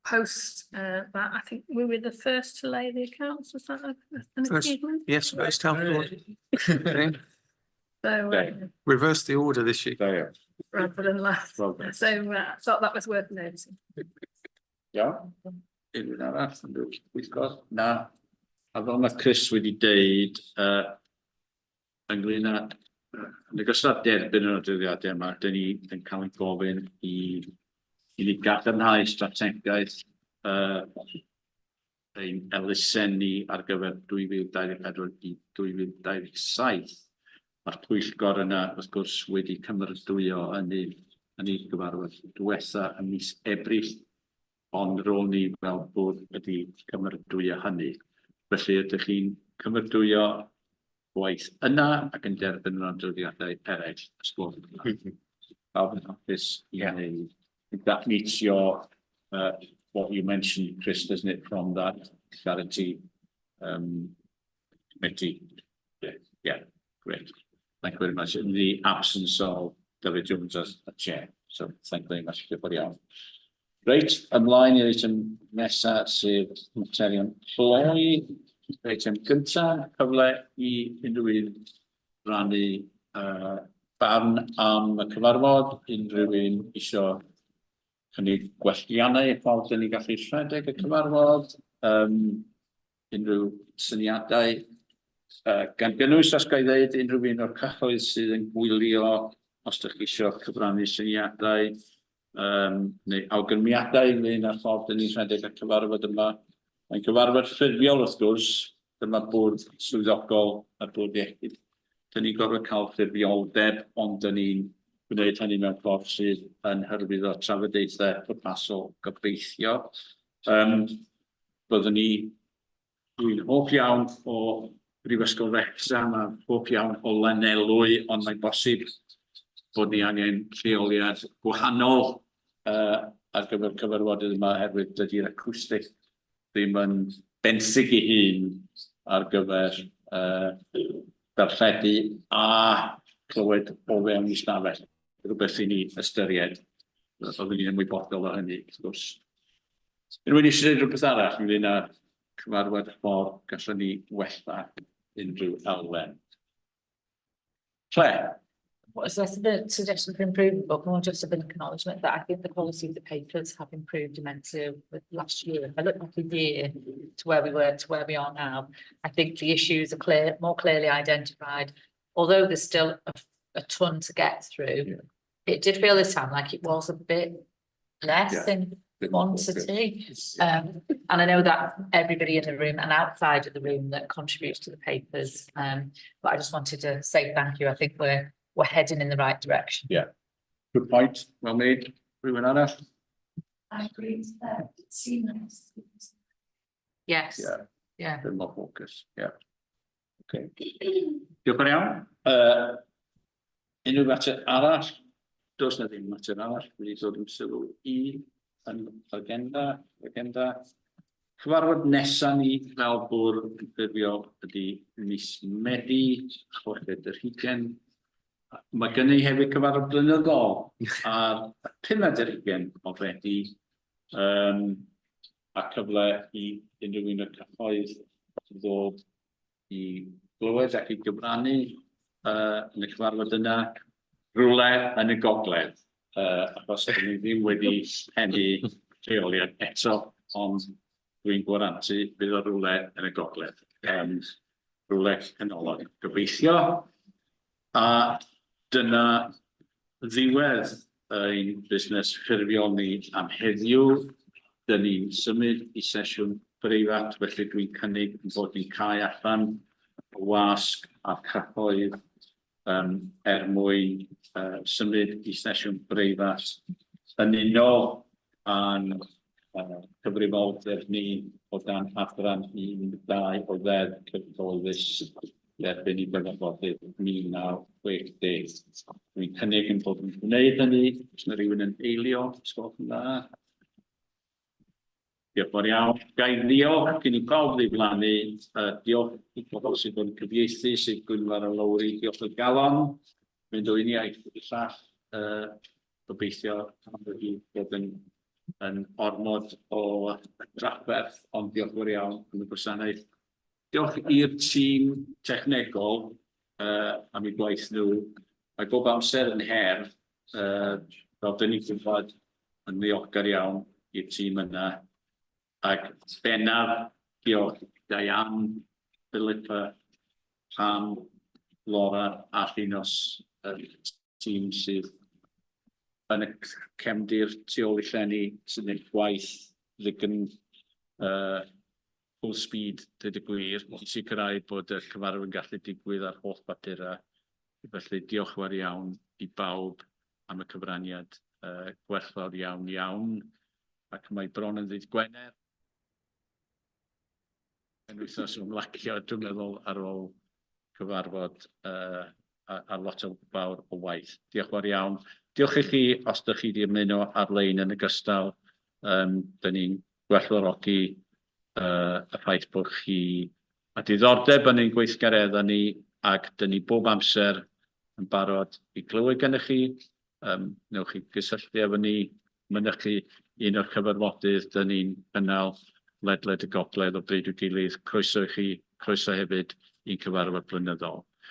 post that, I think we were the first to lay the accounts. Was that an achievement? Yes, first time. So reverse the order this year. Rather than last. So I thought that was worth noticing. Yeah. Unrhyw arall, we've got na. A fel mae Chris wedi deud, ynglŷn â yn ogystal â derbyn yr adroddiadau yma, dyn ni yn cael ein gofyn i ni gadarnhau strategaeth ein elusenni ar gyfer 2024 i 2027. Mae'r pwyllgor yna, wrth gwrs, wedi cymeradwyo yn ei gyfarfod diwetha ym mis Ebrill, ond rôl ni fel bod wedi cymeradwyo hynny. Felly ydych chi'n cymeradwyo gwaith yna ac yn derbyn yr adroddiadau eraill. Pawb yn hapus i wneud. That meets your what you mentioned, Chris, doesn't it, from that guarantee committee? Yeah, great. Thank you very much. In the absence of David Jones as a chair. So thank you very much for your help. Right, ymlaen i'r eitem nesaf sef materion cloi. Eitem gyntaf, cyfle i unrhyw un rannu barn am y cyfarfod, unrhyw un eisiau cynnig gwelliannau y ffordd dyn ni gallu rhedeg y cyfarfod, unrhyw syniadau. Gan gynnwys os gael ddeud unrhyw un o'r cyhoedd sydd yn gwylio os ydych chi eisiau cyfrannu syniadau neu awgrymiadau ynglŷn â'r ffordd dyn ni'n rhedeg y cyfarfod yma. Mae'n cyfarfod ffurfiol wrth gwrs, dyma bwrdd swyddogol a'r bwrdd iechyd. Dyn ni'n gorfod cael ffurfioldeb, ond dyn ni'n gwneud hynny mewn ffordd sydd yn hyrwyddo trafodaethau pwrpasol gobeithio. Byddwn dwi'n hoff iawn o Brifysgol Wrecsam a hoff iawn o Lanelwy, ond mae'n bosib bod ni angen lleoliad gwahanol ar gyfer cyfarfodydd yma oherwydd dydy'r acwstic ddim yn bensig ei hun ar gyfer darlledu a clywed o fewn i stafell. Rhywbeth i ni ystyried. Byddwn ni'n ymwybodol o hynny, wrth gwrs. Unrhyw un eisiau gwneud rhywbeth arall ynglŷn â cyfarfod ffordd gallwn ni wella unrhyw elfen. Claire? What is less of a suggestion for improvement, but more just of an acknowledgement that I think the quality of the papers have improved immensely with last year. If I look back a year to where we were to where we are now, I think the issues are more clearly identified. Although there's still a ton to get through. It did feel this time like it was a bit less in quantity. And I know that everybody in the room and outside of the room that contributes to the papers. But I just wanted to say thank you. I think we're heading in the right direction. Yeah. Good point. Well made. Rhywun arall? I agree with that. It's seamless. Yes. Yeah. Yeah. Bit more focus. Yeah. Okay. Diolch yn iawn. Unrhyw mater arall? Does na ddim mater arall. Wedi dod yn sylw i yn agenda. Cyfarfod nesa ni fel bwrdd yn ffurfio ydy mis Medi, chweched yr hugain. Mae gen i hefyd cyfarfod blynyddol ar 5 yr hugain o Fedi. A cyfle i unrhyw un o'r cyhoedd ddod i glywed ac i gyfrannu yn y cyfarfod yna rhywle yn y gogledd. Achos dyn ni ddim wedi pennu lleoliad eto, ond dwi'n gwarantu bydd o rhywle yn y gogledd. Rhywle canolog gobeithio. A dyna ddiwedd ein busnes ffurfiol ni am heddiw. Dyn ni'n symud i sesiwn breifat, felly dwi'n cynnig bod ni'n cael allan y wasg a'r cyhoedd mwyn symud i sesiwn breifat yn unol a'n cyfrifoldeb ni o dan adran 1-2 o ddeddf cyhoeddus erbyn i gyfarfodydd 1960. Dwi'n cynnig yn bod yn gwneud hynny, os yna rhywun yn eilio, sgwrs yn dda. Diolch yn iawn. Gai ddiolch cyn i bawb ddiflannu. Diolch i bobl sydd yn cyfieithu, sydd Gwynfor a Lowri. Diolch o galon. Mynd o'n iaith y llall. Gobeithio am bod yn ormod o drafferth, ond diolch yn iawn yn y gwasanaeth. Diolch i'r tîm technegol am eu gwaith nhw. Mae bob amser yn her, fel dyn ni'n gwybod, yn ddiolchgar iawn i'r tîm yna. Ac bennaf, diolch Diane, Philippa, Pam, Laura a Llynos, tîm sydd yn y cefndir tu ôl i llenni sy'n gwneud gwaith ddigon full speed, dweud y gwir, i sicrhau bod y cyfarfod yn gallu digwydd ar holl bapura. Felly diolch yn iawn i bawb am y cyfraniad gwerthfawr iawn. Ac mae bron yn ddydd Gwener. Yn wythnos ymlacio, dwi'n meddwl, ar ôl cyfarfod a lot o fawr o waith. Diolch yn iawn. Diolch i chi os ydych chi wedi ymuno ar-lein yn ogystal. Dyn ni'n gwerthfawrogi y ffaith bod chi a diddordeb yn ein gweithgaredda ni ac dyn ni bob amser yn barod i glywed gennych chi. Newch chi gysylltu efo ni, mynychu un o'r cyfarfodydd, dyn ni'n cynnal ledled y gogledd o bryd i'w gilydd. Croeso i chi, croeso hefyd i'n cyfarfod blynyddol.